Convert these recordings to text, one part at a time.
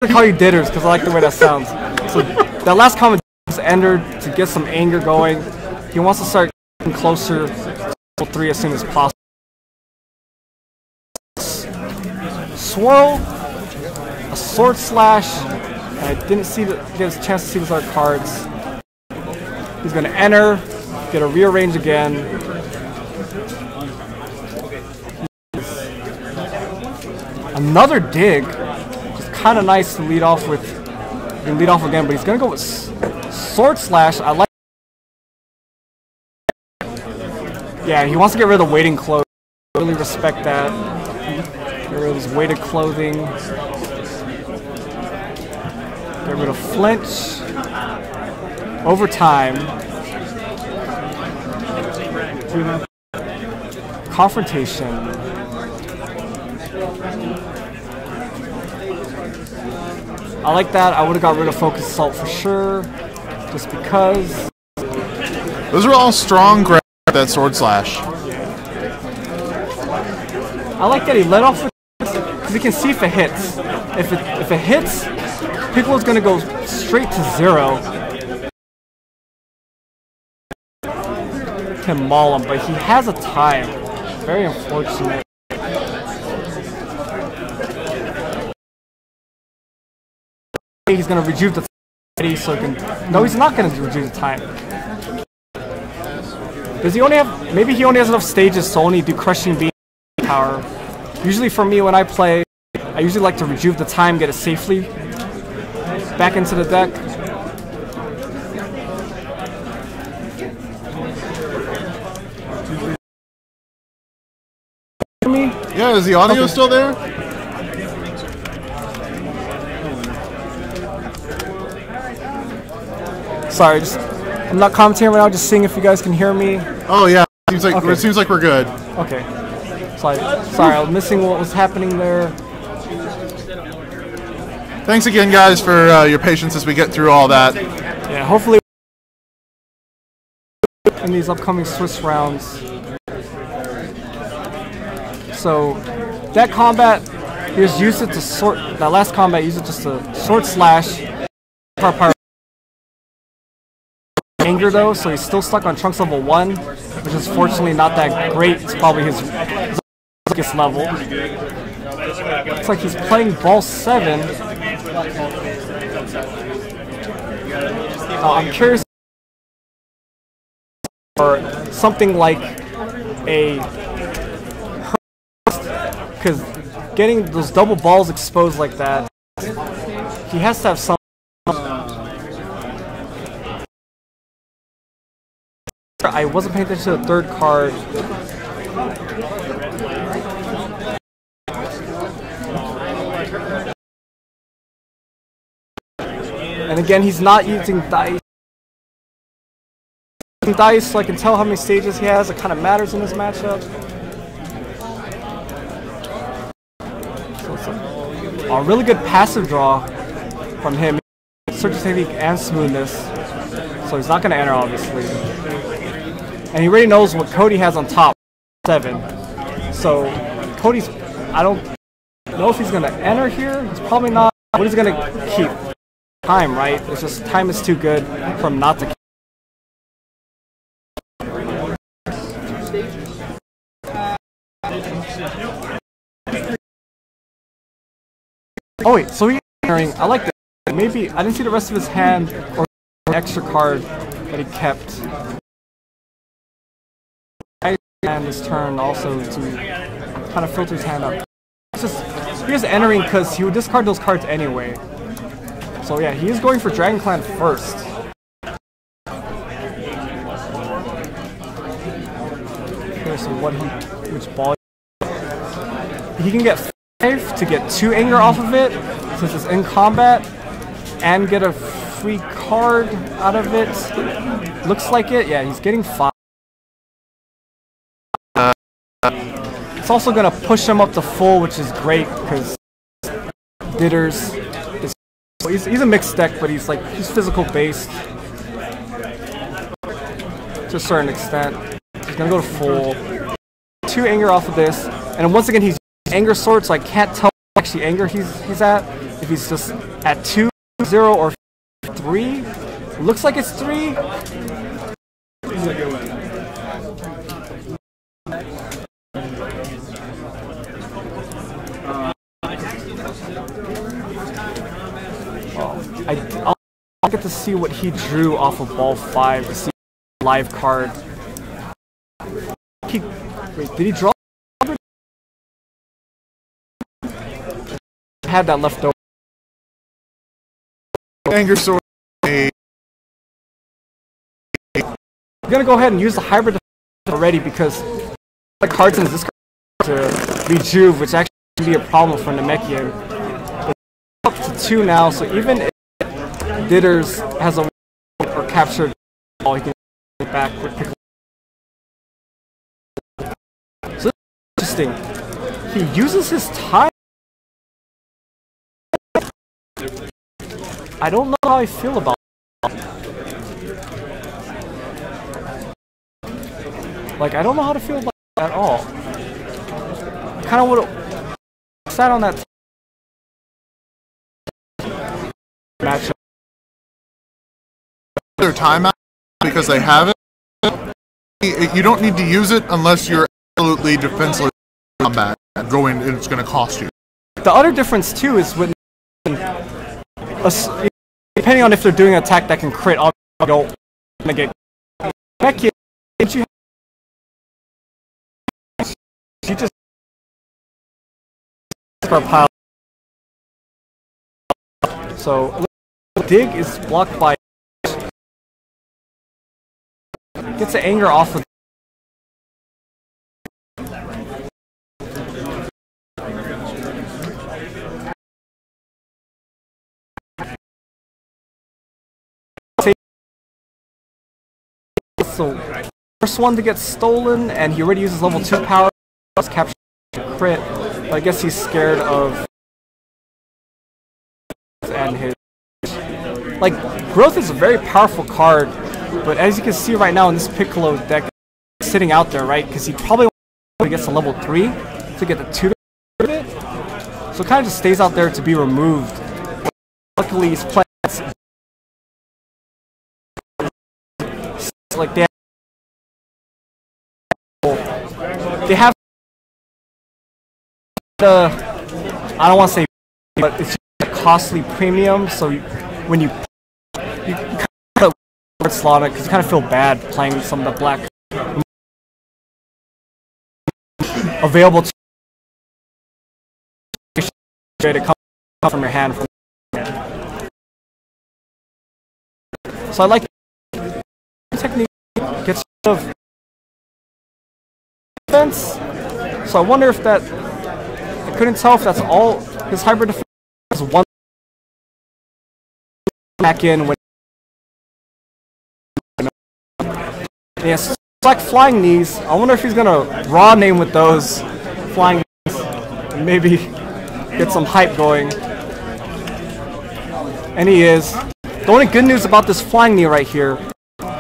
gonna call you Ditters because I like the way that sounds. So that last comment is entered to get some anger going. He wants to start getting closer to level 3 as soon as possible. Swirl, a sword slash. I didn't get a chance to see those other cards. He's gonna enter, get a rearrange again. Another dig. Kind of nice to lead off with. He can lead off again, but he's gonna go with sword slash. I like. Yeah, he wants to get rid of the weighting clothes. I really respect that. Get rid of his weighted clothing. Get rid of flinch. Overtime. Confrontation. I like that. I would have got rid of Focus Assault for sure, just because. Those are all strong grabs with that sword slash. I like that he let off with this because he can see if it hits. If it hits, Piccolo's gonna go straight to 0. Can maul him, but he has a time. Very unfortunate. He's gonna rejuve the time, so he can. No, he's not gonna rejuve the time. Does he only have? Maybe he only has enough stages to only do crushing beam power. Usually for me when I play, I usually like to rejuve the time, get it safely back into the deck. Yeah, is the audio still there? Sorry, I'm not commentating right now, just seeing if you guys can hear me. Oh yeah, it seems like we're good. Okay. Sorry, I was missing what was happening there. Thanks again, guys, for your patience as we get through all that. Yeah, hopefully in these upcoming Swiss rounds. So that combat, he just used it to sort. That last combat, used it just to sword slash. Anger though, so he's still stuck on Trunks level 1, which is fortunately not that great. It's probably his weakest level. Looks like he's playing ball 7. I'm curious or something like a, because getting those double balls exposed like that, he has to have some. I wasn't paying attention to the third card. And again, he's not using dice. So I can tell how many stages he has. It kind of matters in this matchup. So it's a really good passive draw from him. Search technique and smoothness. So he's not going to enter, obviously. And he already knows what Cody has on top, 7. So Cody's, I don't know if he's gonna enter here. He's probably not. What he's gonna keep? Time, right? It's just time is too good for him not to keep. Oh wait, so he's entering. I like that. Maybe I didn't see the rest of his hand or an extra card that he kept. And his turn also to kind of filter his hand up. It's just, he is entering because he would discard those cards anyway. So yeah, he is going for Dragon Clan first. Okay, so which ball? He can get 5 to get 2 anger off of it since it's in combat, and get a free card out of it. Looks like it. Yeah, he's getting 5. It's also going to push him up to full, which is great because Ditters is he's a mixed deck, but he's physical based to a certain extent. He's going to go to full. 2 anger off of this, and once again he's anger sword, so I can't tell what actually anger he's at if he's just at 2-0 or 3. Looks like it's 3. I'll get to see what he drew off of ball 5 to see the live card. Wait, did he draw? Had that left over. Anger sword. I'm gonna go ahead and use the hybrid already because the cards in this card to rejuve, which actually can be a problem for Namekian. It's up to 2 now, so even if Ditters has a or captured ball, he can get back with pick. So this is interesting. He uses his time. I don't know how I feel about it. Like, I don't know how to feel about it at all. I kind of would have sat on that matchup. Their timeout because they have it. You don't need to use it unless you're absolutely defenseless in combat. Going, it's going to cost you. The other difference too is when, depending on if they're doing an attack that can crit, I'll go and get back here. You just pile. So dig is blocked by. Gets the anger off of. So first one to get stolen, and he already uses level 2 power. Just capture crit. But I guess he's scared of and his like growth is a very powerful card. But as you can see right now in this Piccolo deck, it's sitting out there, right? Because he probably wants to get to level 3 to get the 2 of it. So it kind of just stays out there to be removed. Luckily, he's playing like they have I don't want to say, but it's just a costly premium. So when you kind of slot it because you kind of feel bad playing some of the black available to come from your hand. So I like the technique gets rid of defense. So I wonder if that I couldn't tell if that's all his hybrid defense is one back in when. Yes, it's like flying knees. I wonder if he's gonna raw name with those flying knees and maybe get some hype going. And he is. The only good news about this flying knee right here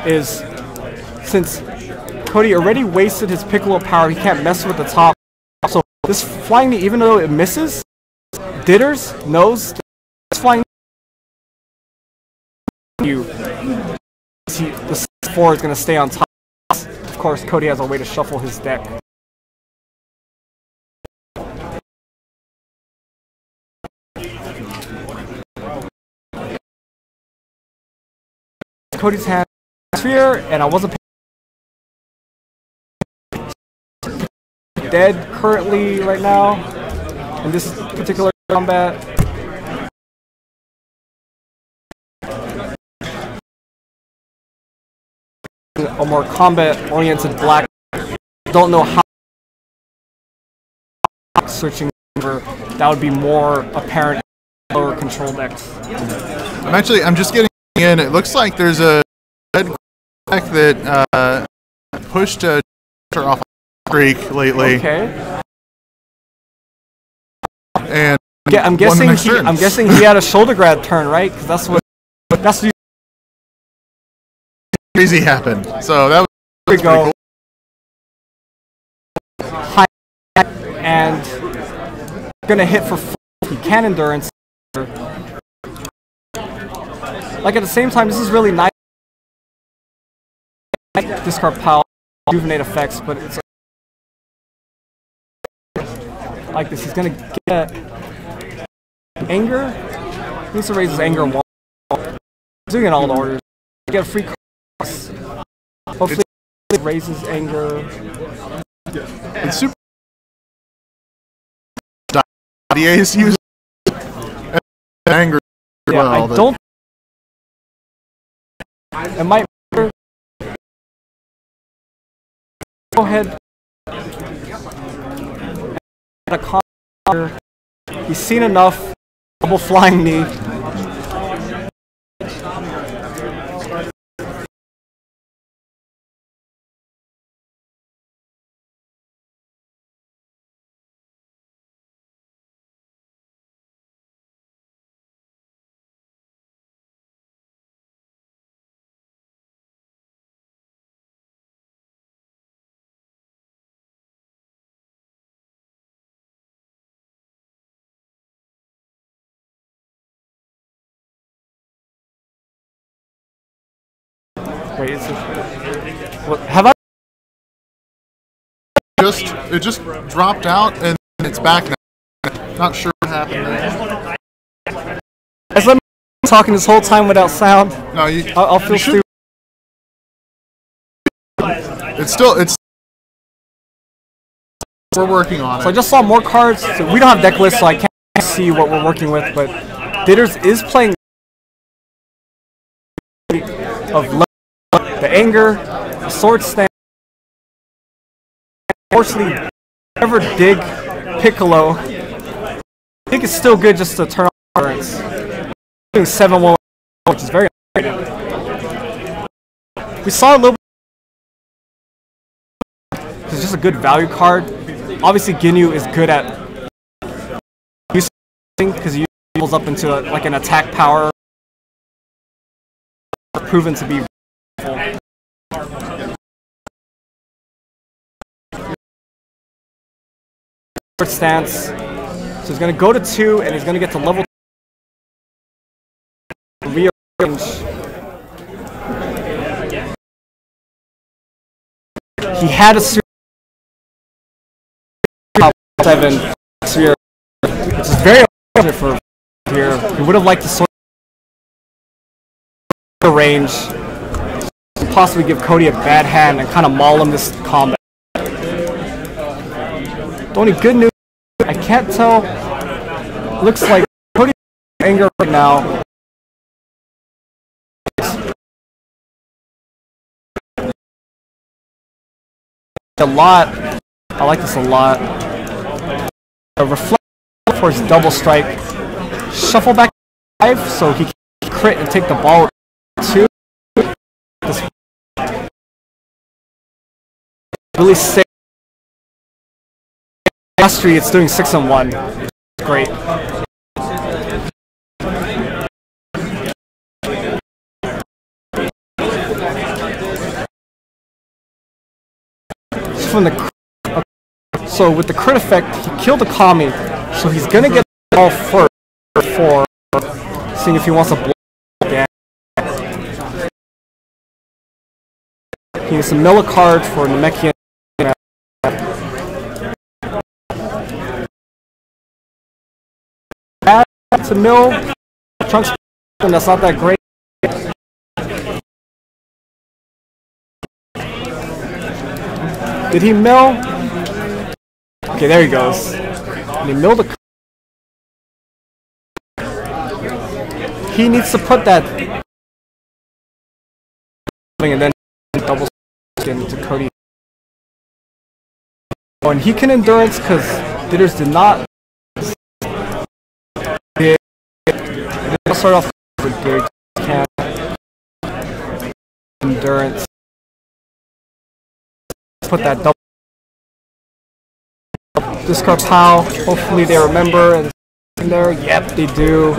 is since Cody already wasted his Piccolo power, he can't mess with the top. So this flying knee, even though it misses, Ditters knows this flying knee. The 4 is gonna stay on top. Of course, Cody has a way to shuffle his deck. Cody's hand sphere, and I wasn't dead currently right now in this particular combat. A more combat-oriented black. Don't know how searching for that would be more apparent in lower control decks. I'm just getting in. It looks like there's a red deck that pushed a off a streak lately. Okay. And yeah, I'm guessing he had a shoulder grab turn, right? Because that's crazy happened. So that was pretty cool. High and gonna hit for 4. He can endurance. Like at the same time, this is really nice. Discard power, rejuvenate effects, but it's like this. He's gonna get anger. He needs to raise his anger one. He's doing it all the orders. Get a free cross. Hopefully, it raises anger. It's super. DA's use anger. Yeah, well, I don't. It might. Go ahead. A counter. He's seen enough. Double flying knee. Wait, is it? What, have I? It just dropped out and it's back now. Not sure what happened there. Guys, let me talking this whole time without sound. No, I'll feel stupid. It's we're working on it. So I just saw more cards. So we don't have deck lists, so I can't see what we're working with. But Ditters is playing of the anger, the sword stand. Unfortunately, never dig Piccolo. I think it's still good just to turn off turns. Doing 7-1, which is very underrated. We saw a little bit. It's just a good value card. Obviously, Ginyu is good at using because he pulls up into like an attack power. Proven to be. Stance. So he's going to go to 2 and he's going to get to level 2. Rearrange. He had a 7 sphere, which is very unfortunate for here. He would have liked to sort of range, possibly give Cody a bad hand and kind of maul him this combat. The only good news, I can't tell. Looks like Cody's anger right now. A lot. I like this a lot. A reflect for his double strike. Shuffle back 5 so he can crit and take the ball 2. This really sick. Mastery, it's doing 6-1. Great. From the so with the crit effect, he killed the Kami, so he's gonna get the ball first for seeing if he wants to block again. He needs to mill a card for Namekian. To mill Trunks, and that's not that great. Did he mill? Okay, there he goes. And he milled the. He needs to put that and then double into Cody. Oh, and he can endurance because Ditters did not. I'll start off with dig. Can endurance. Put that double. Discard POW. Hopefully they remember and in there. Yep, they do.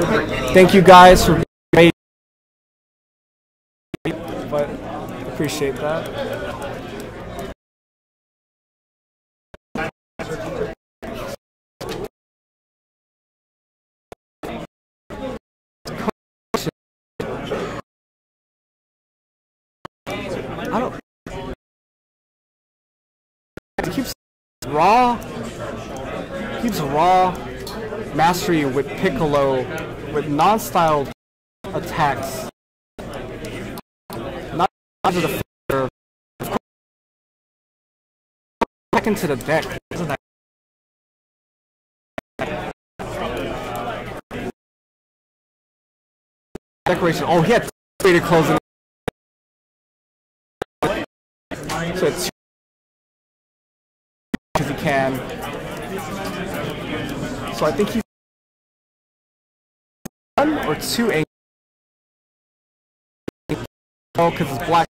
Thank you guys for being great. But appreciate that. I don't. He keeps raw mastery with Piccolo with non-style attacks. Not to the figure. Back into the deck. Isn't that decoration? Oh, he had created closing. So it's because he can. So I think he's 1 or 2 angles. Oh, because it's black.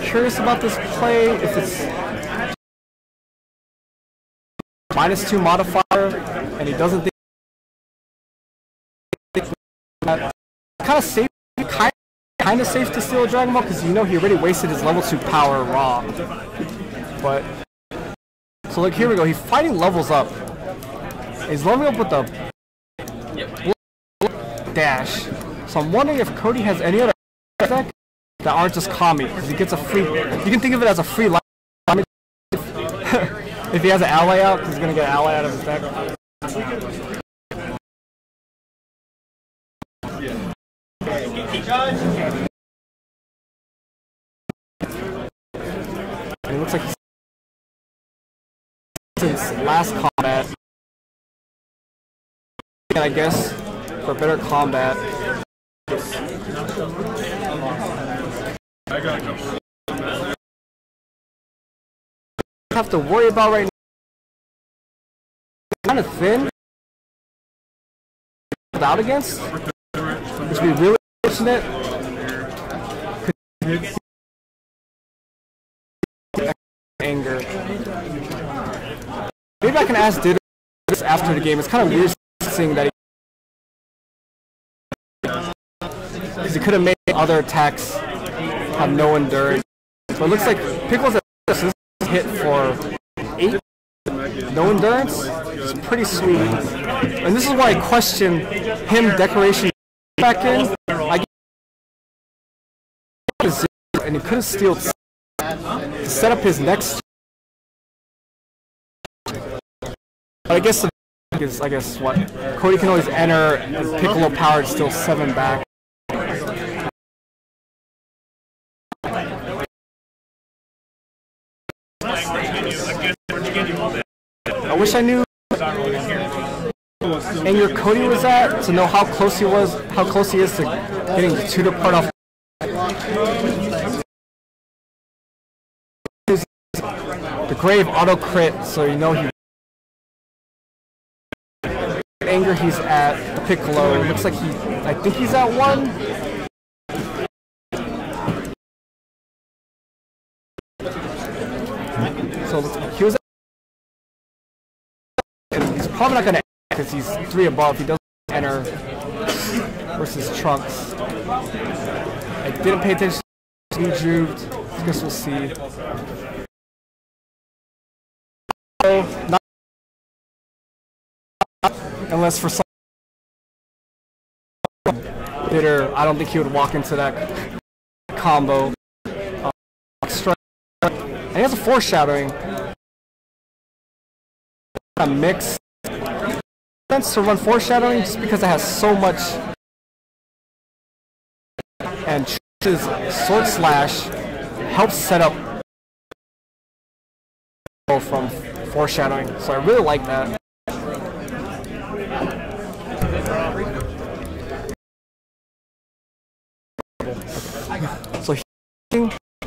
Curious about this play, if it's -2 modifier and he doesn't think that kind of safe, kind of safe to steal a Dragon Ball because you know he already wasted his level 2 power raw. But so like here we go, he's fighting levels up. He's leveling up with the dash. So I'm wondering if Cody has any other deck that aren't just Kami, because he gets a free. You can think of it as a free life if he has an ally out, because he's gonna get an ally out of his deck. And it looks like he's since last combat, and I guess for better combat. Have to worry about right now. Kind of thin. Out against, which would be really fortunate. Anger. Maybe I can ask Ditter this after the game. It's kind of weird seeing that because he could have made other attacks have no endurance. But it looks like Pickle's hit for 8, no endurance. It's pretty sweet. And this is why I question him decoration back in. I get and he could have stealed to set up his next. But I guess what Cody can always enter and Piccolo powered still 7 back. I wish I knew Anger Cody was at to know how close he is to getting the tutor part off. The grave auto crit, so you know he. Anger he's at the Piccolo. Looks like I think he's at 1. So he was. He's probably not gonna because he's 3 above. He doesn't enter versus Trunks. I didn't pay attention to the drooped. I guess we'll see. Not unless for some Bitter, I don't think he would walk into that combo. And he has a foreshadowing. A mix to run foreshadowing just because it has so much, and his sword slash helps set up from foreshadowing, so I really like that. So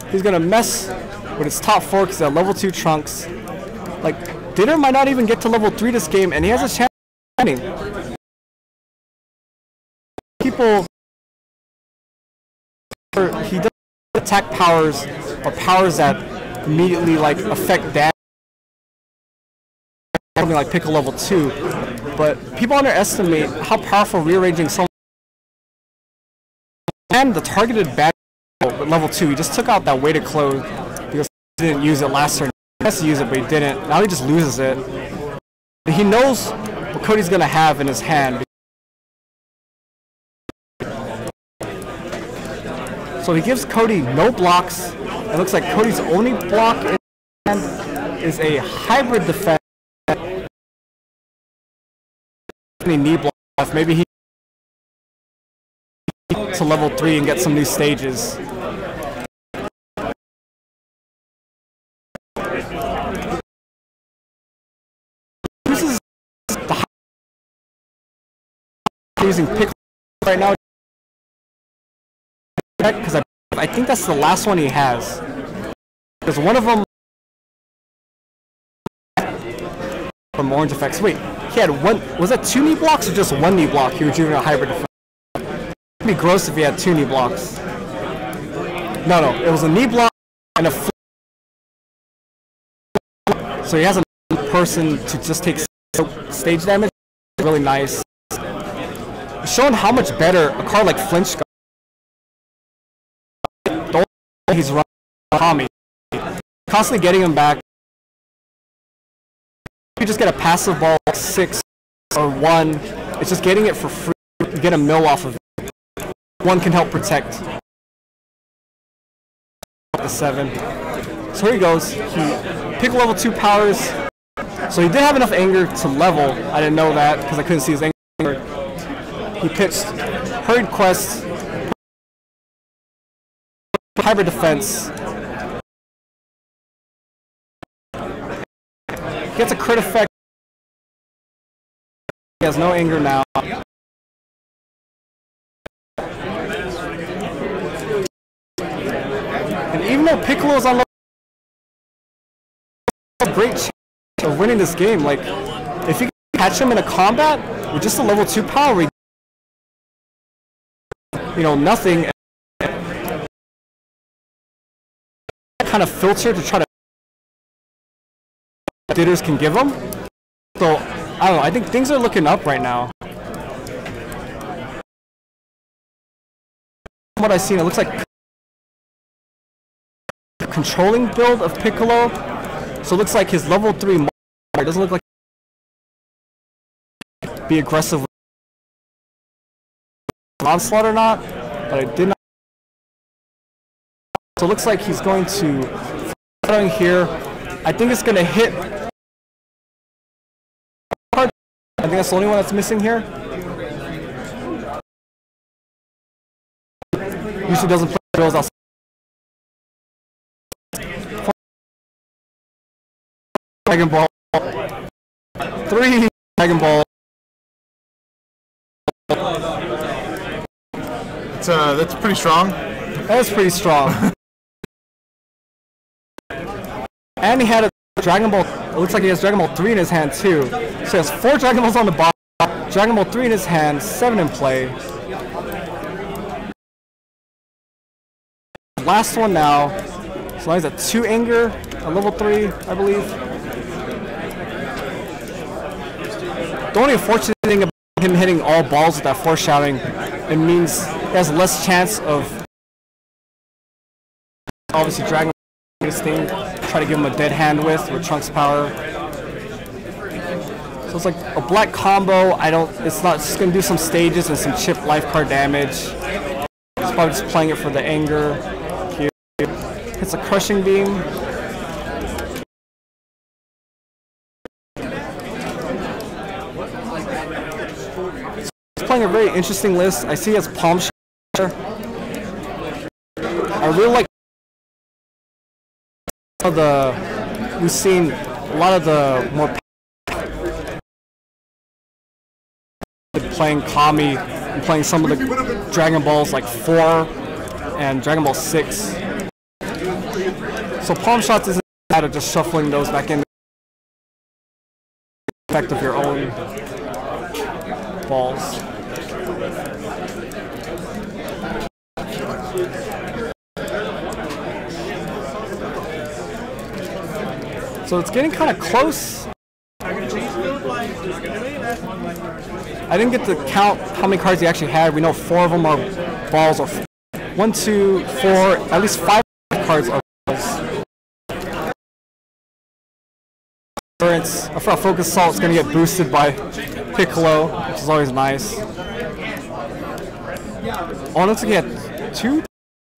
he's gonna mess with his top 4 because at level 2 Trunks. Like, Dinner might not even get to level 3 this game, and he has a chance of winning. People, he does attack powers are powers that immediately like affect damage. Something like Pickle level 2, but people underestimate how powerful rearranging someone and the targeted bad with level 2. He just took out that weighted clothes because he didn't use it last turn. He has to use it, but he didn't. Now he just loses it. And he knows what Cody's gonna have in his hand. So he gives Cody no blocks. It looks like Cody's only block in his hand is a hybrid defense. Any knee block left. Maybe he to level 3 and get some new stages. This is the using Pickle right now because I think that's the last one he has. Because one of them from Orange Effects. Wait, he had one. Was that 2 knee blocks or just 1 knee block? He was using a hybrid defense. It'd be gross if he had 2 knee blocks. No, it was a knee block and a flip. So he has a person to just take stage damage. Really nice. Showing how much better a card like Flinch got. He's running Tommy, constantly getting him back. You just get a passive ball 6 or 1. It's just getting it for free. You get a mill off of it. 1 can help protect the 7. So here he goes. He picked level 2 powers. So he did have enough anger to level. I didn't know that because I couldn't see his anger. He pitched Hurried Quest, hybrid defense. Gets a crit effect. He has no anger now. And even though Piccolo's on level, a great chance of winning this game. Like, if you can catch him in a combat with just a level 2 power, you know, nothing. Kind of filter to try to jitters can give him. So I don't know. I think things are looking up right now. From what I've seen, it looks like a controlling build of Piccolo. So it looks like his level 3 it doesn't look like be aggressive with onslaught or not, but I did not. So it looks like he's going to here. I think it's going to hit. I think that's the only one that's missing here. Usually doesn't play bills outside. Dragon Ball. 3 Dragon Ball. That's pretty strong. That's pretty strong. And he had a Dragon Ball. It looks like he has Dragon Ball 3 in his hand too. So he has 4 Dragon Balls on the bottom, Dragon Ball 3 in his hand, 7 in play. Last one now. So he's at 2 anger, a level 3, I believe. The only unfortunate thing about him hitting all balls with that foreshadowing, it means he has less chance of obviously Dragon Ball this thing. Try to give him a dead hand with Trunks power. So it's like a black combo. It's just gonna do some stages and some chip life card damage. It's probably just playing it for the anger. Here. Hits a crushing beam. He's playing a very interesting list. I see he has Palm Shatter. I really like we've seen a lot of the more playing Kami and playing some of the Dragon Balls like 4 and Dragon Ball 6. So Palm Shots isn't bad at just shuffling those back in the effect of your own balls. So it's getting kind of close. I didn't get to count how many cards he actually had. We know 4 of them are balls, or 1, 2, 4, at least 5 cards are balls. For a Focus Assault, it's going to get boosted by Piccolo, which is always nice. Oh, looks like he had 2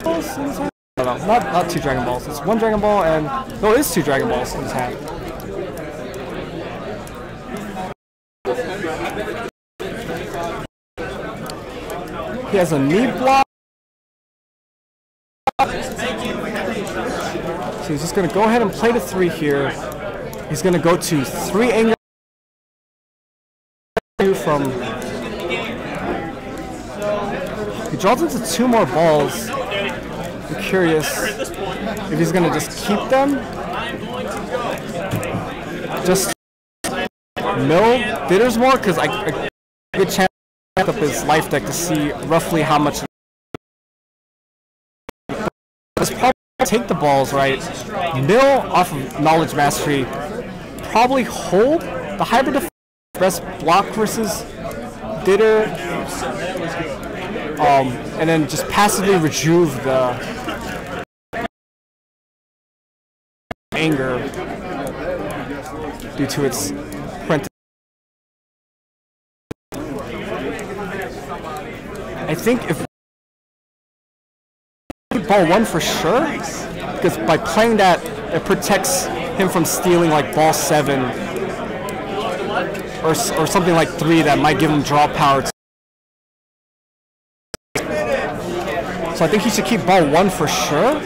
balls in his hand? No, not 2 Dragon Balls. It's 1 Dragon Ball and... No, it is 2 Dragon Balls in his hand. He has a knee block. So he's just going to go ahead and play the 3 here. He's going to go to 3 anger from... He draws into 2 more balls. I'm curious if he's going to just keep them. Just mill bidders more, because I get a good chance to look up his life deck to see roughly how much. Let's probably take the balls, right? Mill off of Knowledge Mastery. Probably hold the hybrid defense, best block versus bitter. And then just passively rejuve the anger due to its print. I think if ball 1 for sure, because by playing that, it protects him from stealing like ball 7 or something like 3 that might give him draw power. So I think he should keep ball 1 for sure.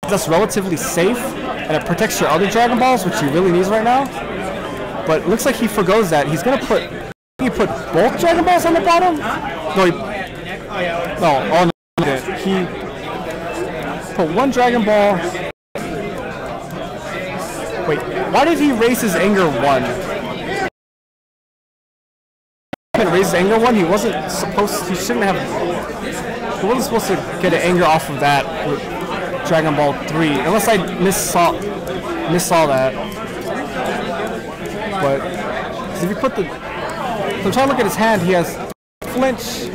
That's relatively safe, and it protects your other Dragon Balls, which he really needs right now. But it looks like he forgoes that. He's gonna put both Dragon Balls on the bottom. No, he put 1 Dragon Ball. Wait, why did he raise his anger 1? He raised his anger 1. He wasn't supposed. He shouldn't have. He wasn't supposed to get an anger off of that with Dragon Ball 3, unless I missaw that. But if you put the, so I'm trying to look at his hand. He has flinch.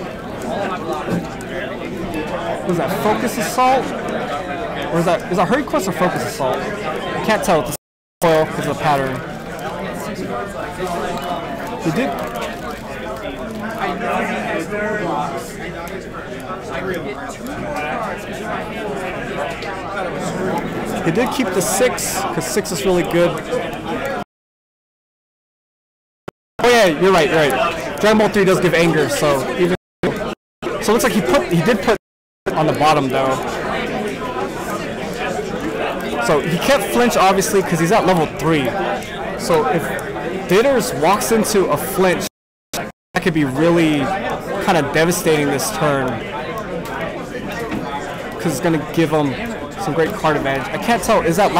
What is that? Focus Assault, or is that Hurry Quest or Focus Assault? I can't tell with the foil because of the pattern. He did. He did keep the 6, because 6 is really good. Oh yeah, you're right. Dragon Ball 3 does give anger, so even so, it looks like he did put on the bottom though. So he can't flinch obviously because he's at level 3. So if Ditters walks into a flinch, that could be really kind of devastating this turn, because it's going to give him some great card advantage. I can't tell. Is that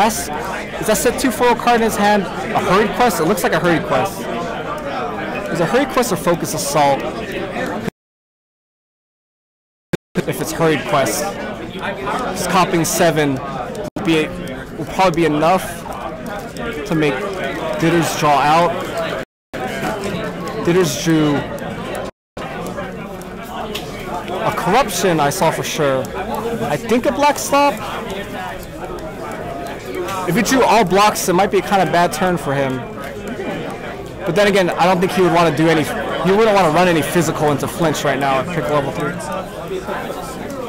set 2 foil card in his hand a Hurried Quest? It looks like a Hurried Quest. Is it a Hurried Quest or Focus Assault? If it's Hurried Quest, just copying 7 will probably be enough to make Ditters draw out. Ditters drew a Corruption, I saw for sure. I think a Black Stop. If he drew all blocks, it might be a kind of bad turn for him. But then again, I don't think he would want to do any. He wouldn't want to run any physical into flinch right now at pick level 3.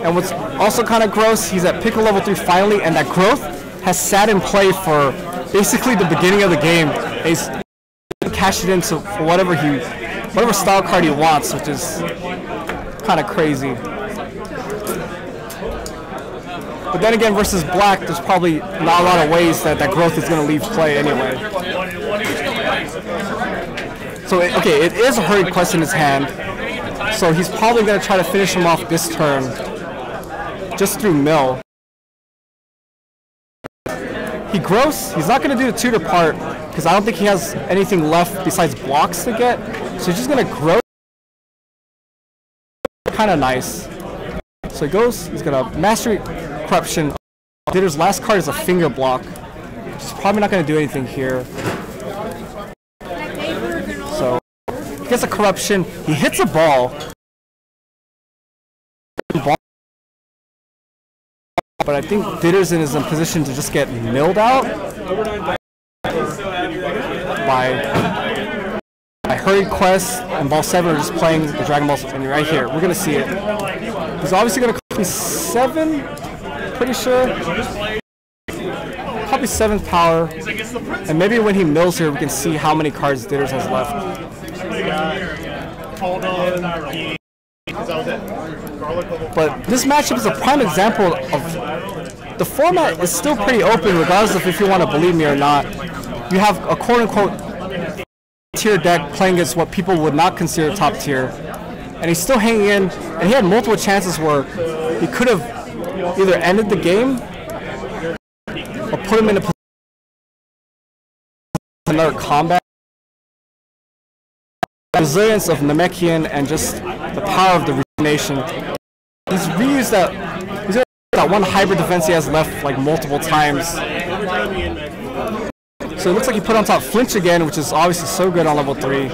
And what's also kind of gross, he's at pick level 3 finally, and that growth has sat in play for basically the beginning of the game. He's cashed it into for whatever style card he wants, which is kind of crazy. But then again, versus black, there's probably not a lot of ways that growth is going to leave play anyway. So, okay, it is a Hurried Quest in his hand. So he's probably going to try to finish him off this turn, just through mill. He grows. He's not going to do the tutor part, because I don't think he has anything left besides blocks to get. So he's just going to grow. Kind of nice. So he goes, he's going to Mastery Corruption. Ditter's last card is a Finger Block. He's probably not going to do anything here. So he gets a corruption. He hits a ball. But I think Didderson is in position to just get milled out by Hurry Quest and Ball 7 are just playing the Dragon Balls. And right here, we're going to see it. He's obviously going to copy 7, pretty sure. Copy 7th power. And maybe when he mills here, we can see how many cards Didders has left. But this matchup is a prime example of the format is still pretty open regardless of if you want to believe me or not. You have a quote-unquote tier deck playing against what people would not consider top tier, and he's still hanging in, and he had multiple chances where he could have either ended the game or put him in a position for another combat. The resilience of Namekian and just the power of the rejuvenation. He's reused that one hybrid defense he has left like multiple times. So it looks like he put on top Flinch again, which is obviously so good on level 3.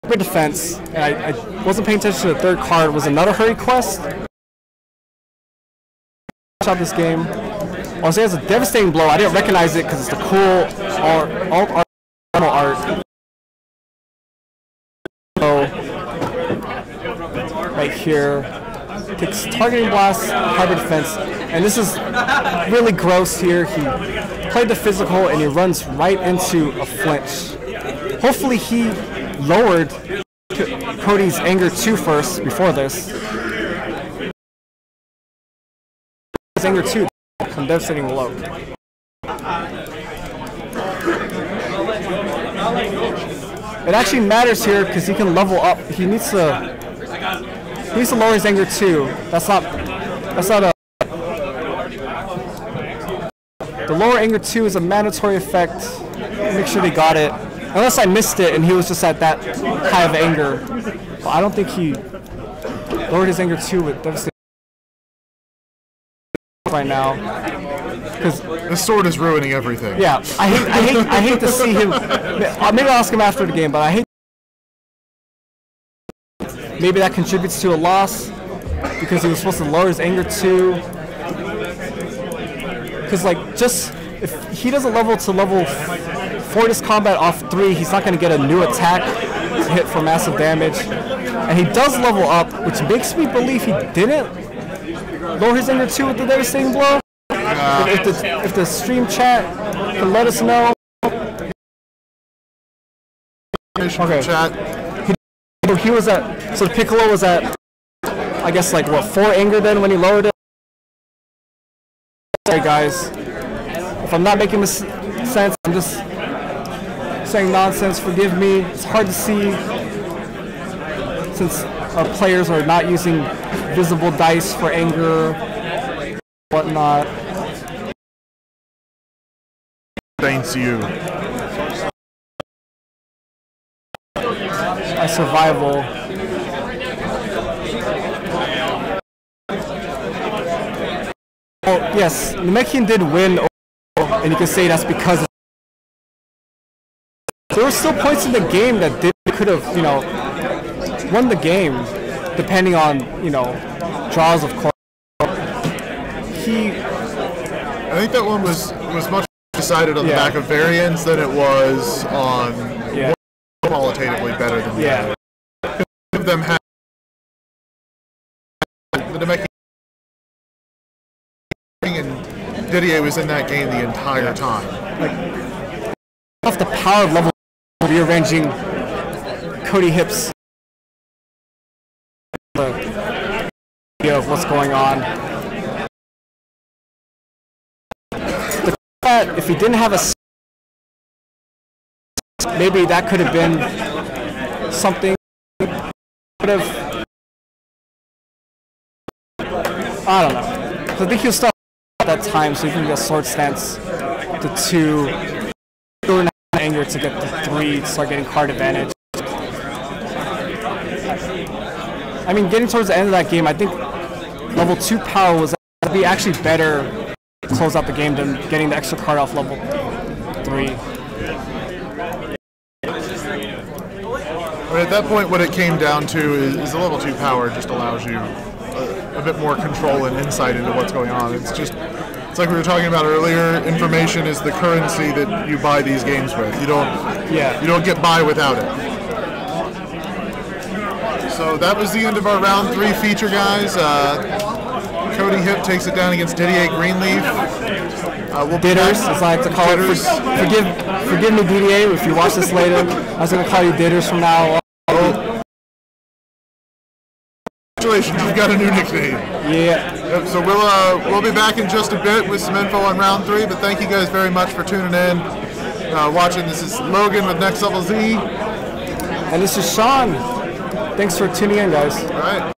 Hybrid defense, and I wasn't paying attention to the third card, was another Hurry Quest. Shot this game. Also, he has a devastating blow. I didn't recognize it because it's the cool alt art. Right here, takes targeting blast, hybrid defense, and this is really gross here. He played the physical and he runs right into a flinch. Hopefully he lowered Cody's Anger 2 first before this. His Anger 2, some devastating blow. It actually matters here because he can level up. He needs to lower his Anger 2. That's not a. The lower Anger 2 is a mandatory effect. Make sure they got it. Unless I missed it and he was just at that high of anger. But I don't think he lowered his Anger 2 with devastating right now. Because this sword is ruining everything. Yeah, I hate to see him. Maybe I'll ask him after the game, but I hate. Maybe that contributes to a loss because he was supposed to lower his Anger 2. Because like, just if he doesn't level to level 4 this combat off 3, he's not going to get a new attack to hit for massive damage. And he does level up, which makes me believe he didn't lower his Anger 2 with the devastating blow. If the stream chat can let us know. Okay. Chat. He was at, so Piccolo was at, I guess like what, 4 anger then when he lowered it? Sorry guys, if I'm not making sense, I'm just saying nonsense, forgive me. It's hard to see since our players are not using visible dice for anger, whatnot. Thanks you. My survival. Well, yes, Namekian did win, and you can say that's because there were still points in the game that could have, you know, won the game, depending on, you know, draws of course. I think that one was much decided on the back of variance than it was on qualitatively better than the other. Both of them had the Namekian and Didier was in that game the entire time. Like, off the power level rearranging Cody hips, the idea of what's going on. The fact if he didn't have a, maybe that could have been something. Could have, I don't know. So I think he'll start at that time, so he can get sword stance to 2, anger to get to 3, to start getting card advantage. I mean, getting towards the end of that game, I think level 2 power was actually better close out the game than getting the extra card off level 3. But at that point, what it came down to is the level 2 power just allows you a bit more control and insight into what's going on. It's like we were talking about earlier. Information is the currency that you buy these games with. You don't get by without it. So that was the end of our round 3 feature, guys. Cody Hip takes it down against Didier Greenleaf. Didders, as I like to call it. Forgive me, Didier, if you watch this later. I was going to call you Didders from now on. Congratulations, you've got a new nickname. Yeah. Yep, so we'll be back in just a bit with some info on round 3, but thank you guys very much for tuning in, watching. This is Logan with Next Level Z. And this is Sean. Thanks for tuning in, guys. All right.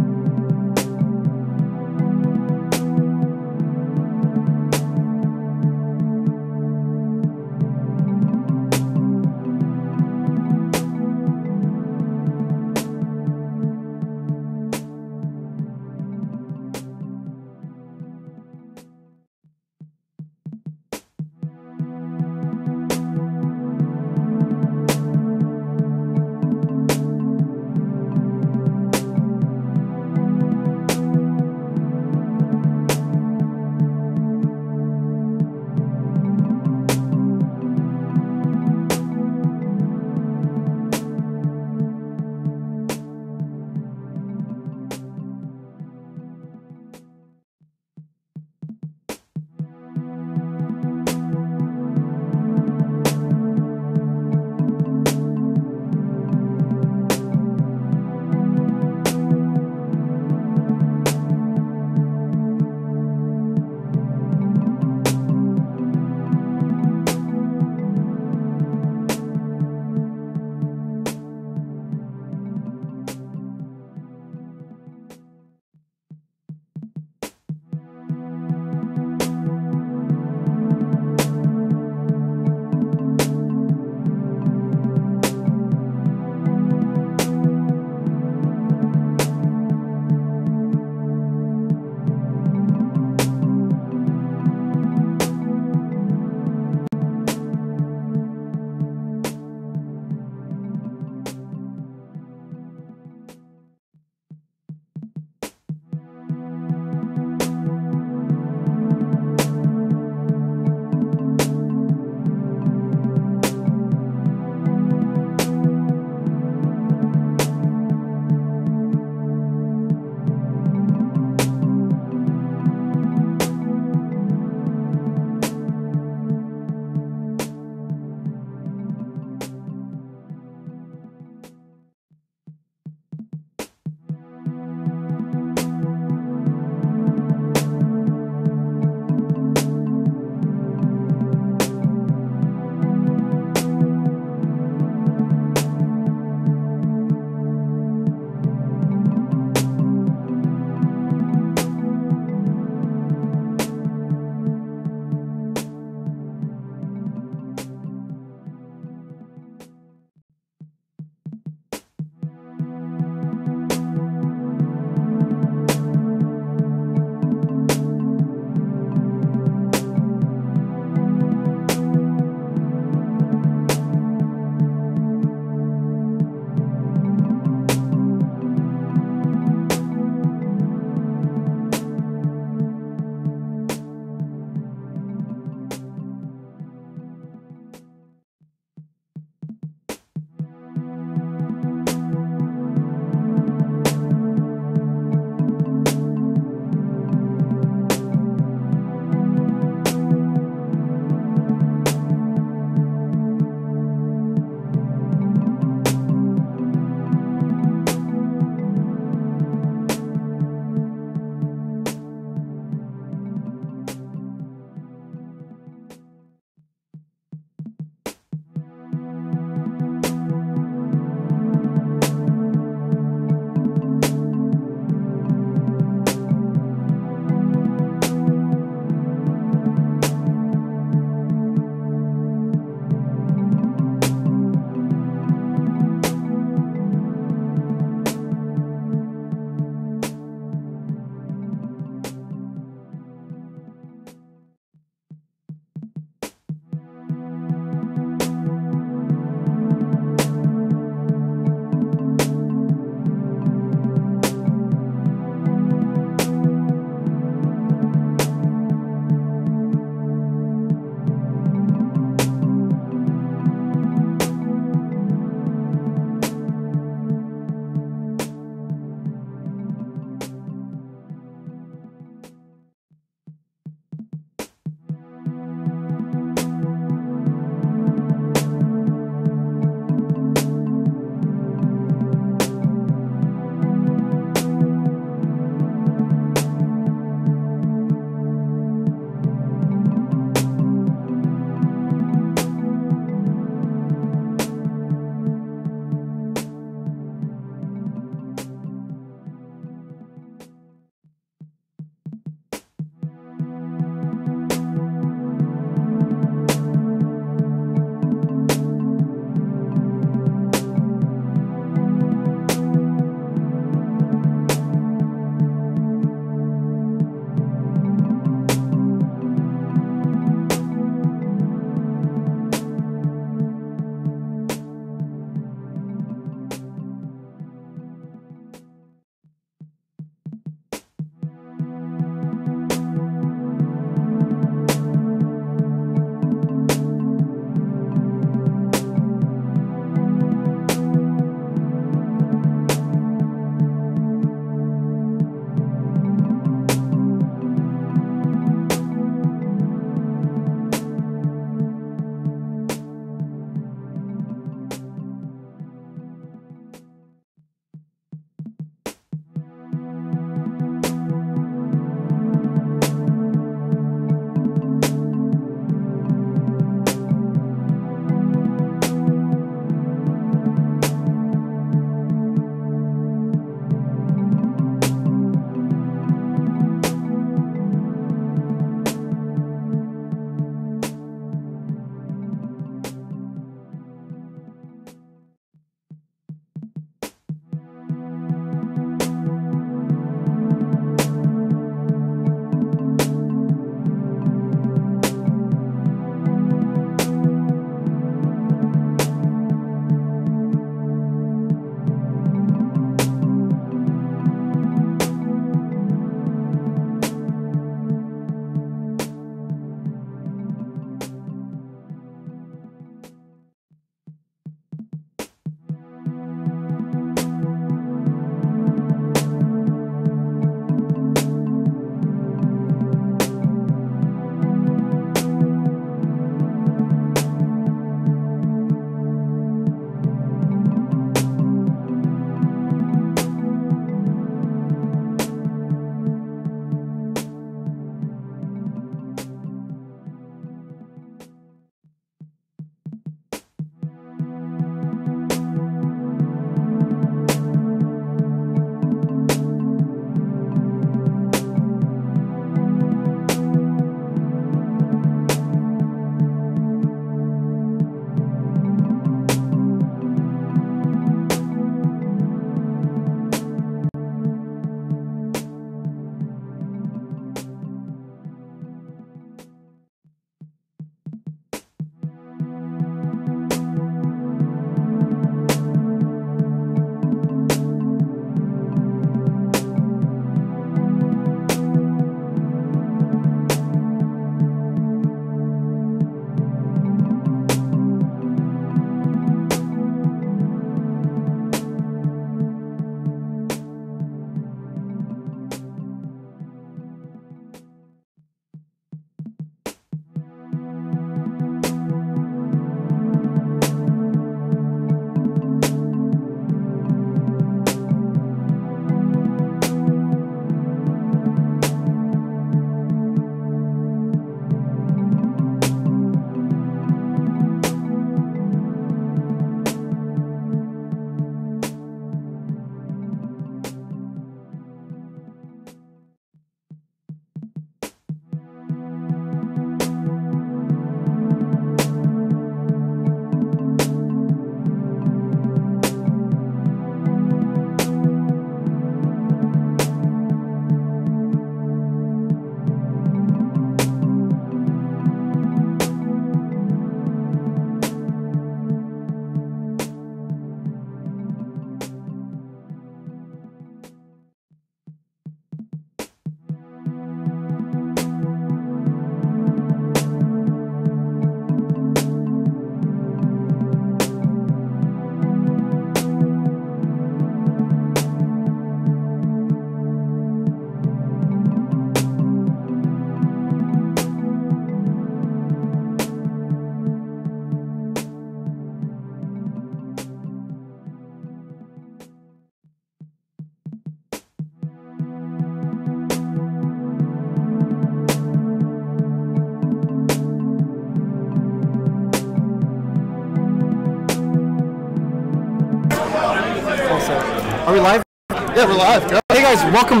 Yeah, we're live. Go. Hey guys, welcome.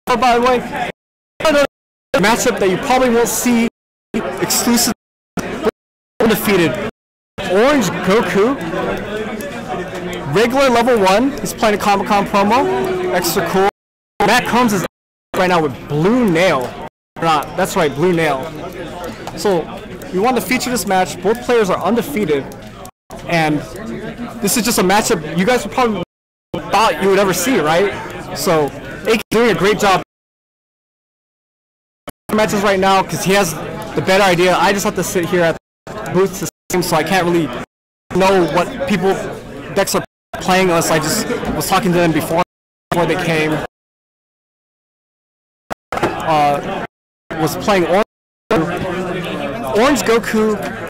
Oh, by the way, another matchup that you probably won't see exclusive. Undefeated. Orange Goku. Regular level 1. He's playing a Comic-Con promo. Extra cool. Matt Combs is right now with Blue Nail. Not, that's right, Blue Nail. So we wanted to feature this match. Both players are undefeated. And this is just a matchup you guys would probably thought you would ever see, right? So AK doing a great job matches right now because he has the better idea. I just have to sit here at the booth to see him, so I can't really know what people decks are playing unless I just was talking to them before they came. Was playing Orange Goku.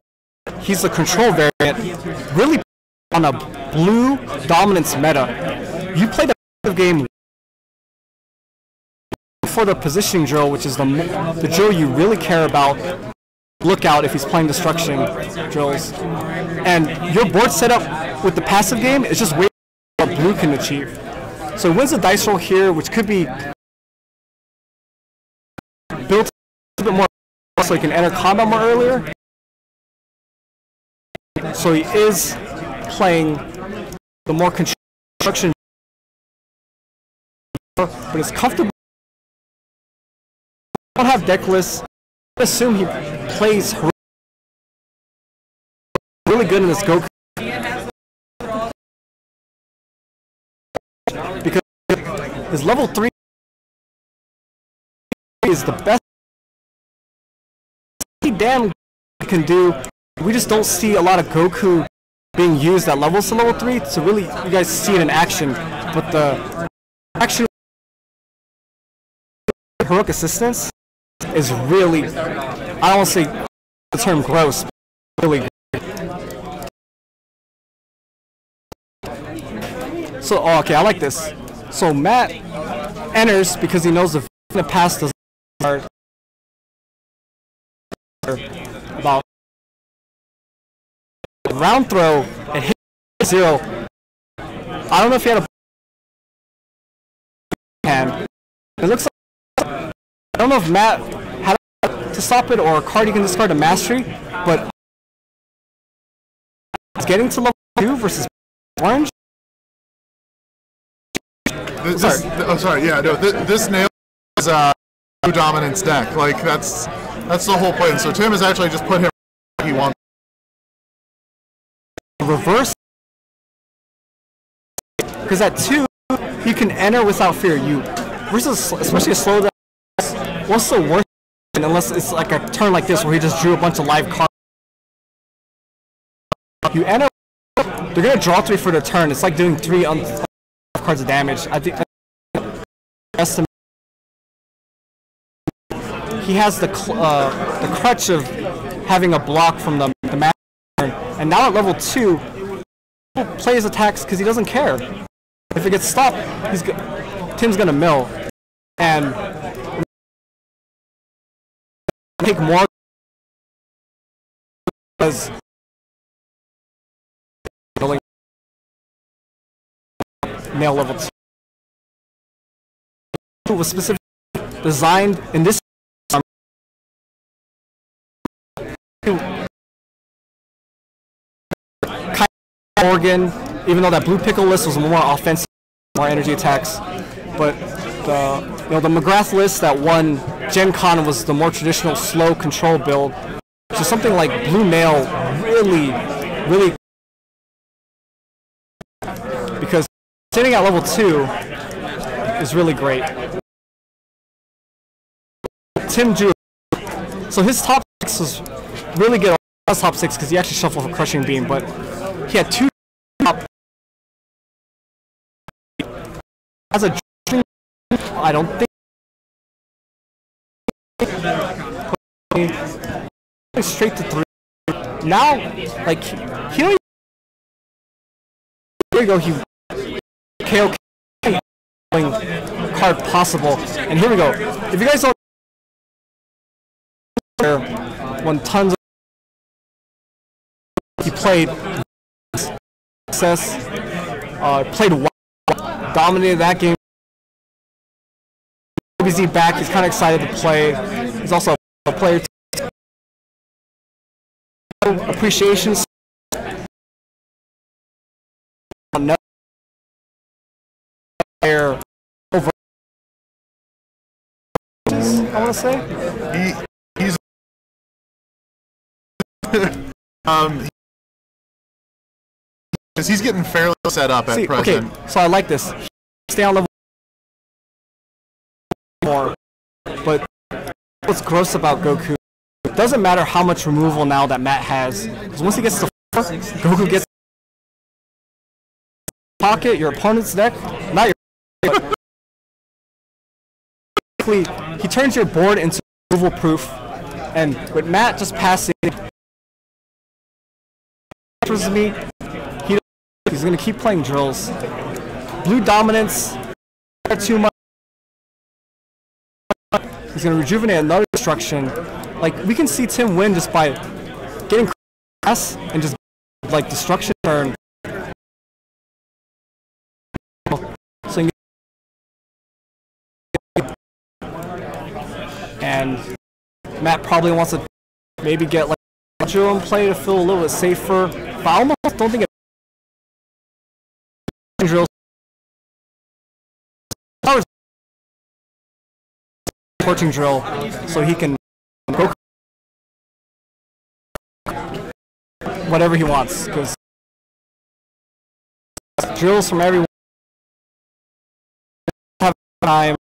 He's the control variant, really on a blue dominance meta. You play the game for the positioning drill, which is the drill you really care about. Look out if he's playing destruction drills. And your board setup with the passive game is just way what blue can achieve. So he wins the dice roll here, which could be built a bit more so he can enter combat more earlier. So he is playing the more construction, but it's comfortable. I don't have deck lists. I assume he plays really good in this Goku because his level 3 is the best damn can do. We just don't see a lot of Goku being used at levels to level 3 to really you guys see it in action. But the action heroic assistance is really, I don't want to say the term gross, but really great. So, oh, okay, I like this. So Matt enters because he knows the pass doesn't start about round throw and hit 0. I don't know if he had a hand. It looks like, I don't know if Matt had to stop it or a card you can discard a mastery, but it's getting to level 2 versus Orange. This nail is blue dominance deck. Like that's the whole point. So Tim has actually just put him where he wants. Reverse, because at 2 you can enter without fear. You versus especially a slow deck. What's the worst unless it's like a turn like this where he just drew a bunch of live cards. You enter, they're gonna draw 3 for their turn. It's like doing 3 cards of damage. I think he has the crutch of having a block from the master turn, and now at level 2, he plays attacks because he doesn't care. If it gets stopped, Tim's gonna mill, and take more because nail level 2 was specifically designed in this Oregon, even though that blue pickle list was more offensive, more energy attacks, but the McGrath list that won Gen Con was the more traditional slow control build. So something like Blue Nail really, because sitting at level 2 is really great. Tim drew, so his top 6 was really good. His top 6 because he actually shuffled for Crushing Beam, but he had 2 top. As a I don't think straight to 3. Now, like he there you go. He KO card possible, and here we go. If you guys don't, when tons of he played success Played well, dominated that game. DBZ back. He's kind of excited to play. He's also a player. Appreciation. No player over. I want to say. He's because he's getting fairly set up at present. Okay, so I like this. Stay on level more, but what's gross about Goku? It doesn't matter how much removal now that Matt has, because once he gets to 4, Goku gets pocket your opponent's deck, not your. He turns your board into removal proof, and with Matt just passing towards me, he's gonna keep playing drills. Blue dominance, too much. He's gonna rejuvenate another destruction. Like, we can see Tim win just by getting crass and just like destruction turn. So and Matt probably wants to maybe get like drill in play to feel a little bit safer. But I almost don't think drills torching drill so he can go whatever he wants, because drills from everyone have time.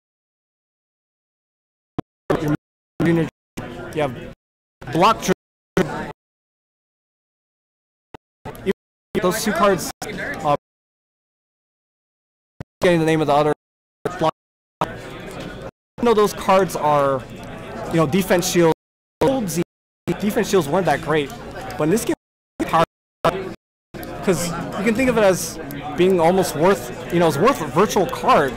You have block drill. Those two cards, getting the name of the other block. Those cards are, defense shields. Defense shields weren't that great, but in this game, hard because you can think of it as being almost worth, it's worth a virtual card.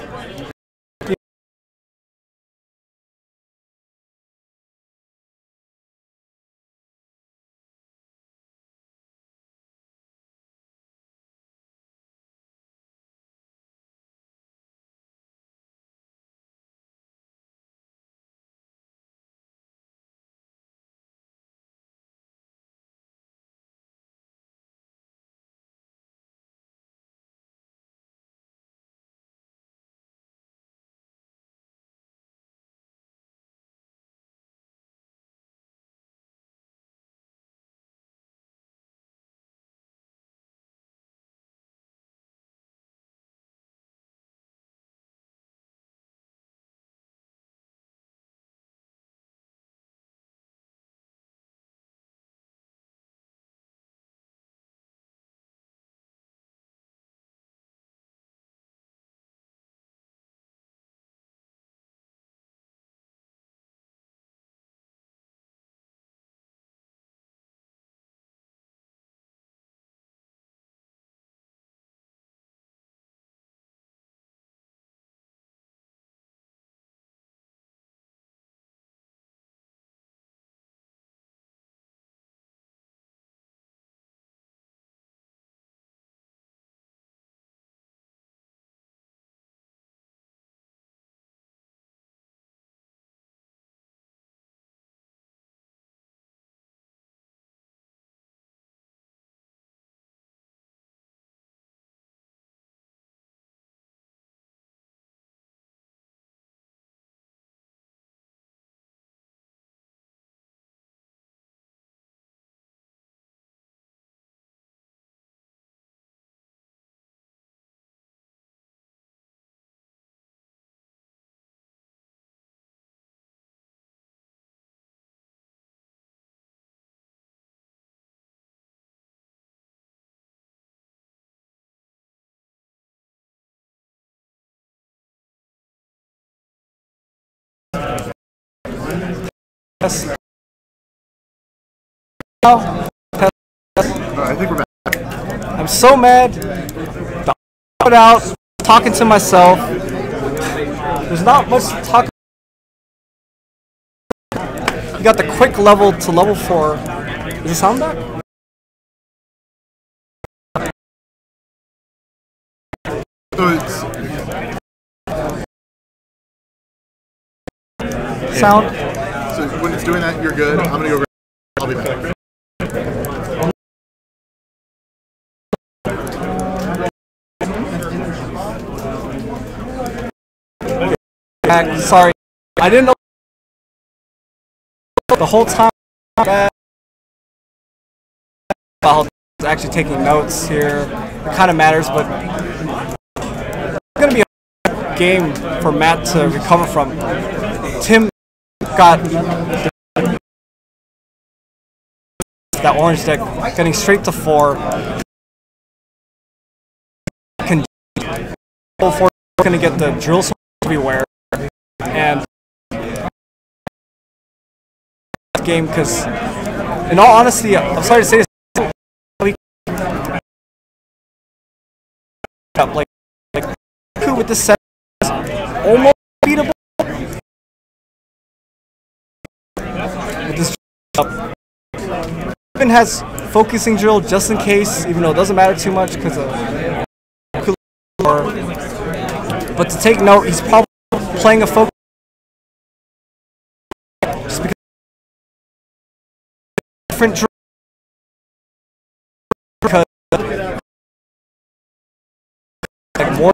Yes. I think we're back. I'm so mad. Put out, talking to myself. There's not much to talk about. You got the quick level to level 4. Is it sound back? So it's sound. so when it's doing that, you're good. I'm gonna go. I'll be back. Sorry, I didn't know the whole time that I was actually taking notes here. It kind of matters, but it's gonna be a game for Matt to recover from. Tim got that orange deck, getting straight to 4. Can go for gonna get the drills everywhere, and game because, in all honesty, I'm sorry to say this, like with this set is almost beatable. With this even has focusing drill just in case, even though it doesn't matter too much because of. But to take note, he's probably playing a focus just because different drill. Because like more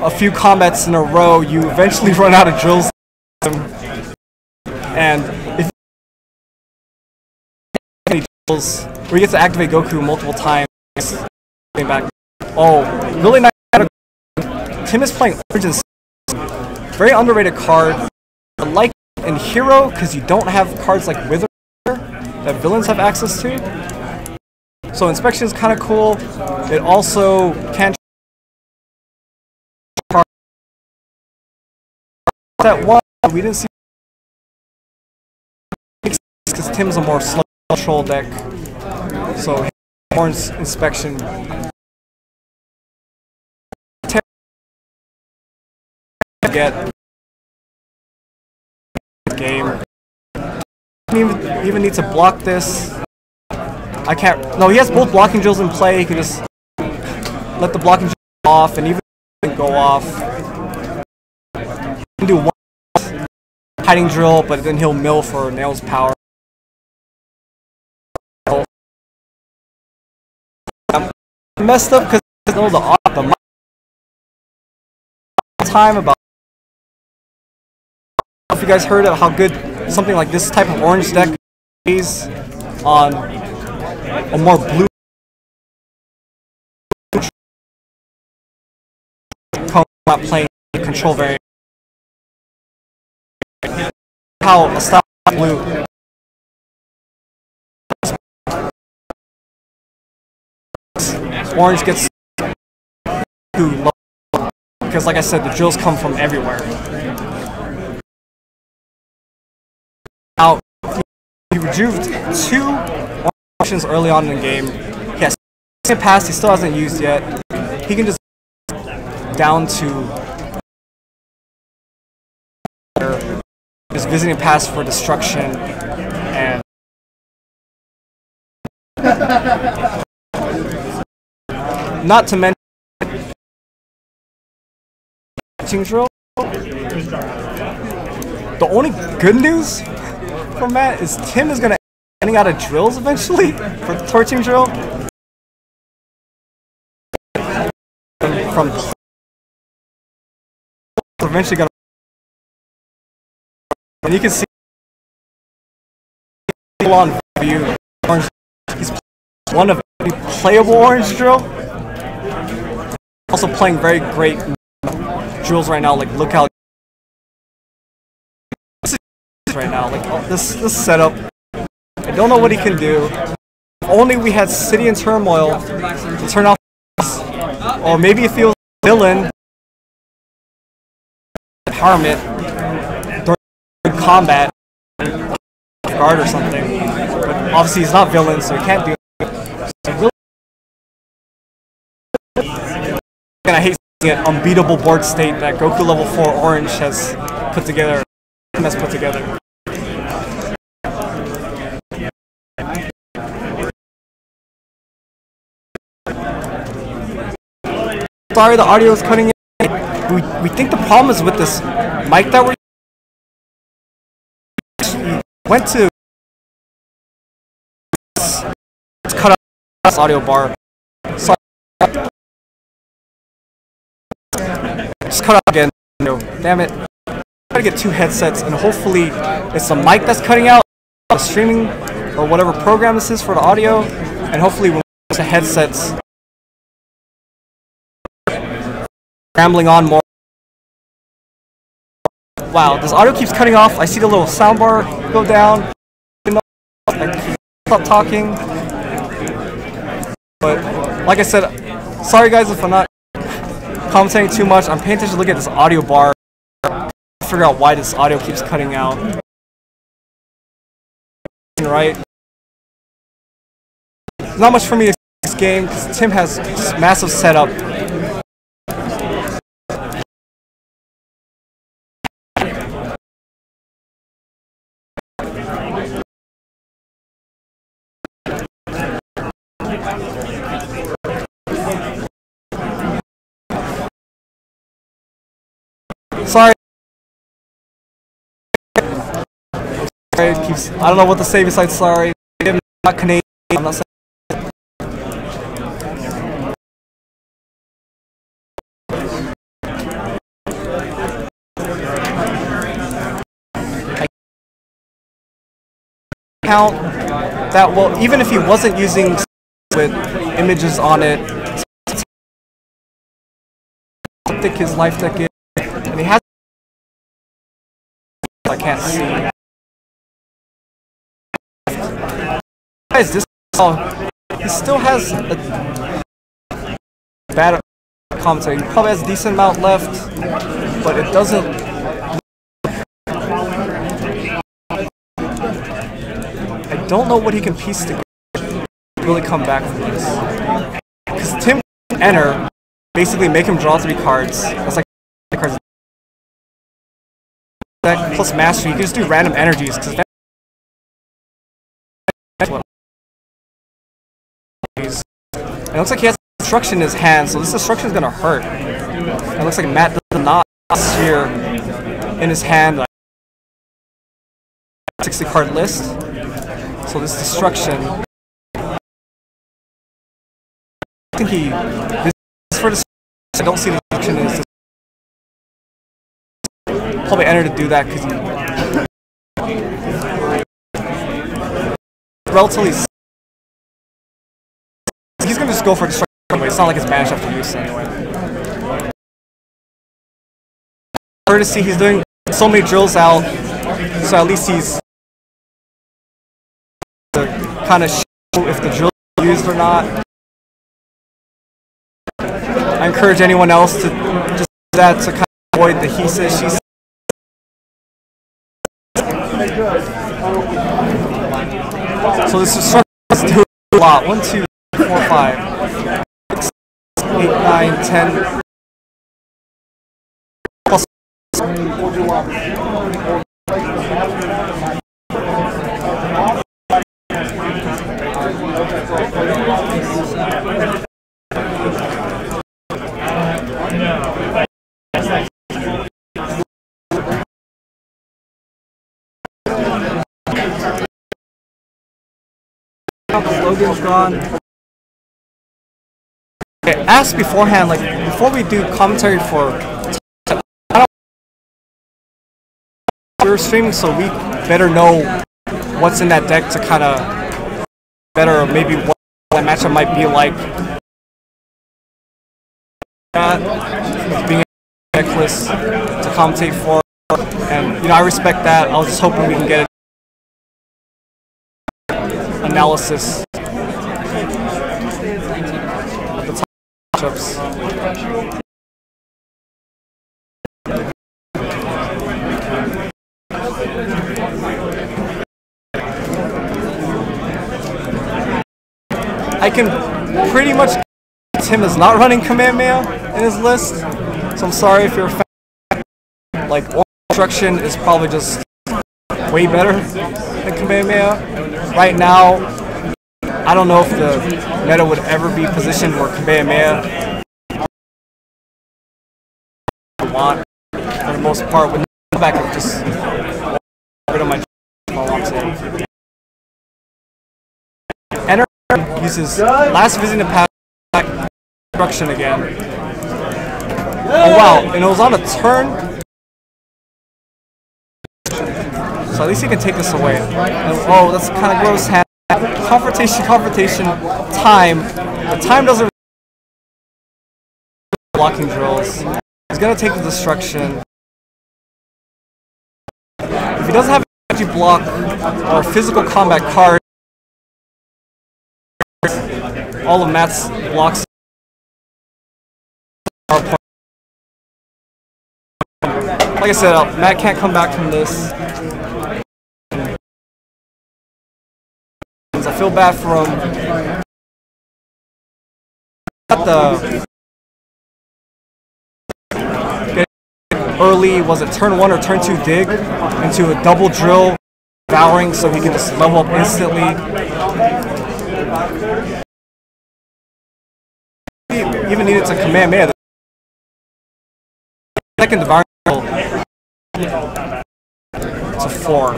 a few combats in a row, you eventually run out of drills, and if any drills where you get to activate Goku multiple times, back. Oh, really nice. Tim is playing Origins, very underrated card. I like it in Hero because you don't have cards like Wither that villains have access to. So Inspection is kind of cool. It also can't that one we didn't see because Tim's a more slow control deck. So Horn's Inspection. Get game. Even need to block this. I can't. No, he has both blocking drills in play. He can just let the blocking drill off and even go off. He can do one hiding drill, but then he'll mill for Nail's power. I'm messed up because I know the time about. If you guys heard of how good something like this type of orange deck is on a more blue not playing control variant, how a style blue orange gets too low because, like I said, the drills come from everywhere. Now, he rejuved 2 options early on in the game. He has second pass he still hasn't used yet. He can just down to his visiting pass for destruction and not to mention drill. The only good news from Matt is Tim is gonna running out of drills eventually for the torching drill. From eventually gonna, and you can see on view orange. He's one of any playable orange drill. Also playing very great drills right now. Like look how right now, like this setup. I don't know what he can do. If only we had City in Turmoil to turn off, or maybe it feels villain empowerment during combat, guard or something. But obviously he's not villain, so he can't do it. So really, and I hate seeing an unbeatable board state that Goku level 4 Orange has put together. sorry, the audio is cutting in. We think the problem is with this mic that we're using. We went to cut out this audio bar. Sorry. Just cut out again. No, damn it. Try to get 2 headsets, and hopefully it's the mic that's cutting out the streaming or whatever program this is for the audio, and hopefully when it's the headsets rambling on more. Wow, this audio keeps cutting off. I see the little soundbar go down. I stop talking. But like I said, sorry guys if I'm not commentating too much. I'm paying attention to look at this audio bar. Figure out why this audio keeps cutting out. Right? There's not much for me to this game because Tim has this massive setup. Sorry. It keeps, I don't know what to say besides sorry. I'm not Canadian. I'm not saying. Count that, well, even if he wasn't using with images on it, I think his life deck is, and he has, I can't see. Guys, this he still has a bad commentary. He probably has a decent amount left, but it doesn't. I don't know what he can piece together to really come back from this. Because Tim can enter, basically make him draw 3 cards. That's like cards. That plus mastery, you can just do random energies. Because it looks like he has destruction in his hand, so this destruction is gonna hurt. It looks like Matt does not here in his hand. Like 60 card list. So this destruction. I think this for destruction. I don't see the destruction in his probably enter to do that because he relatively. He's gonna just go for destruction anyway. It's not like it's banished after use anyway. Hard to see he's doing so many drills out, so at least he's to kind of show if the drill is used or not. I encourage anyone else to just do that to kind of avoid the he says, she says. So this is doing a lot. 1, 2, 4, 5, 6, 8, 9, 10. Plus. Logan's gone. Okay, ask beforehand, like before we do commentary for. We're streaming, so we better know what's in that deck to kind of better, maybe what that matchup might be like. Being a deck list to commentate for, and you know I respect that. I was just hoping we can get an analysis of the top matchups. I can pretty much Tim is not running Kamehameha in his list, so I'm sorry if you're a fan. Like, Destruction is probably just way better than Kamehameha. Right now, I don't know if the meta would ever be positioned where Kamehameha want for the most part. With no back, I just rid of my if I want to. Enter uses last visiting to pass back destruction again. Oh wow, and it was on a turn. So at least he can take this away. And, oh, that's kind of gross. Confrontation, time. The time doesn't blocking drills. He's gonna take the destruction. If he doesn't have an energy block or a physical combat card, all of Matt's blocks are point. Like I said, Matt can't come back from this. I feel bad for him. Early, was it turn 1 or turn 2 dig into a double drill devouring so he can just level up instantly. He even needed to command man. Second devouring drill. It's a 4.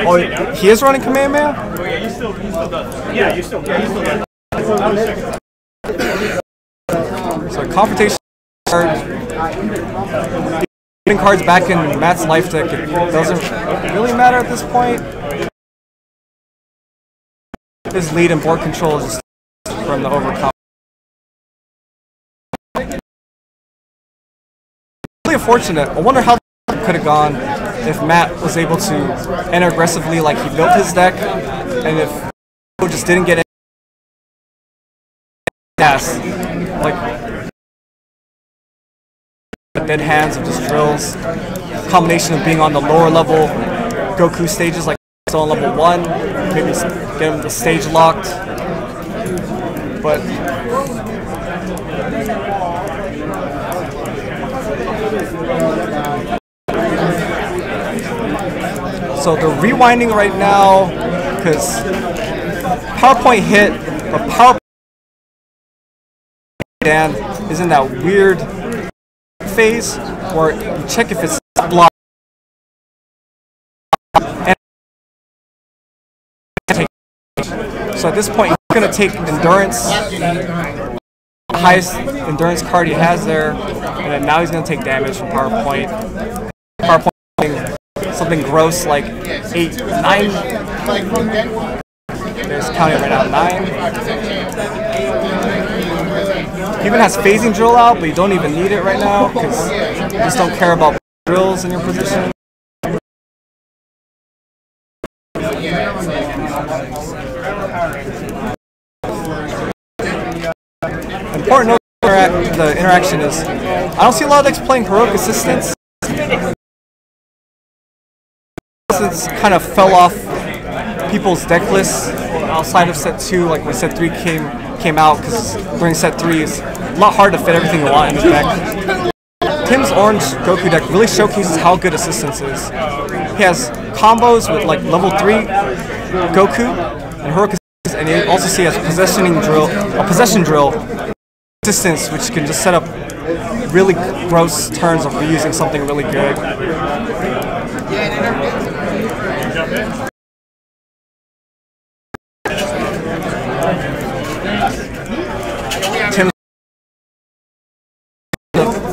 Oh, he is running command man? Yeah, you still does. So confrontation card. Getting cards back in Matt's life deck, it doesn't really matter at this point. His lead and board control is just from the overcome. Really unfortunate. I wonder how it could have gone if Matt was able to enter aggressively like he built his deck, and if he just didn't get yes, like the dead hands of just drills, combination of being on the lower level Goku stages like so on level 1, maybe get him the stage locked, but so they're rewinding right now because PowerPoint hit, but PowerPoint Dan is in that weird phase where you check if it's blocked. So at this point, he's going to take endurance, the highest endurance card he has there, and then now he's going to take damage from PowerPoint. PowerPoint something gross like 8, 9. There's counting right now, 9. He even has phasing drill out, but you don't even need it right now because you just don't care about drills in your position. Important note, the interaction is, I don't see a lot of decks playing Heroic Assistance. Assistance kind of fell off people's deck lists outside of set 2, like when set 3 came out, because during set 3 it's a lot hard to fit everything you want in the deck. Tim's orange Goku deck really showcases how good Assistance is. He has combos with like level 3 Goku and Heroic Assistance, and you also see he has a possession drill Assistance, which can just set up really gross turns of reusing something really good. Tim,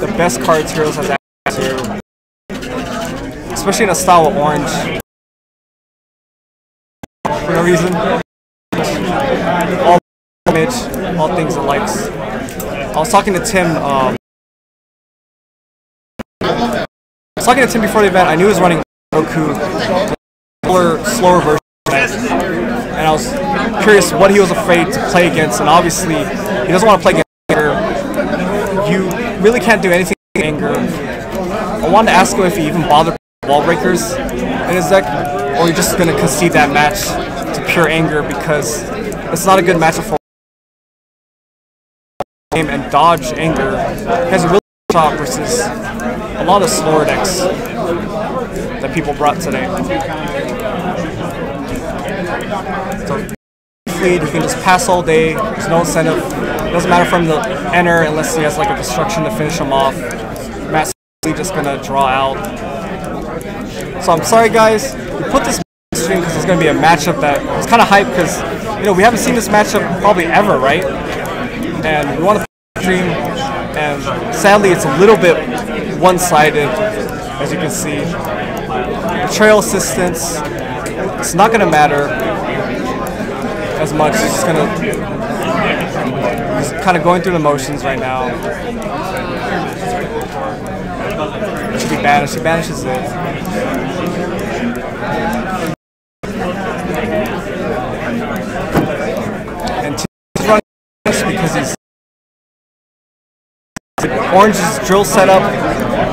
the best cards Heroes has access to, especially in a style of orange. For no reason. All damage, all things it likes. I was talking to Tim. Before the event. I knew he was running Goku, slower version, and I was curious what he was afraid to play against. And obviously, he doesn't want to play against Anger. You really can't do anything with Anger. I wanted to ask him if he even bothered wall breakers in his deck, or you're just gonna concede that match to pure Anger because it's not a good matchup for him and dodge Anger. He has a really good shot versus a lot of slower decks that people brought today. So lead. He can just pass all day. There's no incentive. It doesn't matter for him to enter unless he has like a destruction to finish him off. Matt's just gonna draw out. So I'm sorry, guys. We put this stream because it's gonna be a matchup that it's kind of hyped because we haven't seen this matchup probably ever, right? And we want to stream, and sadly it's a little bit one-sided, as you can see. Betrayal assistance, it's not gonna matter as much. It's just he's kind of going through the motions right now. It should be banished. He banishes it. And he's running because he's Orange's drill setup.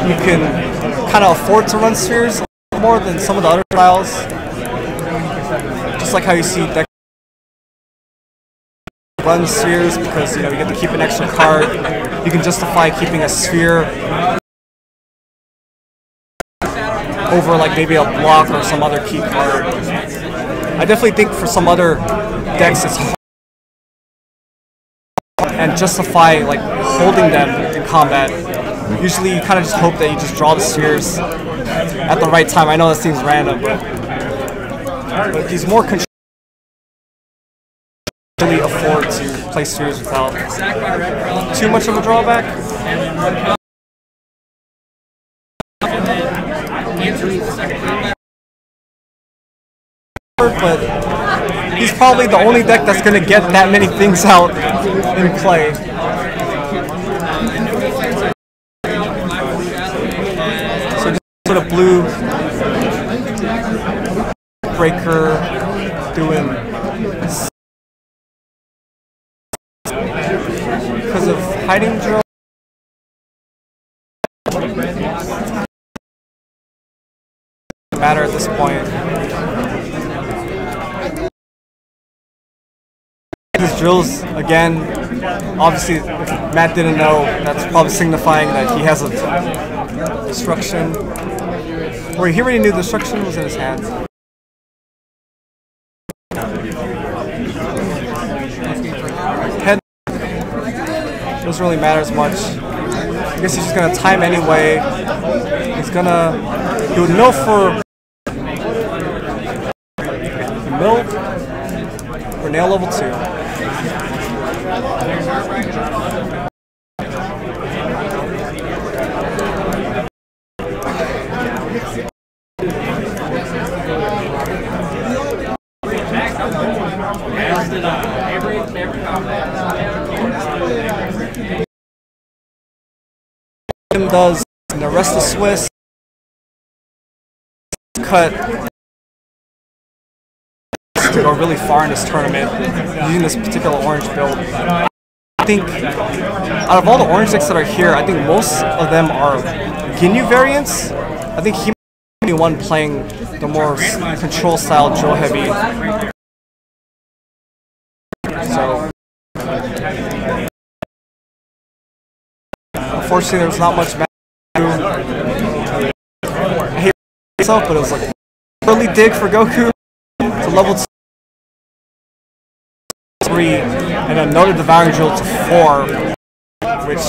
You can kind of afford to run spheres more than some of the other styles. Just like how you see deck run spheres because you get to keep an extra card. You can justify keeping a sphere over like maybe a block or some other key card. I definitely think for some other decks it's hard and justify like holding them in combat. Usually you kind of just hope that you just draw the spheres at the right time. I know that seems random, but he's more control. Really afford to play spheres without too much of a drawback. But he's probably the only deck that's going to get that many things out in play. So just sort of blue breaker doing because of hiding drill. Matter at this point. His drills again. Obviously, if Matt didn't know, that's probably signifying that he has a destruction. Or he already knew the destruction was in his hands. Head doesn't really matter as much. I guess he's just gonna time anyway. He would mill for mill for nail level 2. Does and the rest of Swiss cut to go really far in this tournament using this particular orange build. I think out of all the orange decks that are here, I think most of them are Ginyu variants. I think he might be the one playing the more control style drill heavy. So unfortunately, there was not much match to I hate myself, but it was like early dig for Goku to level 3 and another Devouring Drill to 4, which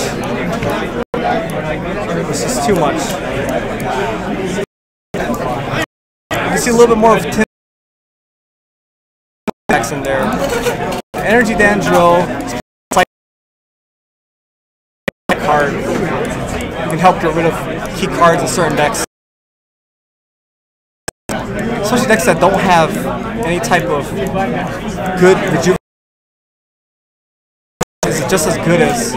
was just too much. You can see a little bit more of attacks in there. Energy Dan Drill. Card can help get rid of key cards in certain decks, especially decks that don't have any type of good rejuvenation. Is just as good as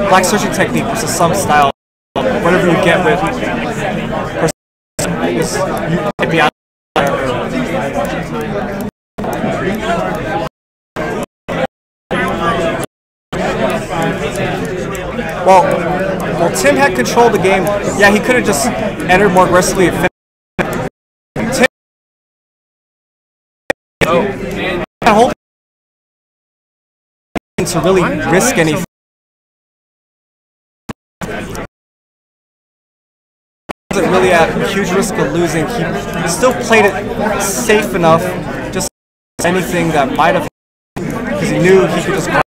Black Searching Technique versus some style. Whatever you get with you might be out there. Well, Tim had controlled the game. Yeah, he could have just entered more aggressively and finished. Tim hold to really risk anything. Wasn't really at huge risk of losing. He still played it safe enough. Just anything that might have because he knew he could just grab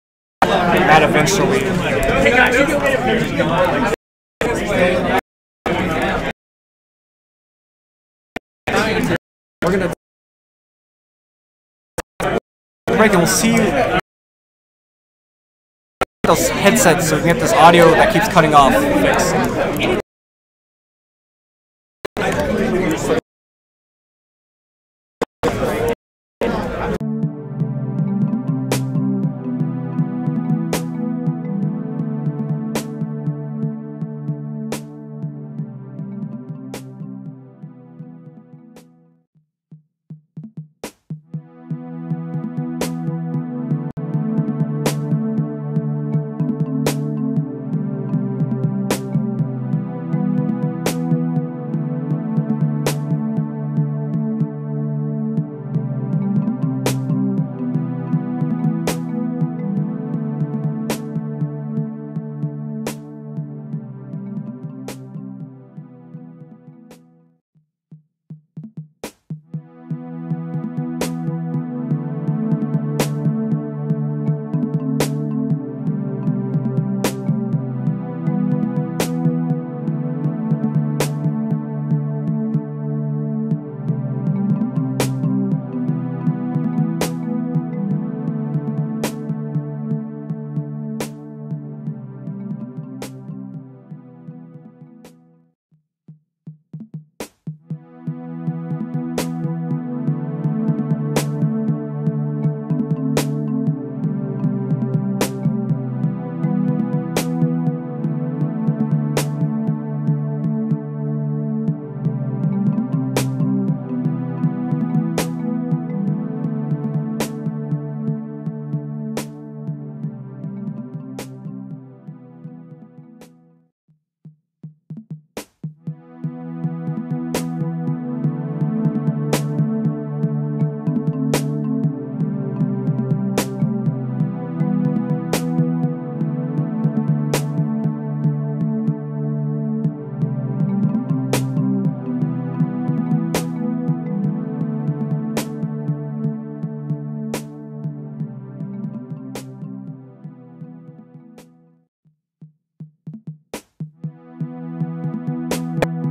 that eventually. We're gonna break and we'll see those headsets so we can get this audio that keeps cutting off fixed.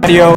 Audio.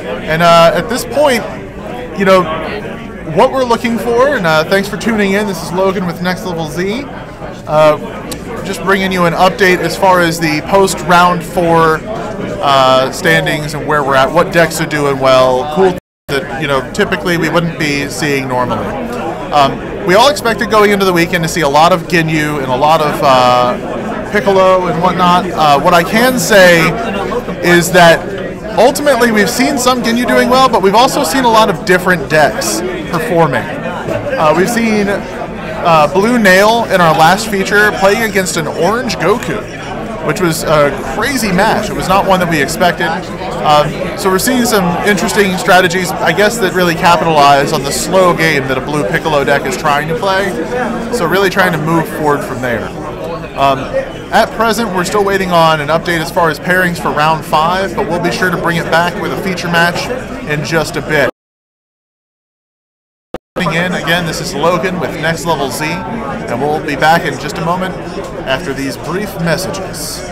And at this point, you know, what we're looking for, and thanks for tuning in. This is Logan with Next Level Z. Just bringing you an update as far as the post round 4 standings and where we're at, what decks are doing well, cool that, you know, typically we wouldn't be seeing normally. We all expected going into the weekend to see a lot of Ginyu and a lot of Piccolo and whatnot. What I can say is that ultimately we've seen some Ginyu doing well, but we've also seen a lot of different decks performing. We've seen Blue Nail in our last feature playing against an Orange Goku, which was a crazy match. It was not one that we expected. So we're seeing some interesting strategies, I guess, that really capitalize on the slow game that a Blue Piccolo deck is trying to play. So really trying to move forward from there. At present, we're still waiting on an update as far as pairings for round 5, but we'll be sure to bring it back with a feature match in just a bit. Again, this is Logan with Next Level Z, and we'll be back in just a moment after these brief messages.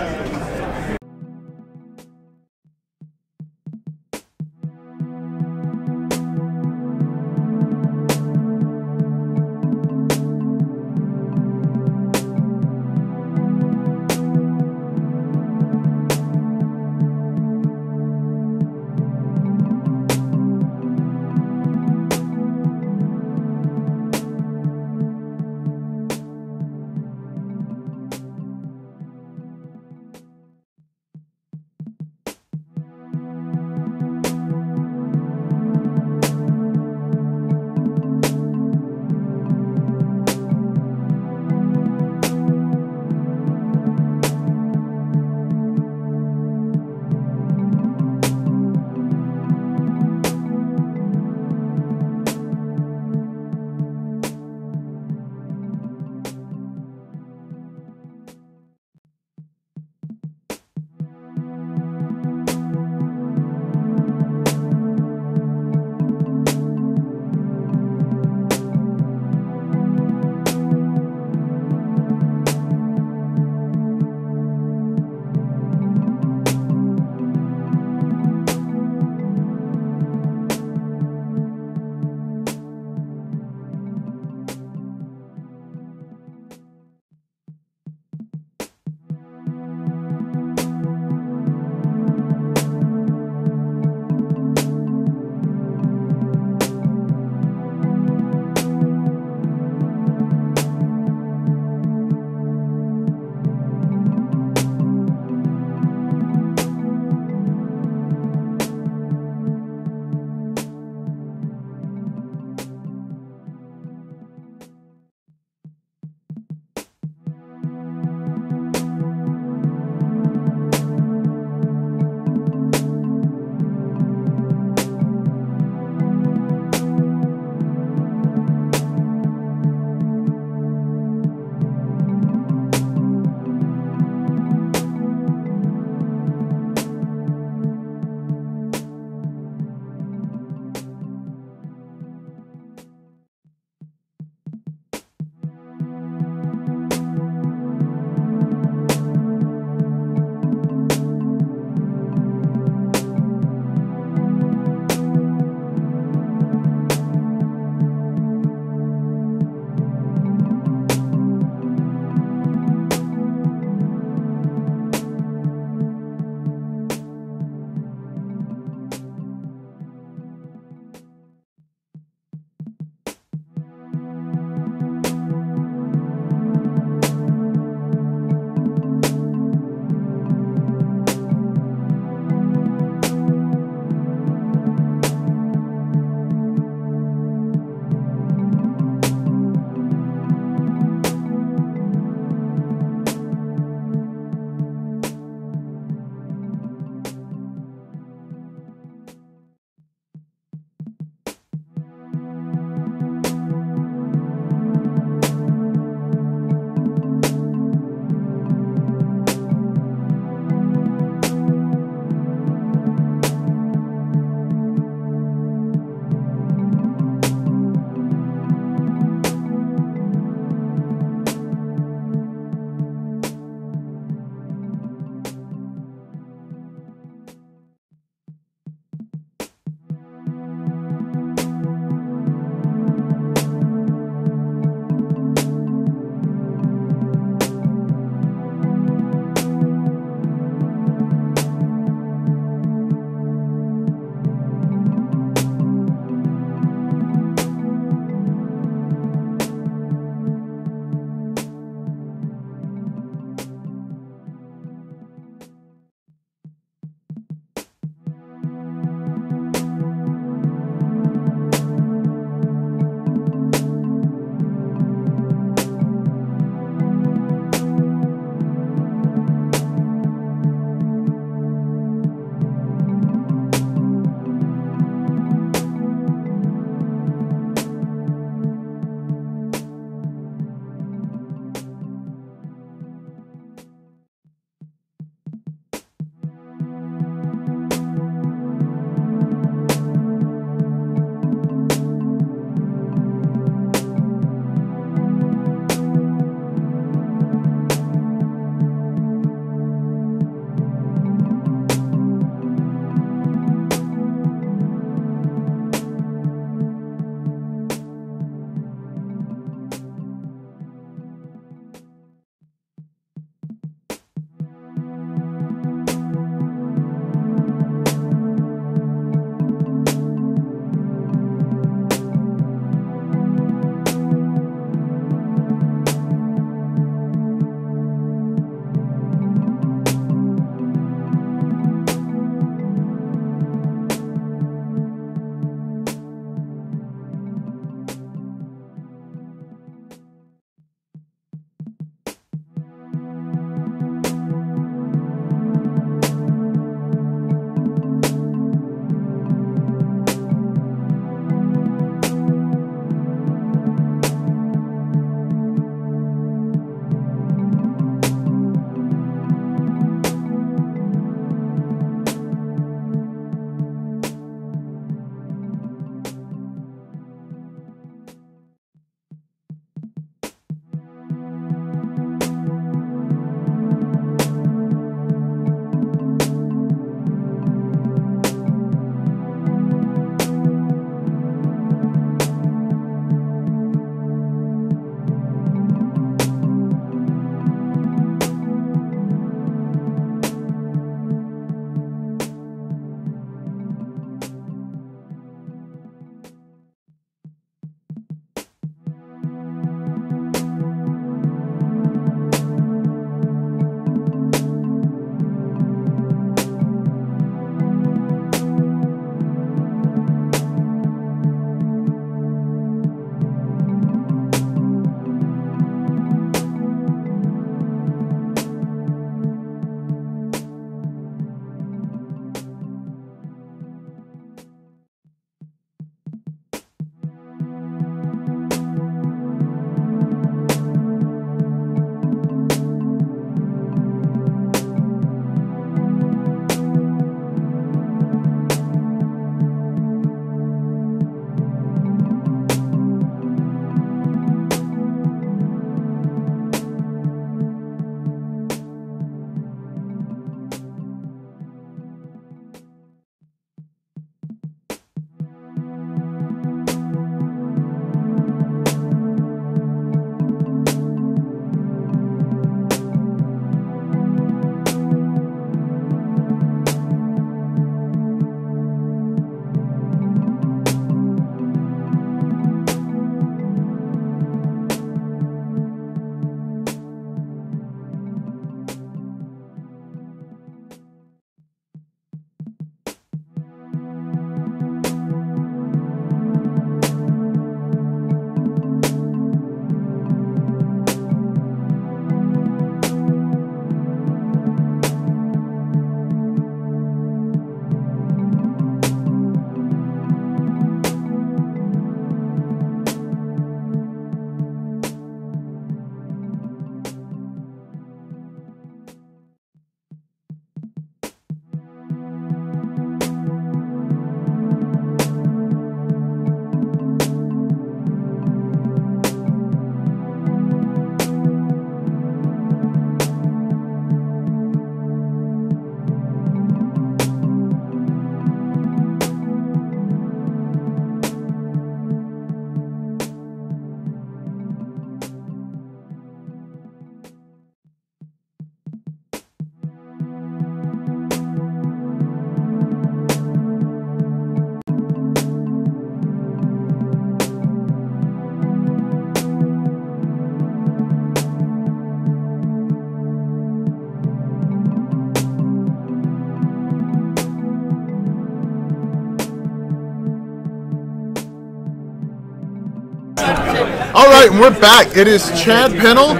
All right, and we're back. It is Chad Pennell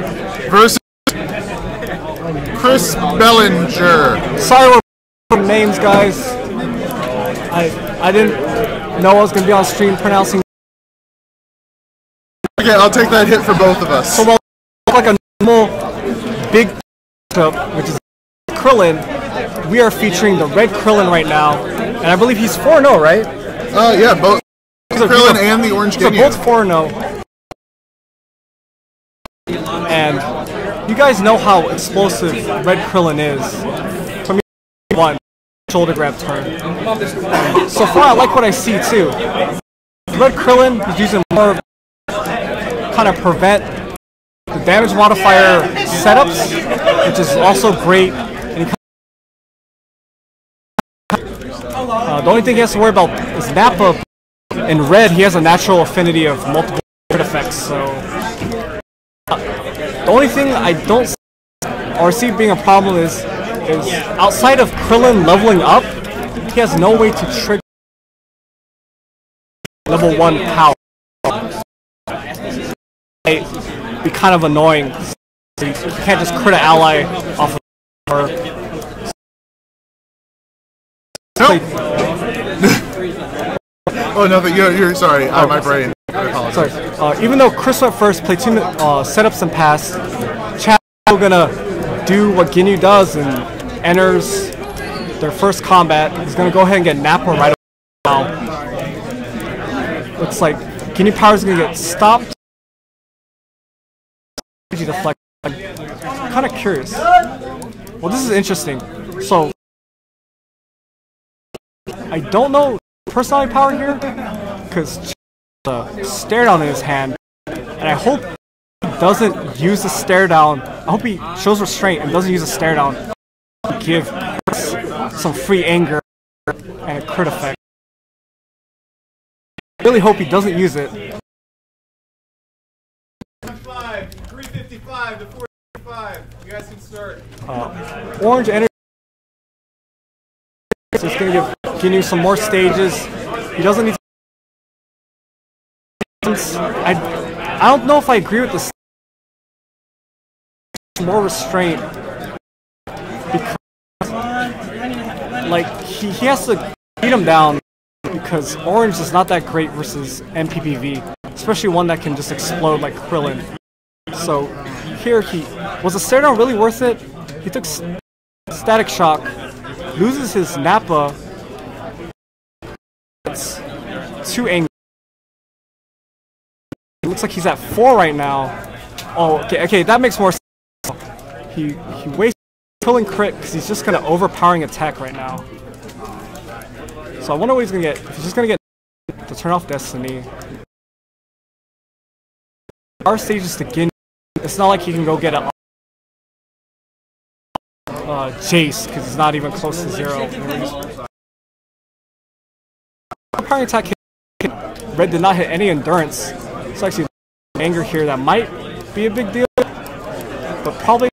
versus Chris Bellinger. Sorry we're names, guys. I didn't know I was going to be on stream pronouncing. Okay, I'll take that hit for both of us. So, like a normal big matchup, which is Krillin, we are featuring the red Krillin right now, and I believe he's 4-0, right? Yeah, both Krillin and the Orange They're Ginyu. both 4-0. And you guys know how explosive red Krillin is. From one shoulder grab turn. So far, I like what I see too. Red Krillin is using more kind of prevent the damage modifier setups, which is also great. And the only thing he has to worry about is Nappa. In red, he has a natural affinity of multiple crit effects. So the only thing I don't see being a problem is outside of Krillin leveling up, he has no way to trigger level 1 power. It'd be kind of annoying. You can't just crit an ally off of her. Oh no, you're sorry. My brain. I apologize. Sorry. Even though Chris went first, played 2 setups and passed, Chad's still gonna do what Ginyu does and enters their first combat. He's gonna go ahead and get Nappa right now. Looks like Ginyu Power's gonna get stopped. Deflect. I'm kind of curious. Well, this is interesting. So I don't know personality power here because the stare down in his hand, and I hope he doesn't use the stare down. I hope he shows restraint and doesn't use the stare down to give some free anger and a crit effect. I really hope he doesn't use it. 355 to 455. You guys can start. Orange energy. So it's gonna give Ginyu some more stages. He doesn't need to. I don't know if I agree with this. More restraint because like he has to beat him down because Orange is not that great versus MPPV, especially one that can just explode like Krillin. So here was the stare down really worth it? He took static shock, loses his Nappa. It's too angry. It looks like he's at 4 right now. Oh, okay, that makes more sense. He wastes Krillin crit because he's just gonna overpowering attack right now. So I wonder what he's gonna get. If he's just gonna get to turn off Destiny. Our stages to Ginyu. It's not like he can go get a Jace because he's not even close to 0. Overpowering attack hit. Red did not hit any endurance. It's actually anger here that might be a big deal, but probably.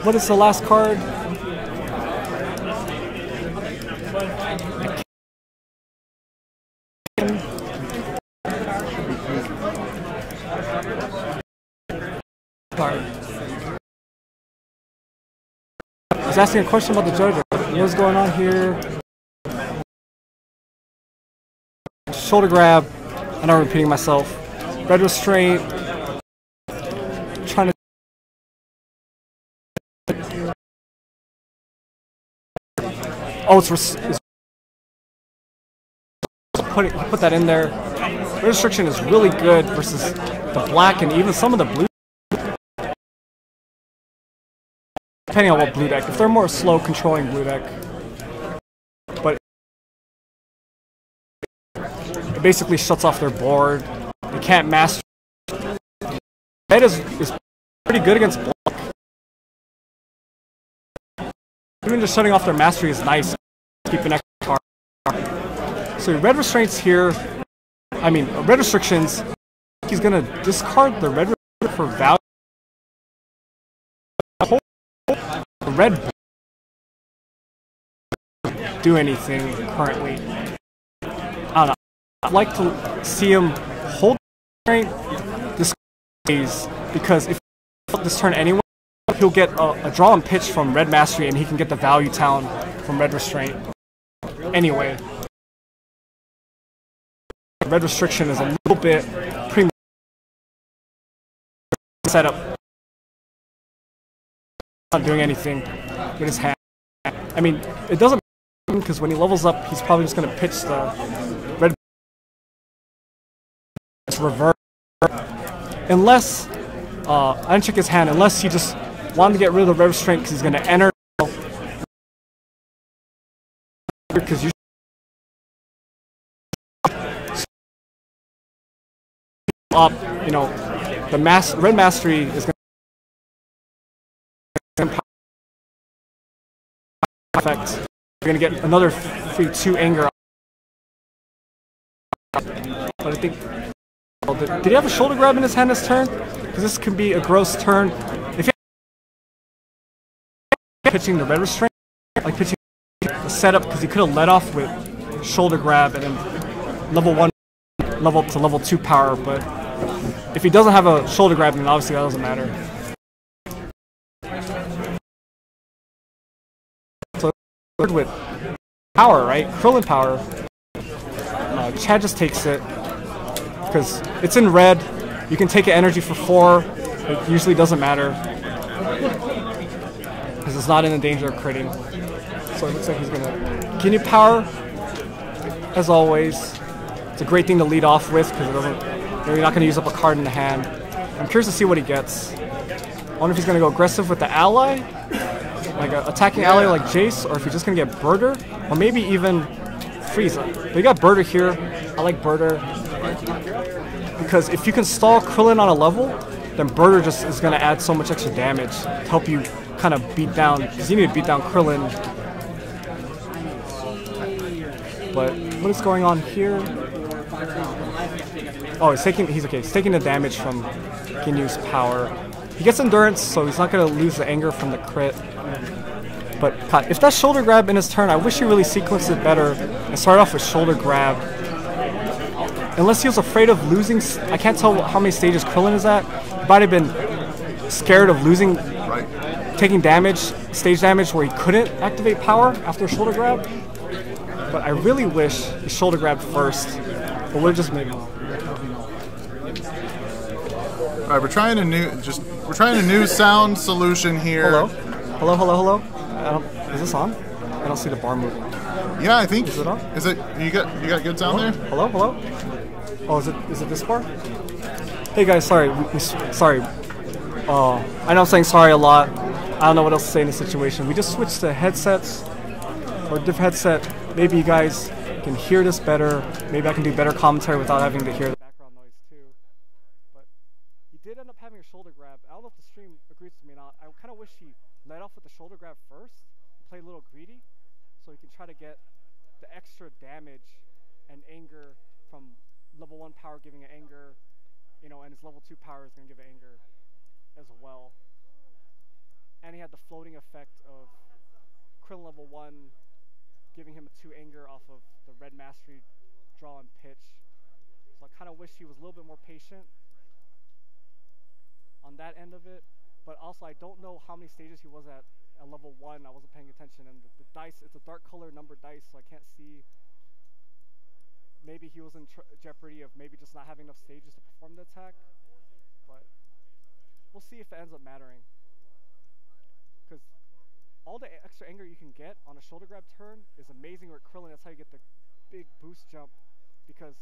What is the last card? I was asking a question about the JoJo. What's going on here? Shoulder grab. I know I'm repeating myself. Red restraint. Trying to. Oh, it's put that in there. Red restriction is really good versus the black and even some of the blue. Depending on what blue deck. If they're more slow controlling blue deck. But it basically shuts off their board. They can't master. Red is pretty good against black. Even just shutting off their mastery is nice. Keep an extra card. So red restraints here. I mean, red restrictions. He's gonna discard the red for value. The red do anything currently. I don't know. I'd like to see him hold this phase, because if he this turn anyway, he'll get a draw and pitch from Red Mastery, and he can get the value town from Red Restraint. Anyway, Red Restriction is a little bit premature setup. Not doing anything with his hand. I mean, it doesn't matter, because when he levels up, he's probably just going to pitch the Red reverse. Unless, I didn't check his hand, unless he just wanted to get rid of the Red Restraint because he's going to enter. Because you up, you know, the Red Mastery is going to effect. You're going to get another free 2 anger. But I think, did he have a shoulder grab in his hand this turn? Because this can be a gross turn. If he pitching the Red Restraint, like pitching the setup, because he could have let off with shoulder grab and then level 1, level up to level 2 power. But if he doesn't have a shoulder grab, then obviously that doesn't matter. So with power, right? Krillin power. Chad just takes it because it's in red. You can take an energy for 4. It usually doesn't matter because it's not in the danger of critting. So it looks like he's gonna Ginyu power. As always, it's a great thing to lead off with because it doesn't. You're not gonna use up a card in the hand. I'm curious to see what he gets. I wonder if he's gonna go aggressive with the ally, like an attacking ally like Jace, or if he's just gonna get Birder, or maybe even Frieza. But you got Birder here. I like Birder because if you can stall Krillin on a level, then Birder just is going to add so much extra damage to help you kind of beat down, because you need to beat down Krillin. But what is going on here? Oh, he's okay. He's taking the damage from Ginyu's power. He gets endurance, so he's not going to lose the anger from the crit. But God, if that shoulder grab in his turn, I wish he really sequenced it better and started off with shoulder grab. Unless he was afraid of losing, I can't tell how many stages Krillin is at. He might have been scared of losing, taking damage, stage damage where he couldn't activate power after a shoulder grab. But I really wish he shoulder grabbed first. But we're just maybe. All right, we're trying a new sound solution here. Hello. Is this on? I don't see the bar moving. Yeah, I think. Is it on? Is it? You got good sound there? Hello. Oh, is it this bar? Hey guys, sorry. Sorry. I know I'm saying sorry a lot. I don't know what else to say in this situation. We just switched to headsets or a different headset. Maybe you guys can hear this better. Maybe I can do better commentary without having to hear the background noise too. But he did end up having a shoulder grab. I don't know if the stream agrees with me or not. I kind of wish he led off with the shoulder grab first, play a little greedy, so he can try to get the extra damage and anger from level 1 power giving an anger, you know, and his level 2 power is going to give an anger as well. And he had the floating effect of Krillin level 1 giving him a 2 anger off of the Red Mastery draw and pitch. So I kind of wish he was a little bit more patient on that end of it. But also, I don't know how many stages he was at level 1. I wasn't paying attention, and the dice, it's a dark color numbered dice, so I can't see. Maybe he was in jeopardy of maybe just not having enough stages to perform the attack. But we'll see if it ends up mattering. Because all the extra anger you can get on a shoulder grab turn is amazing with Krillin. That's how you get the big boost jump, because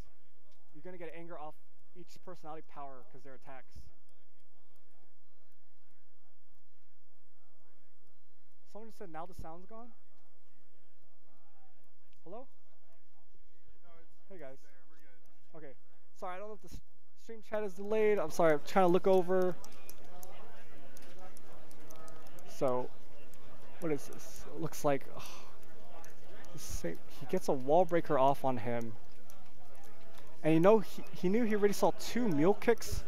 you're going to get anger off each personality power because they're attacks. Someone just said now the sound's gone? Hello? Hey guys. Okay. Sorry, I don't know if the stream chat is delayed. I'm sorry, I'm trying to look over. So, what is this? It looks like he gets a wall breaker off on him. And you know, he knew he already saw 2 mule kicks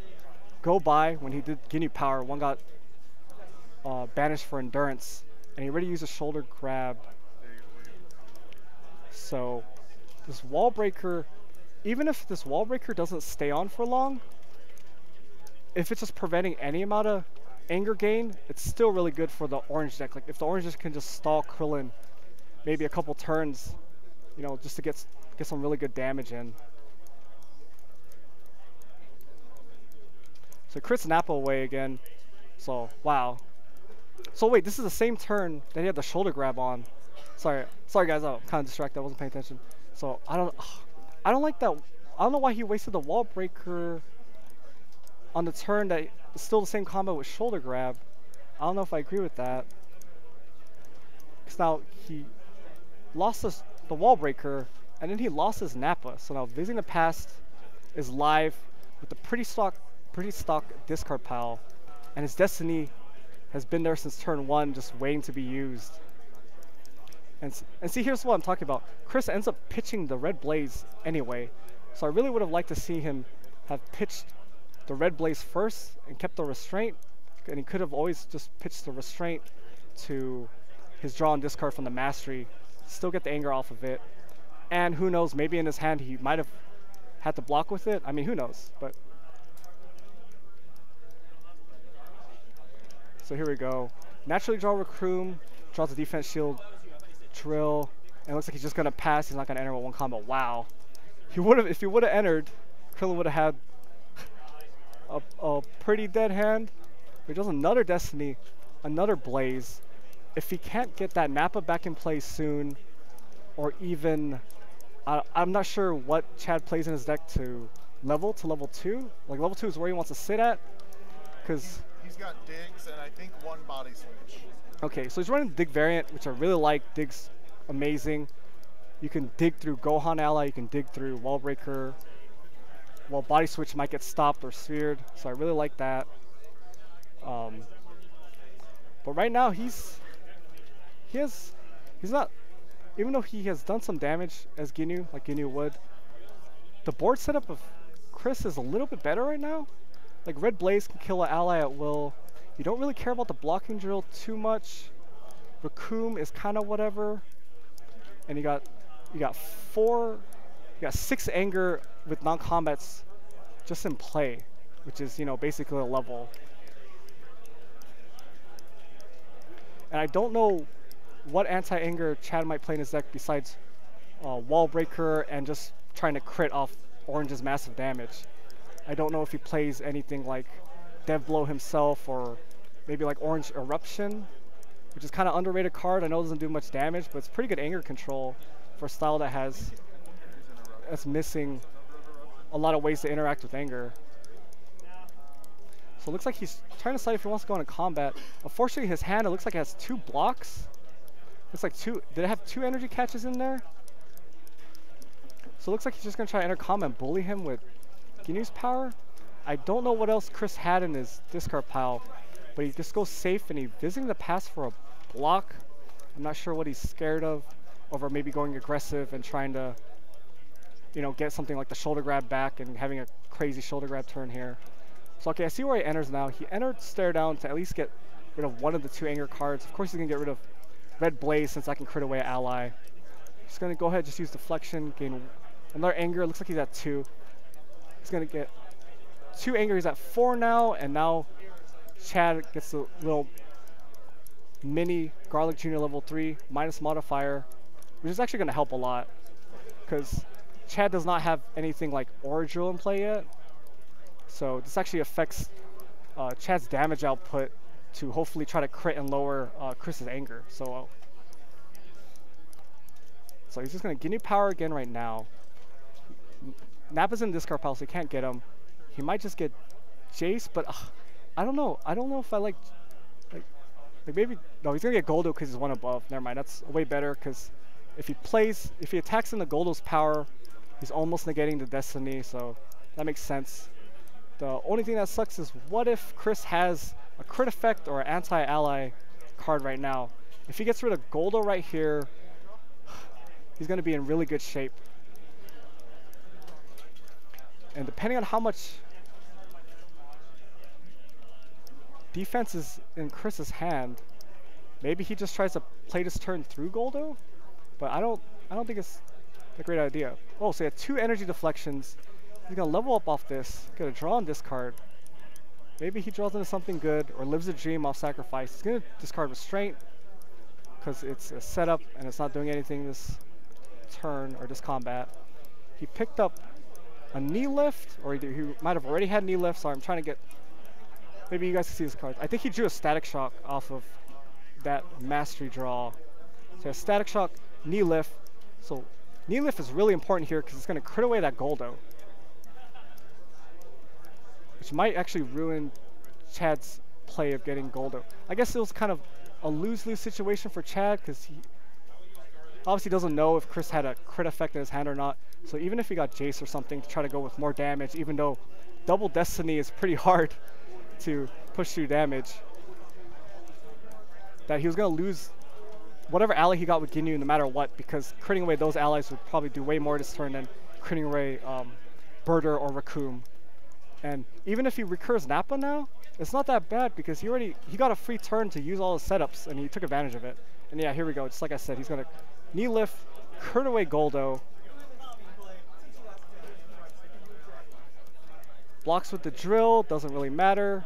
go by when he did Ginyu power. One got banished for endurance. And he already used a shoulder grab. So this wall breaker, even if this wall breaker doesn't stay on for long, if it's just preventing any amount of anger gain, it's still really good for the orange deck. Like if the orange can just stall Krillin maybe a couple turns, you know, just to get some really good damage in. So crits Nappa away again. So wow. So wait, this is the same turn that he had the shoulder grab on. Sorry guys, I'm kind of distracted. I wasn't paying attention. So I don't like that. I don't know why he wasted the wall breaker on the turn that is still the same combo with shoulder grab. I don't know if I agree with that. Because now he lost the wall breaker and then he lost his Nappa. So now Visiting the Past is live with the pretty stock discard pile, and his Destiny has been there since turn 1, just waiting to be used. And see, here's what I'm talking about. Chris ends up pitching the Red Blaze anyway, so I really would have liked to see him have pitched the Red Blaze first and kept the Restraint, and he could have always just pitched the Restraint to his draw and discard from the Mastery, still get the anger off of it, and who knows, maybe in his hand he might have had to block with it. I mean, who knows, but... So here we go. Naturally draw Recruim, draws the defense shield, drill, and it looks like he's just gonna pass. He's not gonna enter with one combo. Wow. He would have, if he would have entered, Krillin would have had a pretty dead hand. But he does another Destiny, another Blaze. If he can't get that Nappa back in play soon, or even, I'm not sure what Chad plays in his deck to level 2. Like level 2 is where he wants to sit at, because He's got digs and I think one body switch. okay, so he's running Dig variant, which I really like. Dig's amazing. You can dig through Gohan ally, you can dig through Wall Breaker. Well, body switch might get stopped or sphered, so I really like that. But right now he's not, even though he has done some damage as Ginyu, like Ginyu would, the board setup of Chris is a little bit better right now. Like Red Blaze can kill an ally at will. You don't really care about the blocking drill too much. Recruim is kind of whatever. And you got 6 anger with non-combats just in play, which is, you know, basically a level. And I don't know what anti-anger Chad might play in his deck besides Wall Breaker and just trying to crit off Orange's massive damage. I don't know if he plays anything like Dev Blow himself, or maybe like Orange Eruption, which is kind of underrated card. I know it doesn't do much damage, but it's pretty good anger control for a style that's missing a lot of ways to interact with anger. So it looks like he's trying to decide if he wants to go into combat. Unfortunately, his hand, it looks like it has 2 blocks. Looks like did it have 2 energy catches in there? So it looks like he's just going to try to enter combat and bully him with Ginyu's power. I don't know what else Chris had in his discard pile, but he just goes safe and he's Visiting the Past for a block. I'm not sure what he's scared of, over maybe going aggressive and trying to, you know, get something like the shoulder grab back and having a crazy shoulder grab turn here. So okay, I see where he enters now. He entered Stare Down to at least get rid of one of the 2 anger cards. Of course he's gonna get rid of Red Blaze since I can crit away an ally. Just gonna go ahead, just use Deflection, gain another anger. It looks like he's at 2. He's gonna get 2 anger. He's at 4 now, and now Chad gets a little mini Garlic Jr. level 3 minus modifier, which is actually gonna help a lot because Chad does not have anything like Aura Drill in play yet. So this actually affects Chad's damage output to hopefully try to crit and lower Chris's anger. So he's just gonna Ginyu power again right now. Nappa's in discard pile, so he can't get him. He might just get Jace, but I don't know. I don't know if I like maybe no. He's gonna get Goldo because he's 1 above. Never mind. That's way better because if he attacks into Goldo's power, he's almost negating the Destiny. So that makes sense. The only thing that sucks is what if Chris has a crit effect or an anti-ally card right now. If he gets rid of Goldo right here, he's gonna be in really good shape. And depending on how much defense is in Chris's hand, maybe he just tries to play this turn through Goldo. But I don't I don't think it's a great idea. Oh, so he had 2 energy deflections. He's gonna level up off this. Gonna draw and discard. Maybe he draws into something good or lives a dream off sacrifice. He's gonna discard restraint because it's a setup and it's not doing anything this turn or this combat. He picked up a knee lift, or he might have already had knee lift. Sorry, I'm trying to get. Maybe you guys can see his cards. I think he drew a static shock off of that mastery draw. So a static shock, knee lift. So knee lift is really important here because it's going to crit away that Goldo, which might actually ruin Chad's play of getting Goldo. I guess it was kind of a lose-lose situation for Chad because he obviously doesn't know if Chris had a crit effect in his hand or not. So even if he got Jace or something to try to go with more damage, even though double Destiny is pretty hard to push through damage, that he was going to lose whatever ally he got with Ginyu no matter what, because critting away those allies would probably do way more this turn than critting away Birder or Raccoon. And even if he recurs Nappa now, it's not that bad because he got a free turn to use all his setups and he took advantage of it. And yeah, here we go. Just like I said, he's going to knee lift, crit away Goldo. Blocks with the drill, doesn't really matter.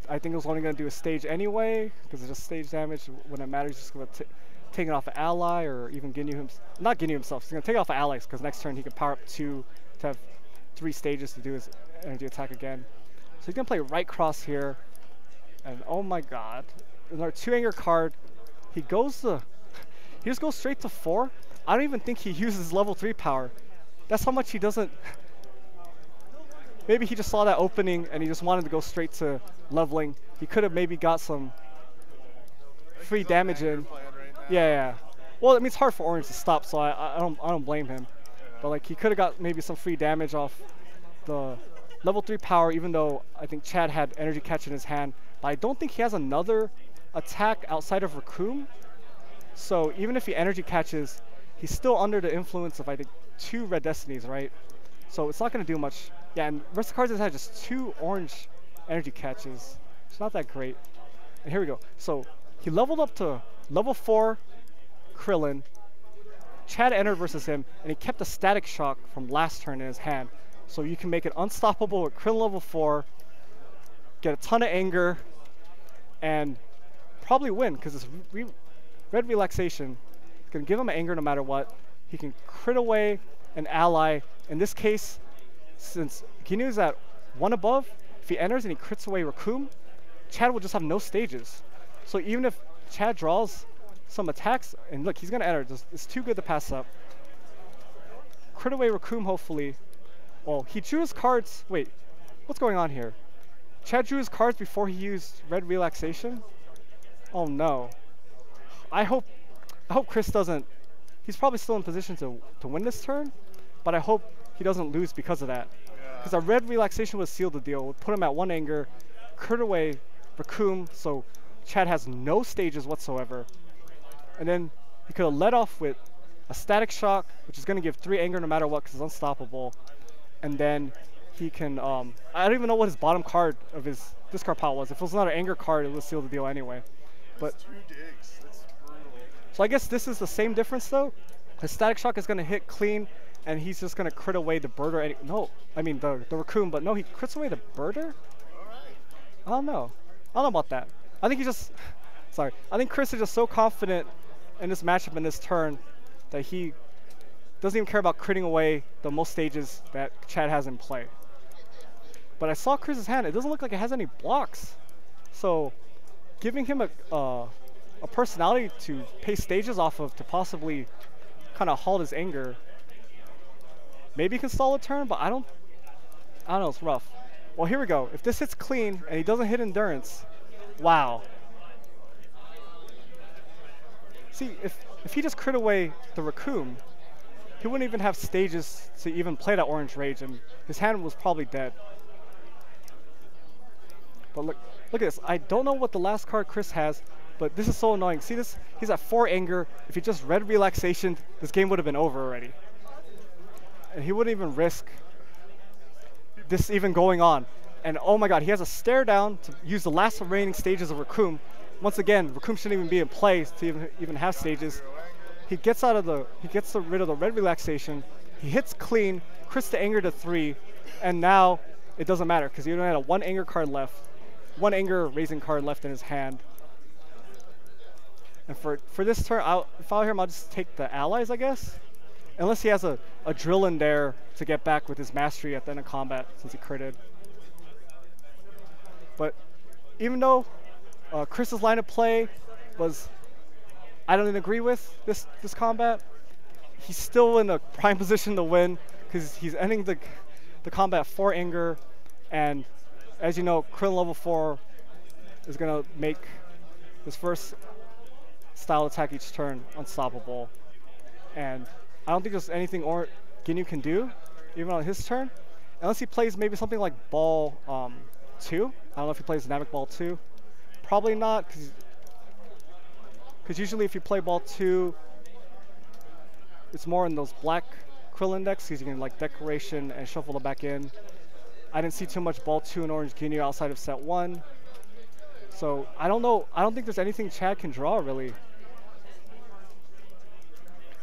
I think it was only going to do a stage anyway, because it's just stage damage. When it matters, he's just going to take it off an ally, or even Ginyu himself. Not Ginyu himself, he's going to take it off of allies, because next turn he can power up 2 to have 3 stages to do his energy attack again. So he's going to play right cross here, and oh my god. Another 2 anger card. He just goes straight to 4. I don't even think he uses level 3 power. That's how much he doesn't. Maybe he just saw that opening and he just wanted to go straight to leveling. He could have maybe got some free damage in. Yeah. Well, I mean, it's hard for Orange to stop, so I don't blame him. But like, he could have got maybe some free damage off the level 3 power, even though I think Chad had energy catch in his hand. But I don't think he has another attack outside of Raccoon. So even if he energy catches, he's still under the influence of, I think, 2 Red Destinies, right? So it's not going to do much. Yeah, and rest of the cards has had just 2 orange energy catches. It's not that great. And here we go. So he leveled up to level 4 Krillin. Chad entered versus him, and he kept a static shock from last turn in his hand. So you can make it unstoppable with Krillin level 4, get a ton of anger, and probably win, because this red relaxation is going to give him anger no matter what. He can crit away an ally. In this case, since Ginyu is at 1 above, if he enters and he crits away Raccoon, Chad will just have no stages. So even if Chad draws some attacks, and look, he's going to enter. It's too good to pass up. Crit away Raccoon, hopefully. Well, he drew his cards. Wait, what's going on here? Chad drew his cards before he used red relaxation? Oh no. I hope Chris doesn't. He's probably still in position to win this turn, but I hope he doesn't lose because of that. Because a red relaxation would seal the deal. Would put him at 1 anger, crit away Raccoon, so Chad has no stages whatsoever. And then he could have led off with a static shock, which is going to give 3 anger no matter what because it's unstoppable. And then he can, I don't even know what his bottom card of his discard pile was. If it was another anger card, it would seal the deal anyway. But 2 digs. That's brutal. So I guess this is the same difference though. His static shock is going to hit clean, and he's just going to crit away the Birder. The Raccoon, but no, he crits away the Birder? I don't know about that. I think he just, sorry. I think Chris is just so confident in this matchup in this turn that he doesn't even care about critting away the most stages that Chad has in play. But I saw Chris's hand. It doesn't look like it has any blocks. So giving him a personality to pay stages off of to possibly kind of halt his anger. Maybe he can stall a turn, but I don't know, it's rough. Well, here we go. If this hits clean and he doesn't hit endurance, wow. See, if he just crit away the Raccoon, he wouldn't even have stages to even play that Orange Rage, and his hand was probably dead. But look at this. I don't know what the last card Chris has, but this is so annoying. See this? He's at 4 anger. If he just red relaxation, this game would have been over already. And he wouldn't even risk this even going on. And oh my god, he has a stare down to use the last remaining stages of Raccoon. Once again, Raccoon shouldn't even be in play to even have stages. he gets rid of the red relaxation. He hits clean, crits the anger to 3, and now it doesn't matter because he only had a 1 anger card left, 1 anger raising card left in his hand. And for this turn, if I were him, I'll just take the allies, I guess. Unless he has a drill in there to get back with his mastery at the end of combat since he critted. But even though Chris's line of play was, I don't agree with this combat, he's still in a prime position to win because he's ending the combat at 4 anger, and as you know, Krillin level 4 is gonna make his first style attack each turn unstoppable, and I don't think there's anything Ginyu can do even on his turn, unless he plays maybe something like Ball 2. I don't know if he plays Dynamic Ball 2. Probably not, because usually if you play Ball 2, it's more in those black Krillin decks, because you can like Decoration and shuffle them back in. I didn't see too much Ball 2 and Orange Ginyu outside of set 1. So I don't know. I don't think there's anything Chad can draw really.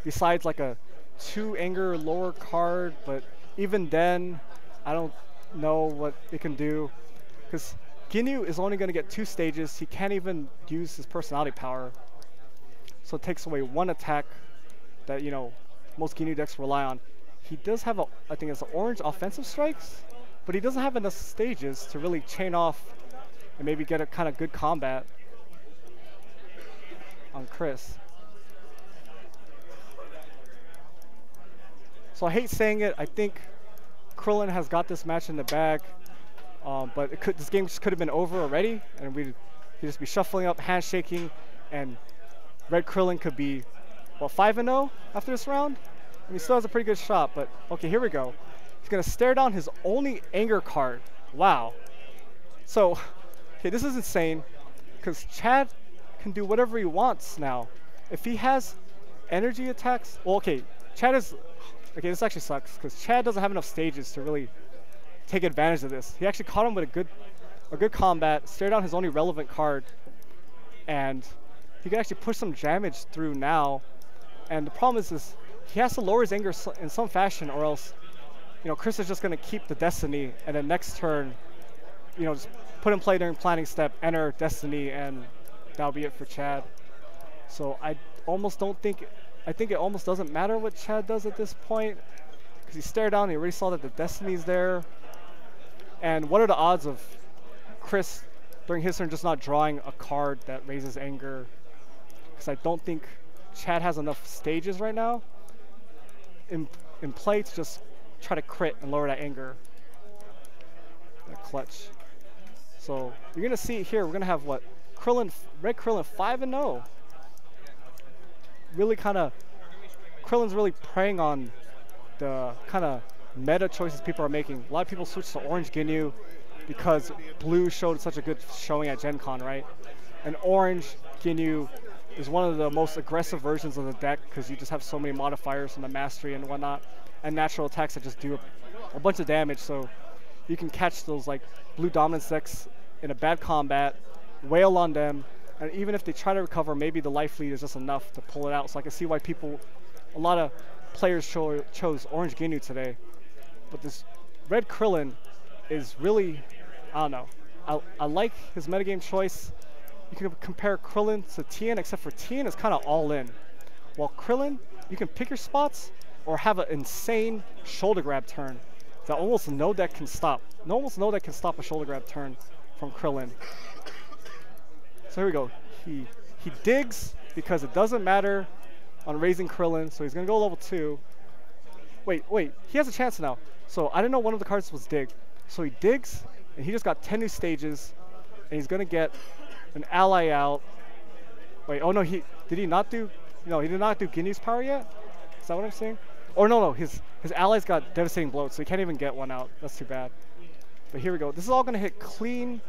Besides like a 2 anger lower card, but even then, I don't know what it can do. Because Ginyu is only going to get 2 stages. He can't even use his personality power. So it takes away 1 attack that, you know, most Ginyu decks rely on. He does have I think it's an orange offensive strikes, but he doesn't have enough stages to really chain off and maybe get a kind of good combat on Chris. So I hate saying it. I think Krillin has got this match in the bag, but this game just could have been over already, and he'd just be shuffling up, handshaking, and Red Krillin could be, what, 5-0 after this round? I mean, he still has a pretty good shot, but okay, here we go. He's gonna stare down his only anger card. Wow. So, okay, this is insane, because Chad can do whatever he wants now. If he has energy attacks, well, okay, Chad is, okay, this actually sucks, because Chad doesn't have enough stages to really take advantage of this. He actually caught him with a good combat, stared down his only relevant card, and he can actually push some damage through now. And the problem is he has to lower his anger in some fashion, or else, you know, Chris is just going to keep the Destiny, and then next turn, you know, just put in play during planning step, enter Destiny, and that'll be it for Chad. So I almost don't think, I think it almost doesn't matter what Chad does at this point, because he stared down, he already saw that the Destiny's there. And what are the odds of Chris during his turn just not drawing a card that raises anger? Because I don't think Chad has enough stages right now in play to just try to crit and lower that anger. That clutch. So you're gonna see here, we're gonna have what? Red Krillin 5-0. Really Krillin's really preying on the kind of meta choices people are making. A lot of people switch to Orange Ginyu because Blue showed such a good showing at Gen Con, right? And Orange Ginyu is one of the most aggressive versions of the deck because you just have so many modifiers from the mastery and whatnot, and natural attacks that just do a bunch of damage. So you can catch those like blue dominance decks in a bad combat, wail on them, and even if they try to recover, maybe the life lead is just enough to pull it out. So I can see why a lot of players chose Orange Ginyu today. But this Red Krillin is really, I don't know. I like his metagame choice. You can compare Krillin to Tien, except for Tien is kind of all in. While Krillin, you can pick your spots or have an insane shoulder grab turn that almost no deck can stop. Almost no deck can stop a shoulder grab turn from Krillin. So here we go. He digs because it doesn't matter on raising Krillin, so he's gonna go level 2. Wait, he has a chance now. So I didn't know one of the cards was dig. So he digs, and he just got 10 new stages, and he's gonna get an ally out. Wait, oh no, did he not do? No, he did not do Ginyu's power yet. Is that what I'm saying? Or no, his allies got devastating bloat, so he can't even get one out. That's too bad. But here we go. This is all gonna hit clean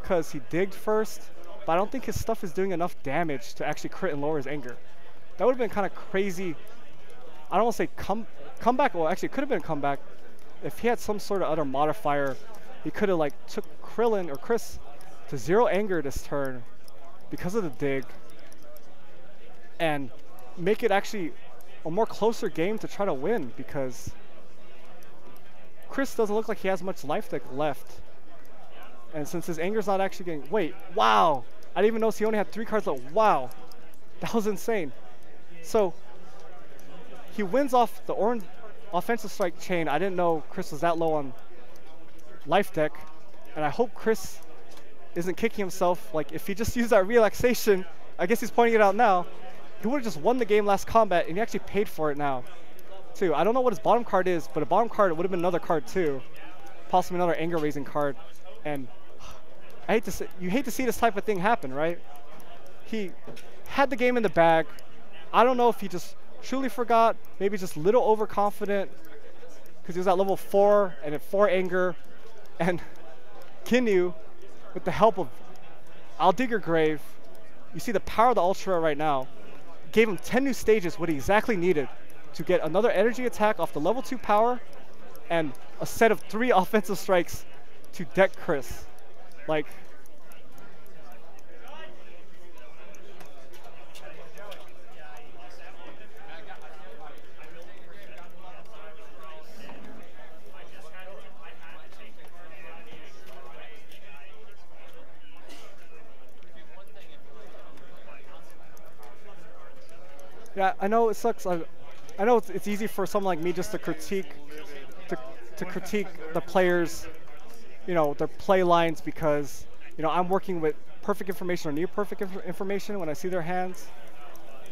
because he digged first, but I don't think his stuff is doing enough damage to actually crit and lower his anger. That would have been kind of crazy. I don't want to say comeback. Well, actually, it could have been a comeback if he had some sort of other modifier. He could have like took Krillin or Chris to 0 anger this turn because of the dig, and make it actually a more closer game to try to win, because Chris doesn't look like he has much life deck left. And since his anger's not actually getting... Wait, wow! I didn't even notice he only had 3 cards left. Wow! That was insane. So, he wins off the orange offensive strike chain. I didn't know Chris was that low on life deck. And I hope Chris isn't kicking himself. Like, if he just used that relaxation, I guess he's pointing it out now, he would have just won the game last combat, and he actually paid for it now, too. I don't know what his bottom card is, but a bottom card would have been another card, too. Possibly another anger-raising card. And you hate to see this type of thing happen, right? He had the game in the bag. I don't know if he just truly forgot, maybe just a little overconfident, because he was at level 4 and at 4 anger. And Kinyu, with the help of I'll Dig Your Grave, you see the power of the Ultra right now, gave him 10 new stages, what he exactly needed to get another energy attack off the level 2 power and a set of 3 offensive strikes to deck Chris. Like, yeah, I know it sucks. I know it's easy for someone like me just to critique the players, you know, their play lines, because, you know, I'm working with perfect information or near perfect information when I see their hands.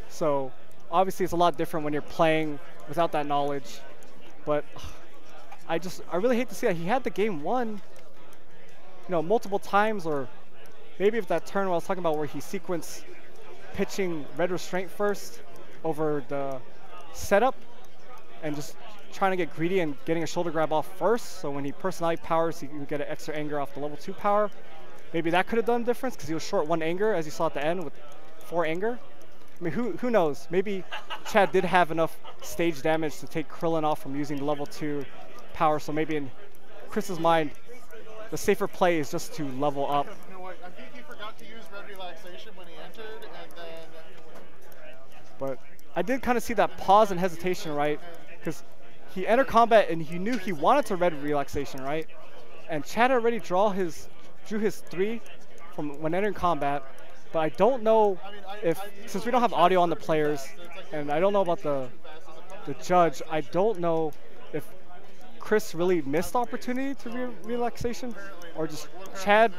So obviously it's a lot different when you're playing without that knowledge. But I really hate to see that he had the game won, you know, multiple times, or maybe if that turn I was talking about where he sequenced pitching Red Restraint first over the setup and just trying to get greedy and getting a shoulder grab off first, so when he personality powers, he would get an extra anger off the level 2 power. Maybe that could have done the difference, because he was short 1 anger, as you saw at the end, with 4 anger. I mean, who knows? Maybe Chad did have enough stage damage to take Krillin off from using the level 2 power, so maybe in Chris's mind, the safer play is just to level up. You know what? I think he forgot to use Red Relaxation when he entered, and then... But I did kind of see that pause and hesitation, right? Because he entered combat and he knew he wanted to Red Relaxation, right? And Chad already drew his 3 from when entering combat. But I don't know if, since we don't have audio on the players, and I don't know about the judge, I don't know if Chris really missed the opportunity to relaxation, or just Chad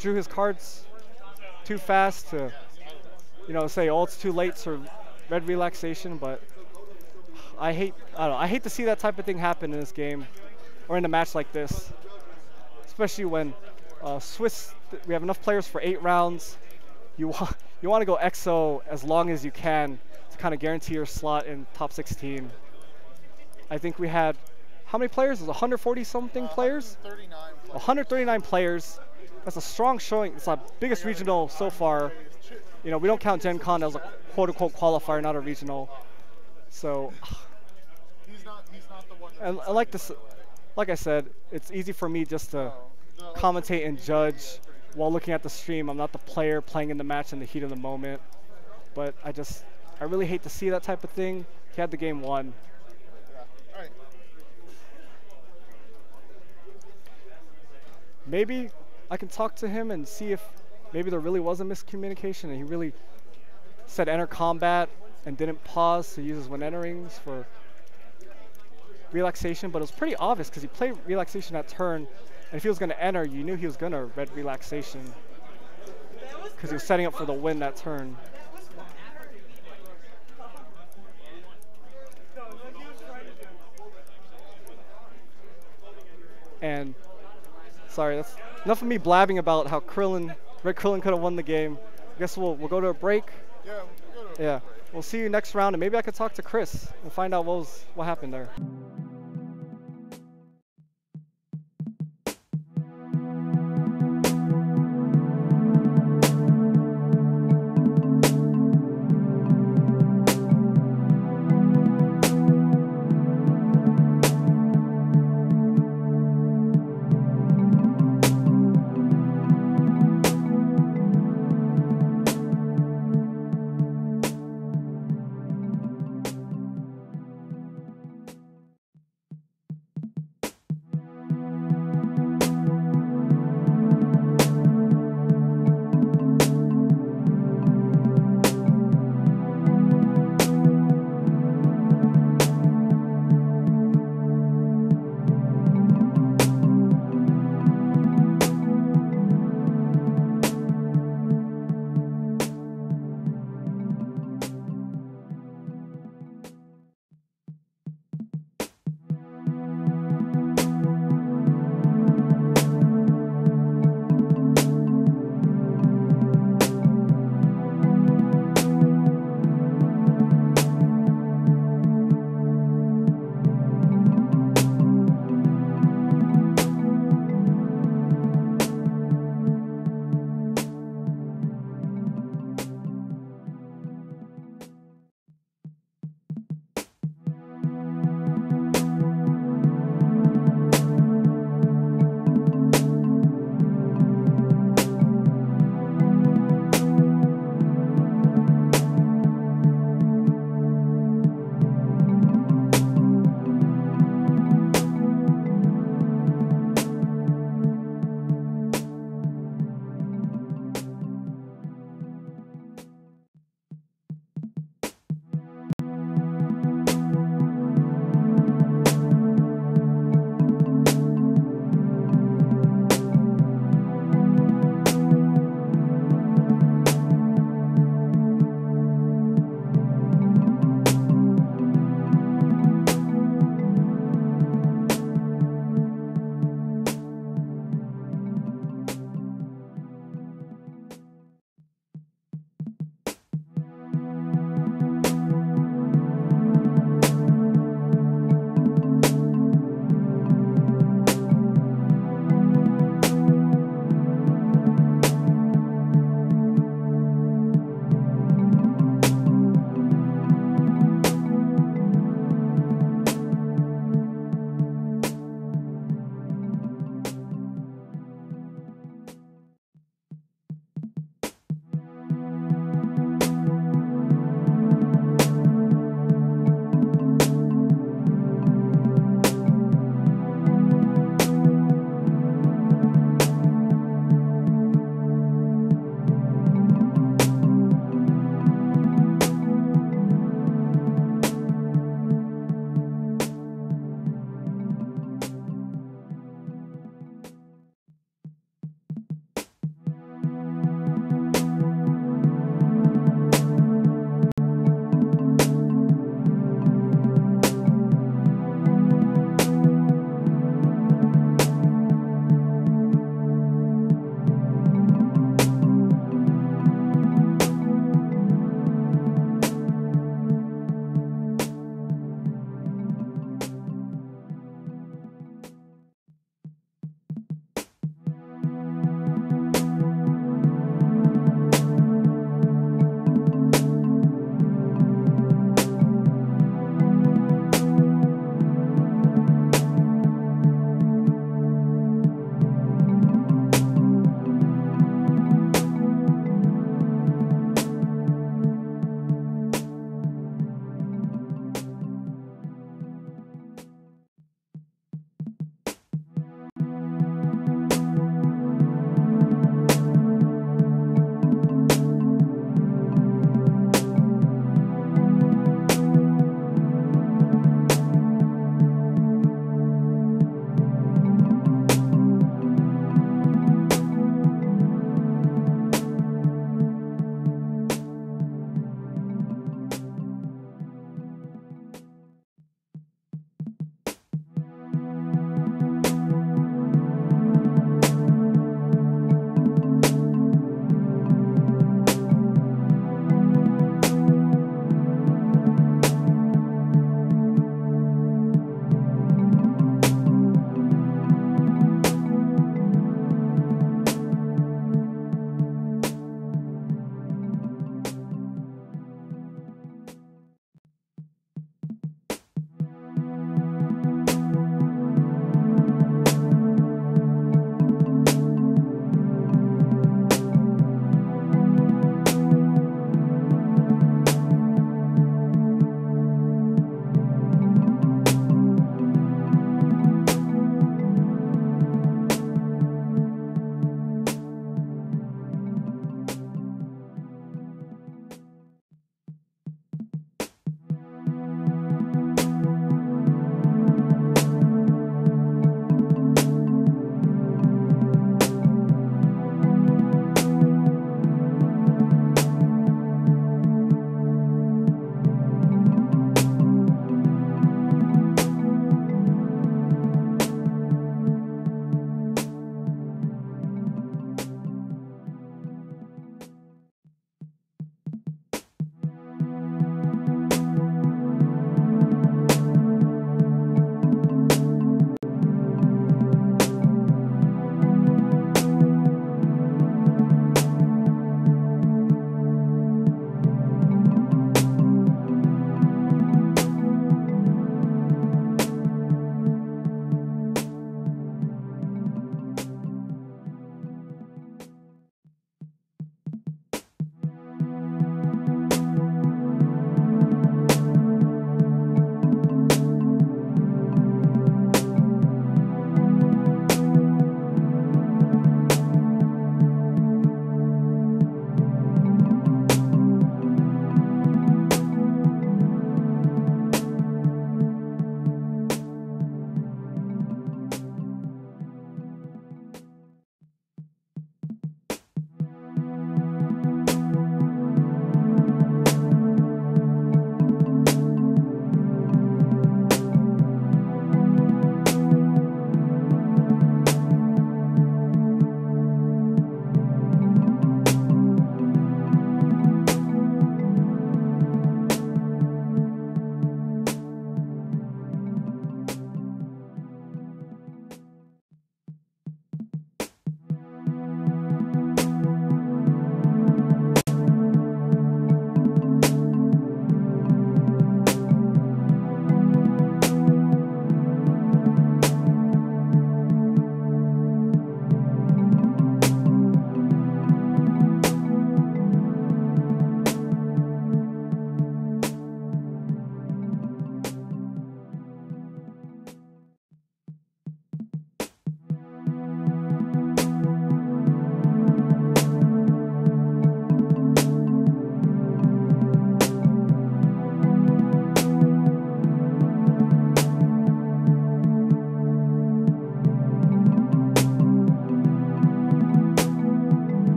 drew his cards too fast to, you know, say, oh, it's too late for Red Relaxation. But I hate to see that type of thing happen in this game or in a match like this, especially when Swiss, we have enough players for 8 rounds. You want to go EXO as long as you can to kind of guarantee your slot in top 16. I think we had, how many players? It was 140 something players? 139 players. That's a strong showing. It's our biggest regional so far. You know, we don't count Gen Con as a quote-unquote qualifier, not a regional. So, and like I said, it's easy for me just to commentate and judge while looking at the stream. I'm not the player playing in the match in the heat of the moment. But I really hate to see that type of thing. He had the game won. Maybe I can talk to him and see if maybe there really was a miscommunication and he really said enter combat and didn't pause to use his when enterings for relaxation. But it was pretty obvious because he played relaxation that turn, and if he was going to enter, you knew he was going to Red Relaxation because he was setting up for the win that turn. And sorry, that's enough of me blabbing about how Red Krillin could have won the game. I guess we'll go to a break. Yeah, we'll go to Yeah, we'll see you next round, and maybe I could talk to Chris and find out what happened there.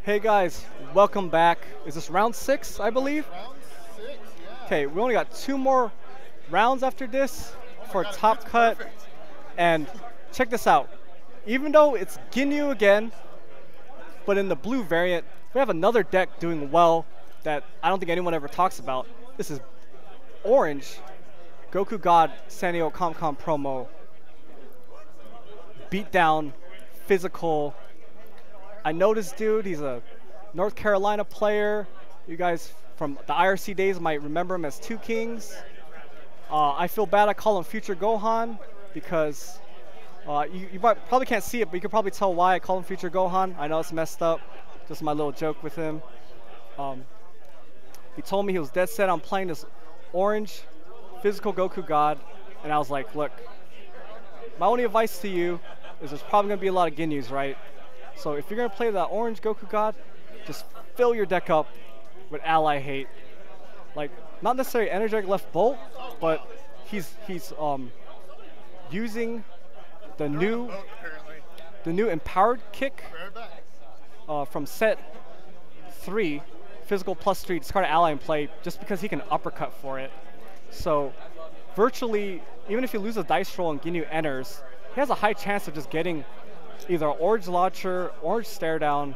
Hey guys, welcome back. Is this round 6, I believe? Round 6, yeah. Okay, we only got 2 more rounds after this for top cut. Perfect. And check this out. Even though it's Ginyu again, but in the blue variant, we have another deck doing well that I don't think anyone ever talks about. This is orange, Goku God Sanyo Comcom promo. Beat down, physical. I know this dude, he's a North Carolina player. You guys from the IRC days might remember him as 2 Kings. I feel bad I call him Future Gohan because you probably can't see it, but you can probably tell why I call him Future Gohan. I know it's messed up, just my little joke with him. He told me he was dead set on playing this orange physical Goku God, and I was like, look, my only advice to you is there's probably going to be a lot of Ginyus, right? So if you're going to play that orange Goku God, just fill your deck up with ally hate. Like, not necessarily energetic left bolt, but he's using the new empowered kick from set 3, physical +3, discard an ally and play just because he can uppercut for it. So virtually, even if he loses a dice roll and Ginyu enters, he has a high chance of just getting either orange launcher, orange stare down,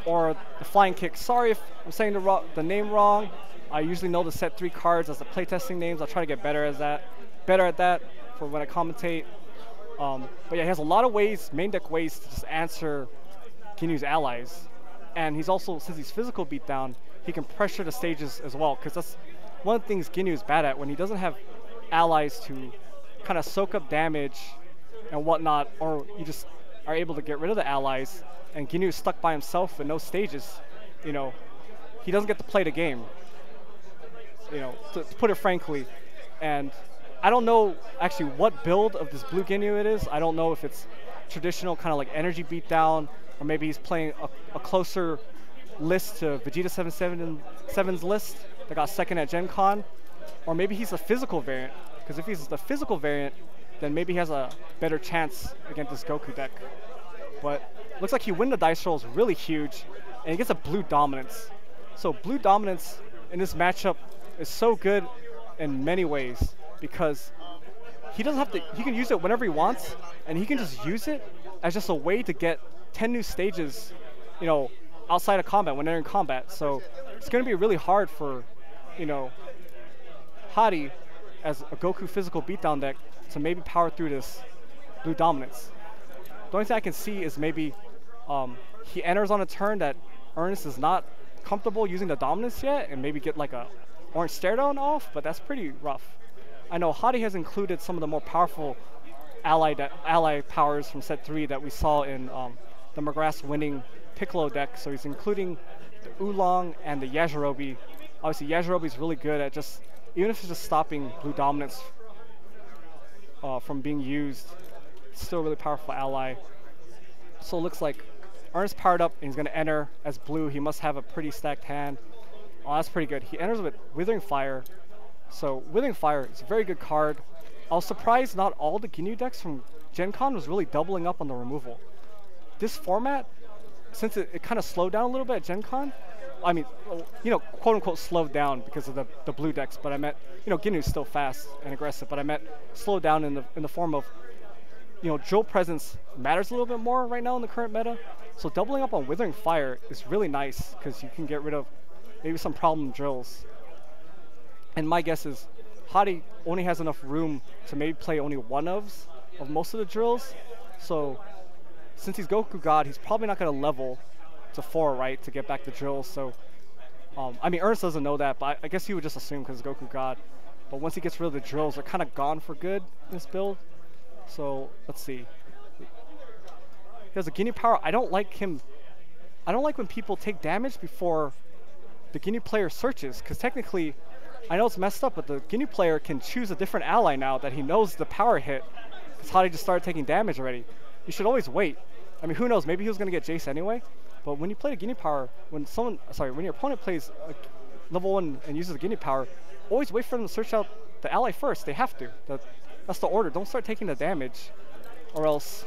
or the flying kick. Sorry if I'm saying the name wrong. I usually know the set 3 cards as the playtesting names. I'll try to get better at that for when I commentate. But yeah, he has a lot of ways, main deck ways to just answer Ginyu's allies. And he's also, since he's physical beatdown, he can pressure the stages as well, because that's one of the things Ginyu is bad at when he doesn't have allies to kind of soak up damage and whatnot, or you just are able to get rid of the allies, and Ginyu is stuck by himself with no stages. You know, he doesn't get to play the game. You know, to put it frankly. And I don't know actually what build of this blue Ginyu it is. I don't know if it's traditional kind of like energy beatdown, or maybe he's playing a closer list to Vegeta 777's list that got second at Gen Con, or maybe he's a physical variant. Because if he's the physical variant, then maybe he has a better chance against this Goku deck. But looks like he win the dice roll is really huge, and he gets a blue dominance. So blue dominance in this matchup is so good in many ways because he doesn't have to. He can use it whenever he wants, and he can just use it as just a way to get 10 new stages, you know, outside of combat when they're in combat. So it's going to be really hard for, you know, Hadi as a Goku physical beatdown deck to maybe power through this blue dominance. The only thing I can see is maybe he enters on a turn that Ernest is not comfortable using the dominance yet, and maybe get like a orange stare down off, but that's pretty rough. I know Hadi has included some of the more powerful ally powers from set 3 that we saw in the McGrath winning Piccolo deck, so he's including the Oolong and the Yajirobe. Obviously Yajirobe is really good at just, even if it's just stopping blue dominance from being used, still a really powerful ally. So it looks like Ernest powered up and he's going to enter as blue. He must have a pretty stacked hand. Oh, that's pretty good. He enters with Withering Fire. So Withering Fire is a very good card. I was surprised not all the Ginyu decks from Gen Con was really doubling up on the removal. This format, since it kind of slowed down a little bit at Gen Con, I mean, you know, quote unquote slowed down because of the blue decks, but I meant, you know, Ginyu's still fast and aggressive, but I meant slowed down in the form of, you know, drill presence matters a little bit more right now in the current meta. So doubling up on Withering Fire is really nice because you can get rid of maybe some problem drills. And my guess is Hadi only has enough room to maybe play only one of most of the drills. So since he's Goku God, he's probably not going to level to 4, right, to get back the drills. So, I mean, Ernest doesn't know that, but I guess he would just assume because Goku God. But once he gets rid of the drills, they're kind of gone for good in this build. So, let's see. He has a Ginyu power. I don't like him. I don't like when people take damage before the Ginyu player searches, because technically, I know it's messed up, but the Ginyu player can choose a different ally now that he knows the power hit, because Hadi just started taking damage already. You should always wait. I mean, who knows? Maybe he was going to get Jace anyway. But when you play a Ginyu power, when your opponent plays a level 1 and uses a Ginyu power, always wait for them to search out the ally first. They have to. That's the order. Don't start taking the damage, or else,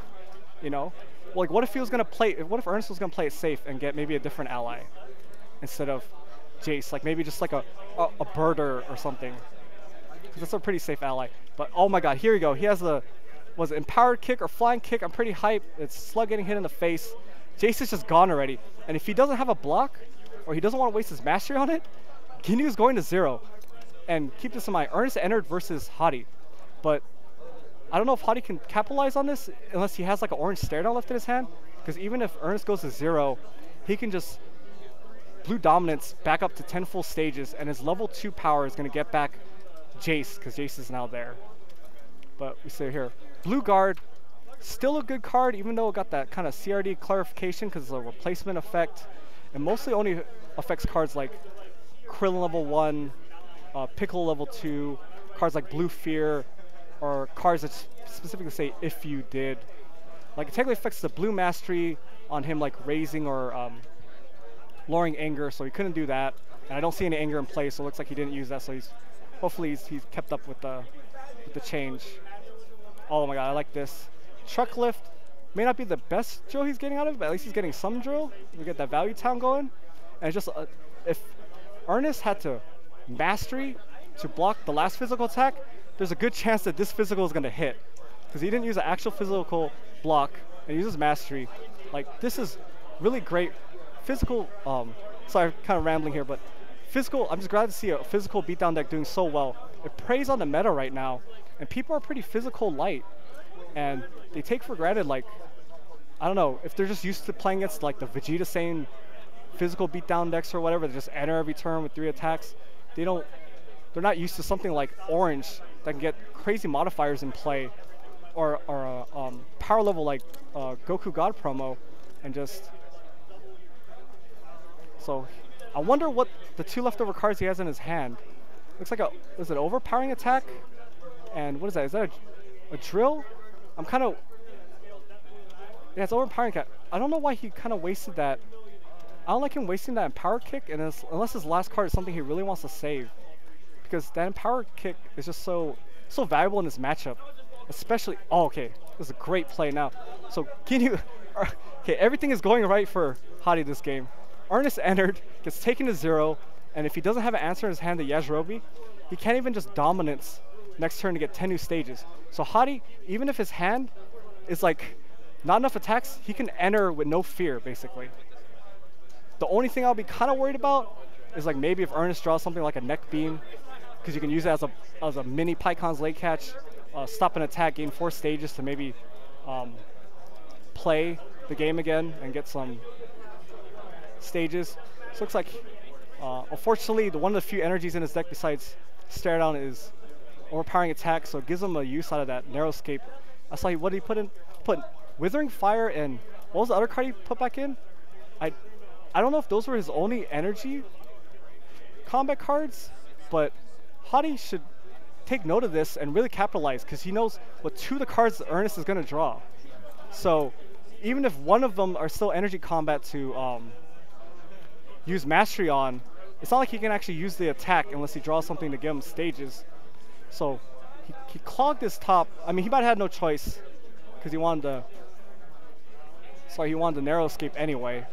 you know, like, what if he was gonna play? What if Ernest was gonna play it safe and get maybe a different ally instead of Jace? Like maybe just like a birder or something. Because that's a pretty safe ally. But oh my God, here we go. He has a was it empowered kick or flying kick? I'm pretty hyped. It's Slug getting hit in the face. Jace is just gone already. And if he doesn't have a block, or he doesn't want to waste his mastery on it, Ginyu is going to 0. And keep this in mind, Ernest entered versus Hadi. But I don't know if Hadi can capitalize on this unless he has like an orange stare down left in his hand. Because even if Ernest goes to 0, he can just blue dominance back up to 10 full stages, and his level 2 power is going to get back Jace, because Jace is now there. But we see here, Blue Guard, still a good card, even though it got that kind of CRD clarification because it's a replacement effect. And mostly only affects cards like Krillin level 1, Piccolo level 2, cards like Blue Fear, or cards that specifically say if you did. Like it technically affects the blue mastery on him, like raising or lowering anger, so he couldn't do that. And I don't see any anger in play, so it looks like he didn't use that, so hopefully he's kept up with the change. Oh my God, I like this. Truck lift may not be the best drill he's getting out of it, but at least he's getting some drill. We get that value town going. And it's just, if Ernest had to mastery to block the last physical attack, there's a good chance that this physical is going to hit. Because he didn't use an actual physical block and he uses mastery. Like, this is really great physical, sorry, kind of rambling here, but physical, I'm just glad to see a physical beatdown deck doing so well. It preys on the meta right now, and people are pretty physical light. And they take for granted, like, I don't know, if they're just used to playing against like the Vegeta Saiyan physical beatdown decks or whatever, they just enter every turn with 3 attacks. They're not used to something like Orange that can get crazy modifiers in play, or power level like Goku God promo, and just. So, I wonder what the 2 leftover cards he has in his hand. Looks like is it an overpowering attack? And what is that? Is that a drill? I'm kind of. Yeah, it's overpowering attack. I don't know why he kind of wasted that. I don't like him wasting that empower kick, and unless his last card is something he really wants to save, because that empower kick is just so valuable in this matchup, especially. Oh, okay, this is a great play now. So Ginyu, okay, everything is going right for Hadi this game. Ernest entered, gets taken to 0, and if he doesn't have an answer in his hand to Yajirobe, he can't even just dominance next turn to get 10 new stages. So Hadi, even if his hand is like not enough attacks, he can enter with no fear, basically. The only thing I'll be kind of worried about is like maybe if Ernest draws something like a neck beam, because you can use it as a mini Pycon's late catch, stop an attack, gain 4 stages to maybe play the game again and get some stages. So it looks like, unfortunately, one of the few energies in his deck besides Stare Down is overpowering attack, so it gives him a use out of that narrow escape. I saw what did he put in? Put Withering Fire and what was the other card he put back in? I don't know if those were his only energy combat cards, but Hadi should take note of this and really capitalize, because he knows what 2 of the cards Ernest is going to draw. So even if one of them are still energy combat to use mastery on, it's not like he can actually use the attack unless he draws something to give him stages. So he clogged his top. I mean, he might have had no choice because he wanted to narrow escape anyway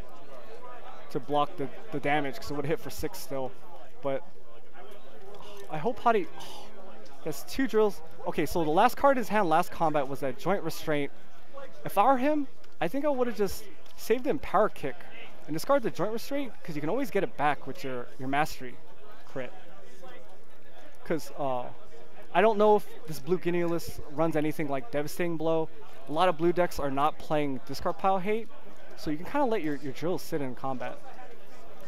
to block the damage, because it would hit for 6 still. But I hope Hadi has 2 drills. Okay, so the last card in his hand last combat was that Joint Restraint. If I were him, I think I would have just saved the Empower Kick and discard the Joint Restraint, because you can always get it back with your Mastery crit. Because I don't know if this blue Ginyu list runs anything like Devastating Blow. A lot of blue decks are not playing Discard Pile Hate, so you can kind of let your drills sit in combat.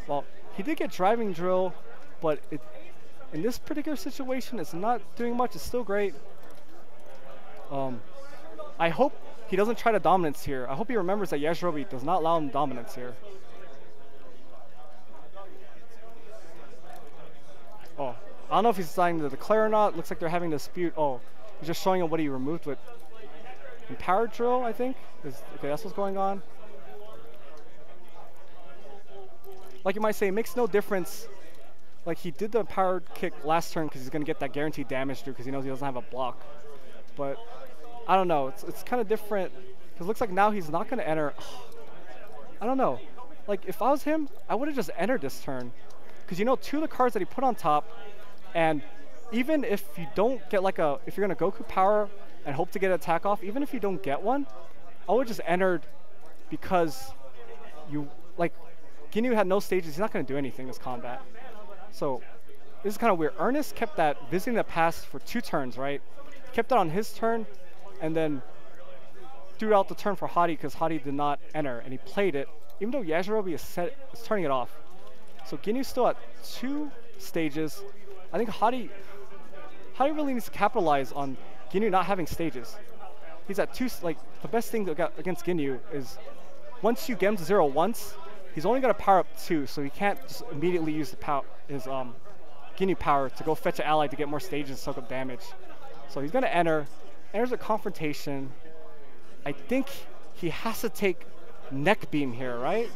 Well, he did get Driving Drill, but in this particular situation, it's not doing much. It's still great. I hope he doesn't try to dominance here. I hope he remembers that Yajirobe does not allow him dominance here. Oh, I don't know if he's deciding to declare or not. Looks like they're having a dispute. Oh, he's just showing him what he removed with Empowered Drill, I think. Okay, that's what's going on. Like you might say, it makes no difference. Like, he did the Empowered Kick last turn because he's going to get that guaranteed damage through because he knows he doesn't have a block. But I don't know. It's kind of different Because it looks like now he's not going to enter. I don't know. Like, if I was him, I would have just entered this turn. Because you know, 2 of the cards that he put on top, and even if you don't get like if you're going to Goku power and hope to get an attack off, even if you don't get one, I would just entered because you, like, Ginyu had no stages. He's not going to do anything this combat. So this is kind of weird. Ernest kept that visiting the past for 2 turns, right? He kept it on his turn and then threw out the turn for Hadi because Hadi did not enter, and he played it, even though Yajirobe is turning it off. So Ginyu's still at 2 stages. I think Hadi really needs to capitalize on Ginyu not having stages. He's at 2, like, the best thing against Ginyu is once you get him to 0 once, he's only going to power up 2, so he can't just immediately use his Ginyu power to go fetch an ally to get more stages and soak up damage. So he's going to enters a confrontation. I think he has to take neck beam here, right?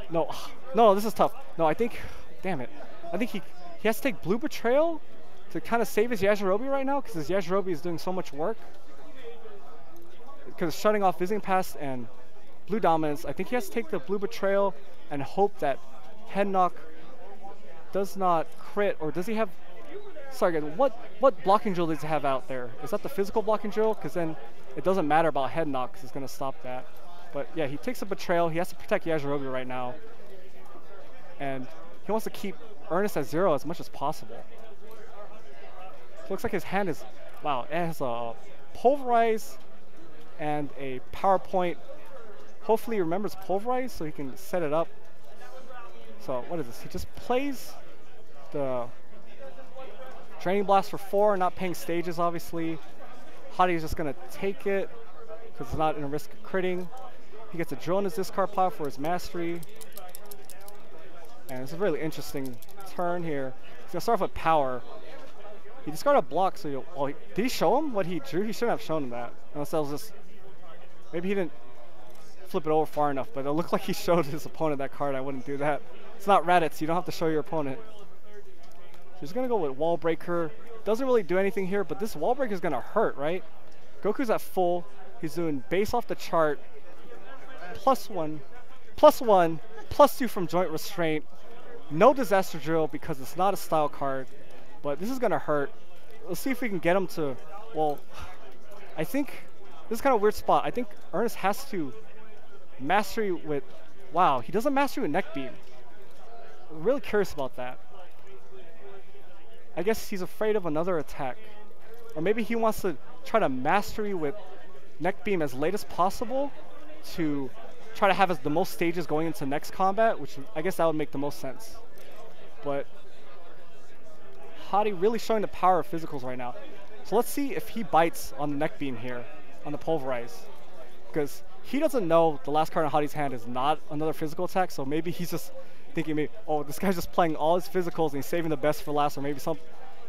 No, this is tough. No, I think, damn it. I think he has to take blue betrayal to kind of save his Yajirobe right now, because his Yajirobe is doing so much work. Because shutting off visiting pass and blue dominance, I think he has to take the blue betrayal and hope that head knock does not crit, or does he have? Sorry, guys, what blocking drill does he have out there? Is that the physical blocking drill? Because then it doesn't matter about head knock, because it's going to stop that. But yeah, he takes a betrayal. He has to protect Yajirobe right now. And he wants to keep Ernest at 0 as much as possible. So it looks like his hand is, wow, it has a pulverize and a PowerPoint. Hopefully he remembers pulverize so he can set it up. So what is this? He just plays the Draining Blast for 4, not paying stages, obviously. Hadi is just going to take it because it's not in a risk of critting. He gets a drill in his discard pile for his mastery. And it's a really interesting turn here. He's going to start off with power. He discarded a block, so did he show him what he drew? He shouldn't have shown him that. Unless that was just, maybe he didn't flip it over far enough, but it looked like he showed his opponent that card. I wouldn't do that. It's not Raditz, you don't have to show your opponent. So he's going to go with Wall Breaker. Doesn't really do anything here, but this Wall Breaker is going to hurt, right? Goku's at full. He's doing base off the chart. +1, +1, +2 from Joint Restraint. No Disaster Drill because it's not a style card, but this is going to hurt. Let's see if we can get him to, well, I think this is kind of a weird spot. I think Ernest has to mastery with, wow, he doesn't mastery with neck beam. I'm really curious about that. I guess he's afraid of another attack. Or maybe he wants to try to mastery with neck beam as late as possible to try to have the most stages going into next combat, which I guess that would make the most sense. But Hadi really showing the power of physicals right now. So let's see if he bites on the neck beam here, on the pulverize. Because he doesn't know the last card in Hadi's hand is not another physical attack, so maybe he's just thinking, maybe, oh, this guy's just playing all his physicals and he's saving the best for last, or maybe some,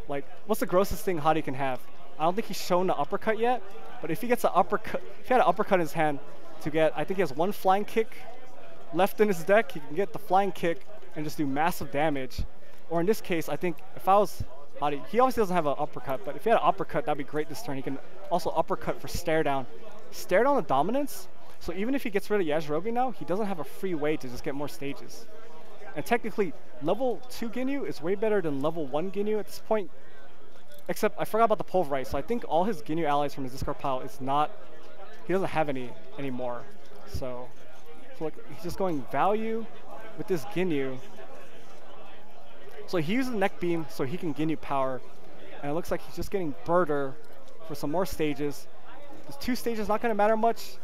like, what's the grossest thing Hadi can have? I don't think he's shown the uppercut yet, but if he gets an uppercut, if he had an uppercut in his hand to get, I think he has 1 flying kick left in his deck, he can get the flying kick and just do massive damage. Or in this case, I think if I was Hadi, he obviously doesn't have an uppercut, but if he had an uppercut, that'd be great this turn. He can also uppercut for stare down. Stare down the dominance, so even if he gets rid of Yajirobe now, he doesn't have a free way to just get more stages. And technically, level 2 Ginyu is way better than level 1 Ginyu at this point. Except, I forgot about the pulverize, so I think all his Ginyu allies from his discard pile is not, he doesn't have any anymore. So look, he's just going value with this Ginyu. So he uses neck beam so he can Ginyu power. And it looks like he's just getting Birder for some more stages. There's 2 stages, not going to matter much.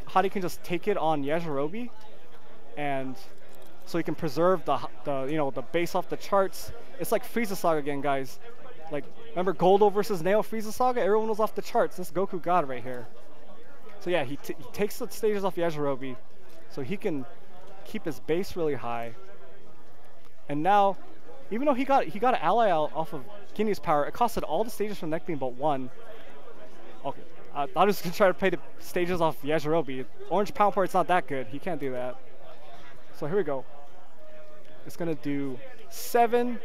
Hadi can just take it on Yajirobe. And so he can preserve the base off the charts. It's like Frieza Saga again, guys. Like, remember Goldo versus Nail Frieza Saga? Everyone was off the charts. This Goku God right here. So yeah, he takes the stages off Yajirobe so he can keep his base really high. And now, even though he got an ally out off of Ginyu's power, it costed all the stages from neck beam but 1. Okay, I was gonna try to play the stages off Yajirobe. Orange Pound Port's not that good. He can't do that. So here we go. It's gonna do 7.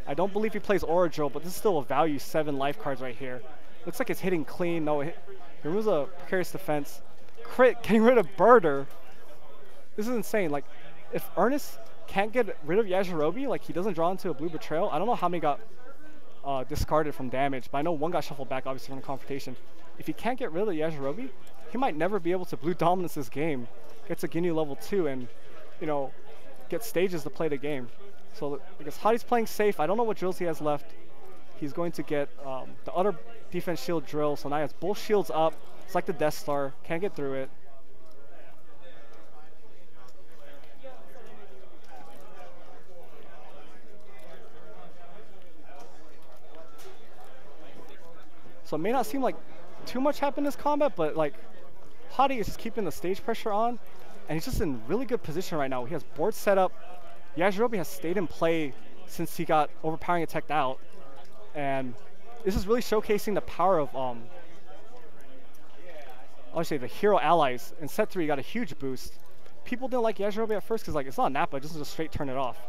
I don't believe he plays Aura Drill, but this is still a value 7 life cards right here. Looks like it's hitting clean. No, it removes a precarious defense. crit getting rid of Birder. This is insane. Like, if Ernest can't get rid of Yajirobe, like he doesn't draw into a blue betrayal. I don't know how many got discarded from damage, but I know one got shuffled back, obviously, from the confrontation. If he can't get rid of Yajirobe, he might never be able to blue dominance this game. Get to Ginyu level 2 and, you know, get stages to play the game. So because Hadi's playing safe, I don't know what drills he has left. He's going to get the other defense shield drill, so now he has both shields up. It's like the Death Star, can't get through it. So it may not seem like too much happened in this combat, but like Hadi is just keeping the stage pressure on, and he's just in really good position right now. He has board set up. Yajirobe has stayed in play since he got overpowering attacked out, and this is really showcasing the power of I'll say the hero allies. In set 3, he got a huge boost. People didn't like Yajirobe at first because like it's not Nappa, it doesn't just straight turn it off.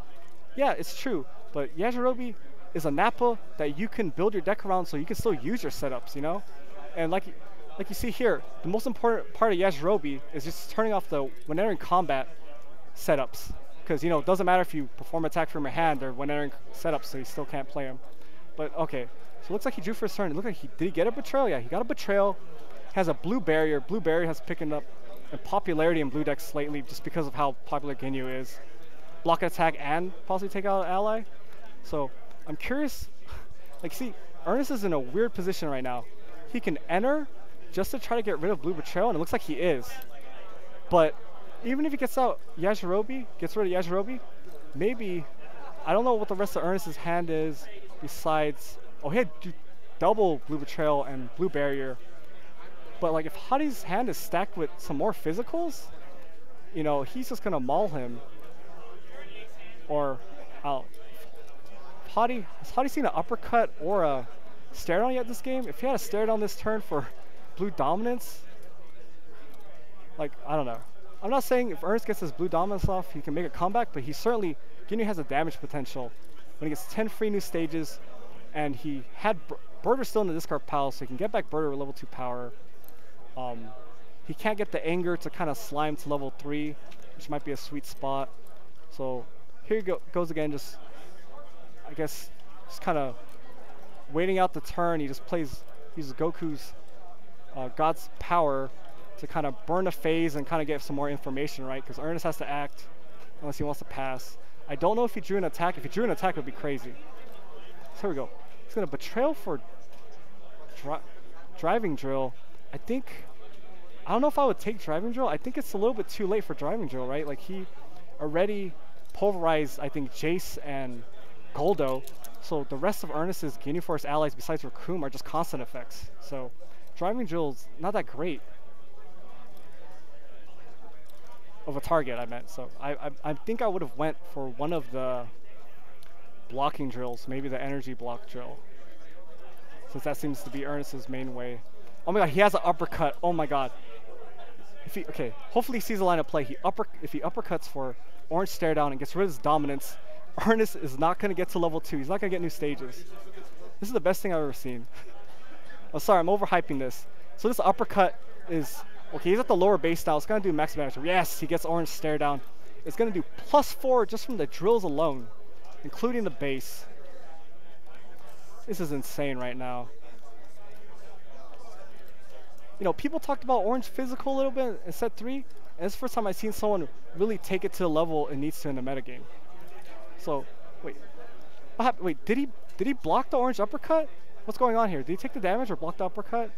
Yeah, it's true, but Yajirobe is a Nappa that you can build your deck around, so you can still use your setups, you know? And like you see here, the most important part of Yajirobe is just turning off the when entering combat setups. Because, you know, it doesn't matter if you perform attack from your hand or when entering setups, so you still can't play him. But okay, so it looks like he drew for his turn. It looks like did he get a betrayal? Yeah, he got a betrayal. Has a blue barrier. Blue barrier has picking up in popularity in blue decks slightly just because of how popular Ginyu is. Block attack and possibly take out an ally. So I'm curious, like see, Ernest is in a weird position right now. He can enter just to try to get rid of blue betrayal, and it looks like he is. But even if he gets out Yajirobe, gets rid of Yajirobe, maybe, I don't know what the rest of Ernest's hand is besides, oh, he had double blue betrayal and blue barrier. But like if Hadi's hand is stacked with some more physicals, you know, he's just gonna maul him. Or, has Hadi seen an uppercut or a stare down yet this game? If he had a stare down this turn for blue dominance, like, I don't know. I'm not saying if Ernest gets his blue dominance off, he can make a comeback, but he certainly, Ginyu has a damage potential. When he gets 10 free new stages, and he had Birder still in the discard pile, so he can get back Birder with level 2 power. He can't get the anger to kind of slime to level 3, which might be a sweet spot. So here he goes again, just, I guess, just kind of waiting out the turn. He just uses Goku's God's power to kind of burn a phase and kind of get some more information, right? Because Ernest has to act unless he wants to pass. I don't know if he drew an attack. If he drew an attack, it would be crazy. So here we go. He's going to betrayal for driving drill. I don't know if I would take driving drill. I think it's a little bit too late for driving drill, right? Like he already pulverized, I think, Jace and Goldo. So the rest of Ernest's Ginyu Force allies besides Raccoon are just constant effects. So driving drill's not that great of a target, I meant. So I think I would have went for one of the blocking drills, maybe the energy block drill, since that seems to be Ernest's main way. Oh my god, he has an uppercut. Oh my god. Okay, hopefully he sees the line of play. If he uppercuts for orange stare down and gets rid of his dominance, Ernest is not going to get to level 2. He's not going to get new stages. This is the best thing I've ever seen. Oh, sorry, I'm overhyping this. So this uppercut is, okay, he's at the lower base now. It's going to do max damage. Yes, he gets orange stare down. It's going to do +4 just from the drills alone, including the base. This is insane right now. You know, people talked about orange physical a little bit in set 3, and it's the first time I've seen someone really take it to the level it needs to in the metagame. So, wait, what happened? Wait, did he block the orange uppercut? What's going on here? Did he take the damage or block the uppercut?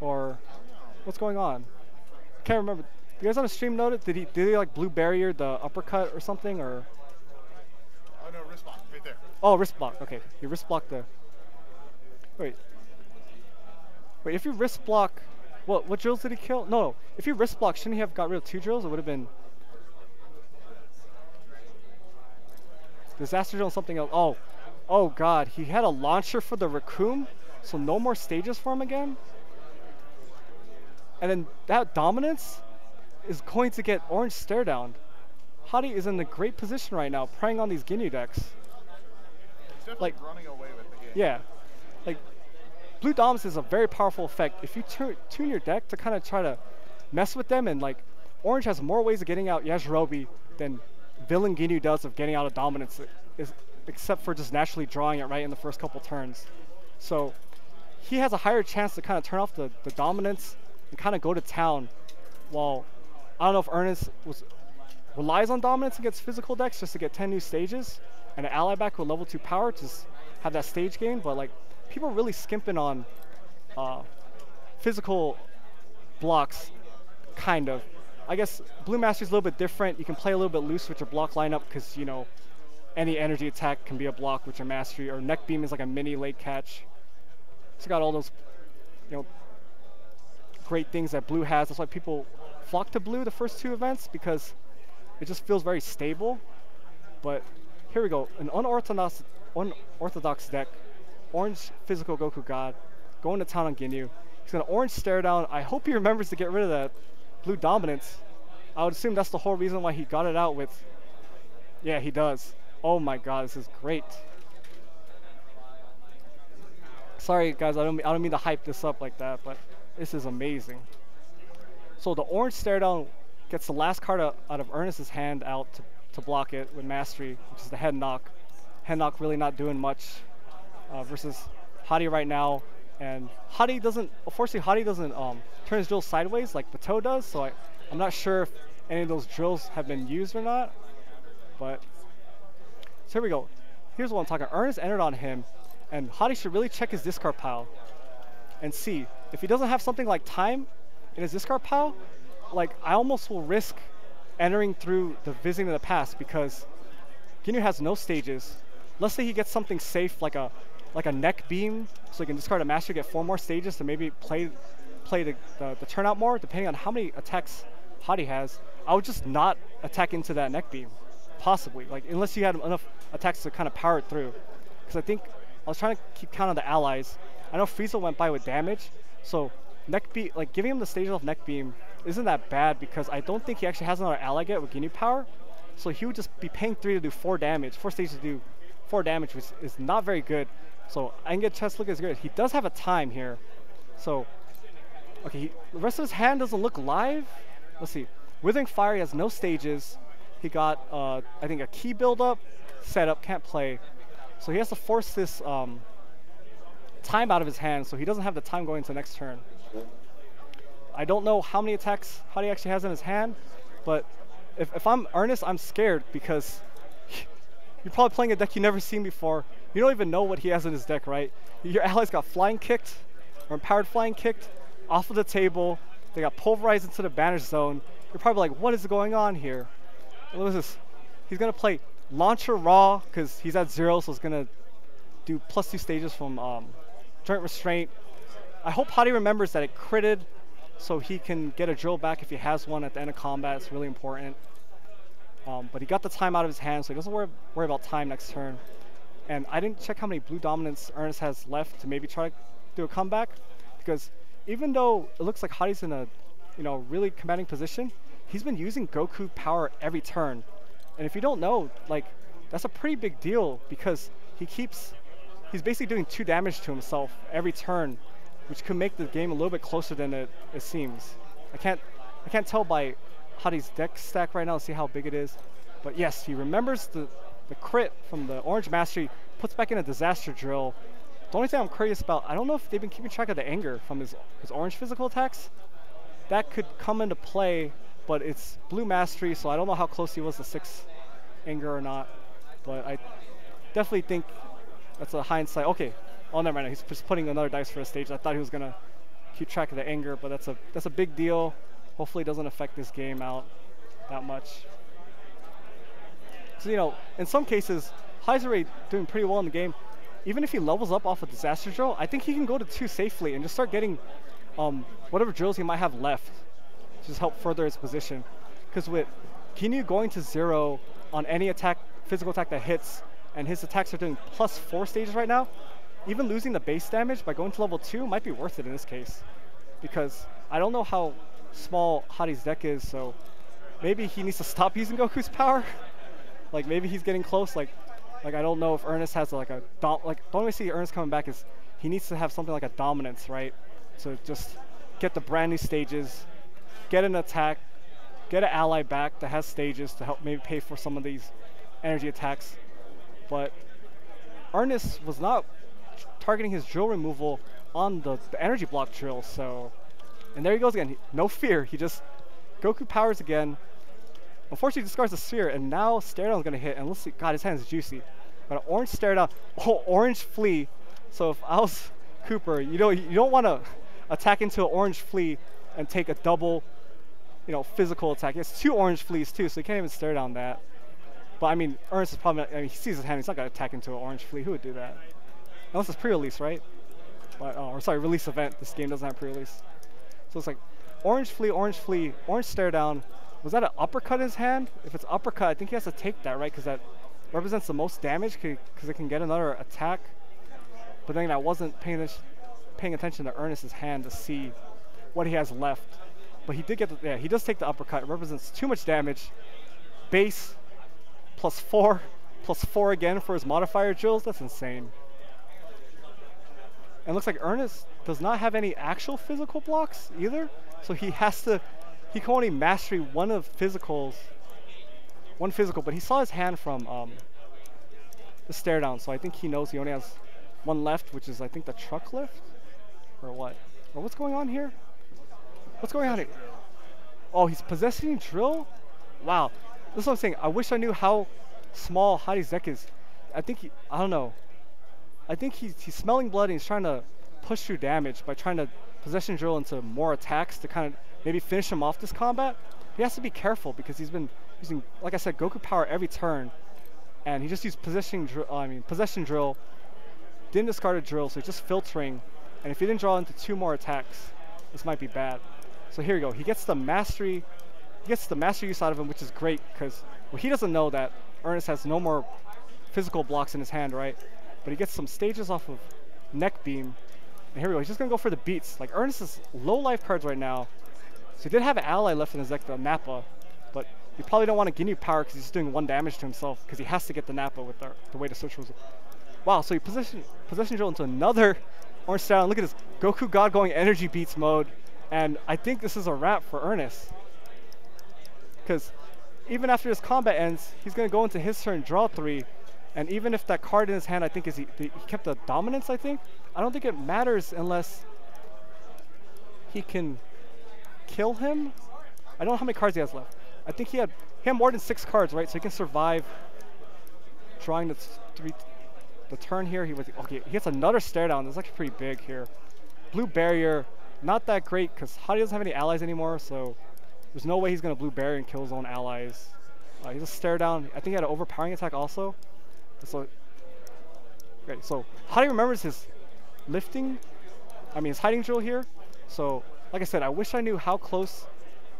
Or what's going on? Can't remember. You guys on the stream noted? Did he like blue barrier the uppercut or something, or? Oh no, wrist block right there. Oh, wrist block. Okay, he wrist blocked the. Wait, if you wrist block, what drills did he kill? No, if you wrist block, shouldn't he have got rid of 2 drills? It would have been disaster drill and something else. Oh god, he had a launcher for the Raccoon, so no more stages for him again. And then that dominance is going to get orange stare down. Hadi is in a great position right now, preying on these Ginyu decks. He's definitely Like, running away with the game. yeah, like Blue Doms is a very powerful effect. If you tune your deck to kind of try to mess with them, and like Orange has more ways of getting out Yajirobe than Villain Ginyu does of getting out of Dominance, except for just naturally drawing it right in the first couple turns. So he has a higher chance to kind of turn off the Dominance and kind of go to town, while I don't know if Ernest relies on Dominance against physical decks just to get 10 new stages and an ally back with level 2 power to just have that stage gain, but like people are really skimping on physical blocks, kind of. I guess Blue Mastery is a little bit different. You can play a little bit loose with your block lineup because, you know, any energy attack can be a block with your Mastery, or Neck Beam is like a mini late catch. It's got all those, you know, great things that Blue has. That's why people flock to Blue the first 2 events, because it just feels very stable. But here we go, an unorthodox deck. Orange Physical Goku God, going to town on Ginyu. He's gonna Orange Stare Down. I hope he remembers to get rid of that Blue Dominance. I would assume that's the whole reason why he got it out with, yeah, he does. Oh my god, this is great. Sorry guys, I don't mean to hype this up like that, but this is amazing. So the Orange Stare Down gets the last card out of Ernest's hand out to block it with Mastery, which is the Head Knock. Head Knock really not doing much versus Hadi right now. And Hadi doesn't, unfortunately Hadi doesn't turn his drill sideways like Bateau does, so I'm not sure if any of those drills have been used or not. But, so here we go. Here's what I'm talking about. Ernest entered on him, and Hadi should really check his discard pile and see. If he doesn't have something like Time in his discard pile, like I almost will risk entering through the Visiting of the Past, because Ginyu has no stages. Let's say he gets something safe like a Neck Beam, so he can discard a Mastery, get 4 more stages to maybe play the turnout more, depending on how many attacks Hadi has. I would just not attack into that Neck Beam, possibly, like unless you had enough attacks to kind of power it through. Because I think I was trying to keep count on the allies. I know Frieza went by with damage, so Neck Beam, like giving him the stages off Neck Beam isn't that bad, because I don't think he actually has another ally yet with Ginyu power. So he would just be paying 3 to do 4 damage, 4 stages to do 4 damage, which is not very good. So I can get chest look as good. He does have a Time here. So, okay, the rest of his hand doesn't look live. Let's see. Withering Fire, he has no stages. He got, I think, a key build-up, setup, can't play. So he has to force this Time out of his hand, so he doesn't have the Time going into next turn. I don't know how many attacks Hadi actually has in his hand, but if I'm Ernest, I'm scared, because you're probably playing a deck you've never seen before. You don't even know what he has in his deck, right? Your allies got Flying Kicked, or Empowered Flying Kicked, off of the table. They got Pulverized into the Banish Zone. You're probably like, what is going on here? What is this? He's going to play Launcher Raw, because he's at 0, so it's going to do +2 stages from Joint Restraint. I hope Hadi remembers that it critted, so he can get a drill back if he has one at the end of combat. It's really important. But he got the Time out of his hand, so he doesn't worry about Time next turn. And I didn't check how many Blue Dominance Ernest has left to maybe try to do a comeback, because even though it looks like Hadi's in a, you know, really commanding position, he's been using Goku power every turn. And if you don't know, like, that's a pretty big deal, because he's basically doing 2 damage to himself every turn, which could make the game a little bit closer than it seems. I can't tell by Hadi's deck stack right now to see how big it is, but yes, he remembers the crit from the Orange Mastery, puts back in a Disaster Drill. The only thing I'm curious about, I don't know if they've been keeping track of the anger from his Orange physical attacks. That could come into play, but it's Blue Mastery, so I don't know how close he was to 6 anger or not, but I definitely think that's a hindsight. Okay, oh never mind, he's just putting another dice for a stage. I thought he was gonna keep track of the anger, but that's a big deal. Hopefully it doesn't affect this game out that much. So, you know, in some cases, Hadi's already doing pretty well in the game. Even if he levels up off a Disaster Drill, I think he can go to 2 safely and just start getting whatever drills he might have left to just help further his position. Because with Ginyu going to 0 on any attack, physical attack that hits, and his attacks are doing +4 stages right now, even losing the base damage by going to level 2 might be worth it in this case. Because I don't know how small Hadi's deck is, so maybe he needs to stop using Goku's power. Like maybe he's getting close. Like I don't know if Ernest has like a the only way I see Ernest coming back is he needs to have something like a dominance, right? So just get the brand new stages, get an attack, get an ally back that has stages to help maybe pay for some of these energy attacks. But Ernest was not targeting his drill removal on the energy block drill, so... And there he goes again. No fear. He just Goku powers again. Unfortunately, he discards the sphere, and now Stare Down is going to hit. And let's see. God, his hand is juicy. But an orange Stare Down. Oh, orange flea. So if I was Cooper, you don't want to attack into an orange flea and take a double, physical attack. He has 2 orange fleas too, so he can't even Stare Down that. But I mean, Ernest is probably not, he sees his hand. He's not going to attack into an orange flea. Who would do that? Unless it's pre-release, right? But, or sorry, release event. This game doesn't have pre-release. So it's like orange flea, orange Stare Down. Was that an uppercut in his hand? If it's uppercut, I think he has to take that, right? Because that represents the most damage because it can get another attack. But then I wasn't paying attention to Ernest's hand to see what he has left. But he did get he does take the uppercut. It represents too much damage. Base +4, +4 again for his modifier drills. That's insane. And it looks like Ernest does not have any actual physical blocks either. So he can only mastery one physical, but he saw his hand from the Stare Down. So I think he knows he only has one left, which is I think the truck lift, or what? Or what's going on here? What's going on here? Oh, he's possessing drill? Wow. This is what I'm saying. I wish I knew how small Hadi's deck is. I don't know. I think he's smelling blood and he's trying to push through damage by trying to possession drill into more attacks to kind of maybe finish him off this combat. He has to be careful because he's been using, like I said, Goku power every turn, and he just used possession drill, didn't discard a drill, so he's just filtering. And if he didn't draw into 2 more attacks, this might be bad. So here we go. He gets the mastery. He gets the mastery use out of him, which is great because he doesn't know that Ernest has no more physical blocks in his hand, right? But he gets some stages off of Neck Beam. And here we go. He's just going to go for the beats. Like, Ernest is low life cards right now. So he did have an ally left in his deck, the Nappa. But you probably don't want to Ginyu power because he's doing 1 damage to himself because he has to get the Nappa with the way the switch was. Wow, so he possession drill into another orange Stare Down. Look at this. Goku God going energy beats mode. And I think this is a wrap for Ernest. Because even after this combat ends, he's going to go into his turn, draw 3. And even if that card in his hand, I think he kept the dominance, I think. I don't think it matters unless he can kill him. I don't know how many cards he has left. I think he had more than 6 cards, right? So he can survive drawing the turn here. He gets another Stare Down. That's actually pretty big here. Blue Barrier, not that great because Hadi doesn't have any allies anymore, so there's no way he's going to Blue Barrier and kill his own allies. He just Stare Down. I think he had an overpowering attack also. So Hadi remembers his his hiding drill here. So, like I said, I wish I knew how close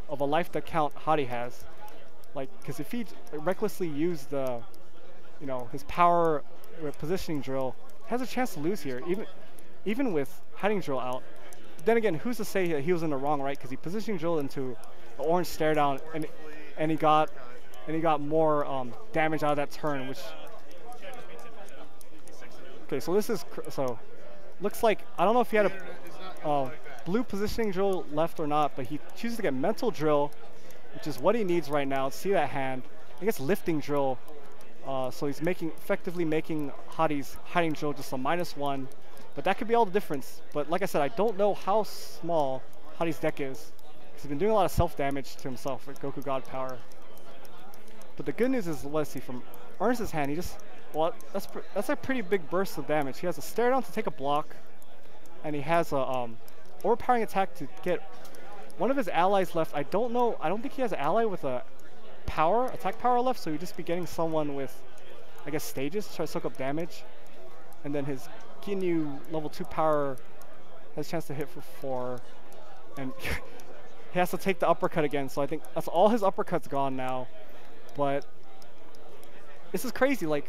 of a life that count Hadi has. Like, because if he recklessly used the, his power positioning drill, he has a chance to lose here, even with hiding drill out. But then again, who's to say that he was in the wrong, right? Because he positioning drilled into the orange Stare Down, and he got more damage out of that turn, which. Okay, so looks like, I don't know if he had a blue positioning drill left or not, but he chooses to get mental drill, which is what he needs right now. See that hand. I guess lifting drill. So he's effectively making Hadi's hiding drill just a -1, but that could be all the difference. But like I said, I don't know how small Hadi's deck is because he's been doing a lot of self-damage to himself with Goku God power. But the good news is, let's see, from Ernest's hand, he just. Well, that's a pretty big burst of damage. He has a Stare Down to take a block, and he has a overpowering attack to get one of his allies left. I don't think he has an ally with a attack power left, so he'd just be getting someone with, I guess, stages to try to soak up damage. And then his Ginyu level 2 power has a chance to hit for 4, and he has to take the uppercut again. So I think that's all his uppercuts gone now. But this is crazy, like.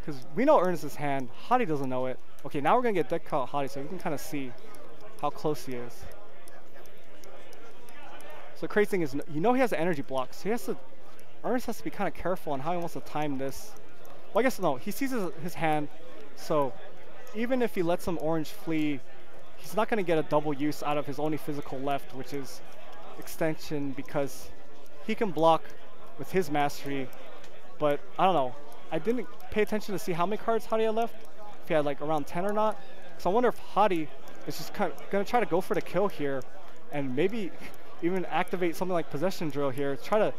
Because we know Ernest's hand, Hadi doesn't know it. Okay, now we're going to get deck count Hadi, so we can kind of see how close he is. So the crazy thing is, he has an energy block, so Ernest has to be kind of careful on how he wants to time this. Well, I guess no, he sees his hand, so even if he lets some orange flee, he's not going to get a double use out of his only physical left, which is extension, because he can block with his mastery. But I don't know. I didn't pay attention to see how many cards Hadi had left, if he had like around 10 or not. So I wonder if Hadi is just kind of going to try to go for the kill here and maybe even activate something like Possession Drill here. Try to.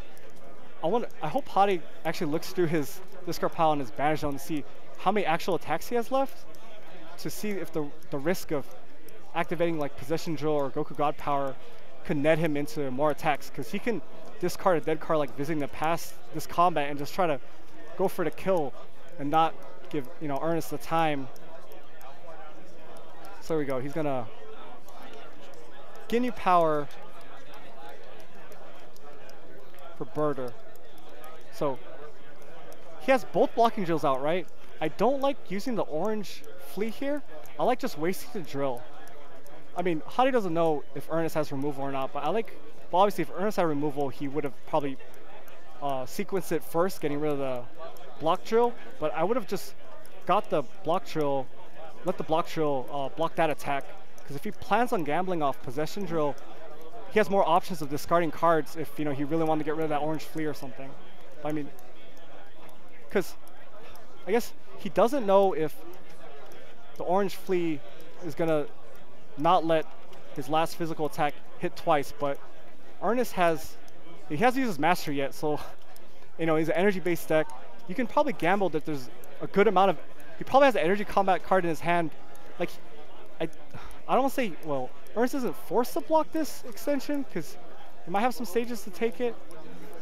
I hope Hadi actually looks through his discard pile and his banish zone to see how many actual attacks he has left, to see if the risk of activating like Possession Drill or Goku God Power could net him into more attacks, because he can discard a dead card like Visiting the Past this combat and just try to go for the kill and not give Ernest the time. So there we go. He's gonna Ginyu Power for Birder. So he has both blocking drills out, right? I don't like using the orange flea here. I like just wasting the drill. I mean, Hadi doesn't know if Ernest has removal or not, but obviously if Ernest had removal, he would have probably sequenced it first, getting rid of the block drill. But I would have just got the block drill, let the block drill block that attack. Because if he plans on gambling off Possession Drill, he has more options of discarding cards if he really wanted to get rid of that orange flea or something. I mean, because I guess he doesn't know if the orange flea is gonna not let his last physical attack hit twice, but Ernest hasn't used his mastery yet, so he's an energy-based deck. You can probably gamble that there's a good amount of. He probably has an energy combat card in his hand. Like, I don't want to say, well, Ernest isn't forced to block this extension because he might have some stages to take it,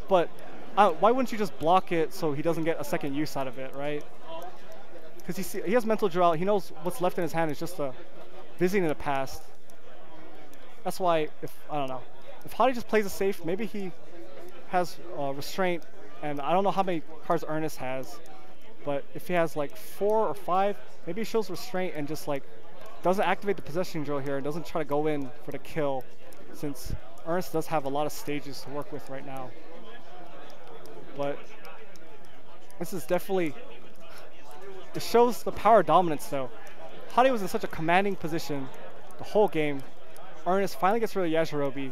but why wouldn't you just block it so he doesn't get a second use out of it, right? Because he has mental draw. He knows what's left in his hand is just a Visiting the Past. That's why, I don't know. If Hadi just plays it safe, maybe he has Restraint, and I don't know how many cards Ernest has, but if he has like 4 or 5, maybe he shows Restraint and just like doesn't activate the Possession Drill here and doesn't try to go in for the kill, since Ernest does have a lot of stages to work with right now. But this is definitely, it shows the power dominance though. Hadi was in such a commanding position the whole game. Ernest finally gets rid of Yajirobe.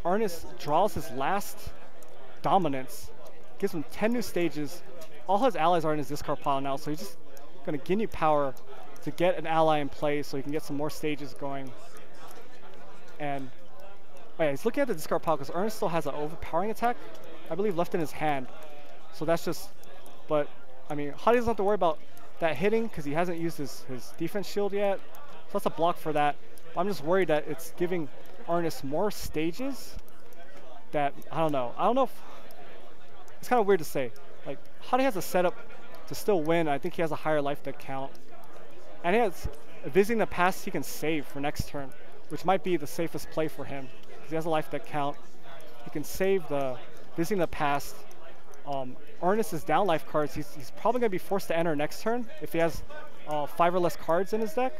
Ernest draws his last dominance, gives him 10 new stages. All his allies are in his discard pile now, so he's just going to Ginyu Power to get an ally in play so he can get some more stages going. And he's looking at the discard pile because Ernest still has an overpowering attack, I believe, left in his hand. So that's just, but I mean, Hadi doesn't have to worry about that hitting because he hasn't used his defense shield yet. So that's a block for that. But I'm just worried that it's giving Ernest more stages that, I don't know if, it's kind of weird to say. Like, Hadi has a setup to still win. I think he has a higher life deck count. And he has Visiting the Past he can save for next turn, which might be the safest play for him. Because he has a life deck count. He can save the Visiting the Past. Ernest's down life cards, he's probably going to be forced to enter next turn if he has 5 or less cards in his deck.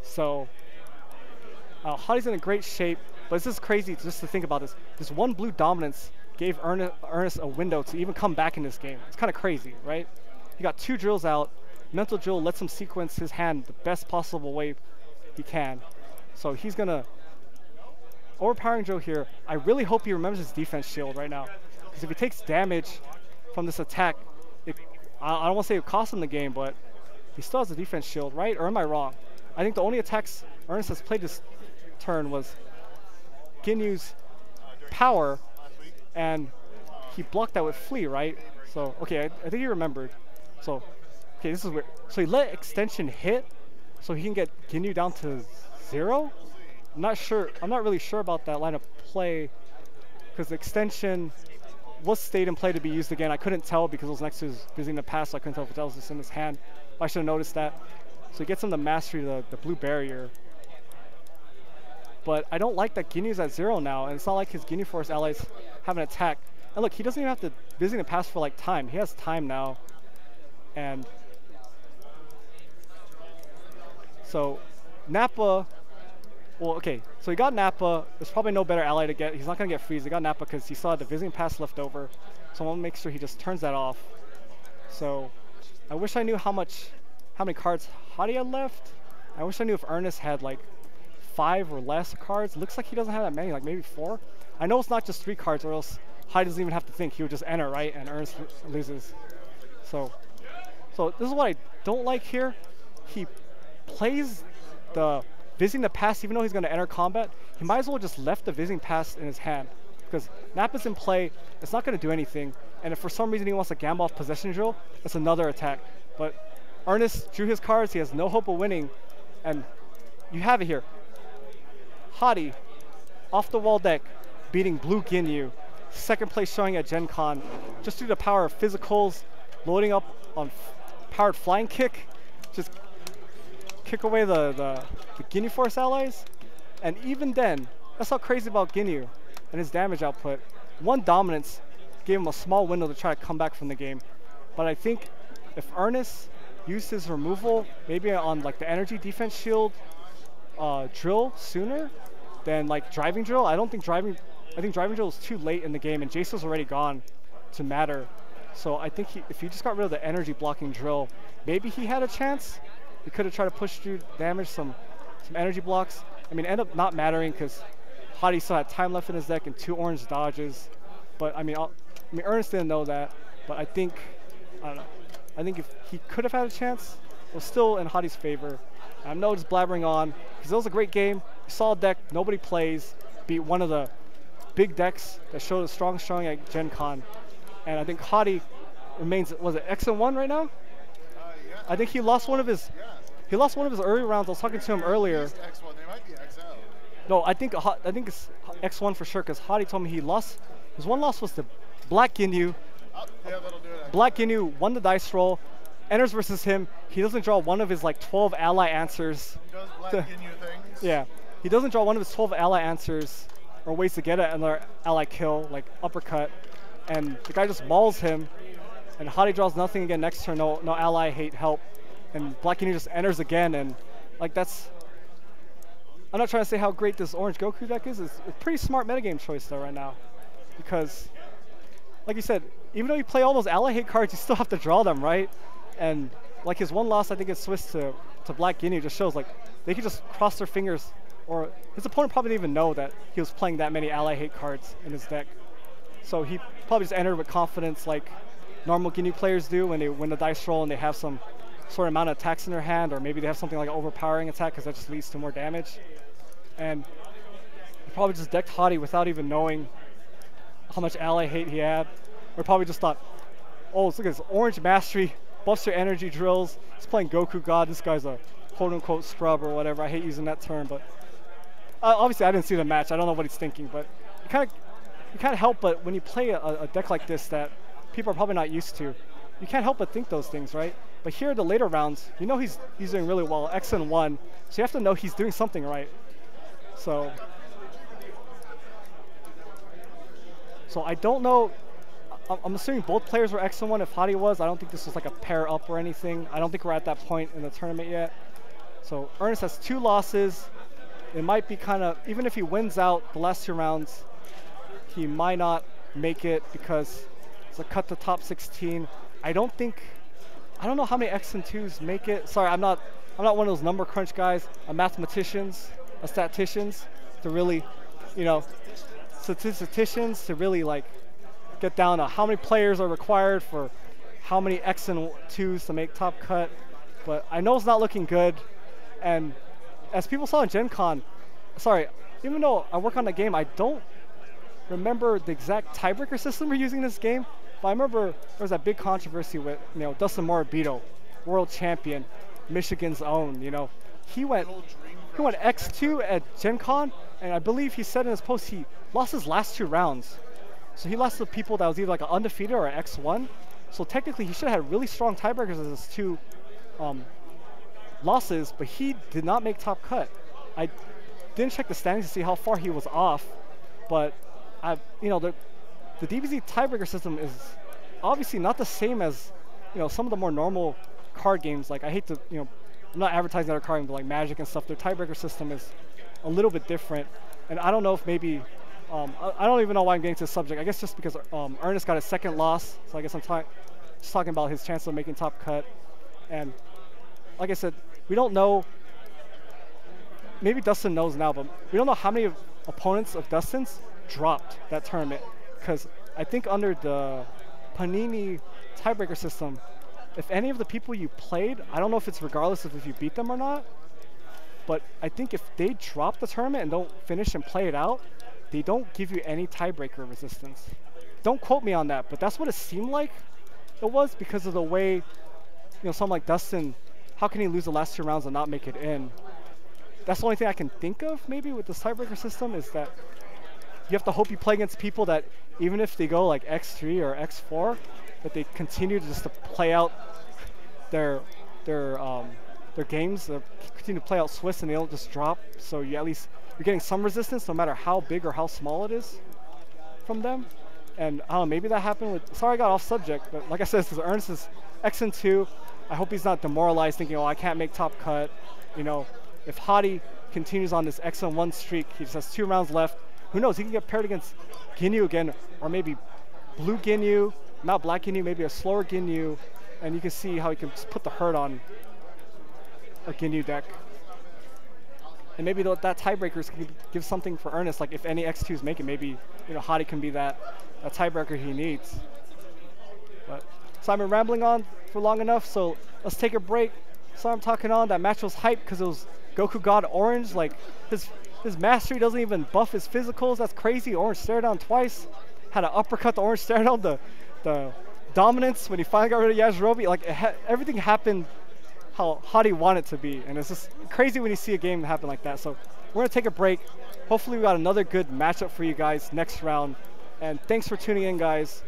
So Hadi's in a great shape, but this is crazy just to think about this. This one blue dominance gave Ernest a window to even come back in this game. It's kind of crazy, right? He got 2 drills out. Mental Drill lets him sequence his hand the best possible way he can. So he's going to overpowering drill here. I really hope he remembers his defense shield right now, because if he takes damage from this attack, I don't want to say it cost him the game, but he still has a defense shield, right? Or am I wrong? I think the only attacks Ernest has played this turn was Ginyu's Power, and he blocked that with Flea, right? So, okay, I think he remembered. So, okay, this is weird. So he let extension hit, so he can get Ginyu down to 0? I'm not sure. I'm not really sure about that line of play, because the extension was stayed in play to be used again. I couldn't tell because it was next to his Visiting the Past, so I couldn't tell if that was just in his hand. I should have noticed that. So he gets him to mastery the blue barrier. But I don't like that Ginyu's at 0 now, and it's not like his Ginyu Force allies have an attack. And look, he doesn't even have to Visiting the Past for like time. He has time now. And so Nappa, well, okay, so he got Nappa. There's probably no better ally to get. He's not going to get freeze. He got Nappa because he still had the Visiting Pass left over. So I want to make sure he just turns that off. So I wish I knew how much how many cards Hadi had left. I wish I knew if Ernest had like 5 or less cards. Looks like he doesn't have that many, like maybe 4. I know it's not just 3 cards, or else Hadi doesn't even have to think. He would just enter, right, and Ernest loses. So this is what I don't like here. He plays the visiting the pass even though he's going to enter combat. He might as well just left the visiting pass in his hand, because Nappa's in play. It's not going to do anything. And if for some reason he wants to gamble off possession drill, it's another attack. But Ernest drew his cards. He has no hope of winning. And you have it here. Hadi, off the wall deck, beating Blue Ginyu. Second place showing at Gen Con. Just due to the power of physicals, loading up on powered flying kick. Just kick away the Ginyu Force allies. And even then, that's how crazy about Ginyu and his damage output. 1 dominance gave him a small window to try to come back from the game. But I think if Ernest used his removal, maybe on like the energy defense shield drill sooner than like driving drill. I think driving drill is too late in the game, and Jason's already gone to matter. So I think if he just got rid of the energy blocking drill, maybe he had a chance. He could have tried to push through damage some energy blocks. I mean, it ended up not mattering because Hadi still had time left in his deck and 2 orange dodges. But I mean, Ernest didn't know that. But I don't know. I think if he could have had a chance, it was still in Hadi's favor. I'm no just blabbering on because it was a great game. Solid deck, nobody plays. Beat one of the big decks that showed a strong showing at Gen Con. And I think Hadi remains, was it X and 1 right now? Yeah. I think he lost one of his early rounds. I was talking to him earlier. X1, they might be XL. No, I think it's X1 for sure because Hadi told me he lost. His one loss was to Black Ginyu. Oh, yeah, that'll do it. Black Ginyu won the dice roll, enters versus him. He doesn't draw one of his like 12 ally answers. Does Black Ginyu things? Yeah, he doesn't draw one of his 12 ally answers or ways to get another ally kill, like uppercut. And the guy just mauls him, and Hadi draws nothing again next turn, no ally hate help. And Black Ginyu just enters again, and like that's... I'm not trying to say how great this orange Goku deck is. It's a pretty smart metagame choice though right now. Because, like you said, even though you play all those ally hate cards, you still have to draw them, right? And like his one loss, I think it's switched to Black Ginyu, just shows like they could just cross their fingers, or his opponent probably didn't even know that he was playing that many ally hate cards in his deck. So he probably just entered with confidence like normal Ginyu players do when they win the dice roll and they have some sort of amount of attacks in their hand, or maybe they have something like an overpowering attack because that just leads to more damage. And he probably just decked Hadi without even knowing how much ally hate he had. Or probably just thought, oh, look at this orange mastery, buffs your energy drills. He's playing Goku God. This guy's a quote-unquote scrub or whatever. I hate using that term, but obviously I didn't see the match. I don't know what he's thinking, but you can't help but when you play a deck like this that people are probably not used to, you can't help but think those things, right? But here, the later rounds, you know he's doing really well, X and 1, so you have to know he's doing something right. So I don't know. I'm assuming both players were X and 1 if Hadi was. I don't think this was like a pair up or anything. I don't think we're at that point in the tournament yet. So Ernest has 2 losses. It might be kind of, even if he wins out the last 2 rounds, he might not make it because it's a cut to top 16. I don't know how many X and 2s make it. Sorry, I'm not one of those number crunch guys. I'm mathematicians, statisticians to really, statisticians to really like get down to how many players are required for how many X and 2s to make top cut. But I know it's not looking good. And as people saw in Gen Con, sorry, even though I work on the game, I don't remember the exact tiebreaker system we're using in this game. But I remember there was that big controversy with, Dustin Morabito, world champion, Michigan's own, He went X2 at Gen Con, and I believe he said in his post he lost his last 2 rounds. So he lost to people that was either like an undefeated or an X1. So technically he should have had really strong tiebreakers as his 2 losses, but he did not make top cut. I didn't check the standings to see how far he was off, but the DBZ tiebreaker system is obviously not the same as some of the more normal card games. Like I hate to I'm not advertising other card games, but like Magic and stuff. Their tiebreaker system is a little bit different, and I don't know if maybe I don't even know why I'm getting to the subject. I guess just because Ernest got his 2nd loss, so I guess I'm just talking about his chance of making top cut. And like I said, we don't know. Maybe Dustin knows now, but we don't know how many opponents of Dustin's dropped that tournament. Because I think under the Panini tiebreaker system, if any of the people you played, I don't know if it's regardless of if you beat them or not, but I think if they drop the tournament and don't finish and play it out, they don't give you any tiebreaker resistance. Don't quote me on that, but that's what it seemed like it was because of the way, someone like Dustin, how can he lose the last 2 rounds and not make it in? That's the only thing I can think of maybe with this tiebreaker system is that you have to hope you play against people that even if they go like X3 or X4, that they continue to just to play out their games, continue to play out Swiss and they don't just drop. So you at least you're getting some resistance no matter how big or how small it is from them. And I don't know, maybe that happened with. Sorry, I got off subject, but like I said, this is Ernest is X2. I hope he's not demoralized, thinking, "Oh, I can't make top cut." If Hadi continues on this X1 streak, he just has 2 rounds left. Who knows? He can get paired against Ginyu again, or maybe blue Ginyu, not black Ginyu, maybe a slower Ginyu, and you can see how he can just put the hurt on a Ginyu deck. And maybe that tiebreakers can give something for Ernest, like if any X2s make it, maybe Hadi can be that tiebreaker he needs. So I've been rambling on for long enough, so let's take a break. So I'm talking on, that match was hyped because it was Goku God Orange. Like his mastery doesn't even buff his physicals. That's crazy. Orange stare down twice. Had to uppercut the Orange stare down, the dominance when he finally got rid of Yajirobe. Like everything happened how Hadi wanted it to be, and it's just crazy when you see a game happen like that. So we're gonna take a break. Hopefully we got another good matchup for you guys next round. And thanks for tuning in, guys.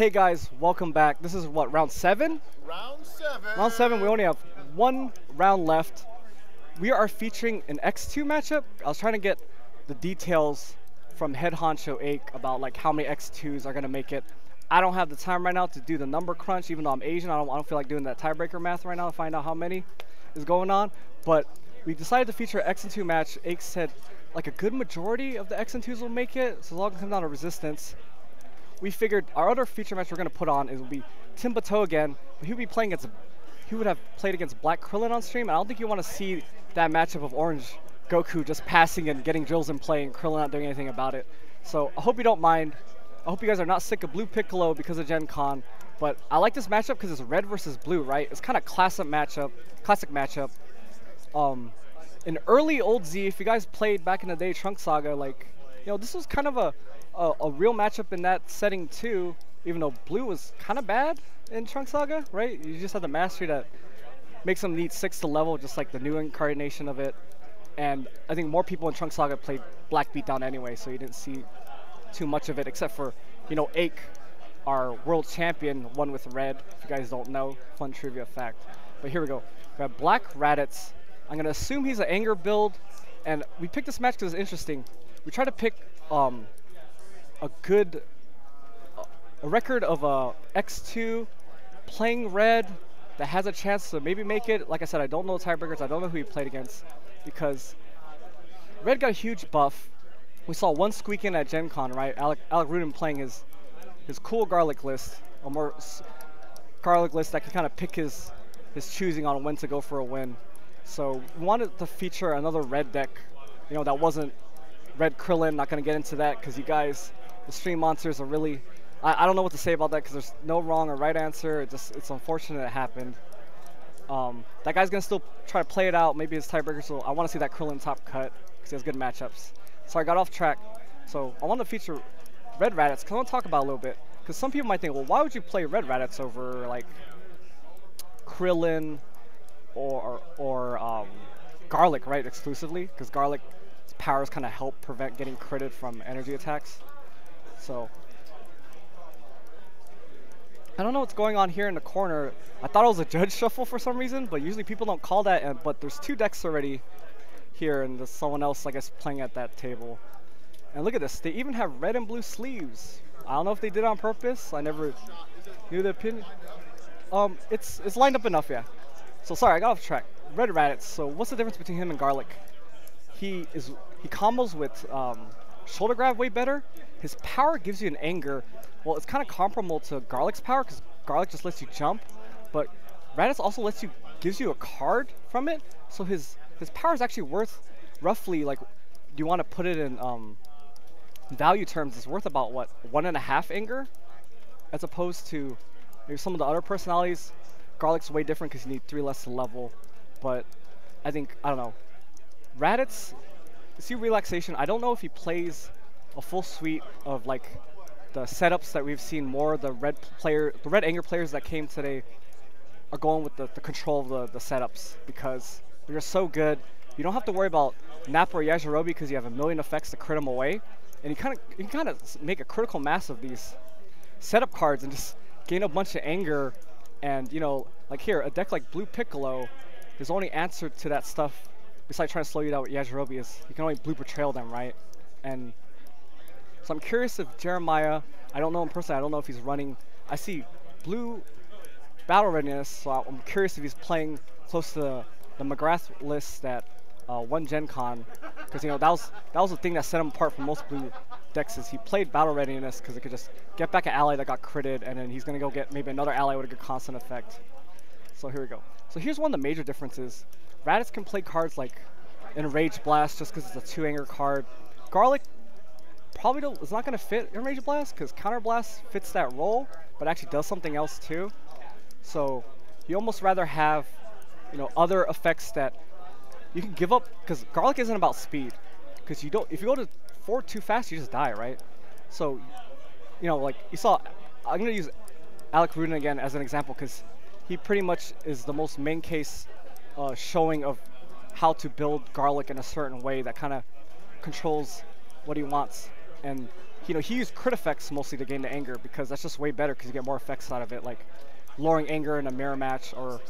Hey guys, welcome back. This is what, round 7? Round 7. Round 7, we only have 1 round left. We are featuring an X2 matchup. I was trying to get the details from head honcho Ake about like how many X2s are gonna make it. I don't have the time right now to do the number crunch, even though I'm Asian. I don't feel like doing that tiebreaker math right now to find out how many is going on. But we decided to feature an X and 2 match. Ake said like a good majority of the X and 2s will make it, so as long as it comes down to resistance. We figured our other feature match we're gonna put on will be Tim Bateau again, but he would have played against Black Krillin on stream. I don't think you want to see that matchup of Orange Goku just passing and getting drills in play and Krillin not doing anything about it. So I hope you don't mind. I hope you guys are not sick of Blue Piccolo because of Gen Con, but I like this matchup because it's red versus blue, right? It's kind of classic matchup. In early old Z, if you guys played back in the day Trunk Saga, like, you know, this was kind of a real matchup in that setting too, even though blue was kind of bad in Trunk Saga, right? You just had the mastery that makes them need 6 to level, just like the new incarnation of it. And I think more people in Trunk Saga played Black Beatdown anyway, so you didn't see too much of it, except for, you know, Ake, our world champion, won with red, if you guys don't know. Fun trivia fact. But here we go. We have Black Raditz. I'm going to assume he's an Anger build, and we picked this match because it's interesting. We tried to pick a record of a X2 playing red that has a chance to maybe make it. Like I said, I don't know the tiebreakers. I don't know who he played against because red got a huge buff. We saw one squeak in at Gen Con, right? Alec Rudin playing his cool garlic list, a more garlic list that can kind of pick his choosing on when to go for a win. So we wanted to feature another red deck, you know, that wasn't Red Krillin. Not going to get into that because you guys, the stream monsters are really, I don't know what to say about that because there's no wrong or right answer. It's unfortunate it happened. That guy's going to still try to play it out. Maybe his tiebreaker, so I want to see that Krillin top cut because he has good matchups. So I got off track. So I want to feature Red Raditz because I want to talk about it a little bit. Because some people might think, well, why would you play Red Raditz over like Krillin or Garlic, right, exclusively? Because Garlic's powers kind of help prevent getting critted from energy attacks. So I don't know what's going on here in the corner. I thought it was a judge shuffle for some reason, but usually people don't call that. But there's 2 decks already here, and there's someone else, I guess, playing at that table. And look at this. They even have red and blue sleeves. I don't know if they did it on purpose. I never knew the opinion. It's lined up enough, yeah. So sorry, I got off track. Red Raditz. So what's the difference between him and Garlic? He combos with shoulder grab way better. His power gives you an anger. Well, it's kind of comparable to Garlic's power because Garlic just lets you jump, but Raditz also gives you a card from it. So his power is actually worth roughly, like, do you want to put it in value terms? It's worth about what, 1.5 anger, as opposed to maybe some of the other personalities. Garlic's way different because you need 3 less to level, but I think, I don't know. Raditz, see relaxation. I don't know if he plays a full suite of like the setups that we've seen more. The red anger players that came today are going with the control of the setups because they're so good. You don't have to worry about Nappa or Yajirobe because you have a million effects to crit them away, and you can kind of make a critical mass of these setup cards and just gain a bunch of anger. And you know, like here, a deck like Blue Piccolo, his only answer to that stuff, besides trying to slow you down with Yajirobe, is you can only Blue Betrayal them, right? And so I'm curious if Jeremiah, I don't know him personally, I don't know if he's running. I see Blue Battle Readiness, so I'm curious if he's playing close to the McGrath list that won Gen Con, because you know that was the thing that set him apart from most blue decks. Is he played Battle Readiness because it could just get back an ally that got critted, and then he's gonna go get maybe another ally with a good constant effect. So here we go. So here's one of the major differences. Raditz can play cards like Enrage Blast just because it's a 2 anger card. Garlic probably is not going to fit Enrage Blast because Counter Blast fits that role, but actually does something else too. So you almost rather have, you know, other effects that you can give up, because Garlic isn't about speed. Because if you go to 4 too fast, you just die, right? So, you know, like you saw, I'm going to use Alec Rudin again as an example because he pretty much is the most main case showing of how to build Garlic in a certain way that kind of controls what he wants. And he used crit effects mostly to gain the anger because that's just way better because you get more effects out of it, like lowering anger in a mirror match or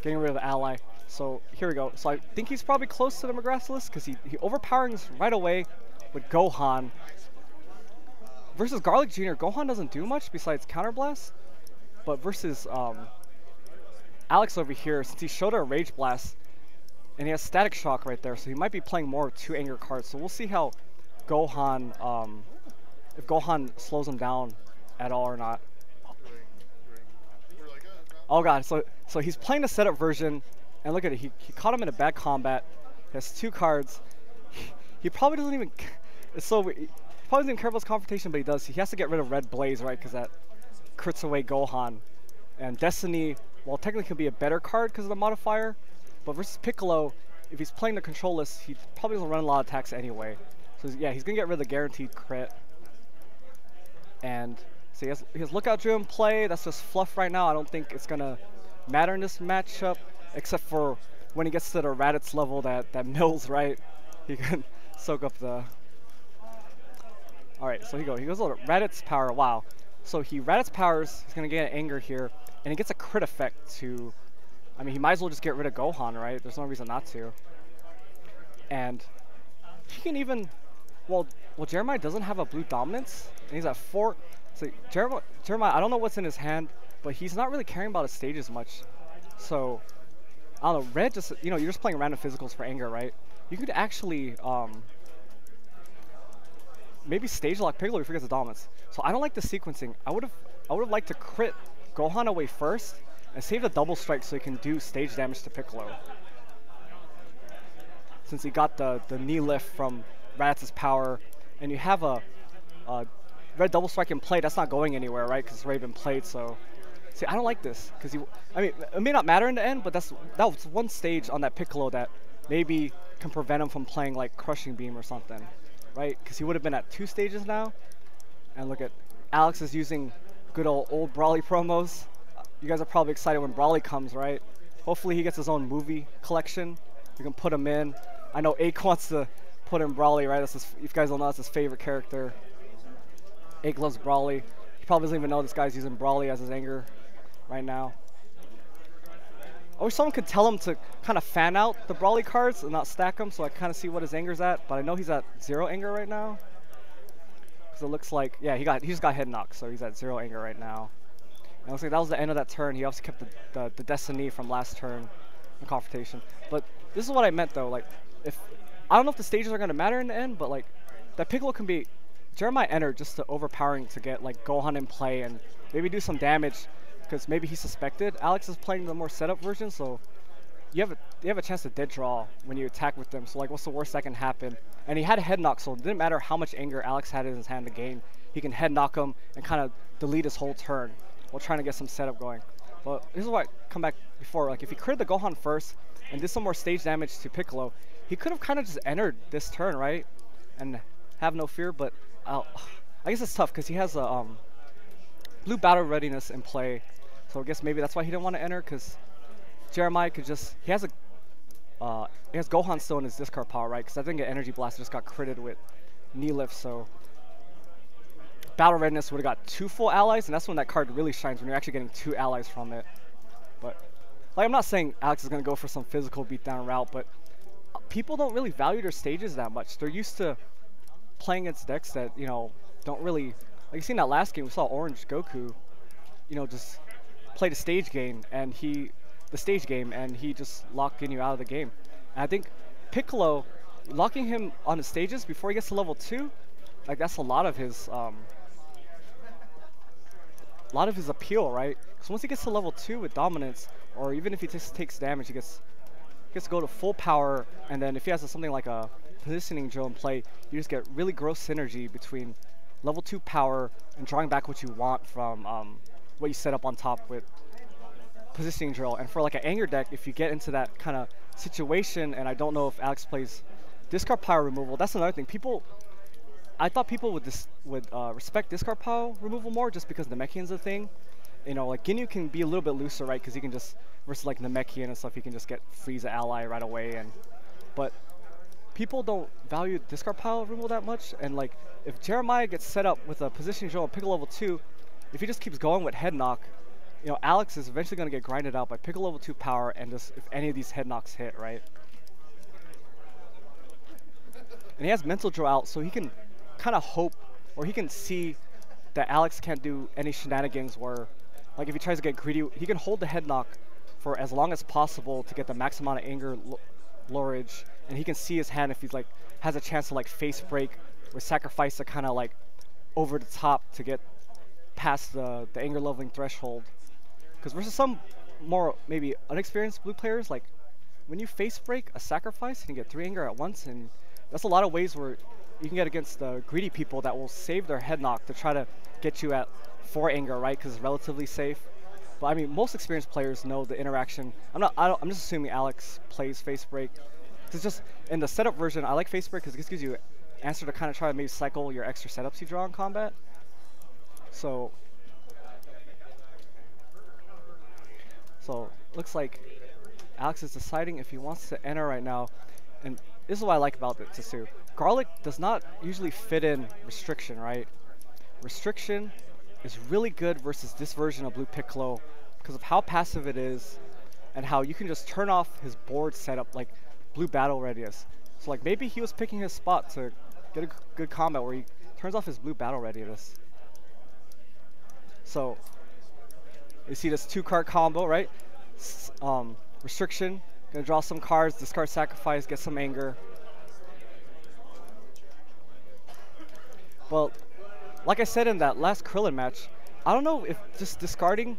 getting rid of the ally. So here we go. So I think he's probably close to the McGrath because he overpowerings right away with Gohan. Versus Garlic Jr., Gohan doesn't do much besides counterblast. But versus Alex over here, since he showed a Rage Blast, and he has Static Shock right there, so he might be playing more 2 anger cards. So we'll see how Gohan, if Gohan slows him down at all or not. Oh god, so he's playing the setup version, and look at it, he caught him in a bad combat. He has 2 cards. He probably doesn't even, it's so weird. He probably doesn't even care about his confrontation, but he does. He has to get rid of Red Blaze, right, because that crits away Gohan. And Destiny, well, technically can be a better card because of the modifier, but versus Piccolo, if he's playing the control list, he probably doesn't run a lot of attacks anyway. So yeah, he's gonna get rid of the guaranteed crit. And so he has Lookout Drill in play. That's just fluff right now. I don't think it's gonna matter in this matchup, except for when he gets to the Raditz level that mills, right? He can soak up the. All right, so he goes a little Raditz power. Wow. So he Raditz powers. He's gonna get an anger here, and he gets a crit effect to. I mean, he might as well just get rid of Gohan, right? There's no reason not to. And he can even. Well, Jeremiah doesn't have a blue dominance, and he's at 4. So Jeremiah, I don't know what's in his hand, but he's not really caring about his stages much. So I don't know. Red just, you're just playing random physicals for anger, right? You could actually maybe stage lock Piccolo if he gets the dominance. So I don't like the sequencing. I would have liked to crit Gohan away first and save the double strike so he can do stage damage to Piccolo. Since he got the knee lift from Raditz's power, and you have a red double strike in play, that's not going anywhere, right? Because it's already been played. So, see, I don't like this because I mean, it may not matter in the end, but that was one stage on that Piccolo that maybe can prevent him from playing like Crushing Beam or something, right? Because he would have been at 2 stages now. And look at Alex is using good old Brawly promos. You guys are probably excited when Brawly comes, right? Hopefully he gets his own movie collection. You can put him in. I know Ake wants to put in Brawly, right? That's if you guys don't know, that's his favorite character. Ake loves Brawly. He probably doesn't even know this guy's using Brawly as his anger right now. I wish someone could tell him to kind of fan out the Brawly cards and not stack them, so I kind of see what his anger's at. But I know he's at 0 anger right now. Because it looks like, yeah, he just got head knocked, so he's at 0 anger right now. And it looks like that was the end of that turn. He also kept the Destiny from last turn in confrontation. But this is what I meant though, like, I don't know if the stages are going to matter in the end, but like, that Piccolo can be, Jeremiah entered just to overpowering to get like Gohan in play and maybe do some damage, because maybe he suspected Alex is playing the more setup version, so you have a chance to dead draw when you attack with them. So like, what's the worst that can happen? And he had a head knock, so it didn't matter how much anger Alex had in his hand to gain. He can head knock him and kind of delete his whole turn while trying to get some setup going. But this is what I come back before, like if he critted the Gohan first and did some more stage damage to Piccolo, he could have kind of just entered this turn, right? And have no fear, but I guess it's tough because he has a blue battle readiness in play. So I guess maybe that's why he didn't want to enter, because Jeremiah could just, he has Gohan still in his discard power, right? Because I think an Energy Blast just got critted with knee lift, so battle readiness would have got 2 full allies, and that's when that card really shines, when you're actually getting 2 allies from it. But like, I'm not saying Alex is going to go for some physical beatdown route, but people don't really value their stages that much. They're used to playing against decks that, don't really, like you seen that last game, we saw Orange Goku, just play the stage game, and he just locking you out of the game. And I think Piccolo, locking him on the stages before he gets to level 2, like that's a lot of his appeal, right? Because once he gets to level 2 with dominance, or even if he just takes damage, he gets to go to full power, and then if he has something like a positioning drill in play, you just get really gross synergy between level 2 power and drawing back what you want from what you set up on top with positioning drill. And for like an anger deck, if you get into that kind of situation, and I don't know if Alex plays discard power removal, that's another thing. I thought people would respect discard power removal more just because Namekian's a thing. Like Ginyu can be a little bit looser, right? Because he can just, versus like Namekian and stuff, he can just freeze an ally right away. But people don't value discard pile removal that much, and like if Jeremiah gets set up with a positioning drill on Pickle level 2, if he just keeps going with head knock, you know, Alex is eventually going to get grinded out by Pickle level 2 power and just if any of these head knocks hit, right? And he has mental drill out, so he can kind of hope, or he can see that Alex can't do any shenanigans where, like if he tries to get greedy, he can hold the head knock for as long as possible to get the max amount of anger lorage, and he can see his hand if he's like has a chance to like face break or sacrifice to kind of like over the top to get past the anger leveling threshold. Because versus some more maybe unexperienced blue players, like when you face break a sacrifice, you can get 3 anger at once, and that's a lot of ways where you can get against the greedy people that will save their head knock to try to get you at 4 anger, right? Because it's relatively safe. But I mean, most experienced players know the interaction. I'm just assuming Alex plays face break. It's just in the setup version, I like face break because it gives you an answer to kind of try to maybe cycle your extra setups you draw in combat. So looks like Alex is deciding if he wants to enter right now, and this is what I like about this too. Garlic does not usually fit in restriction, right? Restriction is really good versus this version of Blue Piccolo because of how passive it is and how you can just turn off his board setup like Blue Battle Readiness. So like maybe he was picking his spot to get a good combat where he turns off his Blue Battle Readiness. So you see this 2-card combo, right? Restriction, gonna draw some cards, discard sacrifice, get some anger. Well, like I said in that last Krillin match, I don't know if just discarding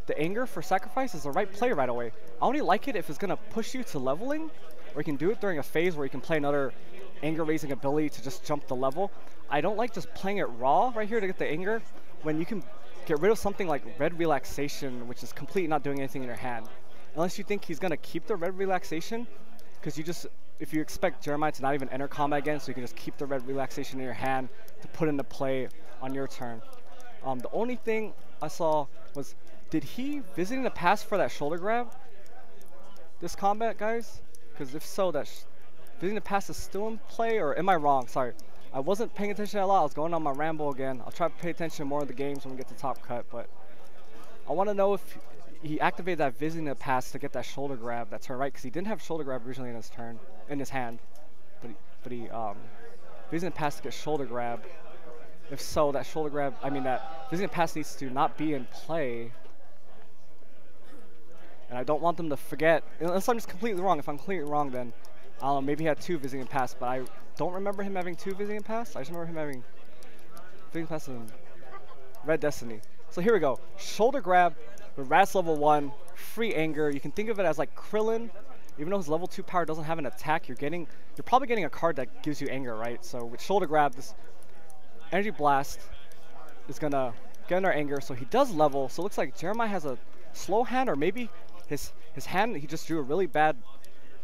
the anger for sacrifice is the right play right away. I only like it if it's gonna push you to leveling, or you can do it during a phase where you can play another anger raising ability to just jump the level. I don't like just playing it raw right here to get the anger when you can get rid of something like Red Relaxation, which is completely not doing anything in your hand. Unless you think he's gonna keep the Red Relaxation, because if you expect Jeremiah to not even enter combat again, so you can just keep the Red Relaxation in your hand to put into play on your turn. The only thing I saw was, did he visiting the past for that shoulder grab this combat, guys? Because if so, that visiting the past is still in play, or am I wrong? Sorry, I wasn't paying attention a lot. I was going on my ramble again. I'll try to pay attention more in the games when we get to Top Cut, but I want to know if he activated that visiting the past to get that shoulder grab that turn, right? Because he didn't have shoulder grab originally in his turn, in his hand, but he visiting the past to get shoulder grab. If so, that shoulder grab, I mean that visiting the past needs to not be in play. And I don't want them to forget, unless I'm just completely wrong. If I'm completely wrong, then I don't know, maybe he had 2 visiting pass, but I don't remember him having 2 visiting pass. I just remember him having visiting pass in Red Destiny. So here we go. Shoulder grab with Rat's level 1, free anger. You can think of it as like Krillin. Even though his level 2 power doesn't have an attack, you're probably getting a card that gives you anger, right? So with shoulder grab, this Energy Blast is gonna get under anger, so he does level. So it looks like Jeremiah has a slow hand, or maybe his hand, he just drew a really bad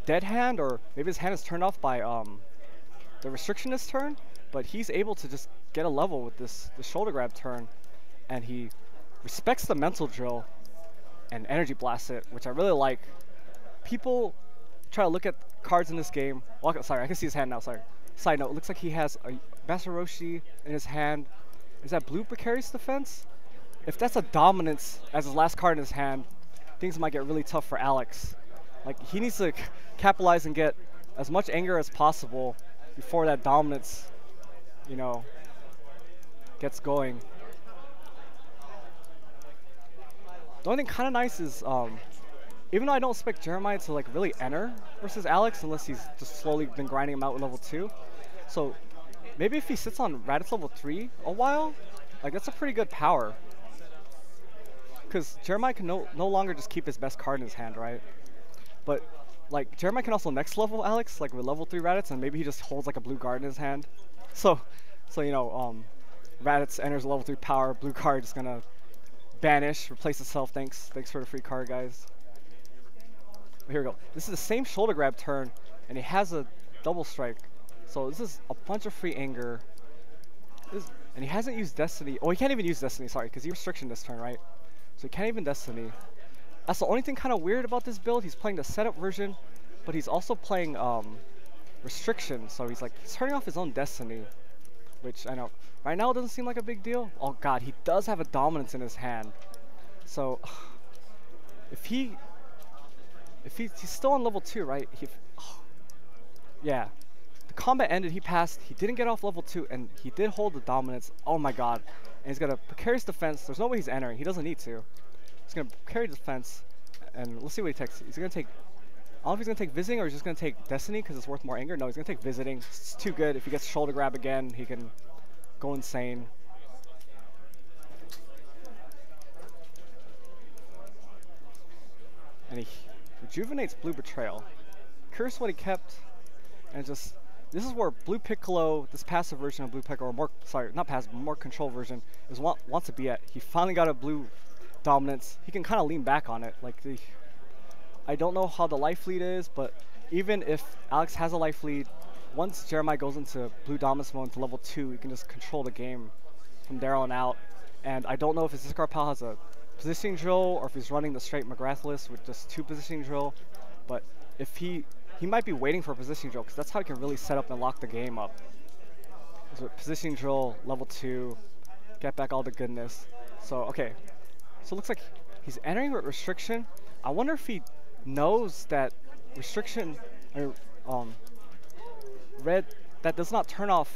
dead hand, or maybe his hand is turned off by the restriction this turn, but he's able to just get a level with this shoulder grab turn, and he respects the mental drill and energy blast it, which I really like. People try to look at cards in this game. Well, sorry, I can see his hand now, sorry. Side note, it looks like he has a Master Roshi in his hand. Is that blue Precarious Defense? If that's a dominance as his last card in his hand, things might get really tough for Alex. Like, he needs to capitalize and get as much anger as possible before that dominance, you know, gets going. The only thing kind of nice is, even though I don't expect Jeremiah to like really enter versus Alex unless he's just slowly been grinding him out with level 2. So maybe if he sits on Raditz level 3 a while, like that's a pretty good power. Because Jeremiah can no longer just keep his best card in his hand, right? But like Jeremiah can also next level Alex, like with level 3 Raditz, and maybe he just holds like a blue card in his hand. So you know, Raditz enters level 3 power, blue card is gonna banish, replace itself. Thanks for the free card, guys. But here we go. This is the same shoulder grab turn, and he has a double strike. So this is a bunch of free anger. And he hasn't used Destiny. Oh, he can't even use Destiny, sorry, because he restriction this turn, right? So he can't even Destiny. That's the only thing kind of weird about this build. He's playing the setup version, but he's also playing restriction, so he's turning off his own destiny, which I know right now it doesn't seem like a big deal. Oh god, he does have a dominance in his hand. So if he's still on level 2, right? Yeah. The combat ended, he passed, he didn't get off level 2, and he did hold the dominance. Oh my god. And he's got a precarious defense. There's no way he's entering. He doesn't need to. He's going to carry defense, and let's see what he takes. He's going to take, I don't know if he's going to take Visiting or he's just going to take Destiny because it's worth more anger. No, he's going to take Visiting. It's too good. If he gets shoulder grab again, he can go insane. And he rejuvenates Blue Betrayal. Curious what he kept, and just this is where Blue Piccolo, this passive version of Blue Piccolo, or more, sorry, not passive, more control version, is wants to be at. He finally got a blue dominance. He can kind of lean back on it. I don't know how the life lead is, but even if Alex has a life lead, once Jeremiah goes into blue dominance mode into level 2, he can just control the game from there on out. And I don't know if his discard pile has a positioning drill or if he's running the straight McGrathless with just 2 positioning drill, but if he might be waiting for a positioning drill because that's how he can really set up and lock the game up. So with positioning drill, level 2, get back all the goodness. So okay, so it looks like he's entering with restriction. I wonder if he knows that restriction, or red, that does not turn off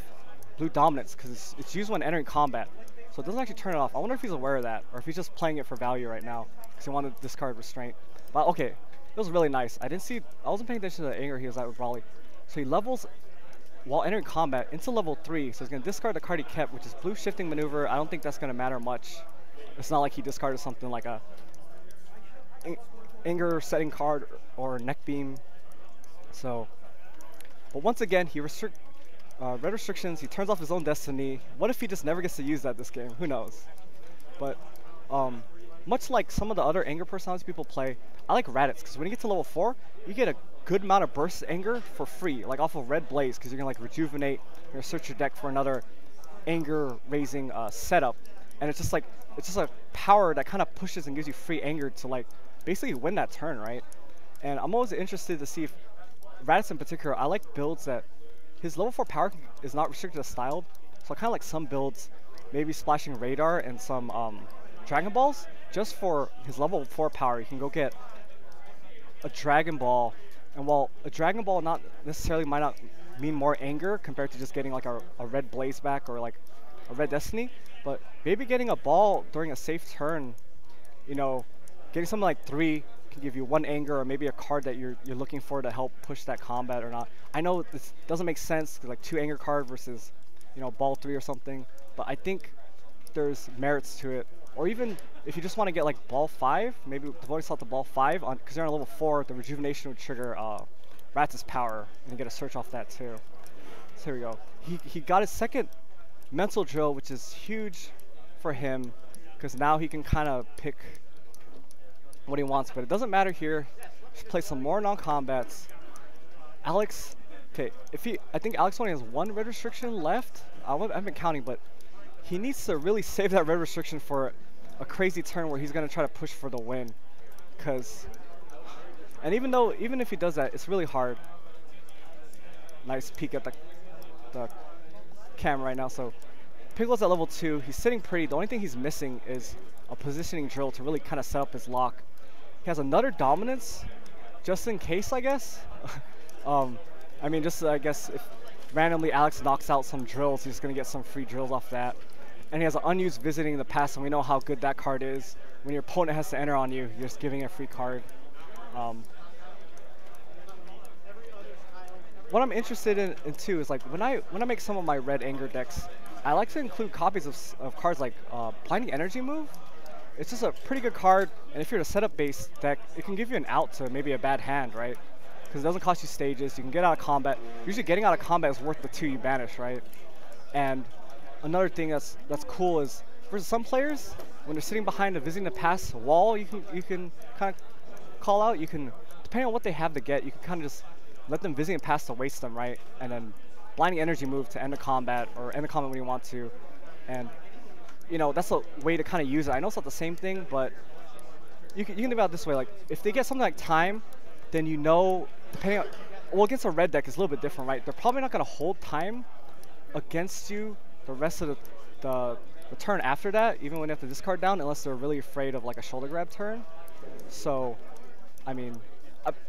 blue dominance because it's used when entering combat. So it doesn't actually turn it off. I wonder if he's aware of that or if he's just playing it for value right now because he wanted to discard restraint. But okay, it was really nice. I wasn't paying attention to the anger he was at with Brawly. So he levels while entering combat into level 3. So he's going to discard the card he kept, which is blue shifting maneuver. I don't think that's going to matter much. It's not like he discarded something like a anger setting card or neck beam. So, but once again, he red restrictions. He turns off his own destiny. What if he just never gets to use that this game? Who knows? But much like some of the other anger personalities people play, I like Raditz because when you get to level 4, you get a good amount of burst anger for free, like off of Red Blaze, because you're gonna rejuvenate. You're gonna search your deck for another anger raising setup, and it's just a power that kind of pushes and gives you free anger to basically win that turn, right? And I'm always interested to see if Raditz in particular, I like builds that his level 4 power is not restricted to styled, so I kind of like some builds, maybe splashing Radar and some Dragon Balls, just for his level 4 power. You can go get a Dragon Ball, and while a Dragon Ball not necessarily might not mean more anger compared to just getting like a red Blaze back or like a red Destiny, but maybe getting a ball during a safe turn, you know, getting something like 3 can give you 1 anger, or maybe a card that you're looking for to help push that combat or not. I know this doesn't make sense, like 2 anger card versus, you know, ball 3 or something, but I think there's merits to it. Or even if you just want to get like ball 5, maybe devoting slot to ball 5 on, because you're on level 4, the rejuvenation would trigger Ratz's power and you get a search off that too. So here we go. He got his second mental drill, which is huge for him because now he can kind of pick what he wants, but it doesn't matter here. Just play some more non-combats. Alex, okay, I think Alex only has 1 red restriction left. I haven't been counting, but he needs to really save that red restriction for a crazy turn where he's going to try to push for the win. And even if he does that, it's really hard. Nice peek at the camera right now. So Piccolo's at level 2. He's sitting pretty. The only thing he's missing is a positioning drill to really kind of set up his lock. He has another dominance, just in case, I guess. I mean, just I guess if randomly Alex knocks out some drills, he's going to get some free drills off that. And he has an unused Visiting in the past, and we know how good that card is. When your opponent has to enter on you, you're just giving a free card. What I'm interested in too is like when I make some of my red anger decks, I like to include copies of cards like Blinding Energy Move. It's just a pretty good card, and if you're a setup-based deck, it can give you an out to maybe a bad hand, right? Because it doesn't cost you stages. You can get out of combat. Usually getting out of combat is worth the 2 you banish, right? And another thing that's cool is for some players, when they're sitting behind a Visiting the Pass wall, you can kind of call out. You can, depending on what they have to get, you can kind of just let them Visiting the Pass to waste them, right? And then Blinding Energy Move to end the combat, or end the combat when you want to. And you know, that's a way to kind of use it. I know it's not the same thing, but you can think about it this way. Like, if they get something like time, then you know, depending on, well, against a red deck, it's a little bit different, right? They're probably not going to hold time against you the rest of the turn after that, even when you have to discard down, unless they're really afraid of like a shoulder grab turn. So, I mean,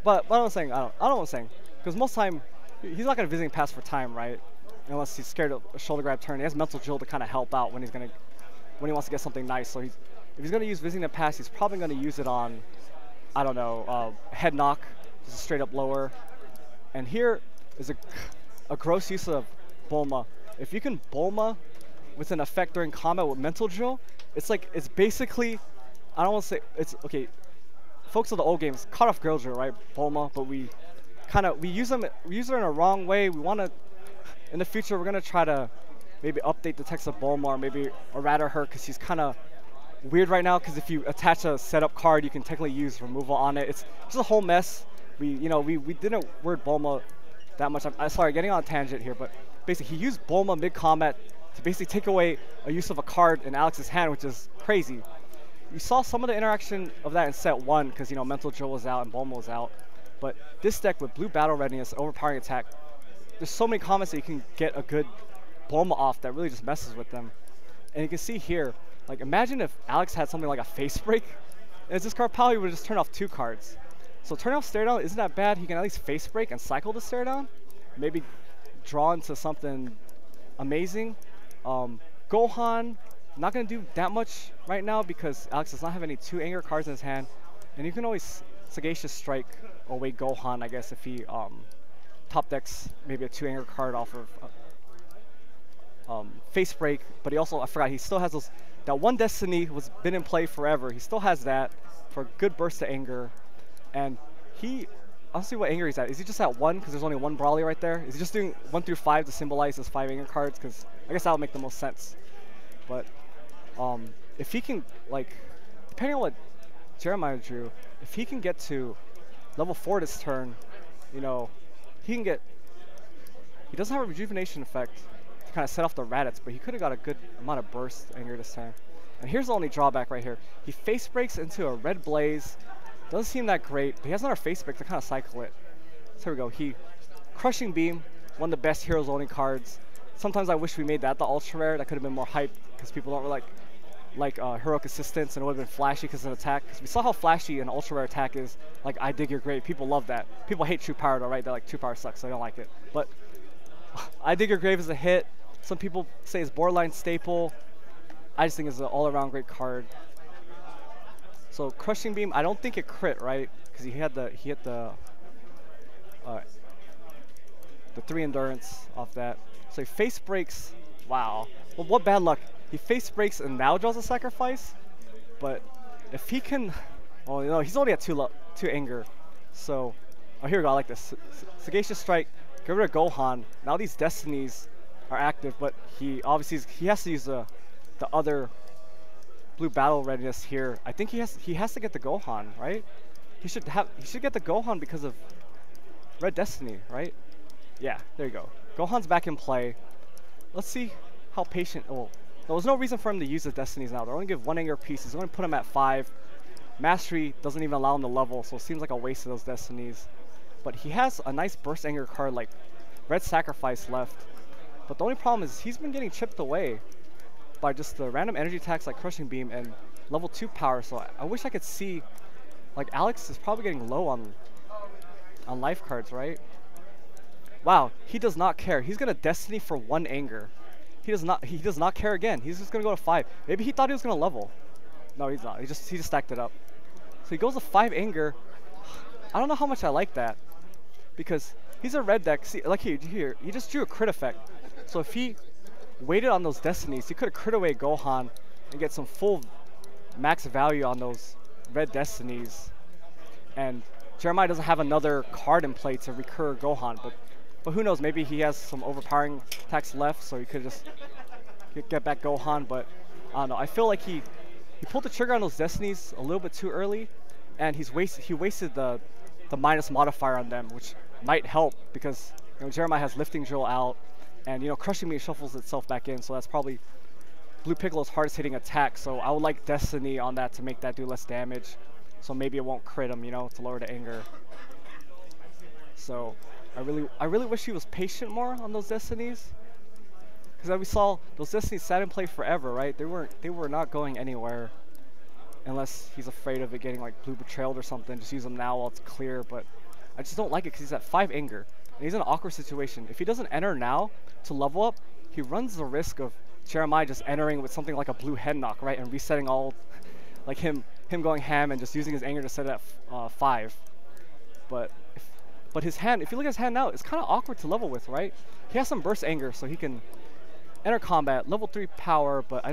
but what I'm saying, I don't know what I'm saying, because most time he's not going to visiting pass for time, right? Unless he's scared of a shoulder grab turn. He has mental drill to kind of help out when he wants to get something nice. So if he's going to use visiting pass, he's probably going to use it on, I don't know, head knock, just a straight up lower. And here is a gross use of Bulma. If you can Bulma with an effect during combat with mental drill, it's basically, I don't want to say, it's, okay, folks of the old games, cut off girl drill, right, Bulma, but we use her in a wrong way. We want to, in the future, we're going to try to maybe update the text of Bulma, or rather her, because she's kind of weird right now, because if you attach a setup card, you can technically use removal on it. It's just a whole mess. We didn't word Bulma that much. I'm sorry, getting on a tangent here, but basically he used Bulma mid-combat to basically take away a use of a card in Alex's hand, which is crazy. You saw some of the interaction of that in set 1, because Mental Drill was out and Bulma was out. But this deck with blue battle readiness, overpowering attack, there's so many comments that you can get a good Bulma off that really just messes with them. And you can see here, like, imagine if Alex had something like a face break, and this card probably would just turn off 2 cards. So turn off stare down isn't that bad. He can at least face break and cycle the stare down, maybe draw into something amazing. Gohan, not going to do that much right now because Alex does not have any 2 anger cards in his hand, and you can always Sagacious Strike away Gohan, I guess, if he top decks maybe a 2 anger card off of face break. But he also, I forgot, he still has that one Destiny was been in play forever. He still has that for a good burst of anger. And I'll see what anger he's at. Is he just at 1 because there's only 1 Brawly right there? Is he just doing 1 through 5 to symbolize his 5 anger cards? Because I guess that would make the most sense. But if he can, like, depending on what Jeremiah drew, if he can get to level 4 this turn, he can get, he doesn't have a rejuvenation effect to kind of set off the Raditz, but he could have got a good amount of burst anger this turn. And here's the only drawback right here. He face breaks into a red blaze. Doesn't seem that great, but he has another face break to kind of cycle it. So here we go. Crushing Beam, one of the best Heroes Only cards. Sometimes I wish we made that the ultra rare. That could have been more hype because people don't really like heroic assistance, and it would have been flashy because of an attack. Because we saw how flashy an ultra rare attack is. Like, I dig your grave. People love that. People hate True Power though, right? They're like, True Power sucks, so they don't like it. But I dig your grave is a hit. Some people say it's borderline staple. I just think it's an all-around great card. So Crushing Beam, I don't think it crit, right? Because he hit the 3 endurance off that. So he face breaks. Wow. Well, what bad luck. He face breaks and now draws a sacrifice. But if he can, oh no, he's only at 2 anger. So, oh, here we go. I like this. Sagacious Strike. Get rid of Gohan. Now these Destinies are active, but he obviously he has to use the other blue battle readiness here. I think he has to get the Gohan, right? He should get the Gohan because of Red Destiny, right? Yeah, there you go. Gohan's back in play. Let's see how patient. Oh, there's no reason for him to use the Destinies now. They're only give 1 anger piece. He's going to put him at 5. Mastery doesn't even allow him to level, so it seems like a waste of those Destinies. But he has a nice burst anger card like Red Sacrifice left. But the only problem is he's been getting chipped away by just the random energy attacks like Crushing Beam and level 2 power. So I wish I could see, like, Alex is probably getting low on life cards, right? Wow, he does not care. He's gonna Destiny for 1 anger. He does not care again. He's just gonna go to 5. Maybe he thought he was gonna level. No, he's not. He just stacked it up. So he goes to 5 anger. I don't know how much I like that, because he's a red deck. See, like here, he just drew a crit effect. So if he waited on those Destinies, he could have crit away Gohan and get some full max value on those red Destinies. And Jeremiah doesn't have another card in play to recur Gohan, but who knows? Maybe he has some overpowering attacks left, so he could just get back Gohan. But I don't know. I feel like he pulled the trigger on those Destinies a little bit too early, and he wasted the minus modifier on them, which might help because Jeremiah has Lifting Drill out, and Crushing Beam shuffles itself back in, so that's probably Blue Piccolo's hardest hitting attack. So I would like Destiny on that to make that do less damage. So maybe it won't crit him, to lower the anger. So I really wish he was patient more on those destinies. Because as we saw, those destinies sat in play forever, right? They were not going anywhere. Unless he's afraid of it getting like blue betrayed or something. Just use them now while it's clear. But I just don't like it because he's at 5 anger. And he's in an awkward situation. If he doesn't enter now to level up, he runs the risk of Jeremiah just entering with something like a blue head knock, right? And resetting all, like him going ham and just using his anger to set it at 5. But his hand, if you look at his hand now, it's kind of awkward to level with, right? He has some burst anger, so he can enter combat, level 3 power, but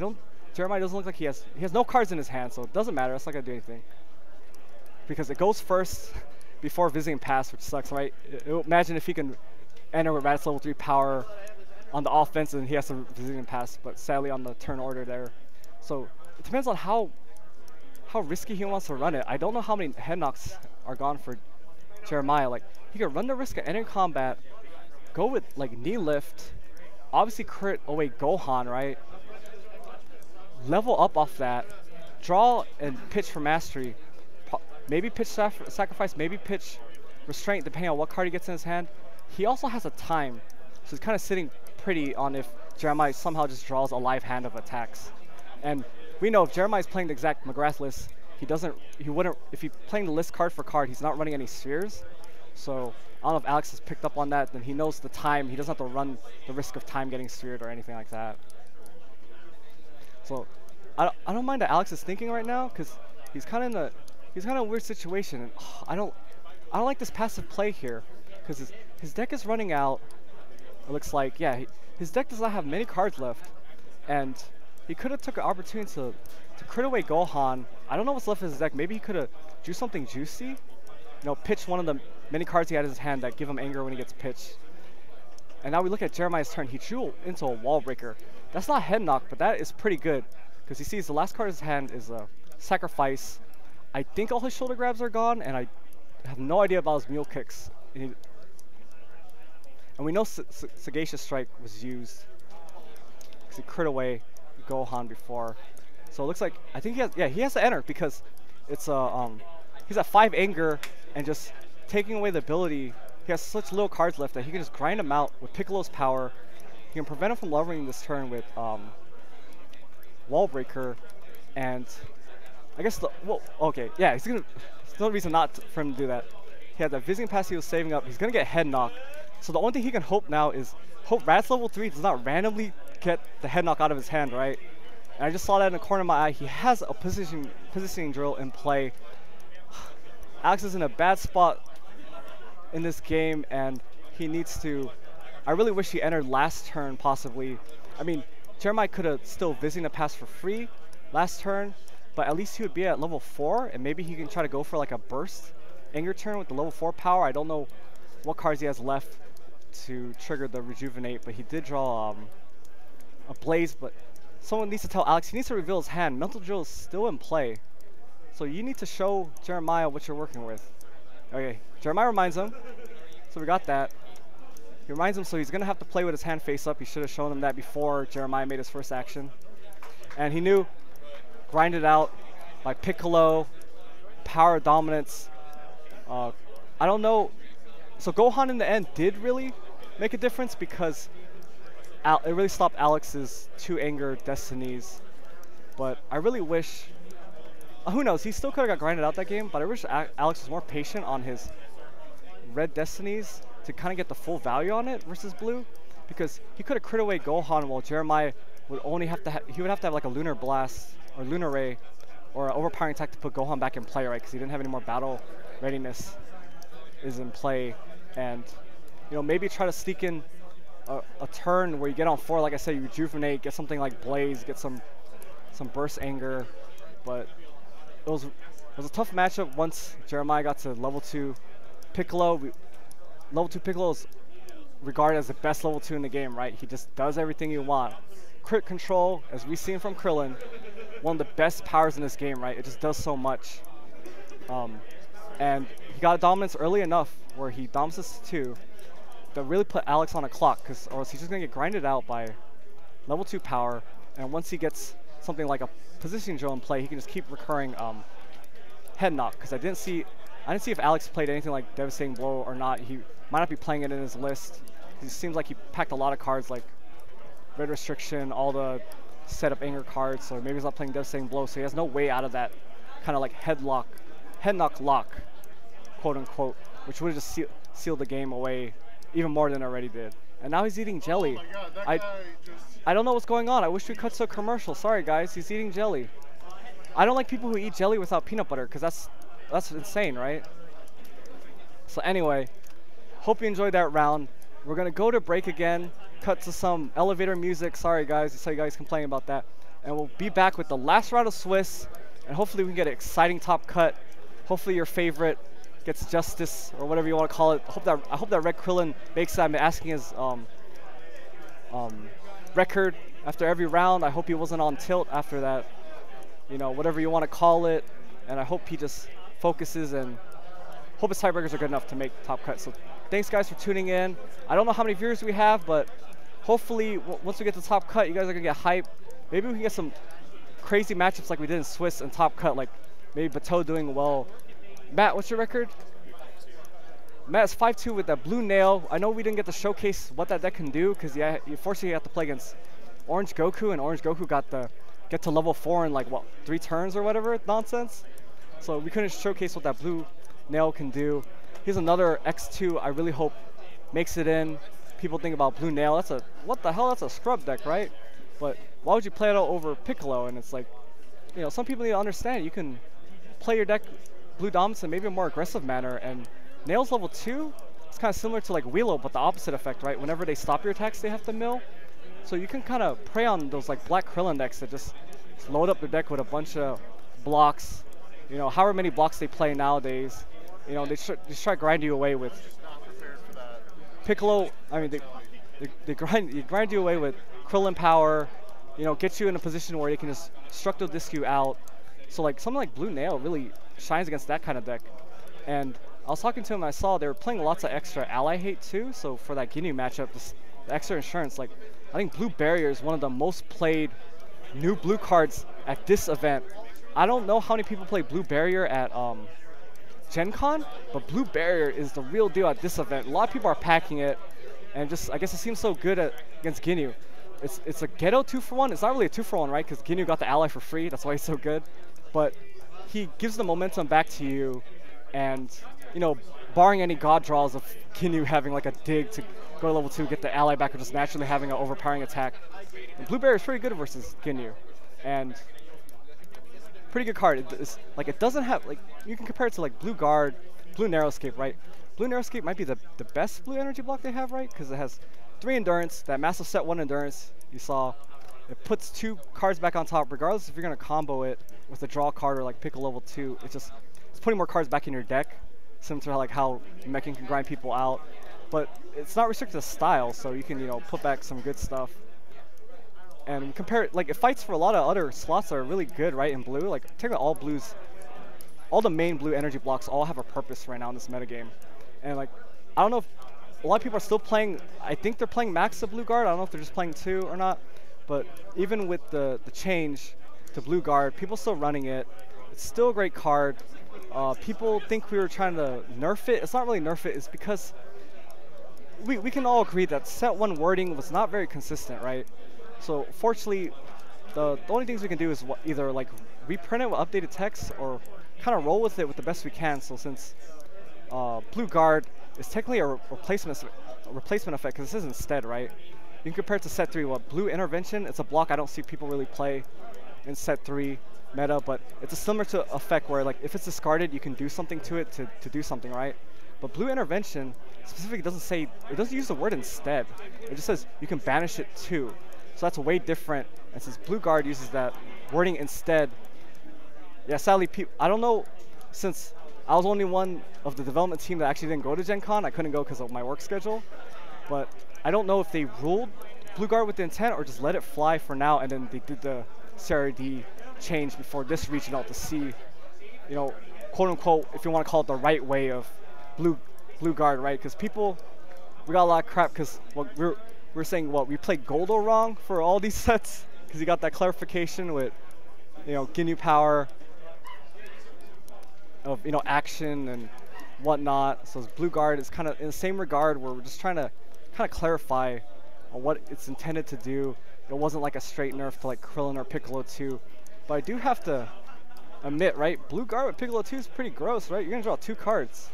Jeremiah doesn't look like he has no cards in his hand, so it doesn't matter. That's not gonna do anything because it goes first before visiting pass, which sucks, right? Imagine if he can enter with Raditz level 3 power on the offense and he has to visiting pass, but sadly on the turn order there. So it depends on how risky he wants to run it. I don't know how many head knocks are gone for Jeremiah. Like he could run the risk of entering combat, go with like knee lift, obviously crit away Gohan, right? Level up off that, draw and pitch for mastery, maybe pitch sacrifice, maybe pitch restraint, depending on what card he gets in his hand. He also has a time, so he's kind of sitting pretty on if Jeremiah somehow just draws a live hand of attacks. And we know if Jeremiah's playing the exact McGrath list, he wouldn't, if he's playing the list card for card, he's not running any spheres. So I don't know if Alex has picked up on that, then he knows the time, he doesn't have to run the risk of time getting sphered or anything like that. So I don't mind that Alex is thinking right now because he's kind of in a weird situation. And I don't like this passive play here because his deck is running out. It looks like, yeah, his deck does not have many cards left, and he could have took an opportunity to crit away Gohan. I don't know what's left in his deck. Maybe he could have do something juicy, you know, pitch one of the many cards he had in his hand that give him anger when he gets pitched. And now we look at Jeremiah's turn. He drew into a wall breaker. That's not head knock, but that is pretty good because he sees the last card in his hand is a sacrifice. I think all his shoulder grabs are gone, and I have no idea about his mule kicks. And we know Sagacious Strike was used because he crit away Gohan before. So it looks like, I think he has to enter because it's he's at 5 anger and just taking away the ability. He has such little cards left that he can just grind him out with Piccolo's power. He can prevent him from leveling this turn with Wall Breaker, and I guess okay, yeah, there's no reason not for him to do that. He had that visiting pass he was saving up. He's gonna get head knock. So the only thing he can hope now is hope Raditz level 3 does not randomly get the head knock out of his hand, right? And I just saw that in the corner of my eye. He has a positioning drill in play. Alex is in a bad spot in this game, and he needs to. I really wish he entered last turn, possibly. I mean, Jeremiah could have still visiting the pass for free last turn, but at least he would be at level 4, and maybe he can try to go for like a burst anger turn with the level 4 power. I don't know what cards he has left to trigger the rejuvenate, but he did draw a blaze. But someone needs to tell Alex he needs to reveal his hand. Mental drill is still in play, so you need to show Jeremiah what you're working with. Okay, Jeremiah reminds him, so we got that. He reminds him, so he's gonna have to play with his hand face up. He should have shown him that before Jeremiah made his first action. And he knew, grind it out by Piccolo, power dominance. I don't know. So Gohan in the end did really make a difference because it really stopped Alex's 2 anger destinies. But I really wish, who knows, he still could have got grinded out that game, but I wish Alex was more patient on his red destinies to kind of get the full value on it versus blue, because he could have crit away Gohan while Jeremiah would only have to he would have to have like a Lunar Blast or Lunar Ray or an overpowering attack to put Gohan back in play, right? Because he didn't have any more battle readiness is in play. And you know, maybe try to sneak in a turn where you get on 4, like I said, you rejuvenate, get something like Blaze, get some burst anger. But it was a tough matchup once Jeremiah got to level 2 Piccolo. Level 2 Piccolo is regarded as the best level 2 in the game, right? He just does everything you want. Crit control, as we've seen from Krillin, one of the best powers in this game, right? It just does so much. And he got dominance early enough where he dominates 2 that really put Alex on a clock, or else he's just going to get grinded out by level 2 power. And once he gets something like a positioning drill in play, he can just keep recurring head knock, because I didn't see I didn't see if Alex played anything like Devastating Blow or not. He might not be playing it in his list. It seems like he packed a lot of cards like Red Restriction, all the setup anger cards, so maybe he's not playing Devastating Blow, so he has no way out of that kind of like head knock lock, quote unquote, which would have just sealed the game away even more than it already did. And now he's eating jelly. Oh my God, that guy I don't know what's going on. I wish we cut to a commercial. Sorry guys, he's eating jelly. I don't like people who eat jelly without peanut butter because that's insane, right? So anyway, hope you enjoyed that round. We're gonna go to break again, cut to some elevator music. Sorry guys, I saw you guys complaining about that. And we'll be back with the last round of Swiss, and hopefully we can get an exciting top cut. Hopefully your favorite gets justice, or whatever you want to call it. I hope that Red Krillin makes that. I'm asking his record after every round. I hope he wasn't on tilt after that, you know, whatever you want to call it. And I hope he just focuses, and hope his tiebreakers are good enough to make top cut. So thanks guys for tuning in. I don't know how many viewers we have, but hopefully once we get to top cut, you guys are gonna get hype. Maybe we can get some crazy matchups like we did in Swiss and top cut, like maybe Bateau doing well. Matt, what's your record? Matt's 5-2 with that blue nail. I know we didn't get to showcase what that deck can do because you fortunately have to play against Orange Goku, and Orange Goku got the get to level 4 in like what 3 turns or whatever nonsense. So we couldn't showcase what that blue nail can do. Here's another X2. I really hope makes it in. People think about blue nail. That's a what the hell? That's a scrub deck, right? But why would you play it out over Piccolo? And it's like, you know, some people need to understand you can play your deck blue dominance in maybe a more aggressive manner. And nails level 2, it's kind of similar to like Wheelo, but the opposite effect, right? Whenever they stop your attacks, they have to mill. So you can kind of prey on those like Black Krillin decks that just load up their deck with a bunch of blocks. You know, however many blocks they play nowadays, you know, they try to grind you away with Piccolo. I mean, they grind you away with Krillin power. You know, get you in a position where you can just Structo Disc you out. So like something like Blue Nail really shines against that kind of deck. And I was talking to him, and I saw they were playing lots of extra ally hate too. So for that Ginyu matchup, the extra insurance, like I think Blue Barrier is one of the most played new blue cards at this event. I don't know how many people play Blue Barrier at Gen Con, but Blue Barrier is the real deal at this event. A lot of people are packing it, and just I guess it seems so good against Ginyu. It's a Ghetto 2-for-1. It's not really a 2-for-1, right? Because Ginyu got the ally for free. That's why he's so good. But he gives the momentum back to you, and you know, barring any god draws of Ginyu having like a dig to go to level 2, get the ally back, or just naturally having an overpowering attack. And Blue Barrier is pretty good versus Ginyu, and pretty good card. It doesn't have like, you can compare it to like Blue Guard, Blue Narrowscape, right? Blue Narrowscape might be the best blue energy block they have, right? Because it has 3 endurance, that massive set 1 endurance you saw. It puts 2 cards back on top, regardless if you're gonna combo it with a draw card or like pick a level 2. It's putting more cards back in your deck, similar to like how Mechan can grind people out. But it's not restricted to style, so you can, you know, put back some good stuff. And compare it, like it fights for a lot of other slots that are really good, right? In blue, like technically all blues, all the main blue energy blocks all have a purpose right now in this metagame. And like, I don't know if a lot of people are still playing, I think they're playing max the Blue Guard. I don't know if they're just playing 2 or not. But even with the change to Blue Guard, people still running it. It's still a great card. People think we were trying to nerf it. It's not really nerf it. It's because we can all agree that set 1 wording was not very consistent, right? So fortunately, the only things we can do is either like reprint it with updated text or kind of roll with it with the best we can. So since Blue Guard is technically a replacement effect, because this is instead, right? You can compare it to set 3. What Blue Intervention? It's a block I don't see people really play in set 3 meta, but it's a similar to effect where like if it's discarded, you can do something to it to do something, right? But Blue Intervention specifically doesn't use the word instead. It just says you can banish it too. So that's way different. And since Blue Guard uses that wording instead, yeah, sadly, I don't know, since I was only one of the development team that actually didn't go to Gen Con. I couldn't go because of my work schedule. But I don't know if they ruled Blue Guard with the intent or just let it fly for now, and then they did the CRD change before this regional to see, you know, quote unquote, if you want to call it the right way of Blue Guard, right? Because we got a lot of crap because we're saying we played Goldo wrong for all these sets because you got that clarification with, you know, Ginyu power. of action and whatnot. So his blue guard is kind of in the same regard where we're just trying to kind of clarify on what it's intended to do. It wasn't like a straight nerf to like Krillin or Piccolo 2. But I do have to admit, right, blue guard with Piccolo 2 is pretty gross, right? You're going to draw 2 cards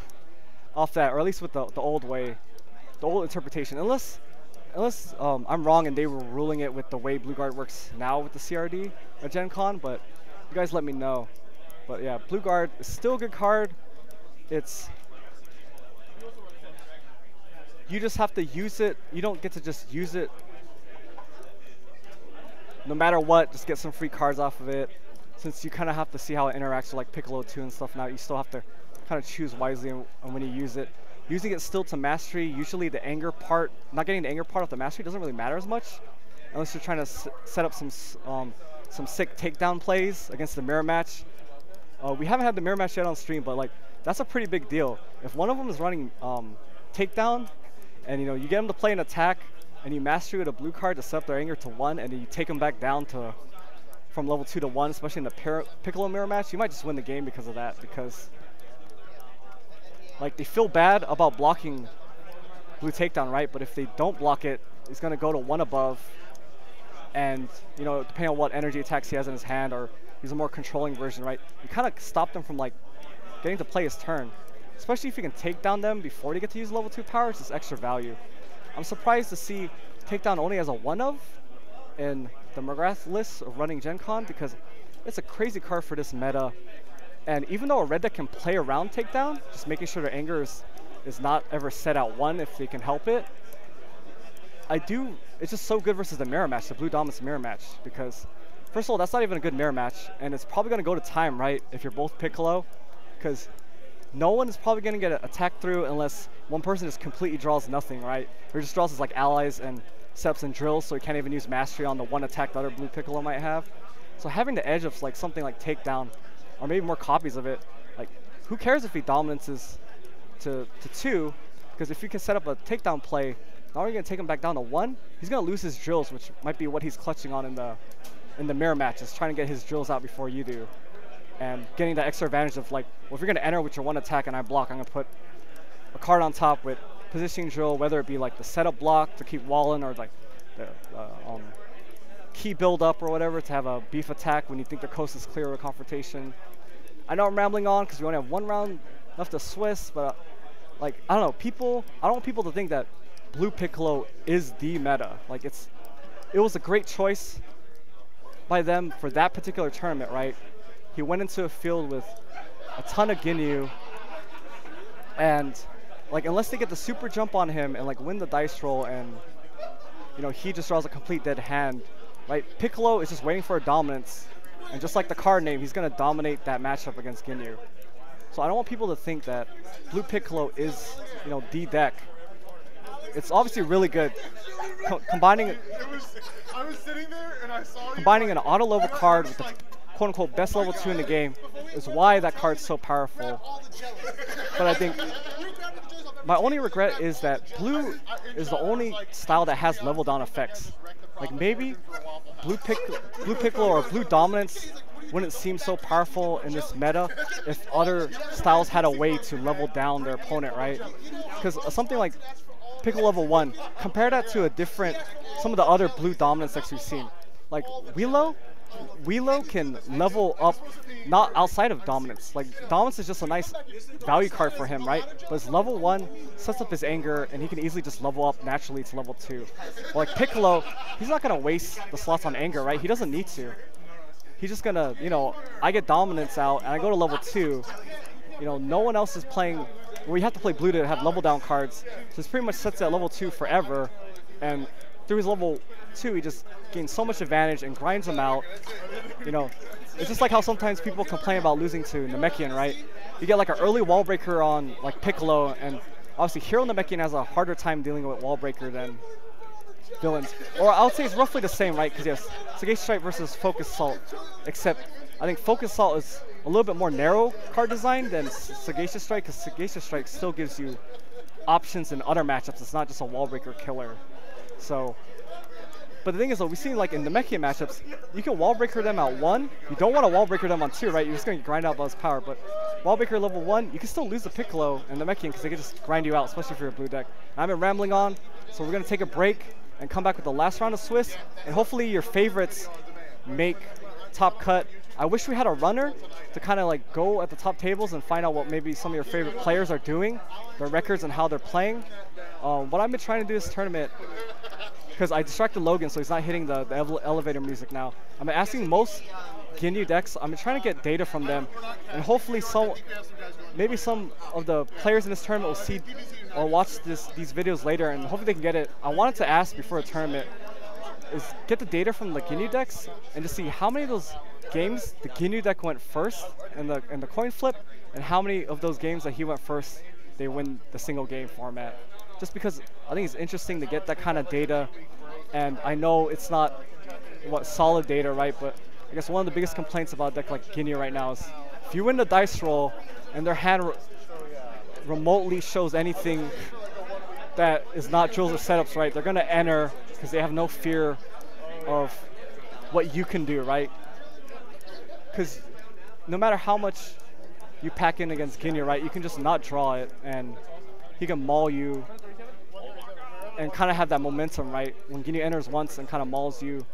off that, or at least with the old way, the old interpretation. Unless I'm wrong and they were ruling it with the way blue guard works now with the CRD or Gen Con, but you guys let me know. But yeah, blue guard is still a good card. You just have to use it. You don't get to just use it no matter what, just get some free cards off of it. Since you kind of have to see how it interacts with like Piccolo 2 and stuff now, you still have to kind of choose wisely on when you use it. Using it still to mastery, usually the anger part, not getting the anger part of the mastery doesn't really matter as much, unless you're trying to set up some sick takedown plays against the mirror match. We haven't had the mirror match yet on stream, but like that's a pretty big deal. If one of them is running takedown, and you get them to play an attack, and you mastery with a blue card to set up their anger to 1, and then you take them back down to from level 2 to 1, especially in the Piccolo mirror match, you might just win the game because of that. Because like they feel bad about blocking blue takedown, right? But if they don't block it, it's gonna go to 1 above, and depending on what energy attacks he has in his hand, or he's a more controlling version, right? You kind of stop them from like getting to play his turn. Especially if you can take down them before they get to use level 2 power, it's just extra value. I'm surprised to see takedown only as a 1 of in the McGrath list of running Gen Con, because it's a crazy card for this meta. And even though a red deck can play around takedown, just making sure their anger is not ever set at 1 if they can help it, it's just so good versus the mirror match, the blue dominance mirror match, because first of all, that's not even a good mirror match, and it's probably going to go to time, right, if you're both Piccolo, because no one is probably going to get attacked through unless one person just completely draws nothing, right? Or just draws his like allies and setups and drills, so he can't even use mastery on the one attack the other blue Piccolo might have. So having the edge of like something like takedown, or maybe more copies of it, like who cares if he dominances to 2? Because if you can set up a takedown play, not only are you going to take him back down to 1, he's going to lose his drills, which might be what he's clutching on in the mirror matches, trying to get his drills out before you do. And getting that extra advantage of like, well, if you're going to enter with your 1 attack and I block, I'm going to put a card on top with positioning drill, whether it be like the setup block to keep walling, or like the key build up or whatever to have a beef attack when you think the coast is clear of a confrontation. I know I'm rambling on because we only have 1 round left to Swiss, but like, I don't know, I don't want people to think that blue Piccolo is the meta. Like it was a great choice by them for that particular tournament, right? He went into a field with a ton of Ginyu, and like unless they get the super jump on him and like win the dice roll, and he just draws a complete dead hand, right? Piccolo is just waiting for a dominance, and just like the card name, he's gonna dominate that matchup against Ginyu. So I don't want people to think that blue Piccolo is the deck. It's obviously really good. Combining I was sitting there and I saw combining an auto level card with the quote-unquote best level 2 in the game is why that card's so powerful. But I think my only regret is that blue is the only style that has level down effects. Like maybe blue Piccolo or blue dominance wouldn't seem so powerful in this meta if other styles had a way to level down their opponent, right? Because something like Piccolo level 1, compare that to some of the other blue dominance decks we've seen. Like Wheelo can level up not outside of dominance. Like dominance is just a nice value card for him, right? But his level 1 sets up his anger, and he can easily just level up naturally to level 2. Or like Piccolo, he's not gonna waste the slots on anger, right? He doesn't need to. He's just gonna, I get dominance out and I go to level 2. No one else is playing. We have to play blue to have level down cards, so this pretty much sets at level 2 forever, and through his level 2, he just gains so much advantage and grinds them out. It's just like how sometimes people complain about losing to Namekian, right? You get like an early wall breaker on like Piccolo, and obviously Hero Namekian has a harder time dealing with wall breaker than villains. Or I would say it's roughly the same, right? Because you have Sagacious Strike versus Focus Assault, except I think Focus Assault is a little bit more narrow card design than Sagacious Strike, because Sagacious Strike still gives you options in other matchups. It's not just a wall breaker killer. So But the thing is, though, we've seen like in the Namekian matchups, you can wall breaker them at 1. You don't want to wall breaker them on 2, right? You're just going to grind out Buzz power. But wall breaker level 1, you can still lose the Piccolo and the Namekian because they can just grind you out, especially if you're a blue deck. And I've been rambling on, so we're going to take a break and come back with the last round of Swiss. And hopefully your favorites make top cut. I wish we had a runner to kind of like go at the top tables and find out what maybe some of your favorite players are doing, their records and how they're playing. What I've been trying to do this tournament, because I distracted Logan so he's not hitting the elevator music now. I'm asking most Ginyu decks, I'm trying to get data from them, and hopefully maybe some of the players in this tournament will see or watch these videos later, and hopefully they can get it. I wanted to ask before a tournament, is get the data from the Ginyu decks and just see how many of those games the Ginyu deck went first in the coin flip, and how many of those games that he went first they win the single game format. Just because I think it's interesting to get that kind of data, and I know it's not solid data, right? But I guess one of the biggest complaints about a deck like Ginyu right now is if you win the dice roll and their hand remotely shows anything that is not drills or setups, right? They're gonna enter because they have no fear of what you can do, right? Because no matter how much you pack in against Ginyu, right, you can just not draw it and he can maul you and kind of have that momentum, right? When Ginyu enters once and kind of mauls you,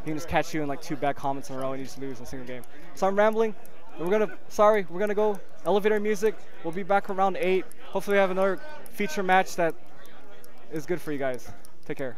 he can just catch you in like 2 bad comments in a row and you just lose in a single game. So I'm rambling. We're gonna go elevator music. We'll be back around 8. Hopefully we have another feature match that is good for you guys. Take care.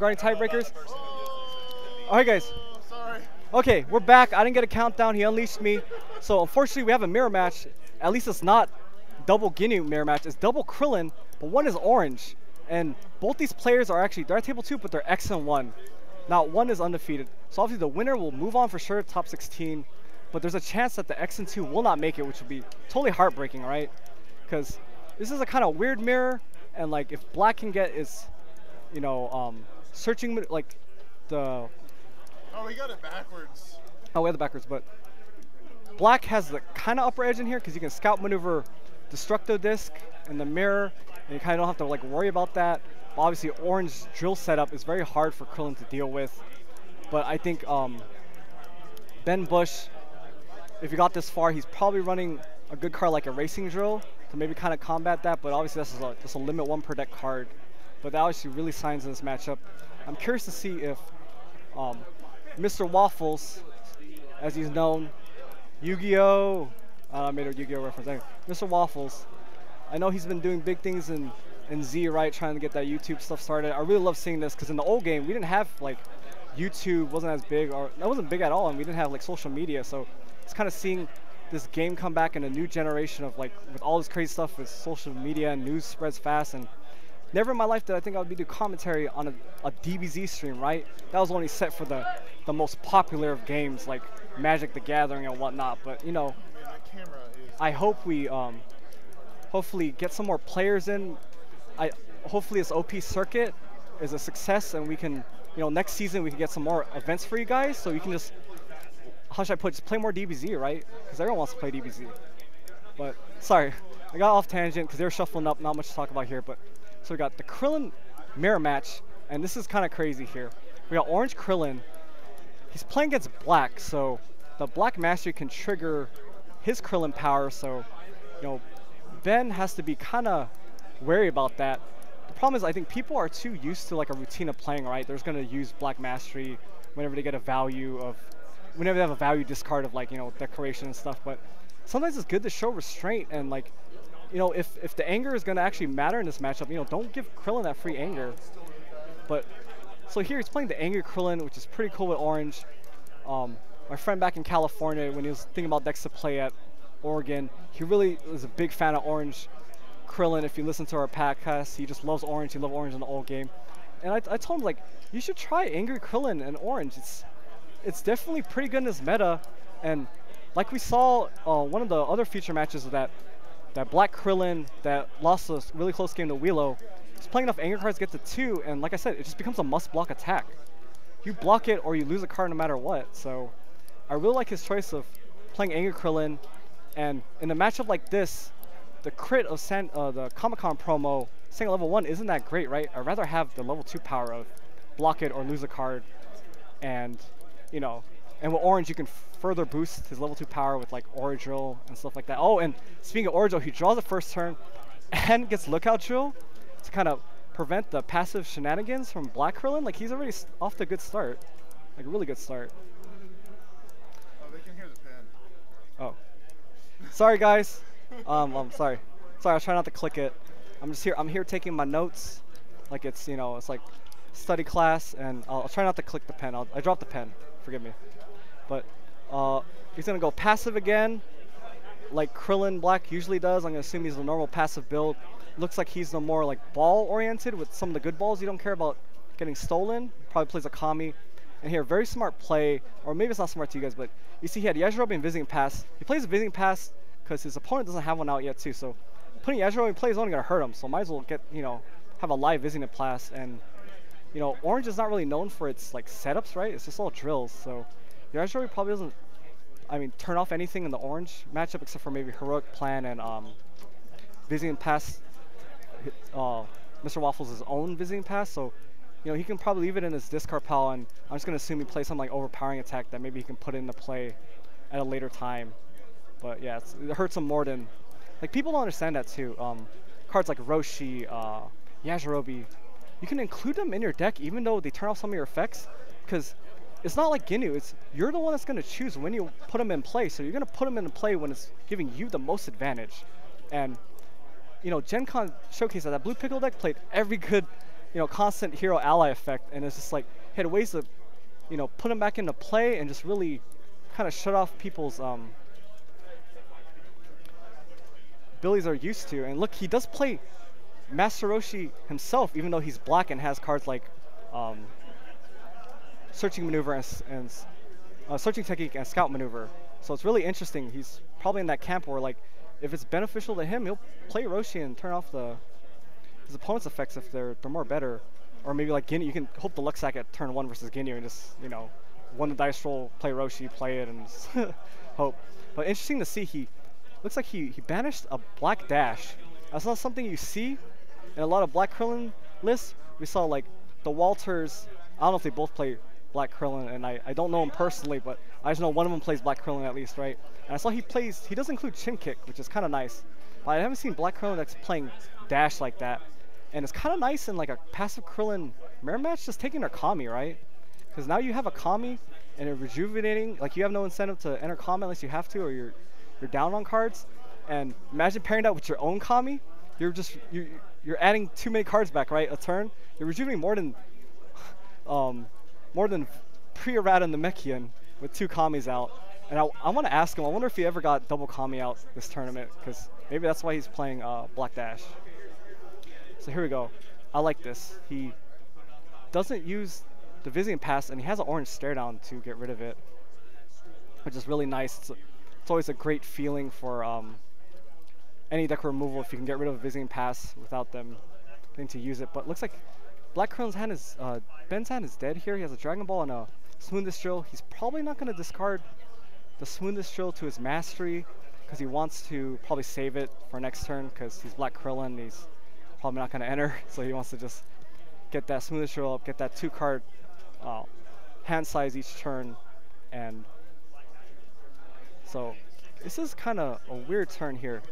regarding tiebreakers. Alright guys. Sorry. Okay, we're back. I didn't get a countdown. He unleashed me. So unfortunately we have a mirror match. At least it's not double Ginyu mirror match. It's double Krillin, but one is orange. And both these players are actually, they're at table 2, but they're X and 1. Now one is undefeated. So obviously the winner will move on for sure, top 16. But there's a chance that the X and 2 will not make it, which would be totally heartbreaking, right? Because this is a kind of weird mirror, and like if Black can get his, you know, searching, like the... Oh, we got it backwards. Oh, we have the backwards, but Black has the kind of upper edge in here because you can scout maneuver Destructo Disc in the mirror, and you kind of don't have to like worry about that. But obviously, orange drill setup is very hard for Krillin to deal with. But I think Ben Bush, if he got this far, he's probably running a good card like a Racing Drill to maybe kind of combat that. But obviously, that's a limit 1 per deck card. But that obviously really signs in this matchup. I'm curious to see if Mr. Waffles, as he's known, Yu-Gi-Oh! I made a Yu-Gi-Oh! Reference. Mr. Waffles, I know he's been doing big things in Z, right? Trying to get that YouTube stuff started. I really love seeing this because in the old game, we didn't have like YouTube wasn't as big, or that wasn't big at all, and we didn't have like social media. So it's kind of seeing this game come back in a new generation of like with all this crazy stuff with social media and news spreads fast. And never in my life did I think I would be doing commentary on a DBZ stream, right? That was only set for the most popular of games like Magic the Gathering and whatnot. But you know, I hope we hopefully get some more players in. Hopefully this OP circuit is a success, and we can, you know, next season we can get some more events for you guys, so you can just, how should I put it, just play more DBZ, right? Because everyone wants to play DBZ. But sorry, I got off tangent because they were shuffling up, not much to talk about here. But so we got the Krillin mirror match, and this is kind of crazy here. We got orange Krillin. He's playing against black, so the black mastery can trigger his Krillin power. So, you know, Ben has to be kind of wary about that. The problem is I think people are too used to like a routine of playing, right? They're just going to use black mastery whenever they get a value of, whenever they have a value discard of like, you know, decoration and stuff. But sometimes it's good to show restraint, and like, you know, if the anger is going to actually matter in this matchup, you know, don't give Krillin that free anger. But so here he's playing the angry Krillin, which is pretty cool with orange. My friend back in California, when he was thinking about decks to play at Oregon, he really was a big fan of orange Krillin. If you listen to our podcast, he just loves orange. He loved orange in the old game. And I told him, like, you should try angry Krillin and orange. It's definitely pretty good in this meta. And like we saw one of the other feature matches of that black Krillin that lost a really close game to Wheelo, he's playing enough anger cards to get to 2, and like I said, it just becomes a must-block attack. You block it or you lose a card no matter what. So I really like his choice of playing Angry Krillin, and in a matchup like this, the crit of the Comic-Con promo saying level 1 isn't that great, right? I'd rather have the level 2 power of block it or lose a card, and you know, and with orange you can further boost his level 2 power with like Aura Drill and stuff like that. Oh, and speaking of Aura Drill, he draws the first turn and gets Lookout Drill to kind of prevent the passive shenanigans from Black Krillin. Like, he's already off to a good start, like a really good start. Oh, they can hear the pen. Oh, sorry guys. I'm sorry. Sorry, I was trying not to click it. I'm here taking my notes, like it's, you know, it's like study class, and I'll try not to click the pen. I dropped the pen. Forgive me. But he's gonna go passive again, like Krillin Black usually does. I'm gonna assume he's the normal passive build. Looks like he's the more like ball oriented with some of the good balls. You don't care about getting stolen. Probably plays a Kami. And here, very smart play, or maybe it's not smart to you guys, but you see he had Yajirobe and Visiting Pass. He plays a Visiting Pass because his opponent doesn't have one out yet too. So putting Yajirobe in play is only gonna hurt him. So might as well get, you know, have a live Visiting Pass. And you know, orange is not really known for its like setups, right? It's just all drills. So Yajirobe probably doesn't, I mean, turn off anything in the orange matchup except for maybe Heroic Plan and Visiting Pass. Mr. Waffles' own Visiting Pass, so you know he can probably leave it in his discard pile, and I'm just gonna assume he plays some like overpowering attack that maybe he can put into play at a later time. But yeah, it hurts him more than, like, people don't understand that too. Cards like Roshi, Yajirobe, you can include them in your deck even though they turn off some of your effects, because it's not like Ginyu. It's you're the one that's gonna choose when you put them in play, so you're gonna put them in play when it's giving you the most advantage. And you know, Gen Con showcased that blue Piccolo deck played every good constant hero ally effect, and it's just like hit ways to, put him back into play and just really kind of shut off people's abilities are used to. And look, he does play Master Roshi himself, even though he's black and has cards like Searching Maneuver and Searching Technique and Scout Maneuver. So it's really interesting. He's probably in that camp where, like, if it's beneficial to him, he'll play Roshi and turn off his opponent's effects if they're more better. Or maybe like Ginyu, you can hope the luck sack at turn 1 versus Ginyu and just, won the dice roll, play Roshi, play it, and just hope. But interesting to see, he looks like he banished a black dash. That's not something you see in a lot of Black Krillin lists. We saw like the Walters, I don't know if they both play Black Krillin, and I don't know him personally, but I just know one of them plays Black Krillin at least, right? And I saw he does include Chin Kick, which is kind of nice. But I haven't seen Black Krillin that's playing dash like that. And it's kind of nice in like a passive Krillin mirror match, just taking their Kami, right? Because now you have a Kami and you're rejuvenating. Like, you have no incentive to enter Kami unless you have to, or you're down on cards. And imagine pairing that with your own Kami. You're adding too many cards back, right? A turn. You're rejuvenating more than Pre-Errata and the Namekian with 2 Kamis out. And I want to ask him, I wonder if he ever got double Kami out this tournament, because maybe that's why he's playing Black Dash. So here we go. I like this. He doesn't use the Visiting Pass, and he has an orange stare down to get rid of it, which is really nice. It's always a great feeling for any deck removal if you can get rid of a Visiting Pass without them getting to use it. But it looks like Black Krillin's hand is, Ben's hand is dead here. He has a Dragon Ball and a Smoothest Drill. He's probably not going to discard the Smoothest Drill to his Mastery because he wants to probably save it for next turn because he's Black Krillin. He's probably not going to enter, so he wants to just get that Smoothest Drill up, get that 2-card hand size each turn. And so this is kind of a weird turn here.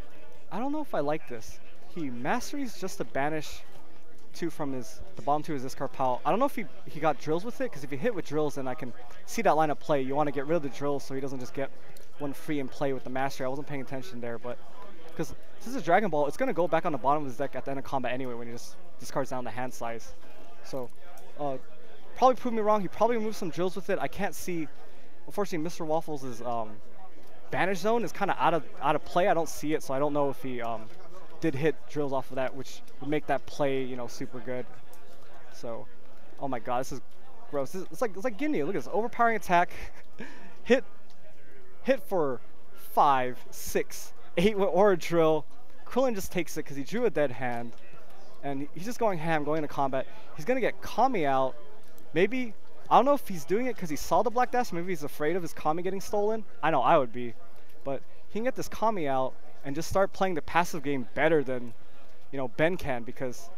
I don't know if I like this. He Masteries just to banish 2 from the bottom 2 of his discard pile. I don't know if he got drills with it, because if you hit with drills, then I can see that line of play. You want to get rid of the drills so he doesn't just get one free and play with the Mastery. I wasn't paying attention there, but because this is Dragon Ball, it's going to go back on the bottom of his deck at the end of combat anyway when he just discards down the hand size. So probably proved me wrong. He probably removed some drills with it. I can't see. Unfortunately, Mr. Waffles' Banish Zone is kind of out of play. I don't see it, so I don't know if he did hit drills off of that, which would make that play, super good. So, oh my God, this is gross. It's like Ginyu. Look at this overpowering attack, hit for 5, 6, 8 with Aura Drill. Krillin just takes it because he drew a dead hand, and he's just going ham, going into combat. He's gonna get Kami out. Maybe, I don't know if he's doing it because he saw the Black Dash. Maybe he's afraid of his Kami getting stolen. I know I would be, but he can get this Kami out and just start playing the passive game better than, Ben can, because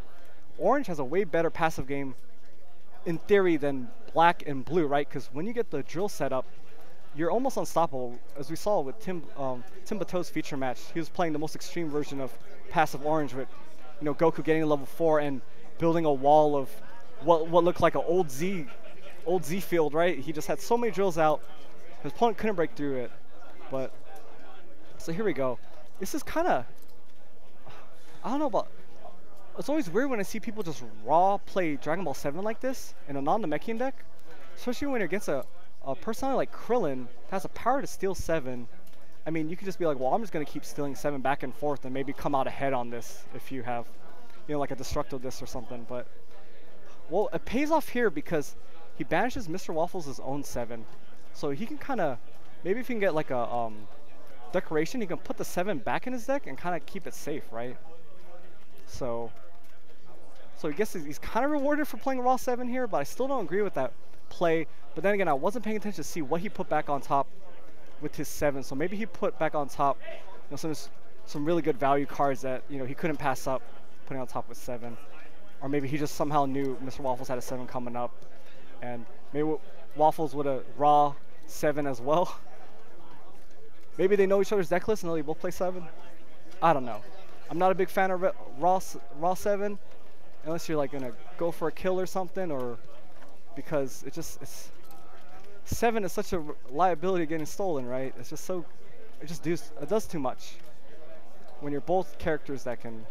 Orange has a way better passive game in theory than Black and Blue, right? Because when you get the drill set up, you're almost unstoppable. As we saw with Tim Bateau's feature match, he was playing the most extreme version of passive Orange with, Goku getting to level 4 and building a wall of what looked like an old Z field, right? He just had so many drills out, his opponent couldn't break through it. But so here we go. This is kind of, I don't know about, it's always weird when I see people just raw play Dragon Ball 7 like this in a non-Namekian deck, especially when you're against a personality like Krillin that has a power to steal 7. I mean, you could just be like, well, I'm just going to keep stealing 7 back and forth and maybe come out ahead on this if you have, like a Destructo Disc or something. But, well, it pays off here because he banishes Mr. Waffles' own 7. So he can kind of, maybe if he can get like a decoration, he can put the 7 back in his deck and kind of keep it safe, right? So I guess he's kind of rewarded for playing Raw 7 here, but I still don't agree with that play. But then again, I wasn't paying attention to see what he put back on top with his 7. So maybe he put back on top, some really good value cards that he couldn't pass up putting on top with 7, or maybe he just somehow knew Mr. Waffles had a 7 coming up, and maybe Waffles would have Raw 7 as well. Maybe they know each other's deck list and they both play 7. I don't know. I'm not a big fan of Raw 7, unless you're like gonna go for a kill or something, or because it's 7 is such a liability getting stolen, right? It's just so, it does too much when you're both characters that can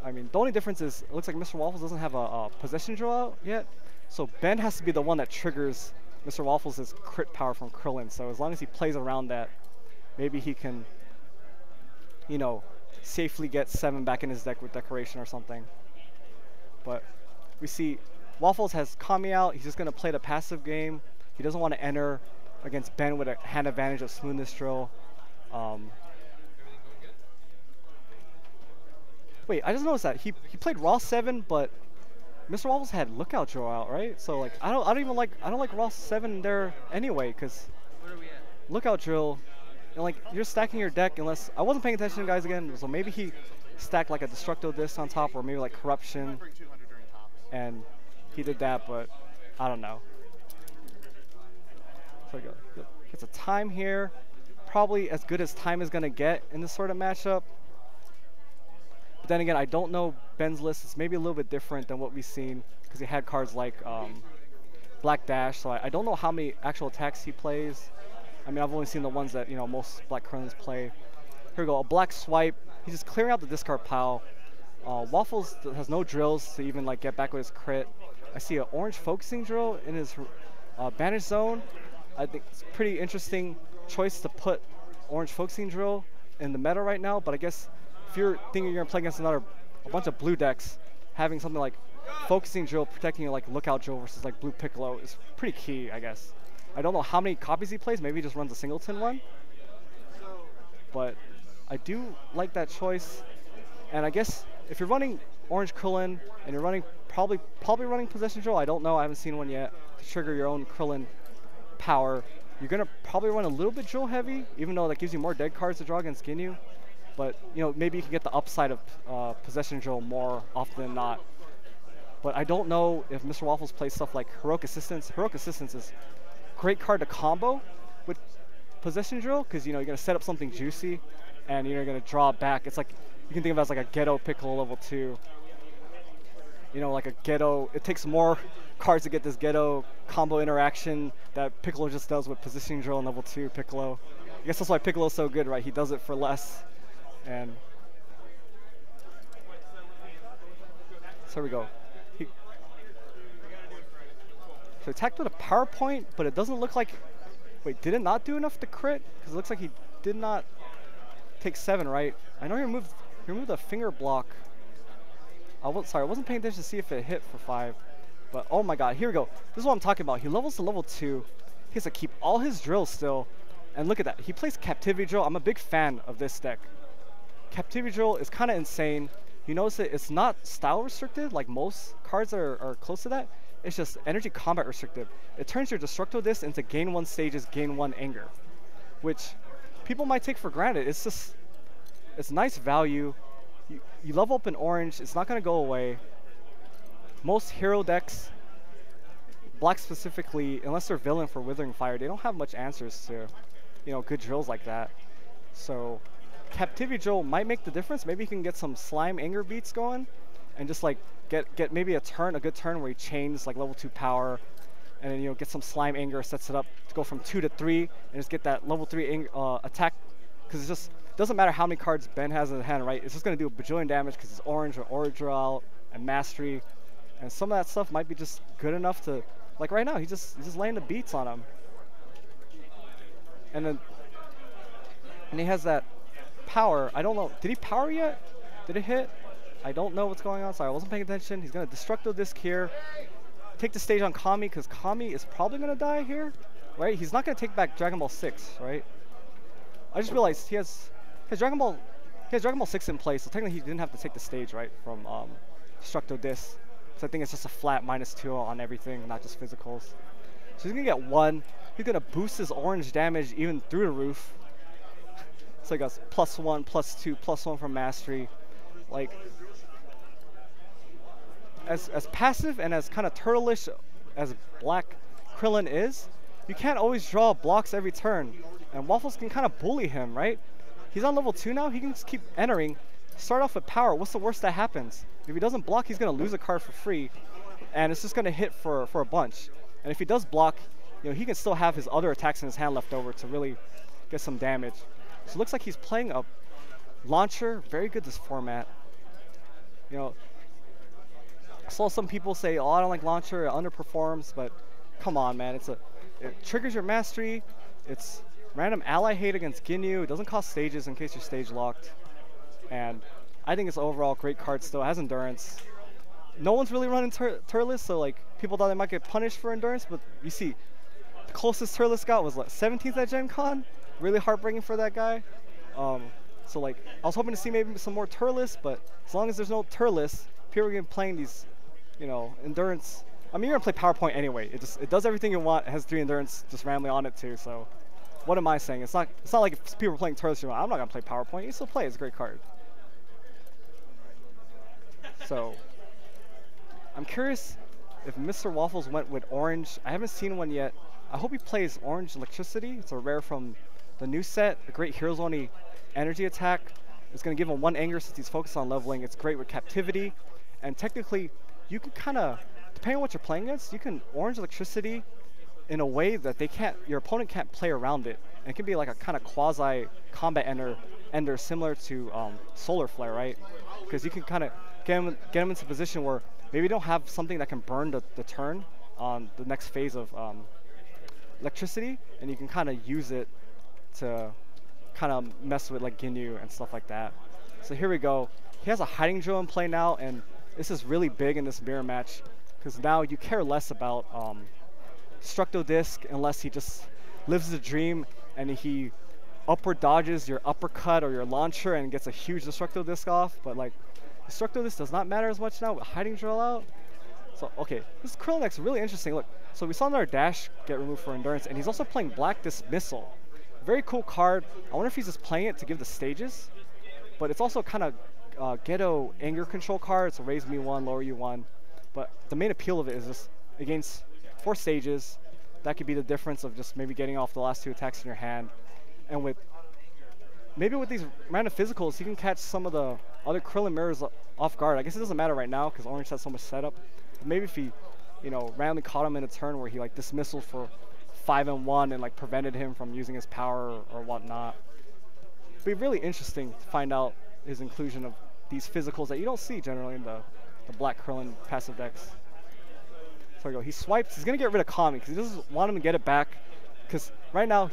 I mean, the only difference is it looks like Mr. Waffles doesn't have a possession draw out yet, so Ben has to be the one that triggers Mr. Waffles' crit power from Krillin. So as long as he plays around that, maybe he can, you know, safely get 7 back in his deck with Decoration or something. But we see Waffles has Kami out. He's just going to play the passive game. He doesn't want to enter against Ben with a hand advantage of Smoothness Drill. Wait, I just noticed that he played Raw 7, but Mr. Waffles had Lookout Drill out, right? So like I don't like Raw 7 there anyway, because Lookout Drill, and like you're stacking your deck unless I wasn't paying attention, guys, again. So maybe he stacked like a Destructo Disc on top, or maybe like Corruption, and he did that, but I don't know. So it's a time here, probably as good as time is gonna get in this sort of matchup. But then again, I don't know Ben's list. It's maybe a little bit different than what we've seen because he had cards like Black Dash. So I don't know how many actual attacks he plays. I mean, I've only seen the ones that, you know, most Black Krillins play. Here we go, a Black Swipe. He's just clearing out the discard pile. Waffles has no drills to even like get back with his crit. I see an Orange Focusing Drill in his Banish Zone. I think it's a pretty interesting choice to put Orange Focusing Drill in the meta right now, but I guess if you're thinking you're going to play against a bunch of blue decks, having something like Focusing Drill protecting you like Lookout Drill versus like Blue Piccolo is pretty key, I guess. I don't know how many copies he plays. Maybe he just runs a singleton one. But I do like that choice. And I guess if you're running Orange Krillin and you're running probably running Possession Drill, I don't know, I haven't seen one yet, to trigger your own Krillin power, you're going to probably run a little bit Drill heavy, even though that gives you more dead cards to draw against Ginyu. But, you know, maybe you can get the upside of Possession Drill more often than not. But I don't know if Mr. Waffles plays stuff like Heroic Assistance. Heroic Assistance is a great card to combo with Possession Drill because, you know, you're going to set up something juicy and you're going to draw it back. It's like, you can think of it as like a Ghetto Piccolo level 2. You know, like a Ghetto, it takes more cards to get this Ghetto combo interaction that Piccolo just does with Positioning Drill in level 2 Piccolo. I guess that's why Piccolo's so good, right? He does it for less. And so here we go. So attacked with a PowerPoint, but it doesn't look like, wait, did it not do enough to crit? Because it looks like he did not take 7, right? I know he removed a finger block. I wasn't paying attention to see if it hit for 5. But oh my god, here we go. This is what I'm talking about. He levels to level 2. He has to keep all his drills still. And look at that. He plays Captivity Drill. I'm a big fan of this deck. Captivity Drill is kind of insane. You notice it's not style restricted like most cards are close to that. It's just energy combat restrictive. It turns your Destructo Disc into gain 1 stages, gain 1 anger, which people might take for granted. It's just, it's nice value. You level up in orange, it's not going to go away. Most hero decks, black specifically, unless they're villain for Withering Fire, they don't have much answers to, you know, good drills like that. So Captivity Drill might make the difference. Maybe you can get some slime anger beats going and just like get maybe a good turn where he chains like level 2 power, and then, you know, get some slime anger, sets it up to go from 2 to 3 and just get that level 3 attack, because it just doesn't matter how many cards Ben has in his hand, right? It's just going to do a bajillion damage because it's orange or Aura and Mastery, and some of that stuff might be just good enough to, like right now, he's just laying the beats on him. And he has that power. I don't know, did he power yet? Did it hit? I don't know what's going on. Sorry, I wasn't paying attention. He's going to Destructo Disc here. Take the stage on Kami, because Kami is probably going to die here, right? He's not going to take back Dragon Ball 6, right? I just realized he has Dragon Ball 6 in place, so technically he didn't have to take the stage, right, from Destructo Disc. So I think it's just a flat -2 on everything, not just physicals. So he's going to get 1. He's going to boost his orange damage even through the roof. So he goes +1, +2, +1 from Mastery. Like, as passive and as kind of turtle-ish as Black Krillin is, you can't always draw blocks every turn. And Waffles can kind of bully him, right? He's on level 2 now. He can just keep entering. Start off with power. What's the worst that happens? If he doesn't block, he's going to lose a card for free. And it's just going to hit for a bunch. And if he does block, you know, he can still have his other attacks in his hand left over to really get some damage. So it looks like he's playing a launcher. Very good this format. You know, I saw some people say, "Oh, I don't like launcher, it underperforms," but come on, man, it triggers your mastery. It's random ally hate against Ginyu. It doesn't cost stages in case you're stage locked, and I think it's overall great card still. It has endurance. No one's really running Turles, so like people thought they might get punished for endurance, but you see, the closest Turles got was like 17th at Gen Con. Really heartbreaking for that guy. So like I was hoping to see maybe some more Turles, but as long as there's no Turles, people are gonna be playing these, you know, endurance. I mean, you're gonna play PowerPoint anyway. It does everything you want. It has 3 endurance just randomly on it too. So what am I saying? It's not like if people are playing Turles, I'm not gonna play PowerPoint. You still play. It's a great card. So I'm curious if Mr. Waffles went with orange. I haven't seen one yet. I hope he plays orange electricity. It's a rare from the new set. A great heroes only energy attack. It's going to give him 1 anger since he's focused on leveling. It's great with captivity. And technically, you can kind of, depending on what you're playing against, you can orange electricity in a way that your opponent can't play around it. And it can be like a kind of quasi combat ender similar to solar flare, right? Because you can kind of get him into a position where maybe you don't have something that can burn the turn on the next phase of electricity, and you can kind of use it to kind of mess with like Ginyu and stuff like that. So here we go. He has a hiding drill in play now, and this is really big in this mirror match because now you care less about Structo Disc unless he just lives the dream and he upward dodges your uppercut or your launcher and gets a huge Destructo Disc off. But like Destructo Disc does not matter as much now with hiding drill out. So okay, this Krillneck's really interesting. Look, so we saw another dash get removed for endurance, and he's also playing Black Dismissal. Very cool card. I wonder if he's just playing it to give the stages, but it's also kind of ghetto anger control card. So raise me 1, lower you 1. But the main appeal of it is just against 4 stages. That could be the difference of just maybe getting off the last 2 attacks in your hand. And with these random physicals, you can catch some of the other Krillin mirrors off guard. I guess it doesn't matter right now because Orange has so much setup. But maybe if he, you know, randomly caught him in a turn where he like dismissal for 5 and 1 and like prevented him from using his power or whatnot. It'd be really interesting to find out his inclusion of these physicals that you don't see generally in the Black Krillin passive decks. So we go. He swipes. He's gonna get rid of Kami because he doesn't want him to get it back. Because right now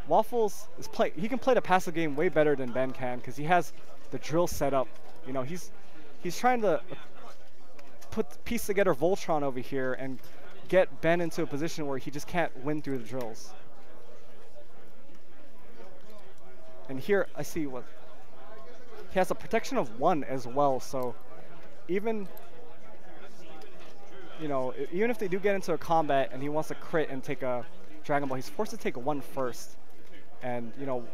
Waffles is he can play the passive game way better than Ben can because he has the drill set up. You know, he's trying to piece together Voltron over here and get Ben into a position where he just can't win through the drills. And here I see what he has a protection of 1 as well. So even, you know, even if they do get into a combat and he wants to crit and take a Dragon Ball, he's forced to take 1 first. And you know,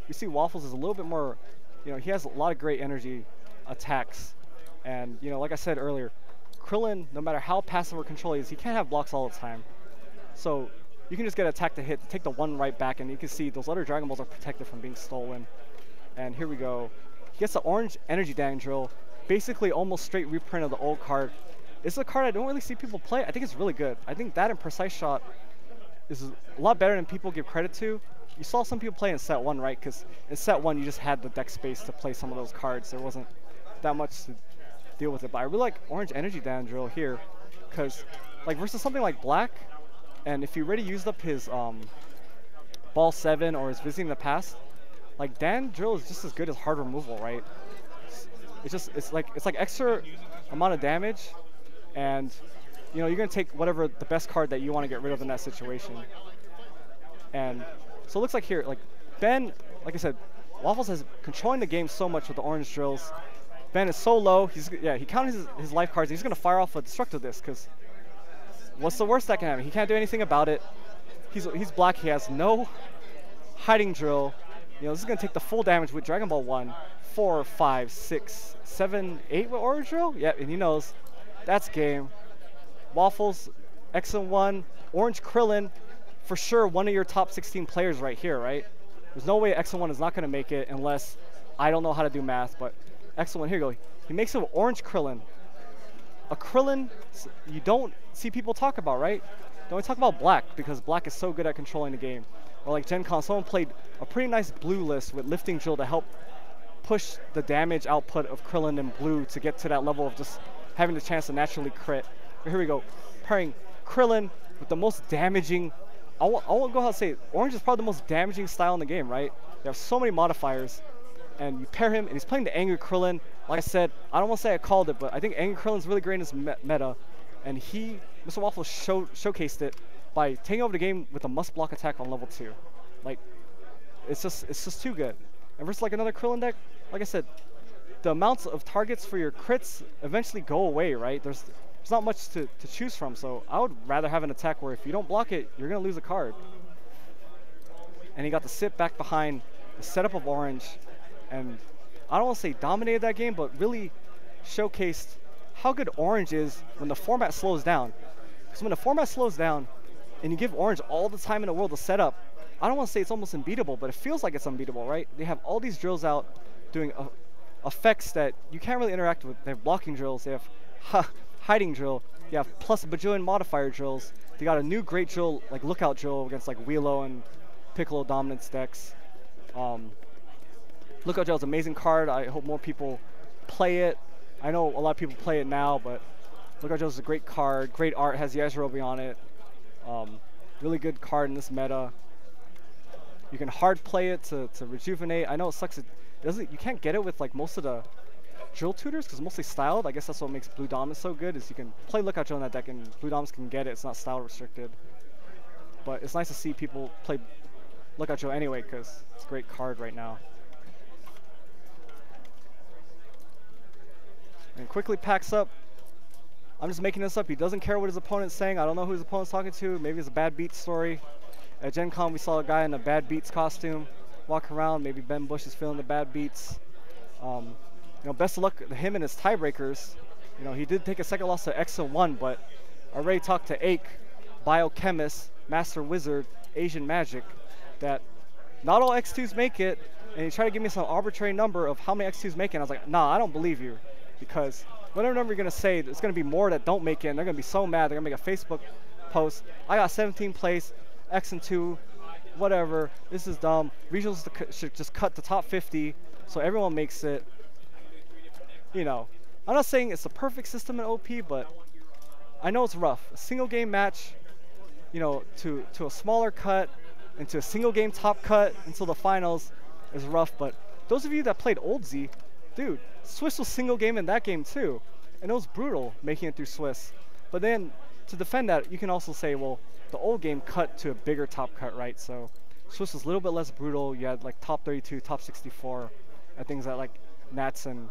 you see Waffles is a little bit more, you know, he has a lot of great energy attacks. And you know, like I said earlier, Krillin, no matter how passive or control he is, he can't have blocks all the time. So you can just get attack to hit, take the 1 right back, and you can see those other Dragon Balls are protected from being stolen. And here we go. He gets the orange energy dang drill, basically almost straight reprint of the old card. It's a card I don't really see people play. I think it's really good. I think that and Precise Shot is a lot better than people give credit to. You saw some people play in set 1, right? Because in set 1 you just had the deck space to play some of those cards. There wasn't that much to deal with it. But I really like orange energy dang drill here because like versus something like black, and if he already used up his ball 7 or is visiting the past, like Dan drill is just as good as hard removal, right? It's like extra amount of damage, and you know you're gonna take whatever the best card that you want to get rid of in that situation. And so it looks like here, like Ben, like I said, Waffles is controlling the game so much with the orange drills. Ben is so low. He counted his life cards. And he's gonna fire off a Destructo Disc because what's the worst that can happen? He can't do anything about it. He's black. He has no hiding drill. You know, this is gonna take the full damage with Dragon Ball 1, 4, 5, 6, 7, 8 with orange drill. Yep, and he knows that's game. Waffles, X and 1, orange Krillin, for sure one of your top 16 players right here, right? There's no way X and 1 is not gonna make it unless I don't know how to do math, but X and 1, here you go. He makes it with orange Krillin. A Krillin you don't see people talk about, right? They only talk about black because black is so good at controlling the game. Or like Gen Con, someone played a pretty nice blue list with lifting drill to help push the damage output of Krillin and Blue to get to that level of just having the chance to naturally crit. But here we go, pairing Krillin with the most damaging. I won't go ahead and say it. Orange is probably the most damaging style in the game, right? You have so many modifiers, and you pair him, and he's playing the Angry Krillin. Like I said, I don't want to say I called it, but I think Angry Krillin's really great in his meta, and Mr. Waffle showcased it by taking over the game with a must-block attack on level 2. Like, it's just too good. And versus like another Krillin deck, like I said, the amounts of targets for your crits eventually go away, right? There's not much to choose from, so I would rather have an attack where if you don't block it, you're going to lose a card. And he got to sit back behind the setup of Orange, and I don't want to say dominated that game, but really showcased how good Orange is when the format slows down. Because when the format slows down, and you give Orange all the time in the world to set up, I don't want to say it's almost unbeatable, but it feels like it's unbeatable, right? They have all these drills out doing effects that you can't really interact with. They have blocking drills, they have hiding drill, you have plus a bajillion modifier drills. They got a new great drill, like lookout drill against like Wheelo and Piccolo dominance decks. Lookout drill is an amazing card. I hope more people play it. I know a lot of people play it now, but Lookout drill is a great card. Great art, has Yajirobe on it. Really good card in this meta. You can hard play it to rejuvenate. I know it sucks. You can't get it with like most of the drill tutors because it's mostly styled. I guess that's what makes Blue Dominance so good, is you can play Lookout drill in that deck and Blue Dominance can get it. It's not style restricted. But it's nice to see people play Lookout drill anyway because it's a great card right now. And quickly packs up. I'm just making this up. He doesn't care what his opponent's saying. I don't know who his opponent's talking to. Maybe it's a Bad Beats story. At Gen Con, we saw a guy in a Bad Beats costume walk around. Maybe Ben Bush is feeling the Bad Beats. You know, best of luck to him and his tiebreakers. You know, he did take a second loss to X01, but I already talked to Ake, Biochemist, Master Wizard, Asian Magic, that not all X2s make it, and he tried to give me some arbitrary number of how many X2s make it, and I was like, nah, I don't believe you, because whatever number you're going to say, there's going to be more that don't make it, and they're going to be so mad, they're going to make a Facebook post, I got 17th place, X and 2, whatever, this is dumb, regionals should just cut the top 50, so everyone makes it. You know, I'm not saying it's a perfect system in OP, but I know it's rough. A single game match, you know, to a smaller cut, and to a single game top cut until the finals is rough, but those of you that played Old Z, dude, Swiss was single game in that game too, and it was brutal making it through Swiss. But then, to defend that, you can also say, well, the old game cut to a bigger top cut, right? So Swiss was a little bit less brutal. You had like top 32, top 64, and things that like Nats and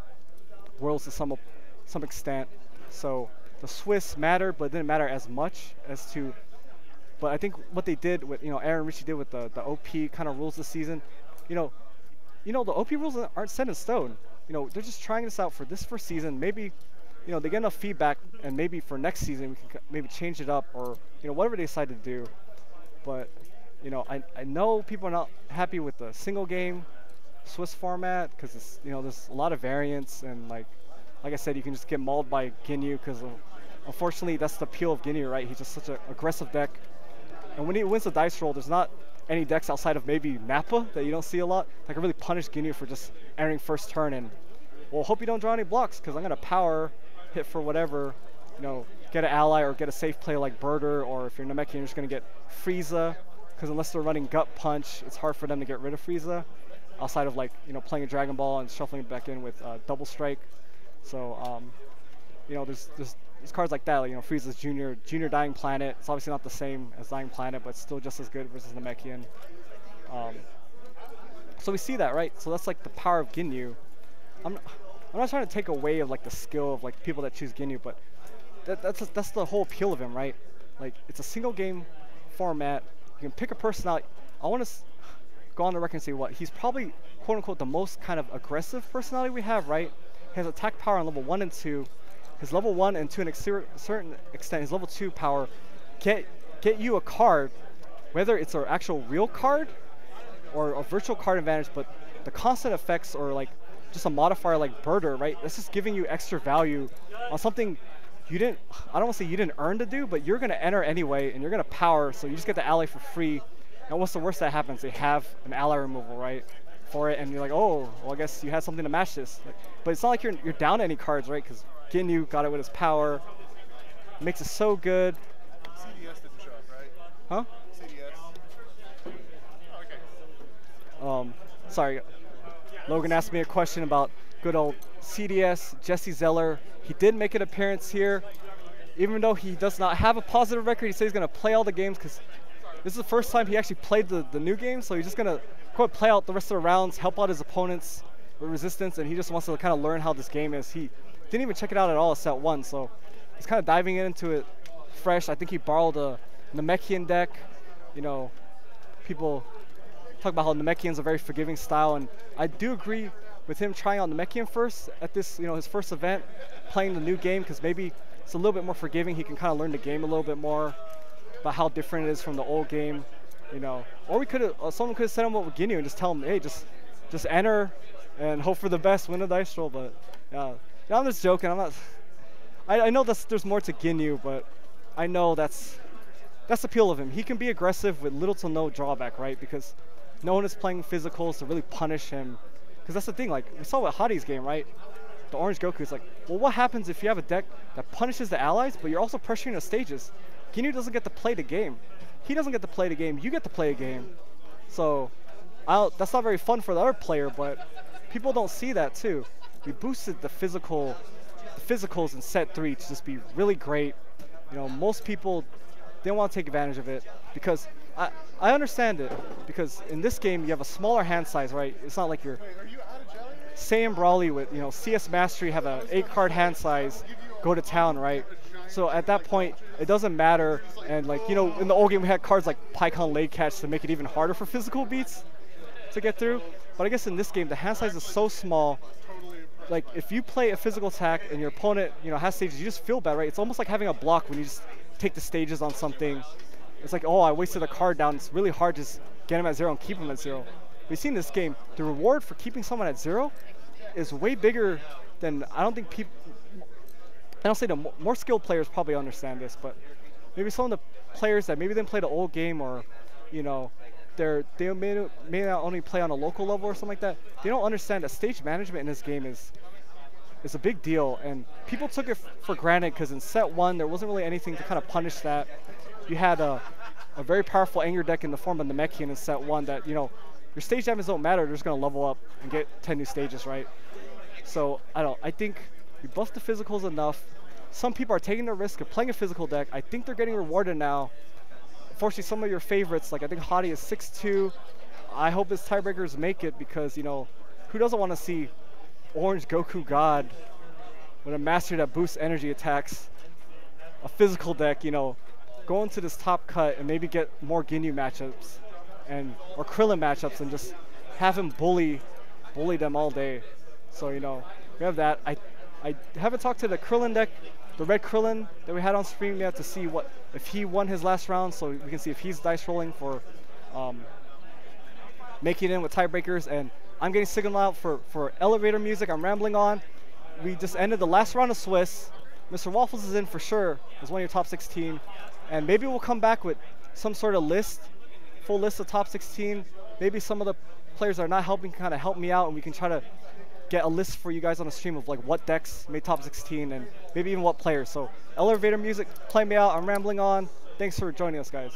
Worlds to some extent. So the Swiss mattered, but it didn't matter as much as to. But I think what they did with, you know, Aaron Ritchie did with the OP kind of rules this season, you know, the OP rules aren't set in stone. You know, they're just trying this out for this first season. Maybe, you know, they get enough feedback, and maybe for next season we can maybe change it up, or, you know, whatever they decide to do. But, you know, I know people are not happy with the single game Swiss format because it's, you know, there's a lot of variants, and like I said, you can just get mauled by Ginyu because unfortunately that's the appeal of Ginyu, right? He's just such an aggressive deck, and when he wins the dice roll, there's not any decks outside of maybe Nappa that you don't see a lot that can really punish Ginyu for just entering first turn and, well, hope you don't draw any blocks because I'm gonna power hit for whatever, you know, get an ally or get a safe play like Birder, or if you're Namekian, you're just gonna get Frieza because unless they're running Gut Punch, it's hard for them to get rid of Frieza. Outside of, like, you know, playing a Dragon Ball and shuffling it back in with Double Strike. So, you know, there's cards like that, like, you know, Frieza's Junior Dying Planet. It's obviously not the same as Dying Planet, but still just as good versus Namekian. So we see that, right? So that's like the power of Ginyu. I'm not trying to take away of like the skill of like people that choose Ginyu, but that's the whole appeal of him, right? Like, it's a single game format. You can pick a personality. I want to go on the record and say what he's probably quote unquote the most kind of aggressive personality we have, right? He has attack power on level 1 and 2. His level 1 and 2, to a certain extent, his level 2 power get you a card, whether it's an actual real card or a virtual card advantage, but the constant effects or like just a modifier like Birder, right? That's just giving you extra value on something you didn't, I don't want to say you didn't earn to do, but you're going to enter anyway, and you're going to power, so you just get the ally for free. And what's the worst that happens? They have an ally removal, right? for it, and you're like, oh, well, I guess you had something to match this. Like, but it's not like you're down any cards, right? Because Ginyu got it with his power, makes it so good. CDS didn't show up, right? Huh? CDS. Sorry, Logan asked me a question about good old CDS, Jesse Zeller. He did make an appearance here. Even though he does not have a positive record, he says he's going to play all the games because this is the first time he actually played the new game. So he's just going to go and play out the rest of the rounds, help out his opponents with resistance, and he just wants to kind of learn how this game is. He didn't even check it out at all at set 1, so he's kind of diving into it fresh. I think he borrowed a Namekian deck. You know, people talk about how Namekian's a very forgiving style, and I do agree with him trying out Namekian first at this, you know, his first event, playing the new game, because maybe it's a little bit more forgiving. He can kind of learn the game a little bit more about how different it is from the old game, you know. Or we could have, someone could have set him up with Ginyu and just tell him, hey, just enter and hope for the best, win a dice roll. But yeah, I'm just joking. I'm not. I know there's more to Ginyu, but I know that's the appeal of him. He can be aggressive with little to no drawback, right? Because no one is playing physicals to really punish him. Because that's the thing, like we saw with Hadi's game, right? The Orange Goku is like, well, what happens if you have a deck that punishes the allies, but you're also pressuring the stages? Ginyu doesn't get to play the game. He doesn't get to play the game. You get to play a game. So that's not very fun for the other player, but people don't see that too. We boosted the physicals in set 3 to just be really great. You know, most people they don't want to take advantage of it because I understand it, because in this game you have a smaller hand size, right? It's not like you're Saiyan Brawly with, you know, CS Mastery have a 8-card hand size, go to town, right? So at that point it doesn't matter, and like, you know, in the old game we had cards like Pycon Late Catch to make it even harder for physical beats to get through. But I guess in this game the hand size is so small, like if you play a physical attack and your opponent, you know, has stages, you just feel bad, right? It's almost like having a block when you just take the stages on something. It's like, oh, I wasted a card down. It's really hard to just get him at 0 and keep him at 0. We've seen this game, the reward for keeping someone at 0 is way bigger than, I don't think people, I don't say the more skilled players probably understand this, but maybe some of the players that maybe didn't play the old game, or, you know, they may not only play on a local level or something like that, they don't understand that stage management in this game is a big deal, and people took it for granted because in set 1 there wasn't really anything to kind of punish that. You had a very powerful anger deck in the form of the Namekian in set 1 that, you know, your stage damage don't matter, they're just going to level up and get 10 new stages, right? So I think we buffed the physicals enough. Some people are taking the risk of playing a physical deck. I think they're getting rewarded now. Unfortunately, some of your favorites, like I think Hadi is 6-2. I hope his tiebreakers make it, because, you know, who doesn't want to see Orange Goku God with a mastery that boosts energy attacks, a physical deck, you know, go into this top cut and maybe get more Ginyu matchups or Krillin matchups and just have him bully them all day. So, you know, we have that. I haven't talked to the Krillin deck, the red Krillin that we had on stream yet, to see if he won his last round, so we can see if he's dice rolling for making it in with tiebreakers. And I'm getting signaled out for elevator music. I'm rambling on. We just ended the last round of Swiss. Mr. Waffles is in for sure as one of your top 16. And maybe we'll come back with some sort of list, full list of top 16. Maybe some of the players that are not helping kind of help me out, and we can try to get a list for you guys on the stream of like what decks made top 16 and maybe even what players. So elevator music, play me out. I'm rambling on. Thanks for joining us, guys.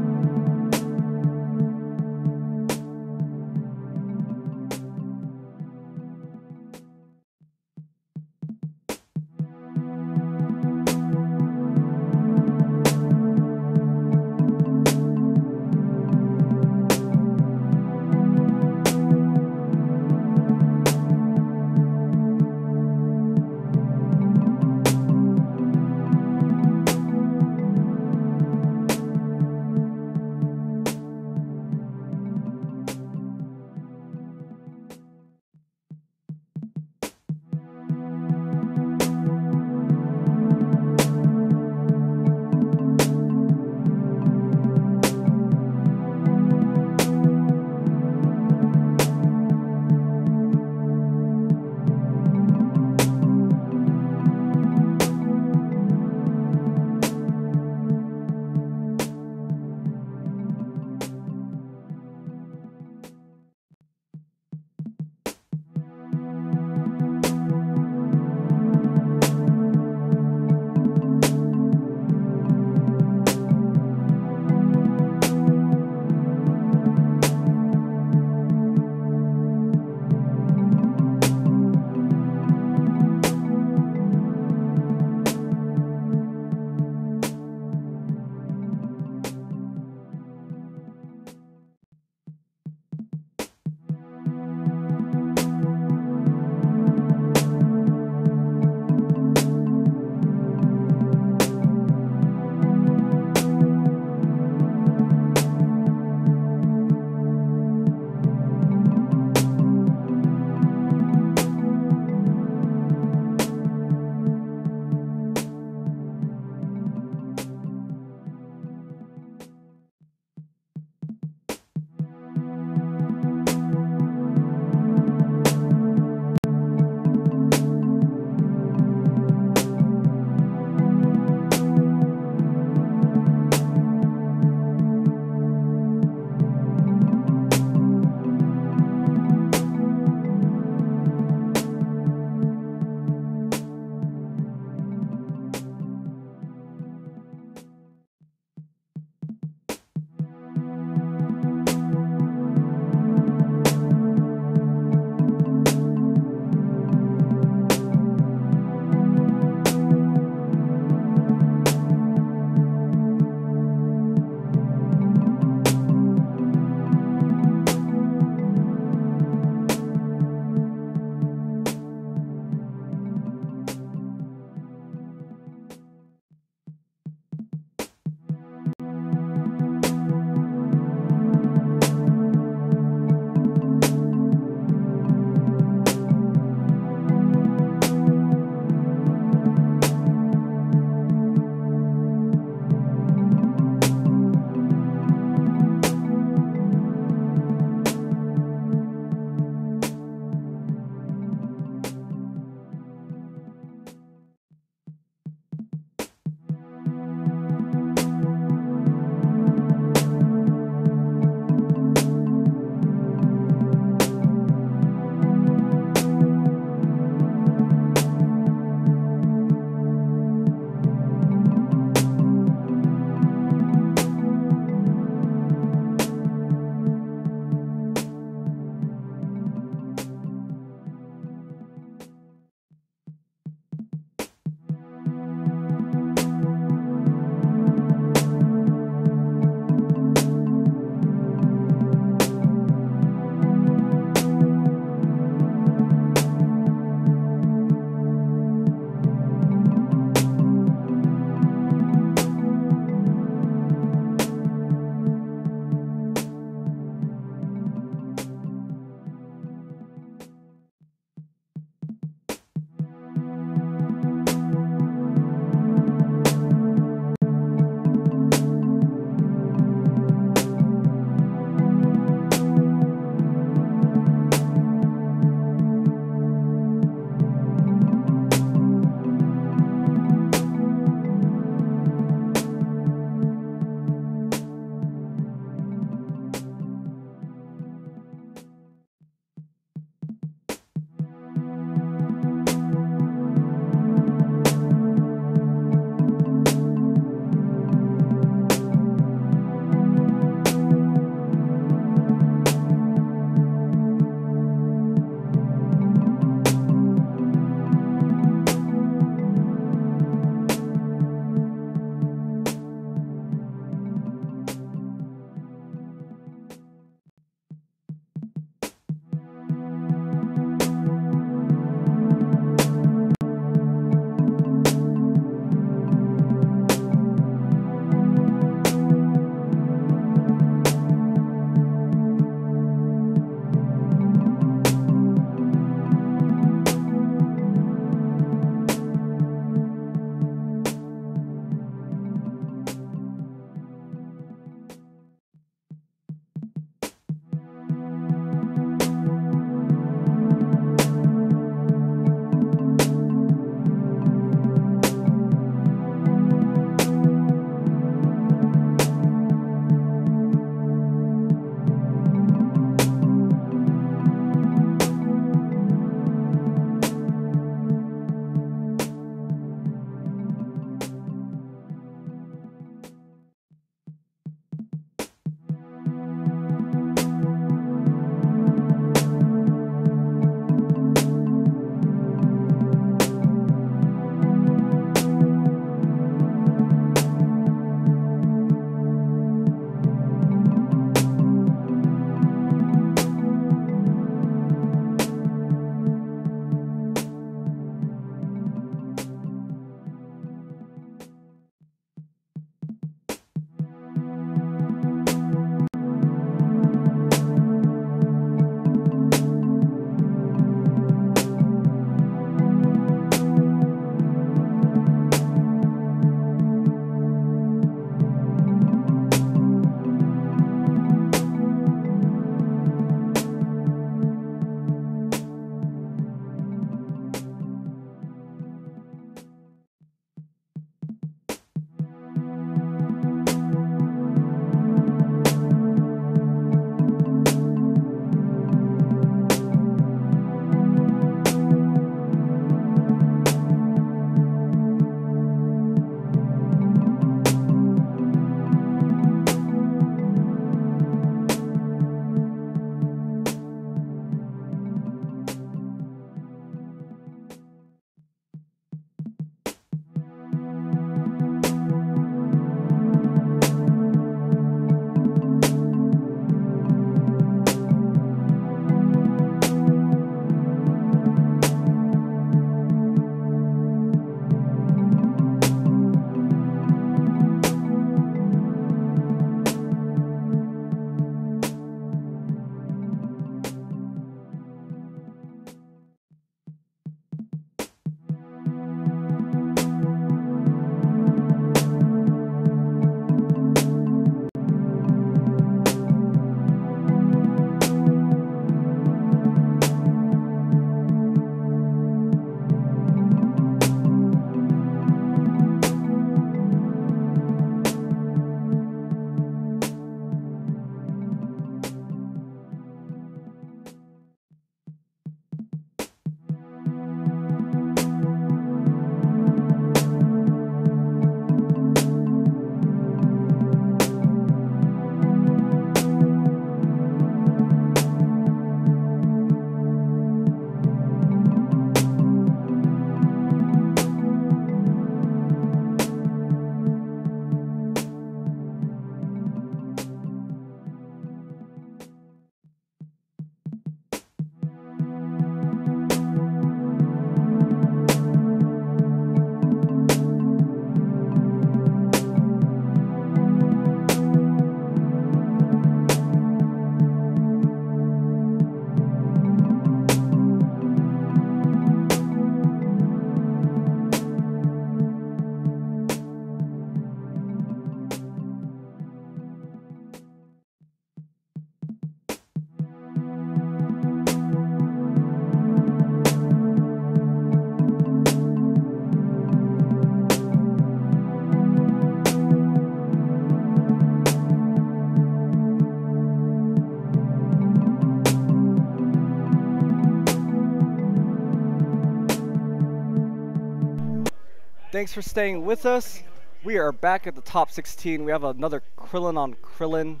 Thanks for staying with us. We are back at the top 16. We have another Krillin on Krillin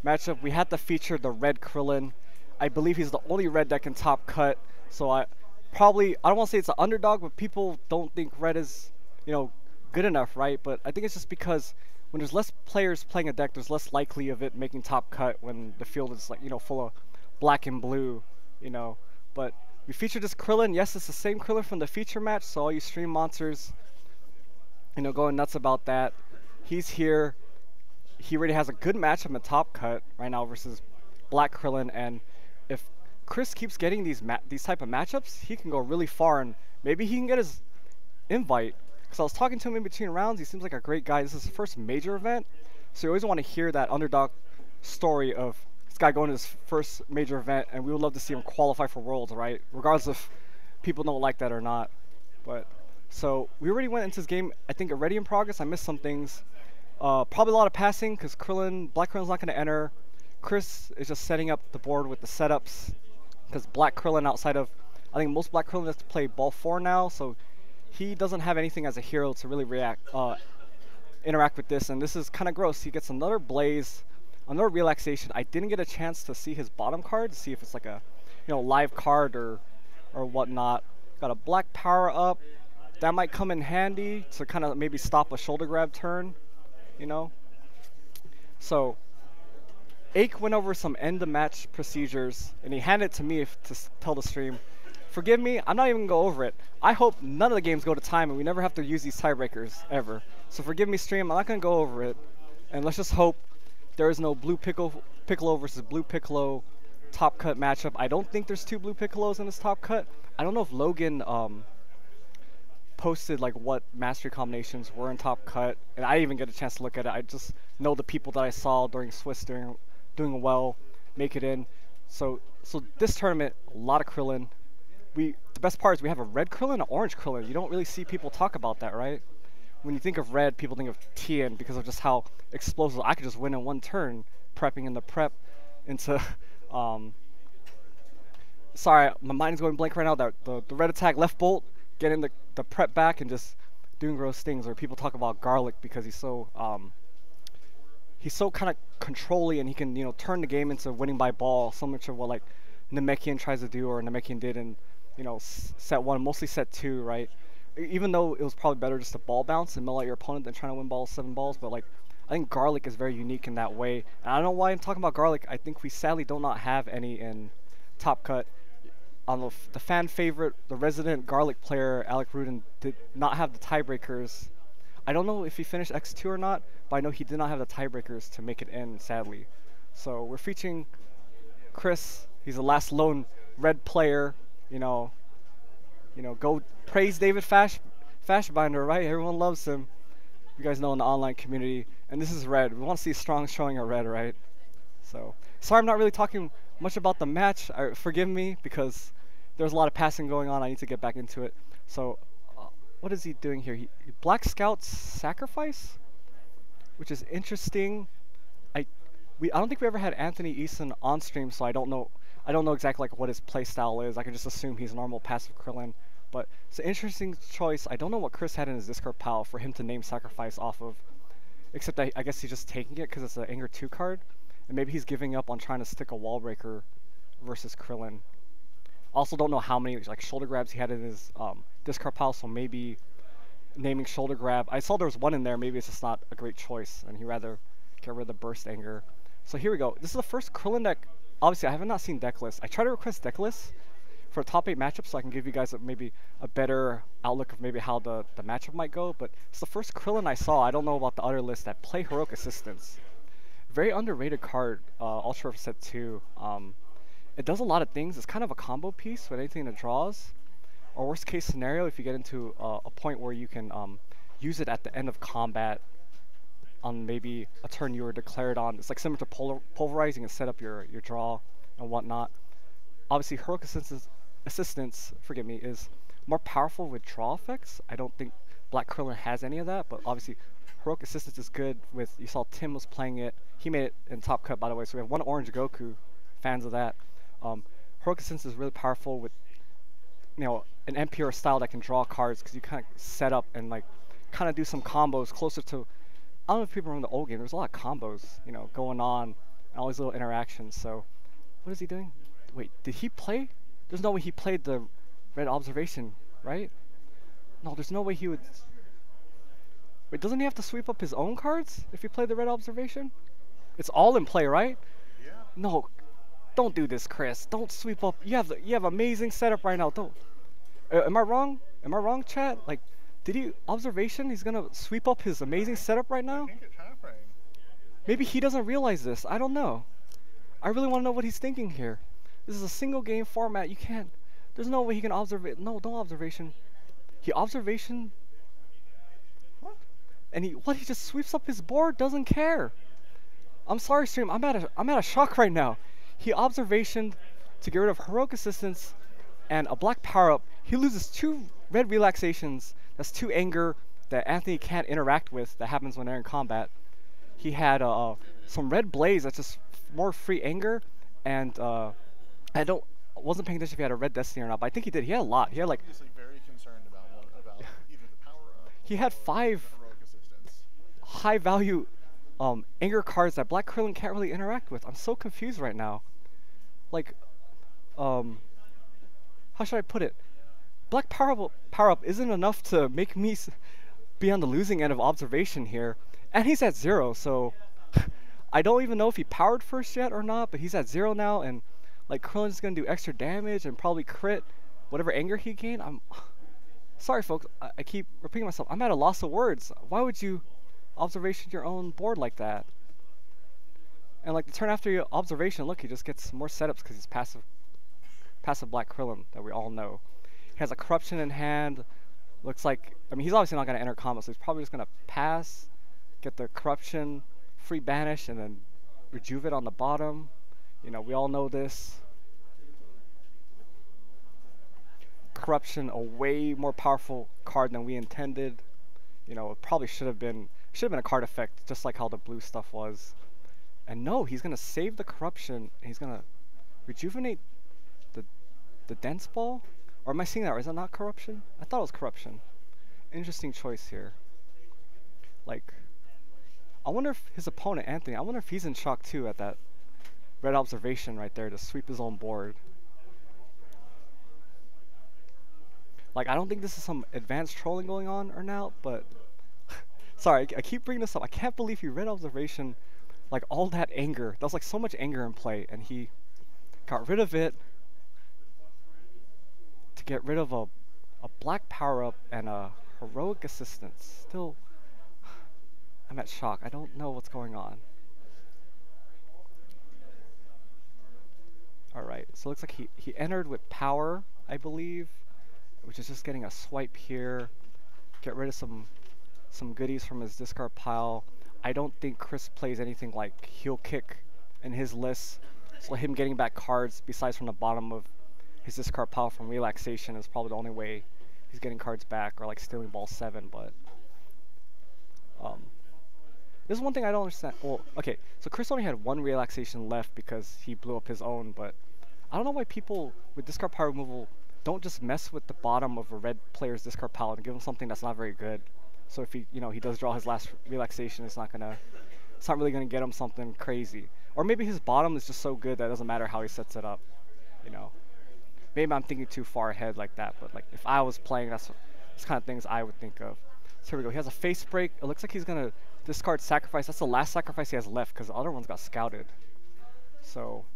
matchup. We had to feature the red Krillin. I believe he's the only red that can top cut. So I don't want to say it's an underdog, but people don't think red is, good enough, right? But I think it's just because when there's less players playing a deck, there's less likely of it making top cut when the field is like, full of black and blue, But we featured this Krillin. Yes, it's the same Krillin from the feature match, so all you stream monsters, going nuts about that. He's here. He already has a good matchup in top cut right now versus Black Krillin, and if Chris keeps getting these type of matchups, he can go really far, and maybe he can get his invite. Because I was talking to him in between rounds, he seems like a great guy. This is his first major event, so you always want to hear that underdog story of this guy going to his first major event, and we would love to see him qualify for Worlds, right? Regardless if people don't like that or not. But so we already went into this game, I think, already in progress. I missed some things. Probably a lot of passing because Black Krillin's not going to enter. Chris is just setting up the board with the setups because Black Krillin, outside of, I think most Black Krillin has to play ball 4 now, so he doesn't have anything as a hero to really interact with this, and this is kind of gross. He gets another Blaze, another relaxation. I didn't get a chance to see his bottom card to see if it's like a, live card or whatnot. Got a black power up. That might come in handy to kind of maybe stop a shoulder grab turn, So, Ake went over some end of match procedures, and he handed it to me to tell the stream. Forgive me, I'm not even going to go over it. I hope none of the games go to time and we never have to use these tiebreakers ever. So forgive me, stream, I'm not going to go over it. And let's just hope there is no Blue Piccolo versus Blue Piccolo top cut matchup. I don't think there's 2 Blue Piccolos in this top cut. I don't know if Logan posted like what mastery combinations were in top cut, and I didn't even get a chance to look at it. I just know the people that I saw during Swiss doing well make it in. So this tournament, a lot of Krillin. The best part is we have a red Krillin and an orange Krillin. You don't really see people talk about that, right? When you think of red, people think of Tien because of just how explosive. I could just win in one turn, prepping in the prep into sorry, my mind is going blank right now. The red attack left bolt, getting the prep back and just doing gross things. Or people talk about Garlic because he's so kind of controlling, and he can turn the game into winning by ball, similar to what like Namekian tries to do, or Namekian did in set 1, mostly set 2, right? Even though it was probably better just to ball bounce and mill out your opponent than trying to win 7 balls, but like I think Garlic is very unique in that way. And I don't know why I'm talking about Garlic. I think we sadly do not have any in top cut. On the fan favorite, the resident Garlic player, Alec Rudin, did not have the tiebreakers. I don't know if he finished X2 or not, but I know he did not have the tiebreakers to make it in, sadly. So we're featuring Chris. He's the last lone red player. Go praise David Fashbinder, right? Everyone loves him. You guys know in the online community. And this is red. We want to see a strong showing of red, right? So sorry I'm not really talking much about the match. Forgive me because there's a lot of passing going on. I need to get back into it. So what is he doing here? Black Scout Sacrifice, which is interesting. I don't think we ever had Anthony Eason on stream, so I don't know exactly like what his play style is. I can just assume he's a normal passive Krillin. But it's an interesting choice. I don't know what Chris had in his discard pile for him to name Sacrifice off of, except that I guess he's just taking it because it's an Anger 2 card, and maybe he's giving up on trying to stick a wall breaker versus Krillin. Also don't know how many like shoulder grabs he had in his discard pile, so maybe naming shoulder grab. I saw there was one in there. Maybe it's just not a great choice, and he'd rather get rid of the burst anger. So here we go. This is the first Krillin deck. Obviously, I have not seen deck lists. I try to request deck lists for top 8 matchups so I can give you guys maybe a better outlook of maybe how the matchup might go. But it's the first Krillin I saw. I don't know about the other list that play Heroic Assistance. Very underrated card, Ultra for set 2. It does a lot of things. It's kind of a combo piece with anything that draws. Or worst case scenario, if you get into a point where you can use it at the end of combat on maybe a turn you were declared on. It's like similar to pulverizing and set up your draw and whatnot. Obviously, Heroic Assistance, forgive me, is more powerful with draw effects. I don't think Black Krillin has any of that, but obviously Heroic Assistance is good with, you saw Tim was playing it. He made it in top cut, by the way, so we have one orange Goku, fans of that. Heroic Assistance is really powerful with, an NPR style that can draw cards because you kind of set up and like kind of do some combos closer to. I don't know if people remember the old game. There's a lot of combos, you know, going on, and all these little interactions. So, what is he doing? Wait, did he play? There's no way he played the red observation, right? No, there's no way he would. Wait, doesn't he have to sweep up his own cards if he played the red observation? It's all in play, right? Yeah. No, don't do this, Chris. Don't sweep up. You have amazing setup right now. Don't. Am I wrong? Am I wrong, chat? Like, did he observation? He's gonna sweep up his amazing setup right now? I think it's happening. Maybe he doesn't realize this. I don't know. I really want to know what he's thinking here. This is a single game format. You can't. There's no way he can observe it. No, don't observation. He observation. What? And he just sweeps up his board. Doesn't care. I'm sorry, stream. I'm at a shock right now. He observation to get rid of heroic assistance and a black power up. He loses 2 red relaxations. That's 2 anger that Anthony can't interact with. That happens when they're in combat. He had some red blaze. That's just more free anger. And wasn't paying attention if he had a red destiny or not. But I think he did. He had a lot. He had like. Obviously very concerned about either the power up. He had 5 heroic assistance. high value anger cards that Black Krillin can't really interact with. I'm so confused right now. Like, how should I put it? Black power up isn't enough to make me be on the losing end of observation here, and he's at 0. So I don't even know if he powered first yet or not, but he's at 0 now, and like Krillin's gonna do extra damage and probably crit whatever anger he gained. I'm sorry, folks. I keep repeating myself. I'm at a loss of words. Why would you observation your own board like that? And like the turn after your observation, look, he just gets more setups because he's passive Black Krillin that we all know. He has a corruption in hand. Looks like, I mean, he's obviously not gonna enter combat, so he's probably just gonna pass, get the corruption, free banish, and then rejuvenate on the bottom. You know, we all know this. Corruption, a way more powerful card than we intended. You know, it probably should have been a card effect, just like how the blue stuff was. And no, he's gonna save the corruption. And he's gonna rejuvenate the dense ball. Or am I seeing that? Or is that not corruption? I thought it was corruption. Interesting choice here. Like, I wonder if his opponent Anthony. I wonder if he's in shock too at that red observation right there to sweep his own board. Like, I don't think this is some advanced trolling going on or not, but sorry, I keep bringing this up. I can't believe he red observation, like all that anger. That was like so much anger in play, and he got rid of it to get rid of a black power up and a heroic assistance. Still, I'm at shock. I don't know what's going on. Alright, so it looks like he entered with power, I believe, which is just getting a swipe here. Get rid of some goodies from his discard pile. I don't think Chris plays anything like heel kick in his list, so him getting back cards besides from the bottom of his discard pile from relaxation is probably the only way he's getting cards back, or like stealing ball 7. But this is one thing I don't understand. Well, okay, so Chris only had 1 relaxation left because he blew up his own, but I don't know why people with discard pile removal don't just mess with the bottom of a red player's discard pile and give him something that's not very good. So if he does draw his last relaxation, it's not really gonna get him something crazy. Or maybe his bottom is just so good that it doesn't matter how he sets it up. You know, maybe I'm thinking too far ahead like that. But like if I was playing, that's kind of things I would think of. So here we go. He has a face break. It looks like he's gonna discard sacrifice. That's the last sacrifice he has left because the other ones got scouted. So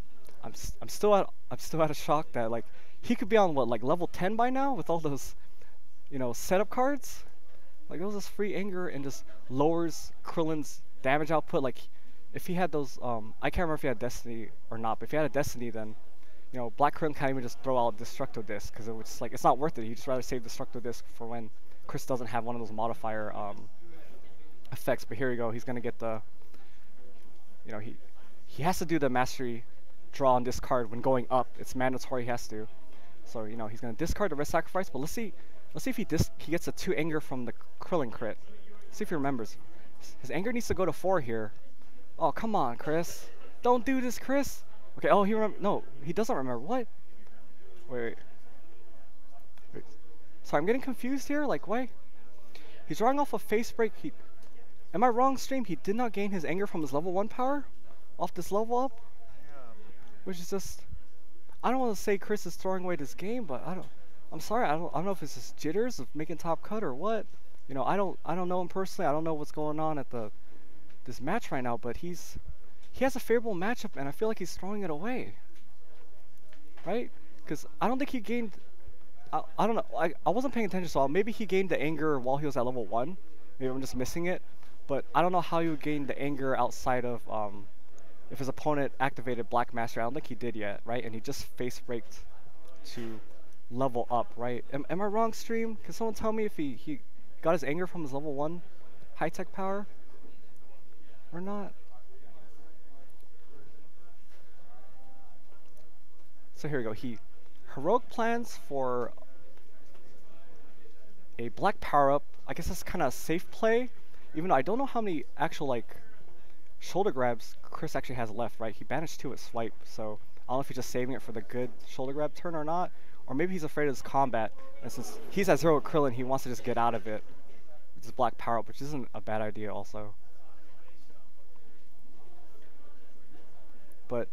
I'm still at a shock that like he could be on what, like level 10 by now with all those setup cards. Like it was just free anger and just lowers Krillin's damage output. Like if he had those I can't remember if he had Destiny or not, but if he had a Destiny, then Black Krillin can't even just throw out Destructo Disc because it's like it's not worth it. He'd just rather save Destructo Disc for when Chris doesn't have one of those modifier effects. But here we go. He's gonna get the he has to do the mastery draw on this card when going up. It's mandatory. He has to. So he's gonna discard the red sacrifice. But let's see if he gets a 2 anger from the Krillin crit. Let's see if he remembers. His anger needs to go to 4 here. Oh, come on, Chris. Don't do this, Chris. Okay, oh, no, he doesn't remember. What? Wait. Sorry, I'm getting confused here. Like, why? He's drawing off a face break. Am I wrong, stream? He did not gain his anger from his level 1 power off this level up? Which is just... I don't want to say Chris is throwing away this game, but I'm sorry, I don't know if it's just jitters of making top cut or what. You know, I don't know him personally. I don't know what's going on at this match right now, but he has a favorable matchup, and I feel like he's throwing it away. Right? Because I don't think he gained... I don't know. I wasn't paying attention, so maybe he gained the anger while he was at level 1. Maybe I'm just missing it. But I don't know how he would gain the anger outside of if his opponent activated Black Master. I don't think he did yet, right? And he just face braked to level up, right? Am I wrong, stream? Can someone tell me if he got his anger from his level 1 high-tech power or not? So here we go. He heroic plans for a black power-up. I guess that's kind of a safe play, even though I don't know how many actual like shoulder grabs Chris actually has left, right? He banished 2 at swipe, so I don't know if he's just saving it for the good shoulder grab turn or not, or maybe he's afraid of his combat, and since he's at 0 with Krillin, he wants to just get out of it with his black power-up, which isn't a bad idea also. But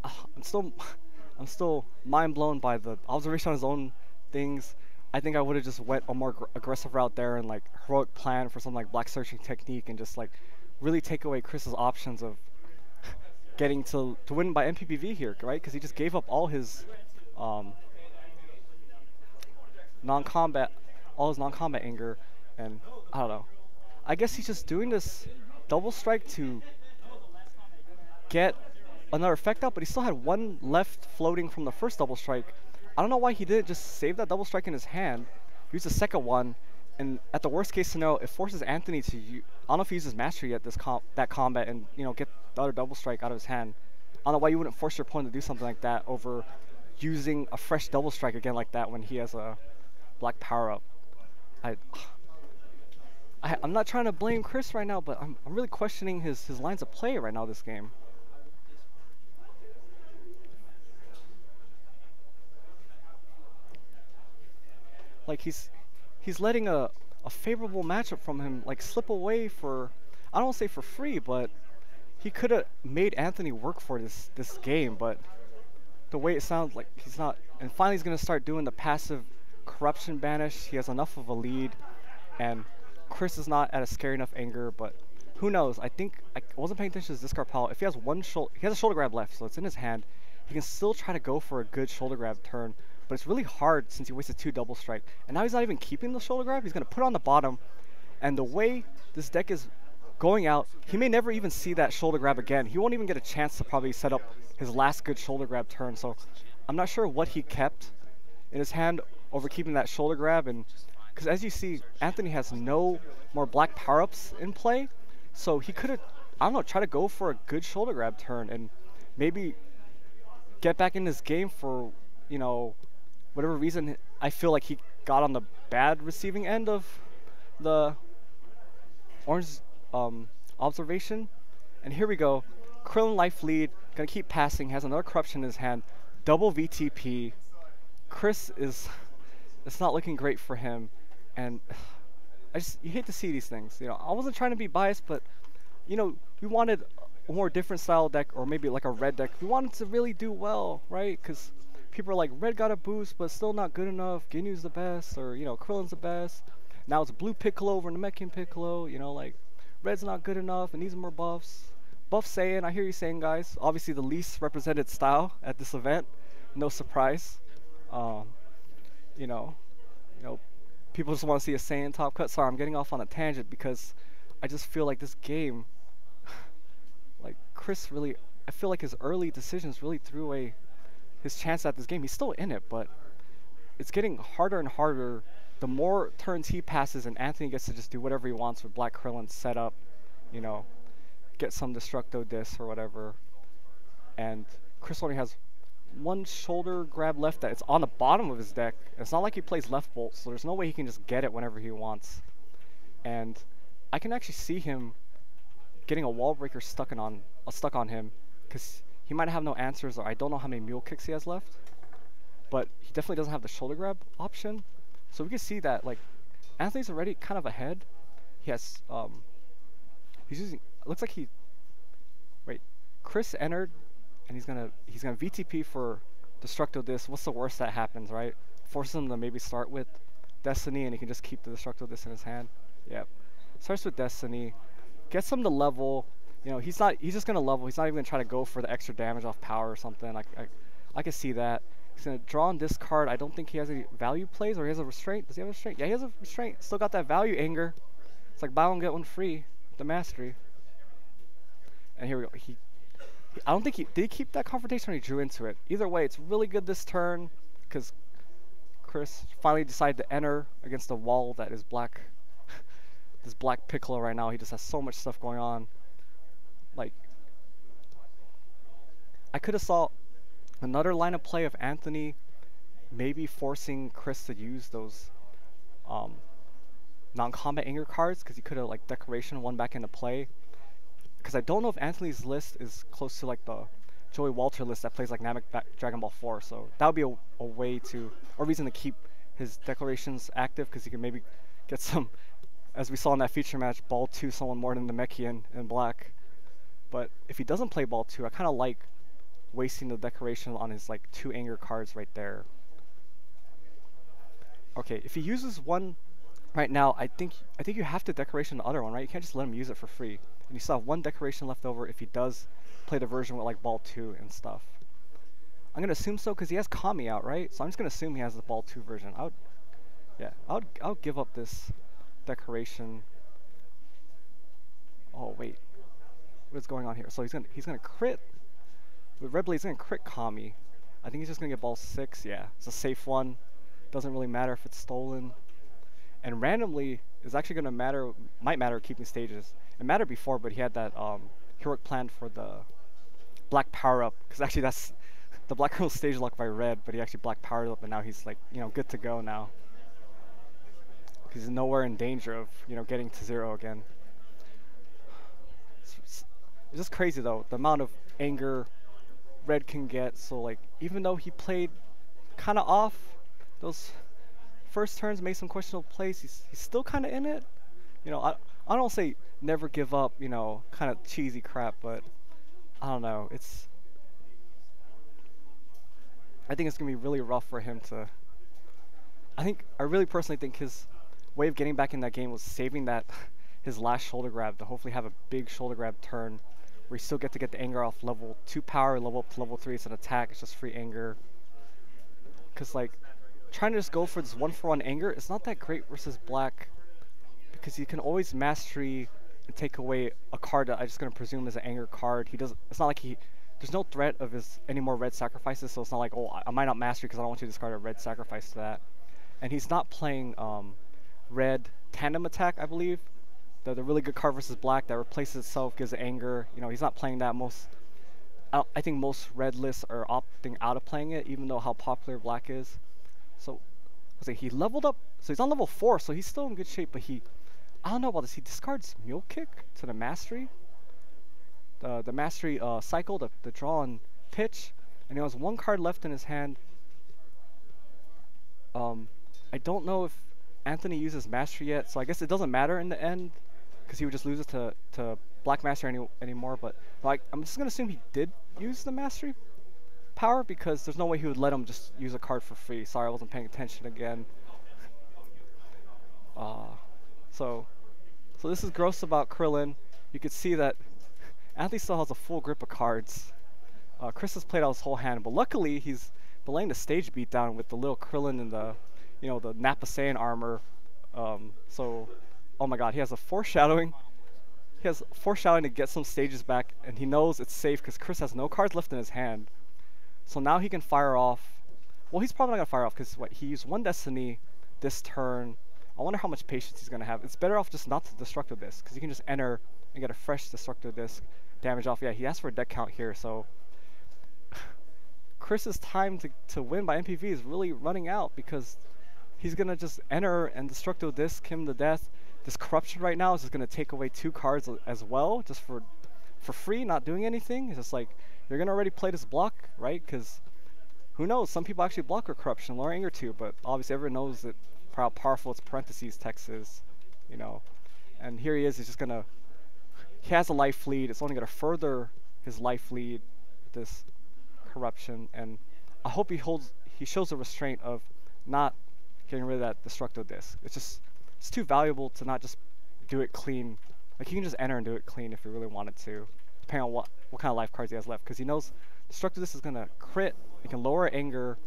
I'm still mind blown by the observation on his own things. I think I would have just went a more aggressive route there and like heroic plan for something like black searching technique and just like really take away Chris's options of getting to win by MPPV here, right? Because he just gave up all his non-combat anger, and I don't know. I guess he's just doing this double strike to get another effect out, but he still had 1 left floating from the first double strike. I don't know why he didn't just save that double strike in his hand, use the second one, and at the worst case scenario, it forces Anthony to I don't know if he uses mastery at that combat and, you know, get the other double strike out of his hand. I don't know why you wouldn't force your opponent to do something like that over using a fresh double strike again like that when he has a black power up. I'm not trying to blame Chris right now, but I'm really questioning his lines of play right now this game. Like he's letting a favorable matchup from him like slip away for, I don't want to say for free, but he could have made Anthony work for this game, but the way it sounds like he's not. And finally he's going to start doing the passive corruption banish. He has enough of a lead, and Chris is not at a scary enough anger, but who knows? I think I wasn't paying attention to his discard pile. If he has he has a shoulder grab left, so it's in his hand. He can still try to go for a good shoulder grab turn, but it's really hard since he wasted 2 double strike. And now he's not even keeping the shoulder grab. He's going to put it on the bottom, and the way this deck is going out, he may never even see that shoulder grab again. He won't even get a chance to probably set up his last good shoulder grab turn. So I'm not sure what he kept in his hand over keeping that shoulder grab, and because as you see, Anthony has no more black power-ups in play, so he could have, I don't know, try to go for a good shoulder grab turn and maybe get back in this game for, you know, whatever reason. I feel like he got on the bad receiving end of the orange observation. And here we go. Krillin life lead, gonna keep passing, has another corruption in his hand, double VTP. Chris is, it's not looking great for him, and you hate to see these things. You know, I wasn't trying to be biased, but you know, we wanted a more different style deck, or maybe like a red deck. We wanted to really do well, right? Because people are like, red got a boost, but still not good enough. Ginyu's the best, or you know, Krillin's the best. Now it's blue Piccolo over Namekian Piccolo. You know, like red's not good enough, and needs more buffs. Buff Saiyan, I hear you saying, guys. Obviously, the least represented style at this event. No surprise. You know, people just want to see a Saiyan top cut. Sorry, I'm getting off on a tangent because I just feel like this game, like Chris really, I feel like his early decisions really threw away his chance at this game. He's still in it, but it's getting harder and harder the more turns he passes, and Anthony gets to just do whatever he wants with Black Krillin set up, you know, get some Destructo Disc or whatever. And Chris only has 1 shoulder grab left that it's on the bottom of his deck. It's not like he plays left bolt, so there's no way he can just get it whenever he wants. And I can actually see him getting a wall breaker stuck on him, because he might have no answers, or I don't know how many mule kicks he has left. But he definitely doesn't have the shoulder grab option. So we can see that like Anthony's already kind of ahead. He has he's using. Looks like he. Wait, Chris entered, and he's gonna VTP for Destructo Disc. What's the worst that happens, right? Forces him to maybe start with Destiny, and he can just keep the Destructo Disc in his hand. Yep. Starts with Destiny, gets him to level. You know, he's just gonna level. He's not even gonna try to go for the extra damage off power or something. I can see that. He's gonna draw on this card. I don't think he has any value plays, or he has a restraint. Does he have a restraint? Yeah, he has a restraint. Still got that value anger. It's like buy one get one free. The mastery. And here we go. I don't think did he keep that confrontation or he drew into it. Either way, it's really good this turn because Chris finally decided to enter against the wall that is black. This black Piccolo right now. He just has so much stuff going on. Like, I could have saw another line of play of Anthony maybe forcing Chris to use those non-combat anger cards because he could have like decoration one back into play. Because I don't know if Anthony's list is close to like the Joey Walter list that plays like Namek Dragon Ball 4, so that would be a way to, or reason to keep his declarations active because he can maybe get some, as we saw in that feature match, Ball 2 someone more than the Namekian in black. But if he doesn't play Ball 2, I kind of like wasting the decoration on his like 2 anger cards right there. Okay, if he uses one right now, I think you have to decoration the other one, right? You can't just let him use it for free. And you still have 1 decoration left over if he does play the version with like Ball 2 and stuff. I'm gonna assume so because he has Kami out, right? So I'm just gonna assume he has the Ball 2 version. I'll give up this decoration. Oh wait, what's going on here? So he's gonna crit with Red Blade. He's gonna crit Kami. I think he's just gonna get Ball 6. Yeah, it's a safe one. Doesn't really matter if it's stolen. And randomly is actually gonna matter. Might matter keeping stages. It mattered before, but he had that heroic plan for the black power up. Because actually that's the black girl stage locked by red, but he actually black powered up, and now he's like, you know, good to go now. He's nowhere in danger of, you know, getting to 0 again. It's just crazy though, the amount of anger red can get. So like, even though he played kind of off those first turns, made some questionable plays, he's still kind of in it. You know, I don't say never give up, you know, kind of cheesy crap, but I don't know. I think it's gonna be really rough for him to. I really personally think his way of getting back in that game was saving that his last shoulder grab to hopefully have a big shoulder grab turn where you still get to get the anger off level 2 power, level up to level 3. It's an attack. It's just free anger. Cause like trying to just go for this 1-for-1 anger, it's not that great versus black because you can always mastery and take away a card that I'm just gonna presume is an anger card. It's not like there's no threat of any more red sacrifices, so it's not like, oh, I might not mastery because I don't want you to discard a red sacrifice to that. And he's not playing red tandem attack, I believe. The really good card versus black that replaces itself, gives anger. You know, he's not playing that. I think most red lists are opting out of playing it, even though how popular black is. So, he leveled up. So he's on level 4, so he's still in good shape. But I don't know about this. He discards Mule Kick to the mastery. The mastery cycle, the draw and pitch, and he has 1 card left in his hand. I don't know if Anthony uses mastery yet, so I guess it doesn't matter in the end because he would just lose it to black mastery anymore. But like, I'm just gonna assume he did use the mastery power because there's no way he would let him just use a card for free. Sorry, I wasn't paying attention again. So this is gross about Krillin. You could see that Anthony still has a full grip of cards. Chris has played out his whole hand, but luckily he's been laying the stage beat down with the little Krillin and the Nappa Saiyan armor. So, oh my god, he has a foreshadowing. He has foreshadowing to get some stages back, and he knows it's safe because Chris has no cards left in his hand. So now he can fire off. Well, he's probably not gonna fire off because he used 1 Destiny this turn. I wonder how much patience he's gonna have. It's better off just not to Destructo Disc because you can just enter and get a fresh Destructo Disc damage off. Yeah, he asked for a deck count here, so Chris's time to win by MPV is really running out because he's gonna just enter and Destructo Disc him to death. This corruption right now is just gonna take away 2 cards as well, just for free, not doing anything. It's just like, you're gonna already play this block, right? Because who knows? Some people actually block with corruption, lower anger too, but obviously everyone knows that for how powerful its parentheses text is, you know. And here he is, he's just gonna, he has a life lead, it's only gonna further his life lead with this corruption, and I hope he shows a restraint of not getting rid of that destructo disc. It's too valuable to not just do it clean. Like, he can just enter and do it clean if he really wanted to, depending on what kind of life cards he has left, because he knows destructo disc is gonna crit, it can lower anger,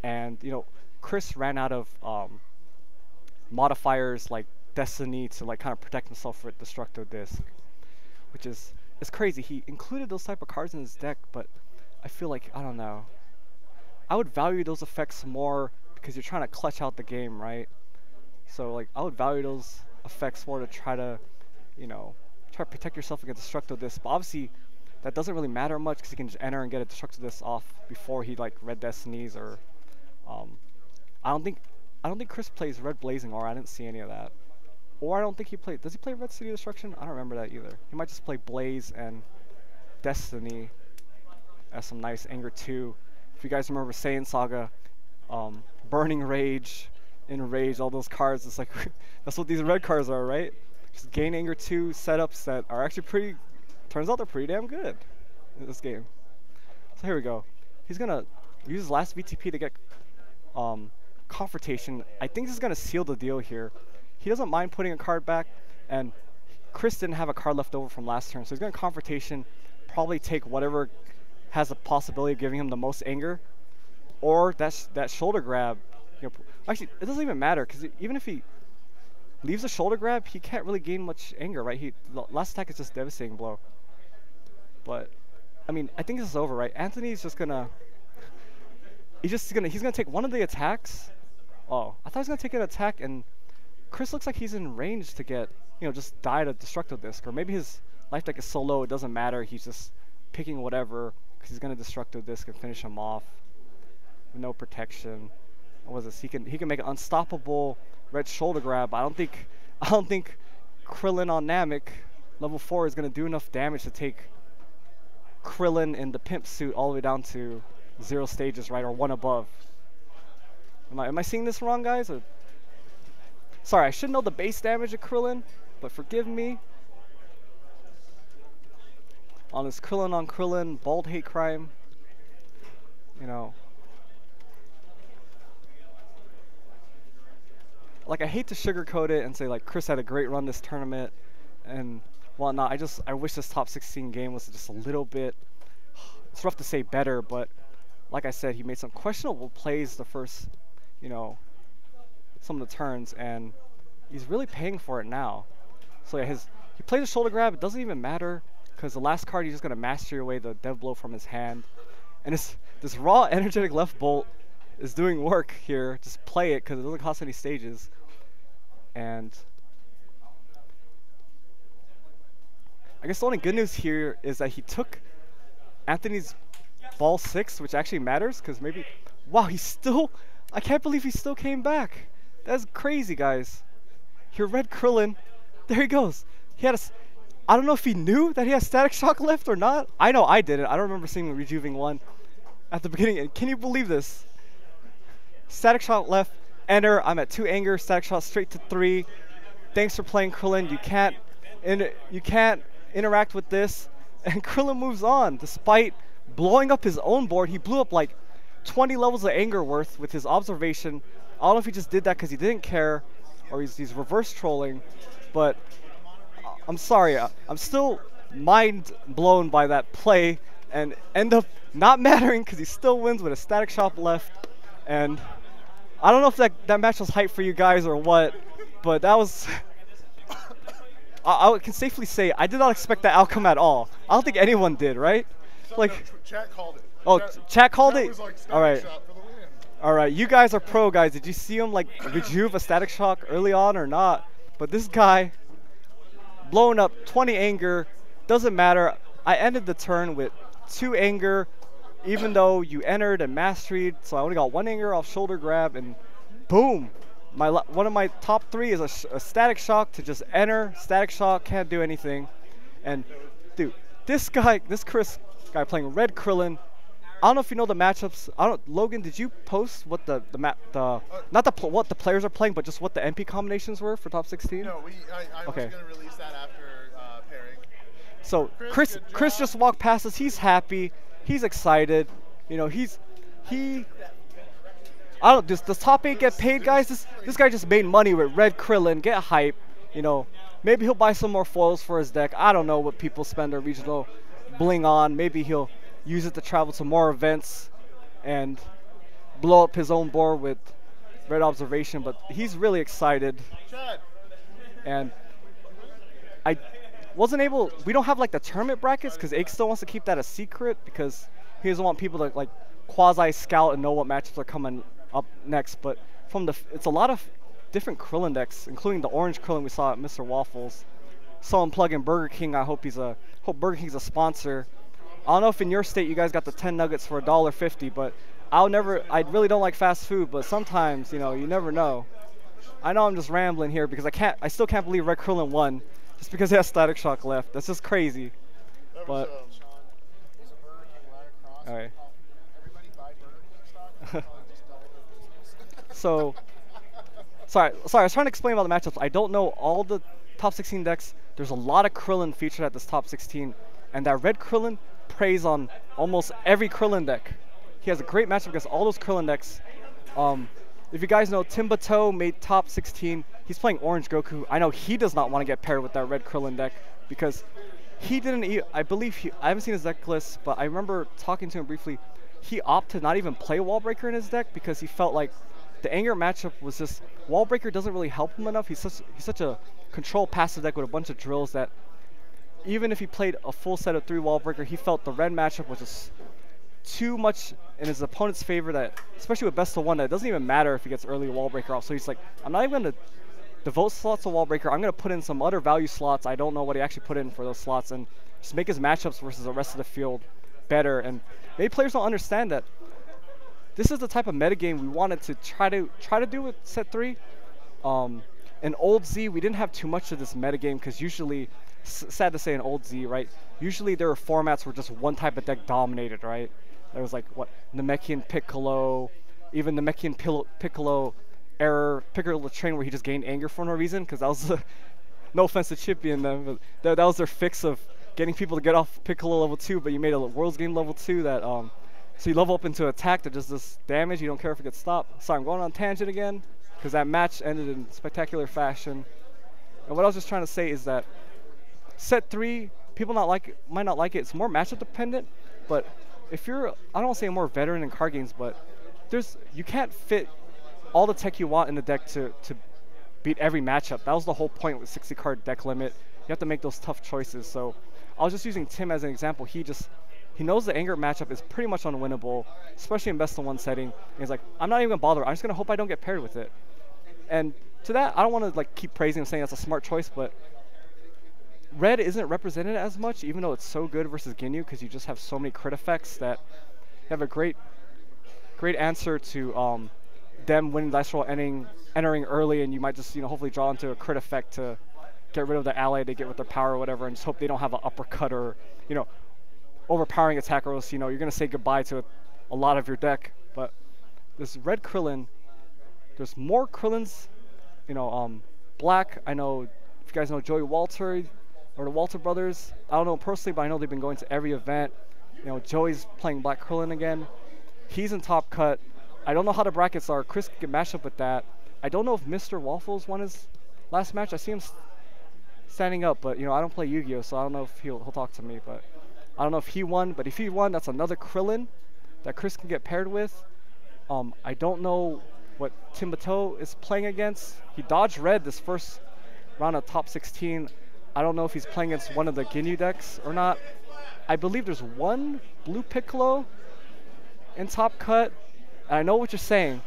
and you know, Chris ran out of modifiers like Destiny to like kind of protect himself with Destructo Disc, which is it's crazy. He included those type of cards in his deck, but I feel like, I don't know, I would value those effects more because you're trying to clutch out the game, right? So like, I would value those effects more to try to, you know, try to protect yourself against Destructo Disc. But obviously, that doesn't really matter much because he can just enter and get a Destructo Disc off before he like Red Destinies or I don't think Chris plays Red Blazing Aura. I didn't see any of that. Or I don't think he played. Does he play Red City Destruction? I don't remember that either. He might just play Blaze and Destiny as some nice Anger 2. If you guys remember Saiyan Saga, Burning Rage, Enrage, all those cards, it's like that's what these red cards are, right? Just gain Anger 2 setups that are actually pretty, turns out they're pretty damn good in this game. So here we go. He's gonna use his last VTP to get Confrontation. I think this is gonna seal the deal here. He doesn't mind putting a card back, and Chris didn't have a card left over from last turn, so he's gonna Confrontation, probably take whatever has a possibility of giving him the most anger, or that shoulder grab. You know, actually, it doesn't even matter because even if he leaves a shoulder grab, he can't really gain much anger, right? The last attack is just Devastating Blow. But I mean, I think this is over, right? Anthony's just gonna. He's gonna take one of the attacks. Oh, I thought he was gonna take an attack, and Chris looks like he's in range to get, you know, just die to Destructo Disc, or maybe his life deck is so low it doesn't matter. He's just picking whatever because he's gonna Destructo Disc and finish him off with no protection. What was this? He can make an unstoppable red shoulder grab. I don't think Krillin on Namek level 4 is gonna do enough damage to take Krillin in the pimp suit all the way down to 0 stages, right, or 1 above. Am I seeing this wrong, guys? Or sorry, I should know the base damage of Krillin, but forgive me. On this Krillin on Krillin bald hate crime, you know. Like, I hate to sugarcoat it and say like Chris had a great run this tournament and whatnot. I wish this top 16 game was just a little bit. It's rough to say better, but like I said, he made some questionable plays the first, you know, some of the turns, and he's really paying for it now. So yeah, he plays a shoulder grab. It doesn't even matter because the last card he's just gonna master away the Dev Blow from his hand, and this raw energetic left bolt is doing work here. Just play it because it doesn't cost any stages, and I guess the only good news here is that he took Anthony's ball 6, which actually matters because maybe, wow, I can't believe he still came back. That's crazy, guys. Your red Krillin, there he goes. He had I don't know if he knew that he had Static Shock left or not. I know I didn't. I don't remember seeing the Rejuving one at the beginning. And can you believe this? Static Shock left, enter. I'm at 2 anger. Static Shock straight to 3. Thanks for playing, Krillin. You can't interact with this. And Krillin moves on despite blowing up his own board. He blew up like 20 levels of anger worth with his observation. I don't know if he just did that because he didn't care or he's reverse trolling, but I'm sorry, I'm still mind blown by that play and end up not mattering because he still wins with a Static Shock left. And I don't know if that match was hype for you guys or what, but that was I can safely say I did not expect that outcome at all. I don't think anyone did, right? Like, no, chat called it. Oh, chat called it? Was like all right. Shot for the win. All right, you guys are pro guys. Did you see him like rejuve a Static Shock early on or not? But this guy blowing up 20 anger, doesn't matter. I ended the turn with 2 anger, even though you entered and masteried, so I only got 1 anger off shoulder grab, and boom. One of my top 3 is a Static Shock to just enter. Static Shock, can't do anything. And dude, this Chris guy playing red Krillin I don't know if you know the matchups. I don't. Logan, did you post what the map not what the players are playing, but just what the MP combinations were for top 16? No, I Okay. was going to release that after pairing. So Chris, good Chris job. just walked past us. He's happy. He's excited. You know, he. I don't. Does top 8 get paid, guys? This guy just made money with Red Krillin. Get hype. You know, maybe he'll buy some more foils for his deck. I don't know what people spend their regional bling on. Maybe he'll use it to travel to more events and blow up his own board with Red Observation. But he's really excited. Chad. And I wasn't able. We don't have like the tournament brackets because Ake still wants to keep that a secret because he doesn't want people to like quasi scout and know what matchups are coming up next. But from it's a lot of different Krillin decks, including the orange Krillin we saw at Mr. Waffles. Saw him plug in Burger King. I hope Burger King's a sponsor. I don't know if in your state you guys got the 10 nuggets for $1.50, but I really don't like fast food, but sometimes, you know, you never know. I know I'm just rambling here because I still can't believe Red Krillin won just because he has Static Shock left. That's just crazy. But all right. So, sorry, I was trying to explain about the matchups. I don't know all the top 16 decks. There's a lot of Krillin featured at this top 16, and that Red Krillin preys on almost every Krillin deck. He has a great matchup against all those Krillin decks. If you guys know, Timbato made top 16. He's playing Orange Goku. I know he does not want to get paired with that Red Krillin deck because he didn't. I haven't seen his deck list, but I remember talking to him briefly. He opted to not even play Wallbreaker in his deck because he felt like the Anger matchup was just Wallbreaker doesn't really help him enough. He's such a control passive deck with a bunch of drills that even if he played a full set of 3 Wallbreaker, he felt the red matchup was just too much in his opponent's favor, that especially with best of 1, that it doesn't even matter if he gets early Wallbreaker off. So he's like, I'm not even going to devote slots to Wallbreaker. I'm going to put in some other value slots. I don't know what he actually put in for those slots, and just make his matchups versus the rest of the field better. And maybe players don't understand that this is the type of metagame we wanted to try to do with set 3. In old Z, we didn't have too much of this metagame because usually, sad to say in old Z, right? Usually there were formats where just one type of deck dominated, right? There was like, what, Namekian Piccolo, even Namekian Piccolo error, Piccolo train where he just gained anger for no reason, because that was, no offense to Chippy and them, but that was their fix of getting people to get off Piccolo level 2, but you made a World's Game level 2 that, so you level up into attack that does this damage, you don't care if it gets stopped. Sorry, I'm going on tangent again, because that match ended in spectacular fashion. And what I was just trying to say is that set 3, people might not like it. It's more matchup dependent, but if you're, I don't want to say more veteran in card games, but you can't fit all the tech you want in the deck to beat every matchup. That was the whole point with 60 card deck limit. You have to make those tough choices. So I was just using Tim as an example. He knows the anger matchup is pretty much unwinnable, especially in best of 1 setting. And he's like, I'm not even gonna bother. I'm just gonna hope I don't get paired with it. And to that, I don't want to like keep praising him saying that's a smart choice, but Red isn't represented as much, even though it's so good versus Ginyu, because you just have so many crit effects that have a great answer to them winning dice roll entering early, and you might just hopefully draw into a crit effect to get rid of the ally they get with their power or whatever, and just hope they don't have an uppercut or overpowering attack, or else you're gonna say goodbye to a lot of your deck. But this Red Krillin, there's more Krillins, Black. I know if you guys know Joey Walter or the Walter brothers. I don't know personally, but I know they've been going to every event. Joey's playing Black Krillin again. He's in top cut. I don't know how the brackets are. Chris can match up with that. I don't know if Mr. Waffles won his last match. I see him standing up, but I don't play Yu-Gi-Oh, so I don't know if he'll talk to me. But I don't know if he won. But if he won, that's another Krillin that Chris can get paired with. I don't know what Timbato is playing against. He dodged red this first round of top 16. I don't know if he's playing against one of the Ginyu decks or not. I believe there's one blue Piccolo in top cut. And I know what you're saying.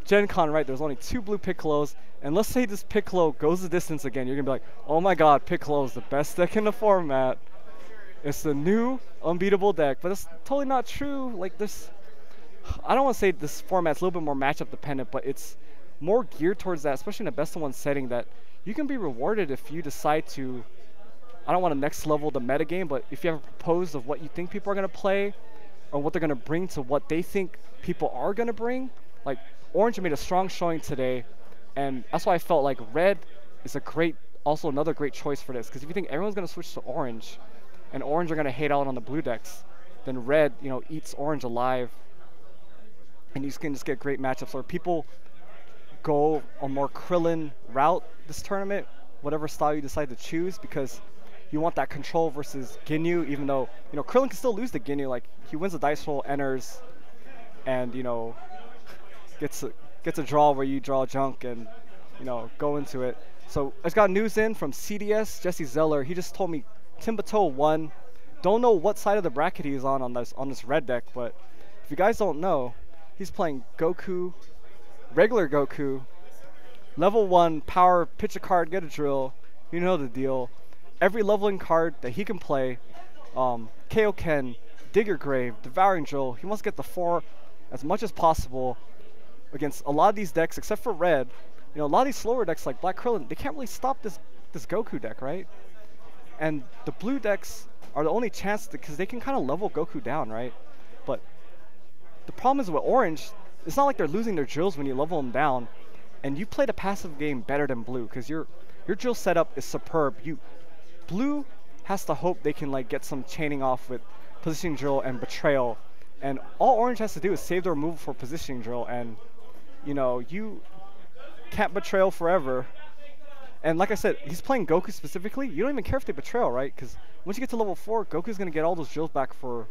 Gen Con, right? There's only 2 blue Piccolos. And let's say this Piccolo goes the distance again. You're going to be like, oh my god, Piccolo is the best deck in the format. It's the new unbeatable deck. But it's totally not true. Like this, I don't want to say this format's a little bit more matchup dependent, but it's more geared towards that, especially in a best of 1 setting, that you can be rewarded if you decide to, I don't want to next level the metagame, but if you have a propose of what you think people are going to play, or what they're going to bring to what they think people are going to bring. Like, Orange made a strong showing today, and that's why I felt like Red is also another great choice for this. Because if you think everyone's going to switch to Orange, and Orange are going to hate out on the blue decks, then Red, eats Orange alive, and you can just get great matchups. Or people go a more Krillin route this tournament, whatever style you decide to choose, because you want that control versus Ginyu, even though, Krillin can still lose the Ginyu. Like, he wins the dice roll, enters, and, gets a draw where you draw junk and, go into it. So I just got news in from CDS, Jesse Zeller. He just told me Tim Bateau won. Don't know what side of the bracket he's on this red deck, but if you guys don't know, he's playing Goku, regular Goku, level 1, power, pitch a card, get a drill. You know the deal. Every leveling card that he can play, Kaioken, Dig Your Grave, Devouring Drill. He wants to get the 4 as much as possible against a lot of these decks, except for Red. A lot of these slower decks like Black Krillin, they can't really stop this Goku deck, right? And the blue decks are the only chance, because they can kind of level Goku down, right? But the problem is with Orange, it's not like they're losing their drills when you level them down, and you play the passive game better than blue, because your drill setup is superb. Blue has to hope they can get some chaining off with positioning drill and betrayal, and all Orange has to do is save the removal for positioning drill, and you can't betrayal forever. And like I said, he's playing Goku specifically. You don't even care if they betrayal, right? Because once you get to level 4, Goku's going to get all those drills back from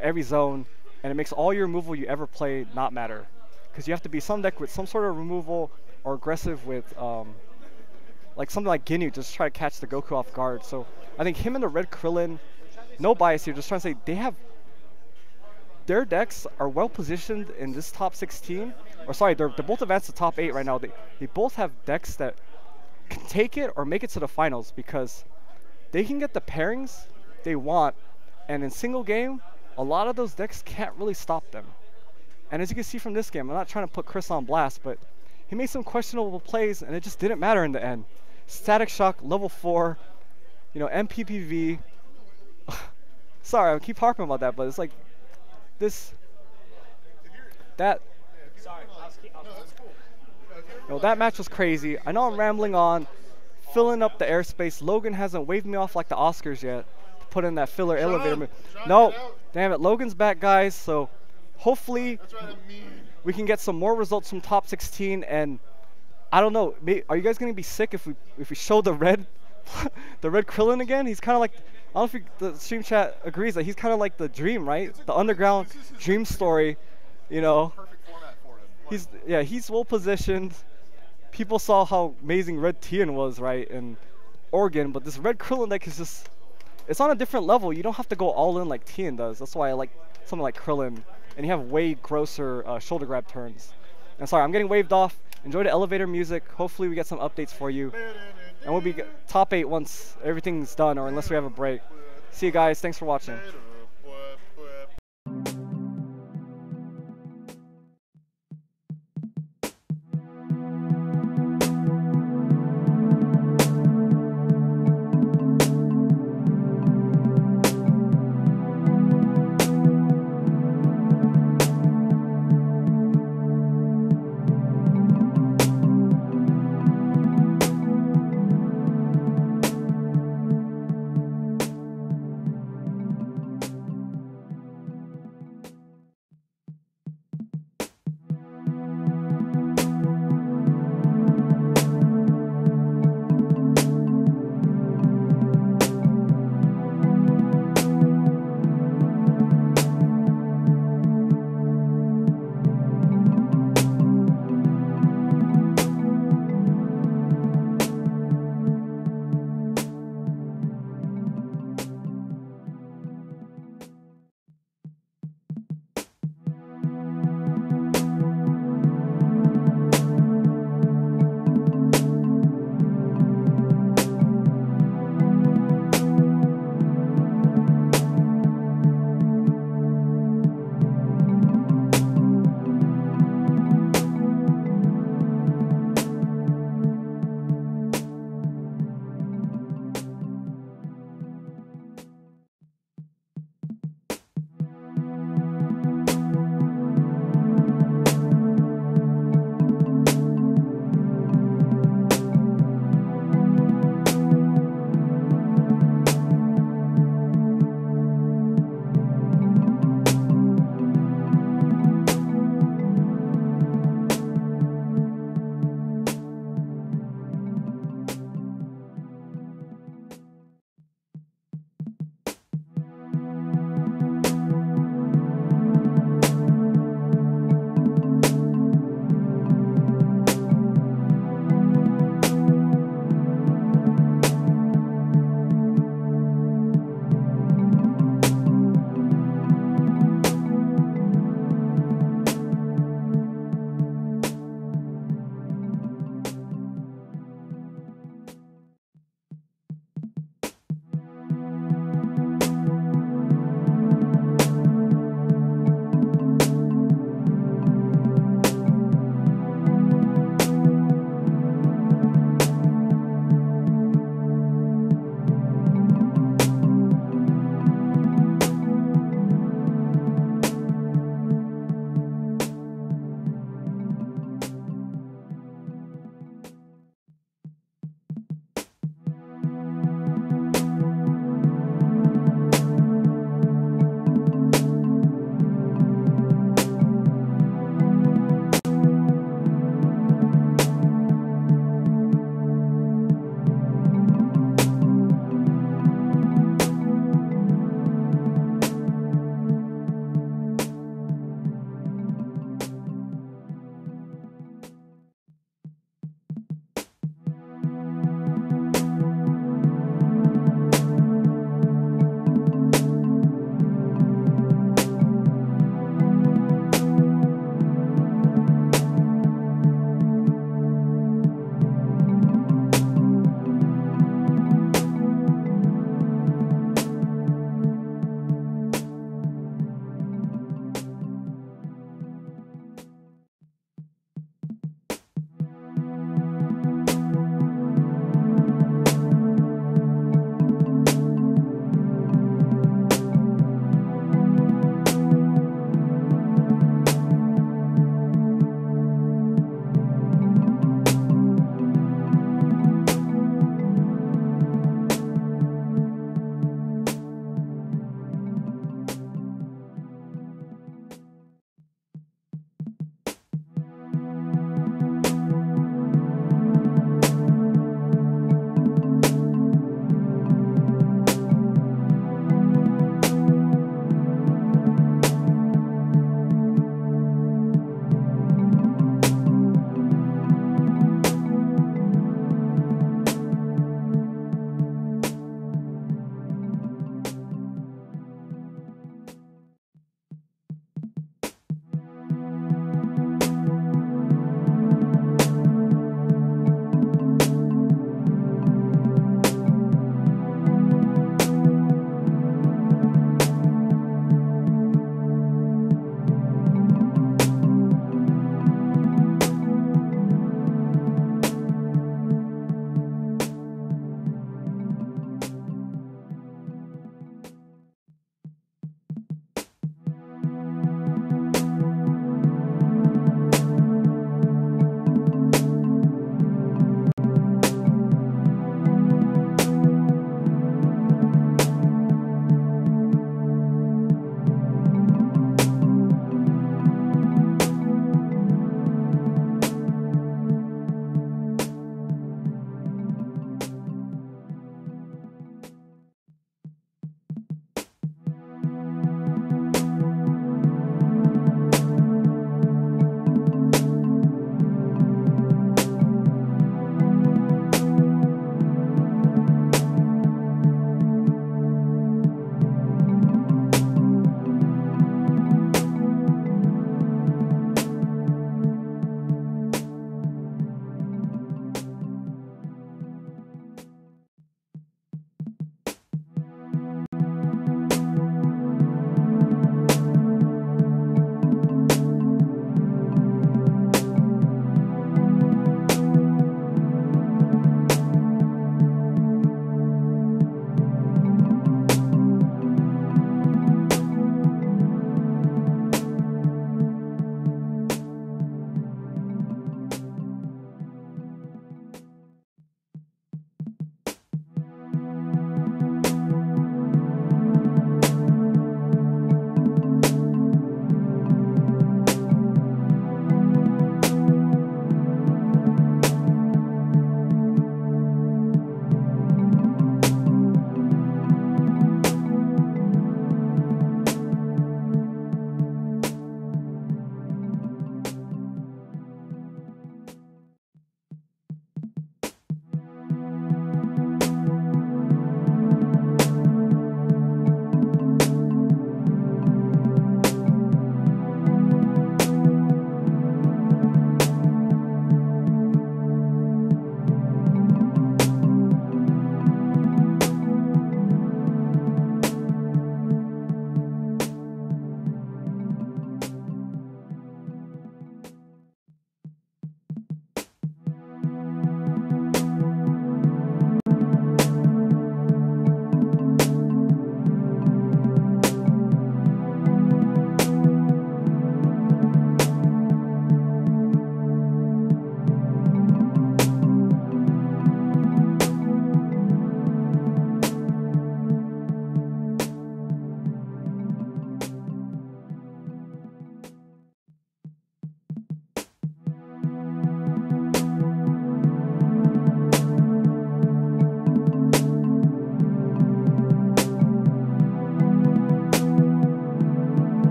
every zone, and it makes all your removal you ever play not matter. Because you have to be some deck with some sort of removal, or aggressive with like something like Ginyu, just try to catch the Goku off guard. So I think him and the Red Krillin, no bias here, just trying to say their decks are well positioned in this top 16. Or sorry, they're both advanced to top 8 right now. They both have decks that can take it or make it to the finals, because they can get the pairings they want, and in single game, a lot of those decks can't really stop them. And as you can see from this game, I'm not trying to put Chris on blast, but he made some questionable plays, and it just didn't matter in the end. Static Shock, level 4, MPPV. Sorry, I keep harping about that, but it's like that match was crazy. I know I'm rambling on, filling up the airspace. Logan hasn't waved me off like the Oscars yet to put in that filler elevator move. No, damn it, Logan's back, guys. So hopefully we can get some more results from top 16. And I don't know, are you guys gonna be sick if we show the red Krillin again? He's kind of like, I don't know if the stream chat agrees that he's kind of like the dream, right? The underground dream story, Perfect format for him. He's well positioned. People saw how amazing Red Tien was, right, in Oregon, but this Red Krillin deck is just, it's on a different level. You don't have to go all in like Tien does. That's why I like something like Krillin, and you have way grosser shoulder grab turns. And sorry, I'm getting waved off. Enjoy the elevator music. Hopefully we get some updates for you. And we'll be top 8 once everything's done, or unless we have a break. See you guys. Thanks for watching.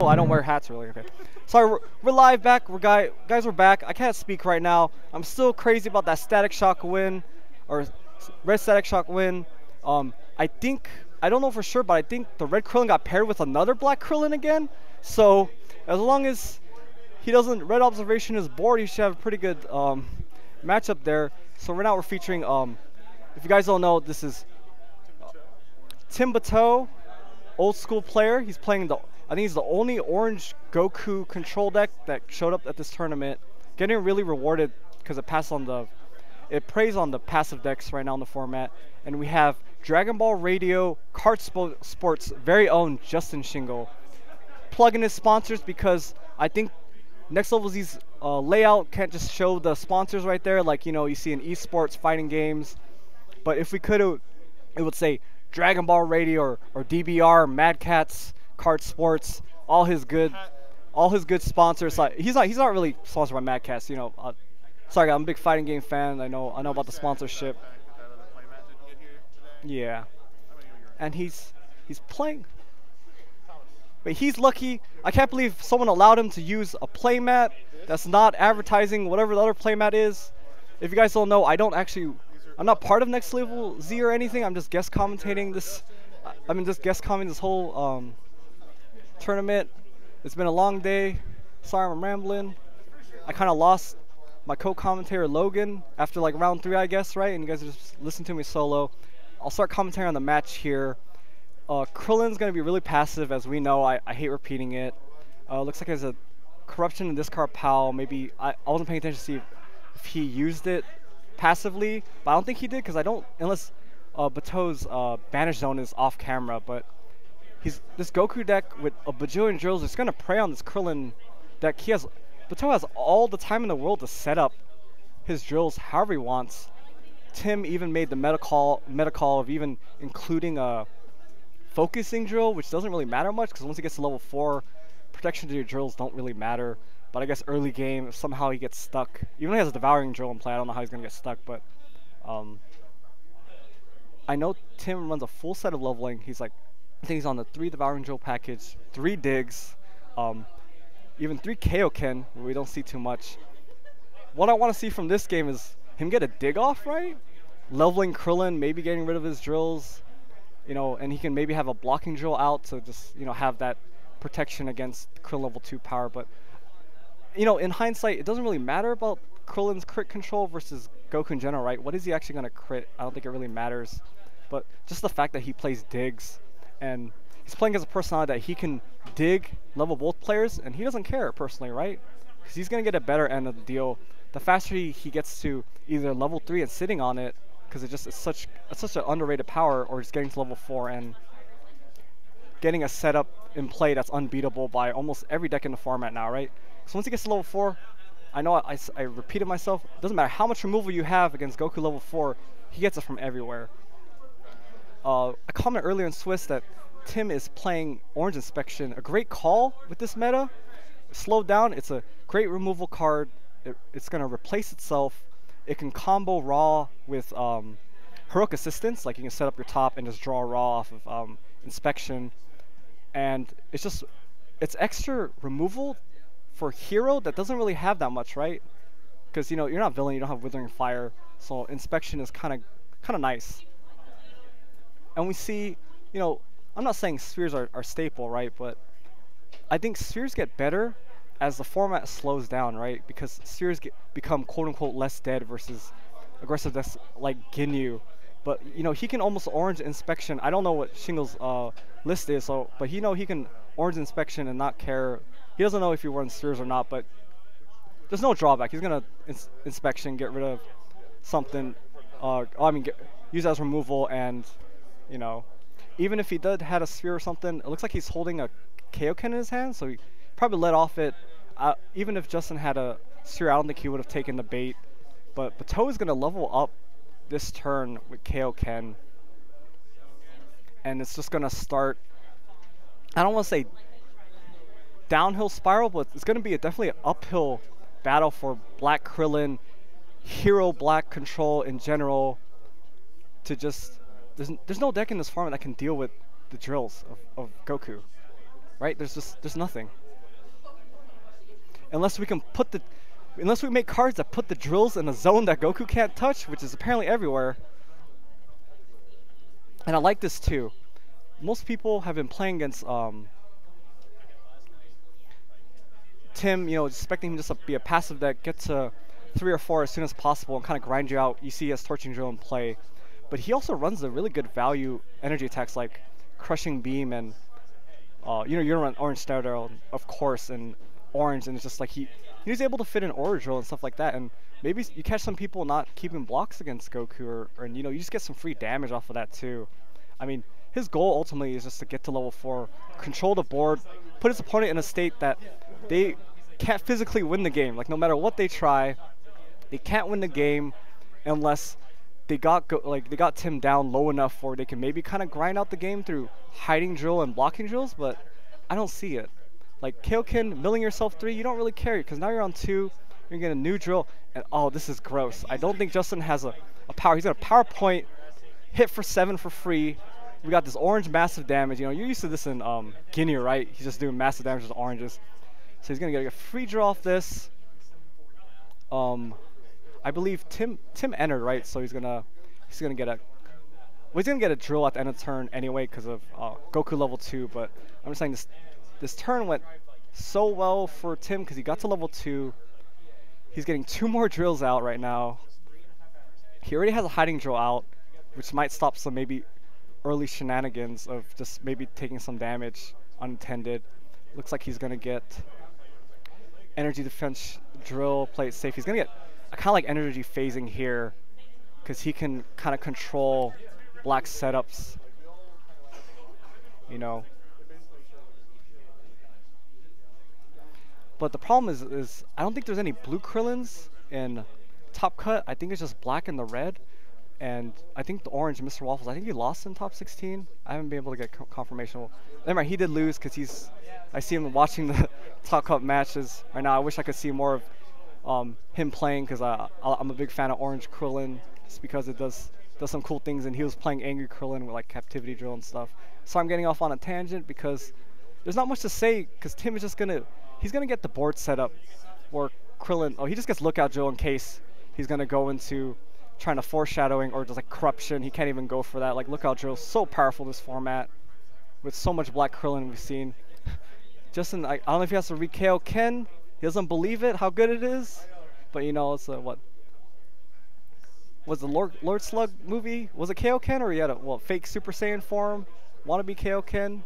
I don't wear hats really. Okay. Sorry, we're live back. Guys, we're back. I can't speak right now. I'm still crazy about that Static Shock win, or red Static Shock win. I don't know for sure, but I think the red Krillin got paired with another black Krillin again. So as long as he doesn't red observation is bored, he should have a pretty good matchup there. So right now we're featuring, if you guys don't know, this is Tim Bateau, old school player. He's playing I think he's the only orange Goku control deck that showed up at this tournament. Getting really rewarded because it preys on the passive decks right now in the format. And we have Dragon Ball Radio Kart Sports' very own Justin Shingle. Plug in his sponsors because I think Next Level Z's layout can't just show the sponsors right there like, you know, you see in esports fighting games. But if we could, it would say Dragon Ball Radio or DBR, Mad Catz, Kart Sports, all his good sponsors. Like he's not really sponsored by Mad Catz, you know. Sorry, I'm a big fighting game fan. I know about the sponsorship. Yeah, and he's playing. But he's lucky. I can't believe someone allowed him to use a playmat that's not advertising whatever the other playmat is. If you guys don't know, I'm not part of Next Level Z or anything. I'm just guest commentating this. Just guest commenting this whole tournament. It's been a long day. Sorry, I'm rambling. I kind of lost my co-commentator Logan after like round 3, I guess, right? And you guys are just listening to me solo. I'll start commentating on the match here. Krillin's going to be really passive, as we know. I hate repeating it. Looks like there's a corruption in discard pal. Maybe I wasn't paying attention to see if he used it passively, but I don't think he did because unless Bateau's Banish Zone is off camera. But this Goku deck with a bajillion drills is going to prey on this Krillin deck. Bateau has all the time in the world to set up his drills however he wants. Tim even made the meta call of even including a focusing drill, which doesn't really matter much because once he gets to level 4, protection to your drills don't really matter. But I guess early game, if somehow he gets stuck, even if he has a devouring drill in play, I don't know how he's going to get stuck. But I know Tim runs a full set of leveling. I think he's on the 3 devouring drill package, 3 digs, even 3 Kaioken, where we don't see too much. What I want to see from this game is him get a dig off, right? Leveling Krillin, maybe getting rid of his drills, you know, and he can maybe have a blocking drill out to just, you know, have that protection against Krillin level 2 power. But, you know, in hindsight, it doesn't really matter about Krillin's crit control versus Goku in general, right? What is he actually going to crit? I don't think it really matters. But just the fact that he plays digs, and he's playing as a personality that he can dig level both players, and he doesn't care personally, right? Because he's going to get a better end of the deal. The faster he gets to either level 3 and sitting on it, because it's such an underrated power, or just getting to level 4 and getting a setup in play that's unbeatable by almost every deck in the format now, right? So once he gets to level 4, I know I repeated myself, it doesn't matter how much removal you have against Goku level 4, he gets it from everywhere. I commented earlier in Swiss that Tim is playing Orange Inspection, a great call with this meta. Slowed down, it's a great removal card. It's going to replace itself. It can combo Raw with Heroic Assistance, like you can set up your top and just draw Raw off of Inspection. And it's extra removal for Hero that doesn't really have that much, right? Because, you know, you're not villain, you don't have Withering Fire, so Inspection is kind of nice. And we see, you know, I'm not saying spheres are staple, right? But I think spheres get better as the format slows down, right? Because spheres become quote-unquote less dead versus aggressive decks like Ginyu. But, you know, he can almost Orange Inspection. I don't know what Shingle's list is, but he can Orange Inspection and not care. He doesn't know if he runs spheres or not, but there's no drawback. He's going to Inspection, get rid of something. Use it as removal, and, you know, even if he had a sphere or something, it looks like he's holding a Kaioken in his hand, so he probably let off it. Even if Justin had a sphere, I don't think he would have taken the bait. But Bateau is going to level up this turn with Kaioken. And it's just going to start, I don't want to say downhill spiral, but it's going to be definitely an uphill battle for Black Krillin, Hero Black control in general. To just, there's no deck in this format that can deal with the drills of Goku. right? There's nothing. Unless we can unless we make cards that put the drills in a zone that Goku can't touch, which is apparently everywhere. And I like this too. Most people have been playing against Tim, expecting him just to be a passive deck, get to 3 or 4 as soon as possible and kind of grind you out. You see his Torching Drill in play. But he also runs the really good value energy attacks like Crushing Beam and, you run Orange Starter, of course, and Orange, and it's just like he's able to fit in Aura Drill and stuff like that. And maybe you catch some people not keeping blocks against Goku, or you just get some free damage off of that too. I mean, his goal ultimately is just to get to level 4, control the board, put his opponent in a state that they can't physically win the game. Like, no matter what they try, they can't win the game unless they got Tim down low enough where they can maybe kind of grind out the game through hiding drill and blocking drills, but I don't see it. Like, Kaioken, milling yourself 3, you don't really care, because now you're on 2, you're getting a new drill, and oh, this is gross. I don't think Justin has a power. He's got a power point, hit for 7 for free. We got this orange massive damage. You're used to this in Guinea, right? He's just doing massive damage with oranges. So he's going to get a free draw off this. I believe Tim entered, right? So he's gonna get a drill at the end of the turn anyway because of Goku level 2. But I'm just saying this turn went so well for Tim because he got to level 2. He's getting 2 more drills out right now. He already has a hiding drill out, which might stop some maybe early shenanigans of just maybe taking some damage unintended. Looks like he's gonna get energy defense drill, play it safe. He's gonna get kind of like energy phasing here because he can kind of control black setups, But the problem is I don't think there's any blue Krillins in Top Cut. I think it's just black and the red. And I think the orange, Mr. Waffles, I think he lost in top 16. I haven't been able to get confirmation. Well, never mind, he did lose because I see him watching the Top Cup matches right now. I wish I could see more of him playing because I'm a big fan of Orange Krillin just because it does some cool things. And he was playing Angry Krillin with like Captivity Drill and stuff. So I'm getting off on a tangent because there's not much to say because Tim is just he's gonna get the board set up where Krillin, he just gets Lookout Drill in case he's gonna go into trying to foreshadowing or just like corruption. He can't even go for that. Like, Lookout Drill is so powerful this format with so much black Krillin we've seen. Justin, I don't know if he has to re-KO Ken. He doesn't believe it, how good it is. But it's what? Was the Lord Slug movie? Was it KO Ken or he had a fake Super Saiyan form? Wannabe KO Ken?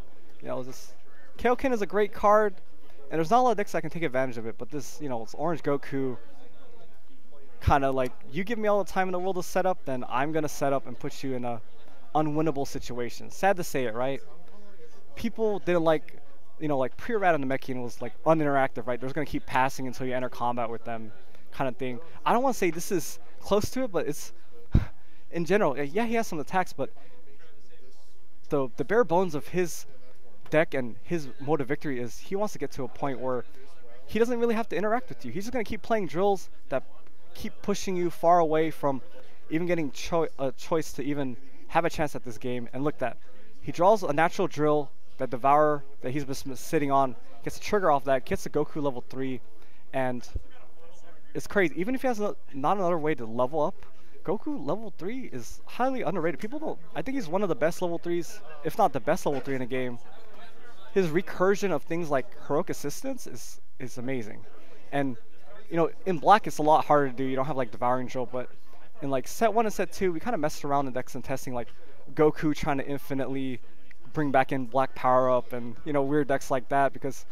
KO Ken is a great card, and there's not a lot of decks that can take advantage of it. But this, it's Orange Goku. Kind of like, you give me all the time in the world to set up, then I'm gonna set up and put you in a unwinnable situation. Sad to say it, right? People didn't like, like pre-rat and Namekian was like uninteractive, right? They're just gonna keep passing until you enter combat with them, kind of thing. I don't want to say this is close to it, but it's in general, yeah, he has some attacks, but the bare bones of his deck and his mode of victory is he wants to get to a point where he doesn't really have to interact with you. He's just gonna keep playing drills that keep pushing you far away from even getting a choice to even have a chance at this game. And look, that he draws a natural drill that Devourer that he's been sitting on, gets a trigger off that, gets to Goku level 3, and it's crazy. Even if he has not another way to level up, Goku level 3 is highly underrated. People don't. I think he's one of the best level 3s, if not the best level 3 in the game. His recursion of things like heroic assistance is amazing, and in black it's a lot harder to do. You don't have like Devouring Drill, but in like set 1 and set 2, we kind of messed around in decks and testing like Goku trying to infinitely bring back in black power up and weird decks like that because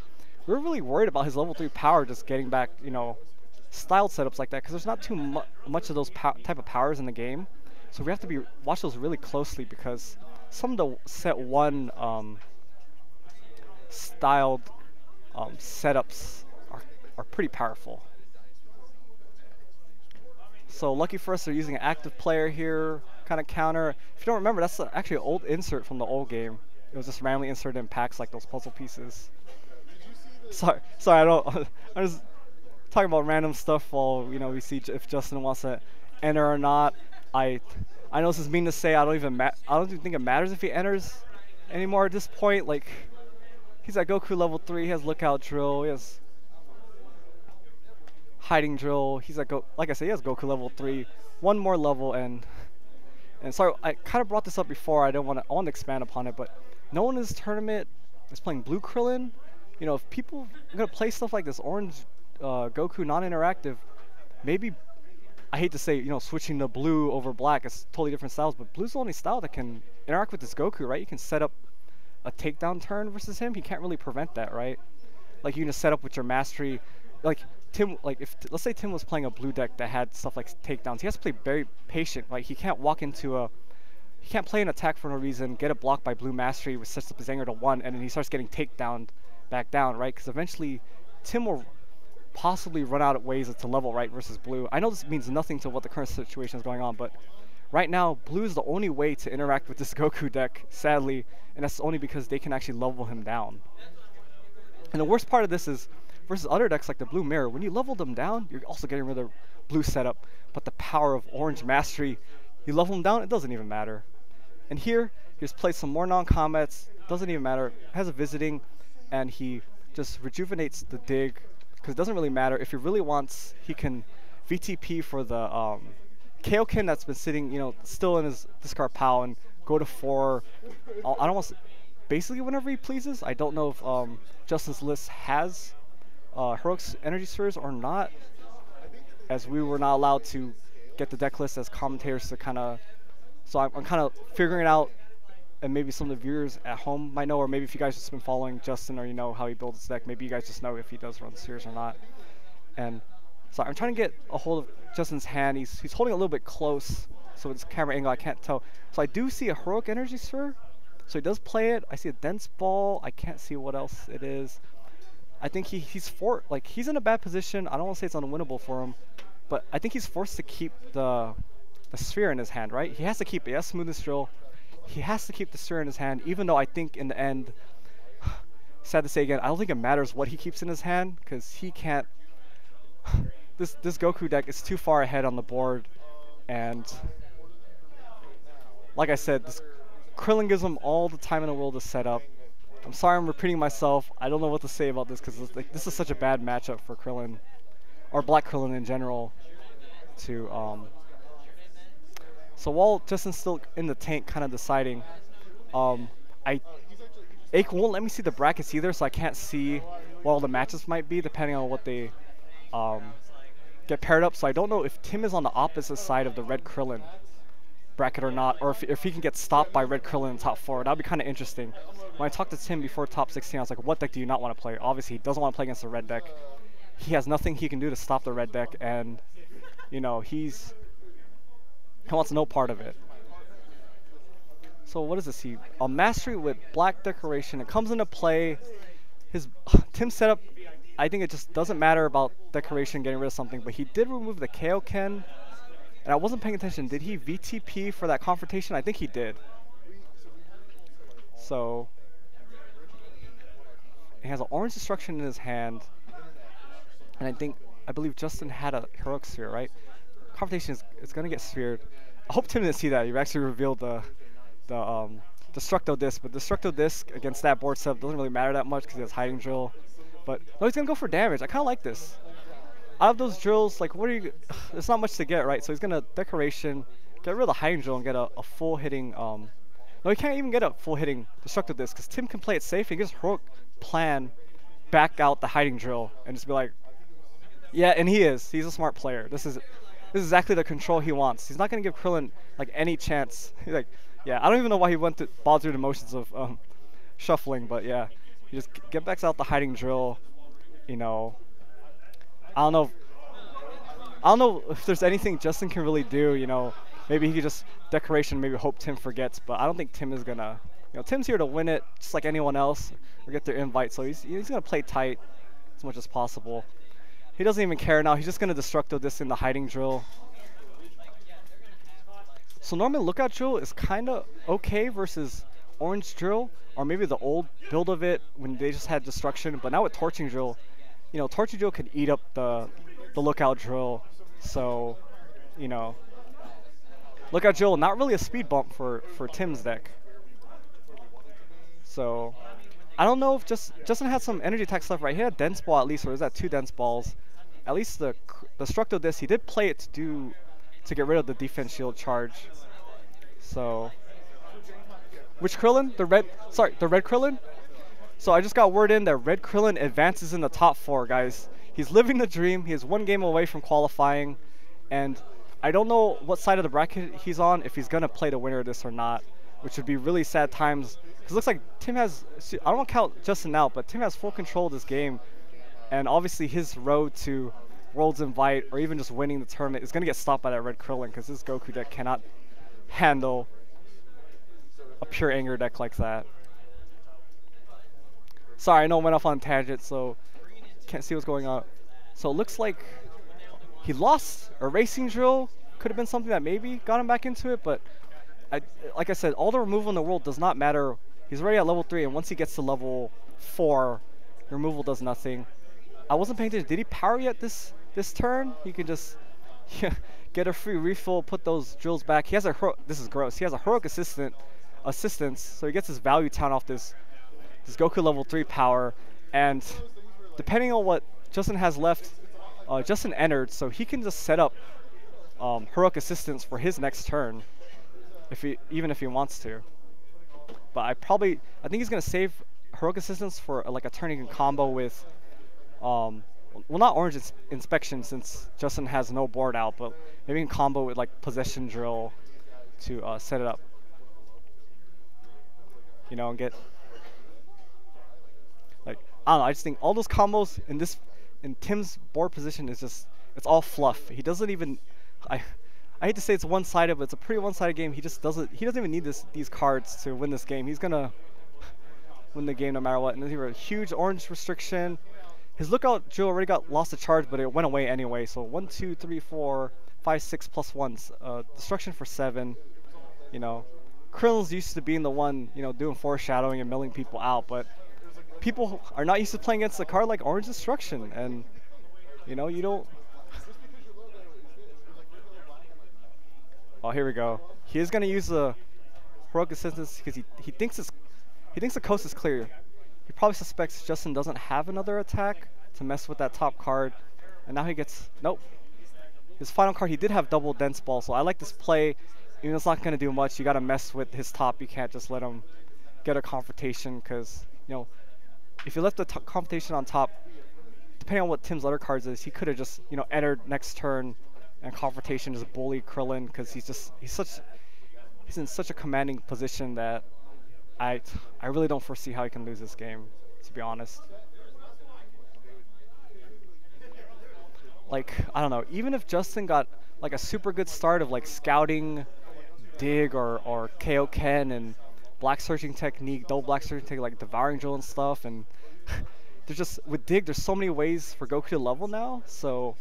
we were really worried about his level 3 power just getting back styled setups like that because there's not too much of those type of powers in the game. So we have to watch those really closely because some of the set 1 styled setups are pretty powerful. So lucky for us, they're using an active player here, kind of counter. If you don't remember, that's actually an old insert from the old game. It was just randomly inserted in packs like those puzzle pieces. Sorry, I'm just talking about random stuff while we see if Justin wants to enter or not. I know this is mean to say. I don't even think it matters if he enters anymore at this point. Like, He's at Goku level 3. He has Lookout Drill. He has Hiding Drill. He's at like I said, he has Goku level 3. One more level, and sorry, I kind of brought this up before. I want to expand upon it, but no one in this tournament is playing Blue Krillin. You know, if people are gonna play stuff like this, Orange Goku non-interactive, maybe, I hate to say, you know, switching to Blue over Black is totally different styles, but Blue's the only style that can interact with this Goku, right? You can set up a takedown turn versus him. He can't really prevent that, right? Like, you can just set up with your mastery. Like Tim, like if let's say Tim was playing a blue deck that had stuff like takedowns, he has to play very patient. Like, he can't walk into he can't play an attack for no reason, get it blocked by blue mastery, which sets up his anger to 1, and then he starts getting takedown back down, right? Because eventually Tim will possibly run out of ways to level, right, versus blue. I know this means nothing to what the current situation is going on, but right now blue is the only way to interact with this Goku deck, sadly, and that's only because they can actually level him down. And the worst part of this is, versus other decks like the Blue Mirror, when you level them down, you're also getting rid of blue setup, but the power of Orange Mastery, you level them down, it doesn't even matter. And here, he just plays some more non-combats, doesn't even matter, has a visiting, and he just rejuvenates the dig, because it doesn't really matter. If he really wants, he can VTP for the Kaioken that's been sitting, you know, still in his discard pile, and go to 4, I don't want to, basically whenever he pleases. I don't know if Justin's list has Heroic's Energy Spheres or not, as we were not allowed to get the deck list as commentators to kind of, so I'm kind of figuring it out, and maybe some of the viewers at home might know, or maybe if you guys just been following Justin or you know how he builds his deck, maybe you guys just know if he does run spheres or not. And so I'm trying to get a hold of Justin's hand. He's holding a little bit close, so with this camera angle I can't tell. So I do see a Heroic Energy Sphere, so he does play it. I see a Dense Ball. I can't see what else it is. I think he's in a bad position. I don't want to say it's unwinnable for him, but I think he's forced to keep the sphere in his hand, right? He has to keep it. He has Smoothness Drill. He has to keep the sphere in his hand, even though I think in the end, sad to say again, I don't think it matters what he keeps in his hand, because he can't, this Goku deck is too far ahead on the board, and like I said, this Krillin gives him all the time in the world to set up. I'm sorry I'm repeating myself. I don't know what to say about this, because like, this is such a bad matchup for Krillin, or Black Krillin in general, to so while Justin's still in the tank kind of deciding, Ache won't let me see the brackets either, so I can't see what all the matches might be depending on what they get paired up. So I don't know if Tim is on the opposite side of the Red Krillin bracket or not, or if he can get stopped by Red Krillin in top 4. That would be kind of interesting. When I talked to Tim before top 16, I was like, what deck do you not want to play? Obviously, he doesn't want to play against the red deck. He has nothing he can do to stop the red deck, and, you know, he wants no part of it. So what does this? A Mastery with Black Decoration. It comes into play. Tim's setup, I think it just doesn't matter about Decoration getting rid of something, but he did remove the Kaioken, and I wasn't paying attention. Did he VTP for that confrontation? I think he did. So he has an Orange Destruction in his hand, and I believe Justin had a Heroic Sphere, right? Confrontation is going to get sphered. I hope Tim didn't see that. You've actually revealed the Destructo Disc, but Destructo Disc against that board setup doesn't really matter that much because he has Hiding Drill. But no, he's going to go for damage. I kind of like this. Out of those drills, like, there's not much to get, right? So he's going to Decoration, get rid of the Hiding Drill, and get a full hitting, no, he can't even get a full hitting Destructo Disc because Tim can play it safe. He can just Heroic plan back out the Hiding Drill and just be like, yeah, and he is. He's a smart player. This is exactly the control he wants. He's not going to give Krillin like any chance. He's like, yeah, I don't even know why he went to bother through the motions of shuffling, but yeah, he just get back out the Hiding Drill. You know, I don't know if there's anything Justin can really do. You know, maybe he could just Decoration, maybe hope Tim forgets, but I don't think Tim is gonna. You know, Tim's here to win it, just like anyone else, or get their invite. So he's gonna play tight as much as possible. He doesn't even care now. He's just going to Destructo Disc in the Hiding Drill. So normally Lookout Drill is kind of okay versus Orange Drill, or maybe the old build of it when they just had Destruction. But now with Torching Drill, you know, Torching Drill could eat up the Lookout Drill. So, you know, Lookout Drill, not really a speed bump for Tim's deck. So I don't know if Justin had some energy attacks left, right? He had dense ball at least, or is that 2 dense balls? At least the Structo Disc, he did play it to get rid of the defense shield charge. So, which Krillin? The red Krillin? So I just got word in that Red Krillin advances in the top 4, guys. He's living the dream. He is 1 game away from qualifying, and I don't know what side of the bracket he's on, if he's gonna play the winner of this or not, which would be really sad times. Because it looks like Tim has, I don't want to count Justin out, but Tim has full control of this game, and obviously his road to Worlds Invite or even just winning the tournament is gonna get stopped by that Red Krillin, because this Goku deck cannot handle a pure anger deck like that. Sorry, I know I went off on a tangent, so can't see what's going on. So it looks like he lost a racing drill. Could have been something that maybe got him back into it, but like I said, all the removal in the world does not matter. He's already at level 3, and once he gets to level 4, removal does nothing. I wasn't paying attention. Did he power yet this turn? He can just get a free refill, put those drills back. He has a this is gross. He has a heroic assistance, so he gets his value town off this Goku level 3 power, and depending on what Justin has left, Justin entered, so he can just set up heroic assistance for his next turn, even if he wants to. But I think he's gonna save heroic assistance for like a turn he can combo with, well, not orange inspection since Justin has no board out, but maybe he can combo with like possession drill to set it up, you know, and get. Like, I don't know, I just think all those combos in Tim's board position is just, it's all fluff. He doesn't even, I hate to say it's one-sided, but it's a pretty one-sided game. He doesn't even need these cards to win this game. He's gonna win the game no matter what. And then he had a huge orange restriction. His lookout drill already lost a charge, but it went away anyway. So 1, 2, 3, 4, 5, 6 plus 1s. Destruction for 7. You know, Krillin's used to being the one, you know, doing foreshadowing and milling people out, but people are not used to playing against a card like Orange Destruction, and you know, you don't. Oh, here we go. He is gonna use the heroic assistance because he thinks the coast is clear. He probably suspects Justin doesn't have another attack to mess with that top card, and now he gets nope. His final card, he did have double dense ball, so I like this play. Even though it's not gonna do much, you gotta mess with his top. You can't just let him get a confrontation, because you know, if you left the confrontation on top, depending on what Tim's other cards is, he could have just, you know, entered next turn and confrontation just bully Krillin, because he's in such a commanding position that I really don't foresee how he can lose this game, to be honest. Like, I don't know, even if Justin got like a super good start of like scouting, dig, or KO Ken and black searching technique, double black searching technique, like devouring drill and stuff, and there's just, with dig, there's so many ways for Goku to level now, so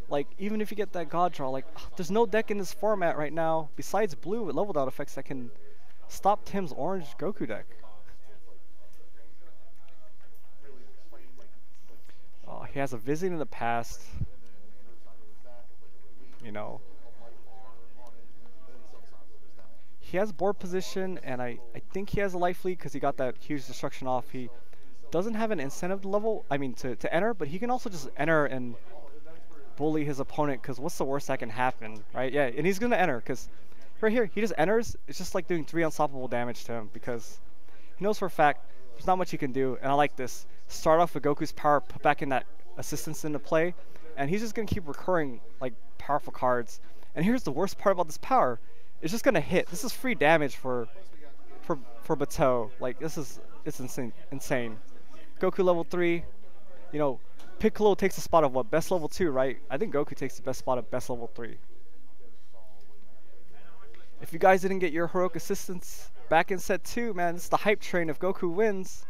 like, even if you get that God draw, like, there's no deck in this format right now, besides blue with level down effects, that can stop Tim's orange Goku deck. Oh, he has a visit in the past, you know. He has board position, and I think he has a life lead because he got that huge destruction off. He doesn't have an incentive to enter, but he can also just enter and bully his opponent, because what's the worst that can happen, right? Yeah, and he's going to enter, because right here, he just enters. It's just like doing 3 unstoppable damage to him, because he knows for a fact there's not much he can do, and I like this. Start off with Goku's power, put back in that assistance into play, and he's just going to keep recurring like powerful cards. And here's the worst part about this power. It's just gonna hit. This is free damage for Bateau. Like, it's insane. Goku level 3, you know, Piccolo takes the spot of what, best level 2, right? I think Goku takes the best spot of best level 3. If you guys didn't get your heroic assistance back in set 2, man, this is the hype train. If Goku wins,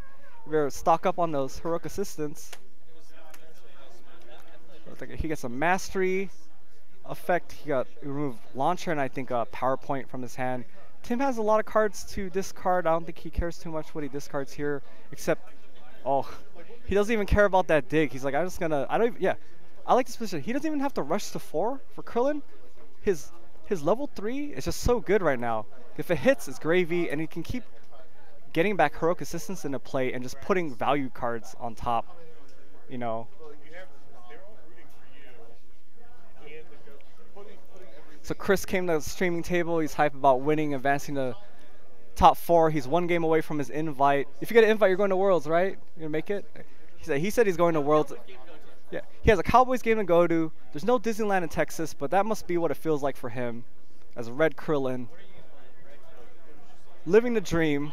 you better stock up on those heroic assistance. He gets a mastery effect. He got removed launcher and I think a PowerPoint from his hand. Tim has a lot of cards to discard. I don't think he cares too much what he discards here, except, oh, he doesn't even care about that dig. He's like, I'm just gonna, I like this position. He doesn't even have to rush to 4 for Krillin. His level 3 is just so good right now. If it hits, it's gravy, and he can keep getting back heroic assistance into play and just putting value cards on top, you know. So Chris came to the streaming table. He's hype about winning, advancing to top 4. He's 1 game away from his invite. If you get an invite, you're going to Worlds, right? You're gonna make it? He said he's going to Worlds. Yeah, he has a Cowboys game to go to. There's no Disneyland in Texas, but that must be what it feels like for him as a Red Krillin. Living the dream.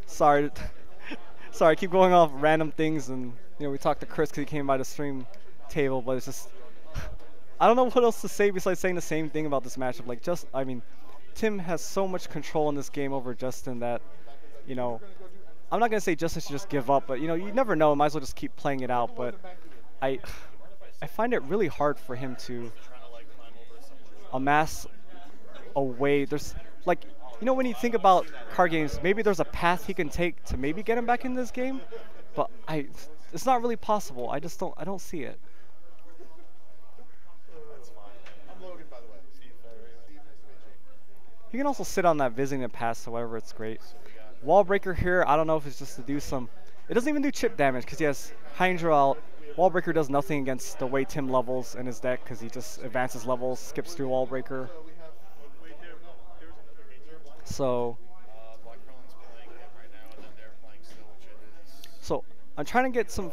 Sorry, sorry, I keep going off random things, and you know, we talked to Chris because he came by the stream table, but it's just, I don't know what else to say besides saying the same thing about this matchup. Like, I mean, Tim has so much control in this game over Justin that, you know, I'm not gonna say Justin should just give up, but you know, you never know. Might as well just keep playing it out. But I find it really hard for him to amass a way. There's like, you know, when you think about card games, maybe there's a path he can take to maybe get him back in this game, but it's not really possible. I don't see it. You can also sit on that visiting the pass, however, it's great. Wall breaker here, I don't know if it's just to do some, it doesn't even do chip damage because he has Hydra out. Wall breaker does nothing against the way Tim levels in his deck because he just advances levels, skips through wall breaker. So I'm trying to get some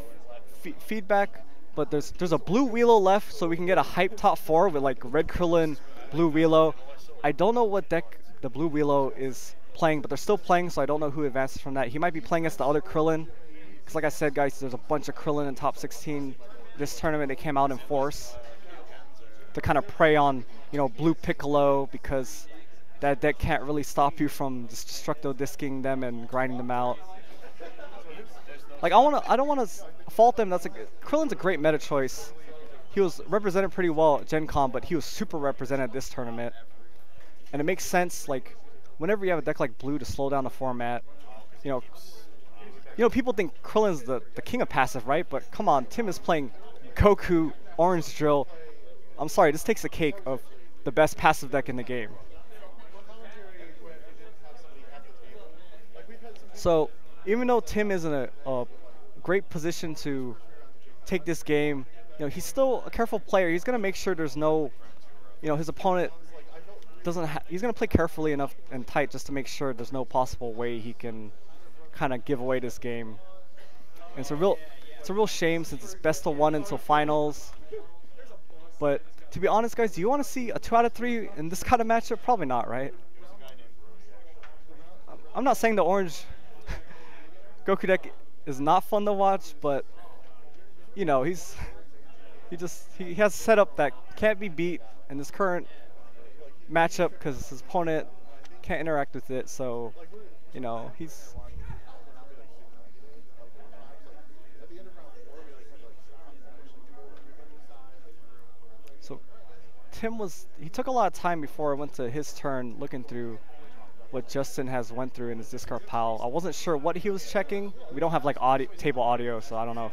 feedback, but there's a blue Wheelo left, so we can get a hype top 4 with like Red Krillin, blue Wheelo. I don't know what deck the blue Wheelo is playing, but they're still playing, so I don't know who advances from that. He might be playing against the other Krillin, because like I said, guys, there's a bunch of Krillin in top 16 this tournament. They came out in force to kind of prey on, you know, blue Piccolo, because that deck can't really stop you from just destructo disking them and grinding them out. Like, I don't want to fault them. Krillin's a great meta choice. He was represented pretty well at Gen Con, but he was super represented this tournament. And it makes sense, like, whenever you have a deck like blue to slow down the format, you know, people think Krillin's the king of passive, right? But come on, Tim is playing Goku, Orange Drill. I'm sorry, this takes the cake of the best passive deck in the game. So, even though Tim is in a great position to take this game, you know, he's still a careful player. He's going to make sure there's no, you know, his opponent doesn't he's going to play carefully enough and tight just to make sure there's no possible way he can kind of give away this game. And it's a real shame since it's best of 1 until finals. But to be honest, guys, do you want to see a 2 out of 3 in this kind of matchup? Probably not, right? I'm not saying the orange Goku deck is not fun to watch, but you know, he has setup that can't be beat in this current matchup because his opponent can't interact with it. So, you know, so he took a lot of time before it went to his turn looking through what Justin has went through in his discard pile. I wasn't sure what he was checking. We don't have like table audio, so I don't know if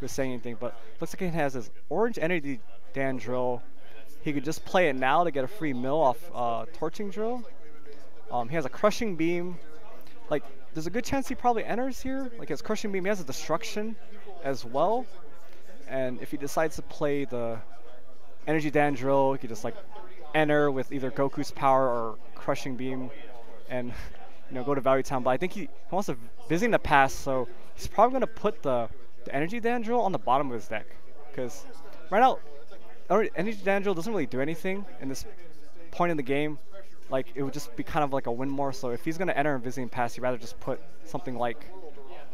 he was saying anything, but looks like he has his orange energy Dandrill. He could just play it now to get a free mill off torching drill. He has a crushing beam. Like, there's a good chance he probably enters here. Like, his crushing beam, he has a destruction as well. And if he decides to play the energy Dandrill, he could just like enter with either Goku's power or crushing beam and, you know, go to Value Town. But I think he wants to visit the pass, so he's probably going to put the energy Dandrill on the bottom of his deck, because right now energy Dandrill doesn't really do anything in this point in the game. Like, it would just be kind of like a win more. So if he's going to enter and visiting pass, he'd rather just put something like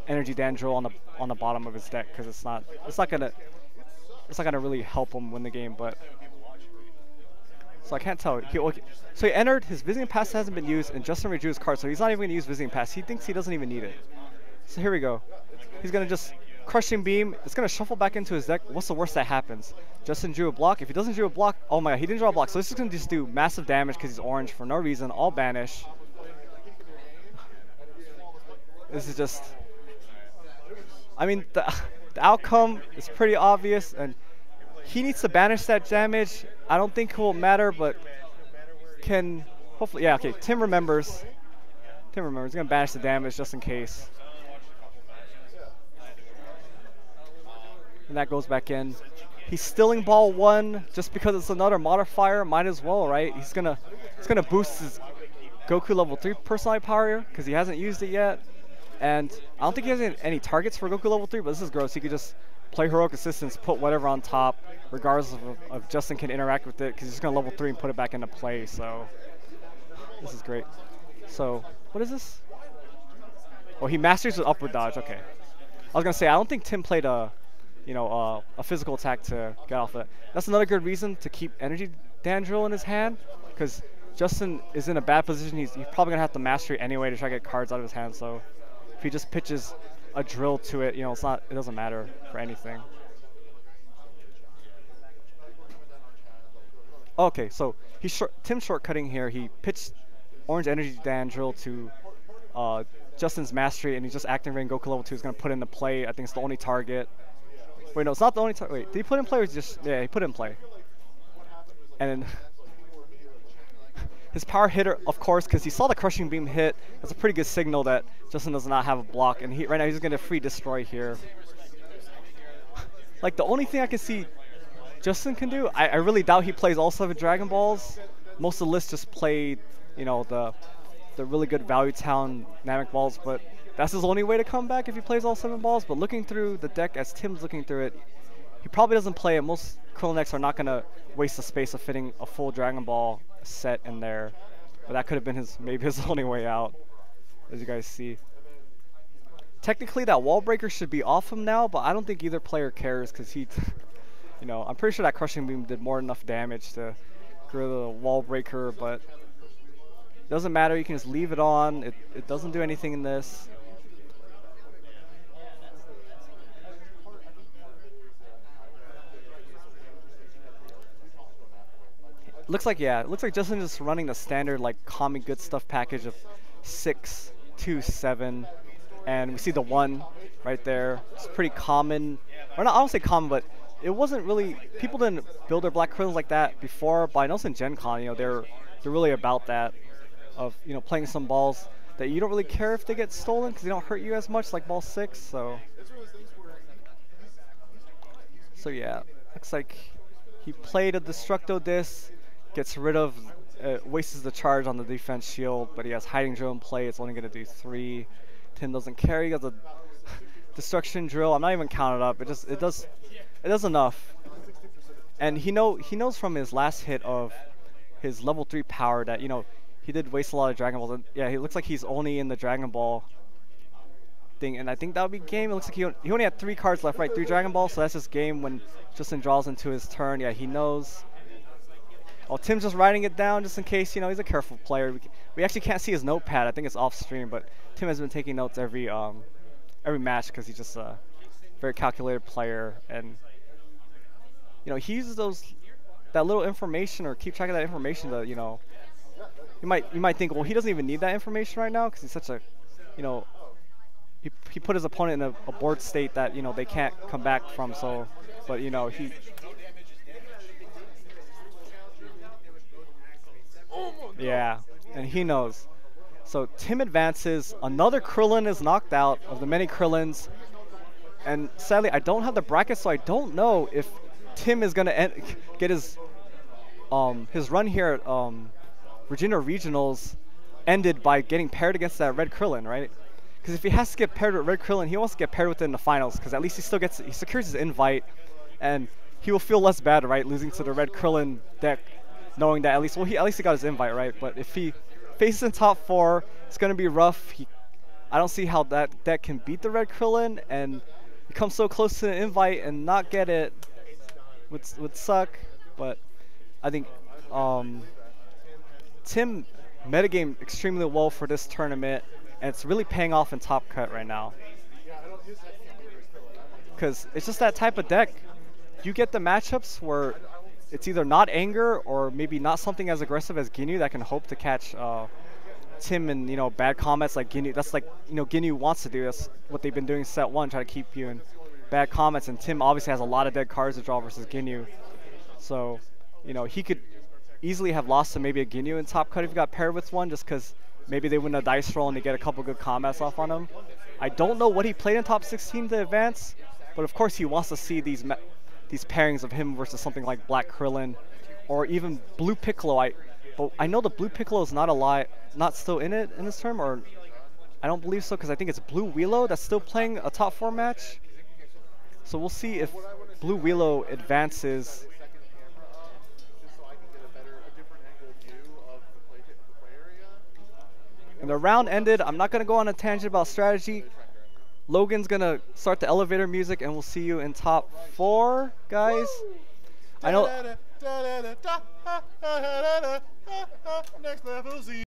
energy Dandrill on the bottom of his deck, because it's not gonna really help him win the game. But so I can't tell. So he entered, his visiting pass hasn't been used, and Justin redrew his card, so he's not even going to use visiting pass. He thinks he doesn't even need it. So here we go. He's going to just crushing beam. It's going to shuffle back into his deck. What's the worst that happens? Justin drew a block. If he doesn't draw a block, oh my god, he didn't draw a block. So this is going to just do massive damage because he's orange for no reason. All banish. This is just, I mean, the outcome is pretty obvious, and he needs to banish that damage. I don't think it will matter, but can hopefully, yeah, okay, Tim remembers. Tim remembers. He's going to banish the damage just in case. And that goes back in. He's stilling ball 1 just because it's another modifier. Might as well, right? He's gonna boost his Goku level 3 personality power because he hasn't used it yet. And I don't think he has any targets for Goku level 3, but this is gross. He could just play Heroic Assistance, put whatever on top, regardless of Justin can interact with it because he's just gonna level 3 and put it back into play. So this is great. So what is this? Oh, he masters with upward dodge. Okay. I was gonna say I don't think Tim played a physical attack to get off it. That's another good reason to keep Energy Dandrill in his hand, because Justin is in a bad position. He's probably gonna have to master it anyway to try to get cards out of his hand. So if he just pitches a drill to it, it doesn't matter for anything. Okay, so Tim's shortcutting here. He pitched Orange Energy Dandrill to Justin's mastery, and he's just activating Goku level 2. He's gonna put into play. I think it's the only target. Wait, no, it's not the only target. Wait, did he put in play or just... Yeah, he put in play. And then... his power hitter, of course, because he saw the Crushing Beam hit. That's a pretty good signal that Justin does not have a block. And right now he's going to free destroy here. Like, the only thing I can see Justin can do, I really doubt he plays all 7 Dragon Balls. Most of the list just played, the really good Value Town Namek Balls, but... That's his only way to come back if he plays all 7 balls. But looking through the deck, as Tim's looking through it, he probably doesn't play it. Most Krillin decks are not going to waste the space of fitting a full Dragon Ball set in there. But that could have been maybe his only way out, as you guys see. Technically, that Wall Breaker should be off him now, but I don't think either player cares because he, I'm pretty sure that Crushing Beam did more than enough damage to get rid of the Wall Breaker, but it doesn't matter. You can just leave it on. It doesn't do anything in this. Looks like Justin is just running the standard like common good stuff package of 6, 2, 7, and we see the 1 right there. It's pretty common, or not, I don't say common, but it wasn't really, people didn't build their Black Krillins like that before, but I know in Gen Con, they're really about that, of playing some balls that you don't really care if they get stolen because they don't hurt you as much like ball 6. So yeah, looks like he played a Destructo Disc. Gets rid of, wastes the charge on the defense shield, but he has Hiding Drill in play. It's only going to do 3. Tim doesn't carry. He has a Destruction Drill. I'm not even counting it up. It does enough. And he knows from his last hit of his level 3 power that he did waste a lot of Dragon Balls. And yeah, he looks like he's only in the Dragon Ball thing, and I think that would be game. It looks like he only had 3 cards left, right? 3 Dragon Balls. So that's just game when Justin draws into his turn. Yeah, he knows. Oh, Tim's just writing it down just in case, he's a careful player. We actually can't see his notepad. I think it's off stream, but Tim has been taking notes every match because he's just a very calculated player. And, he uses that little information or keep track of that information to, you might think, well, he doesn't even need that information right now because he's such a, he put his opponent in a board state that, they can't come back from. So, but, he... Yeah, and he knows. So Tim advances. Another Krillin is knocked out of the many Krillins. And sadly, I don't have the bracket, so I don't know if Tim is going to get his run here at Virginia Regionals ended by getting paired against that Red Krillin, right? Because if he has to get paired with Red Krillin, he wants to get paired with it in the finals, because at least he secures his invite, and he will feel less bad, right, losing to the Red Krillin deck, knowing that at least he got his invite, right? But if he faces in top 4, it's gonna be rough. I don't see how that deck can beat the Red Krillin, and he comes so close to the invite and not get it would suck. But I think Tim metagame extremely well for this tournament, and it's really paying off in Top Cut right now. Because it's just that type of deck. You get the matchups where it's either not Anger or maybe not something as aggressive as Ginyu that can hope to catch Tim in bad combats like Ginyu. That's like Ginyu wants to do. That's what they've been doing set 1, try to keep you in bad combats. And Tim obviously has a lot of dead cards to draw versus Ginyu. So he could easily have lost to maybe a Ginyu in top cut if you got paired with one, just because maybe they win a dice roll and they get a couple good combats off on him. I don't know what he played in top 16 to advance, but of course he wants to see these pairings of him versus something like Black Krillin, or even Blue Piccolo. But I know the Blue Piccolo is not still in it in this term, or I don't believe so, because I think it's Blue Wheelo that's still playing a top 4 match. So we'll see if Blue Wheelo advances. And the round ended. I'm not going to go on a tangent about strategy. Logan's going to start the elevator music, and we'll see you in top 4, guys. I know. Next level Z.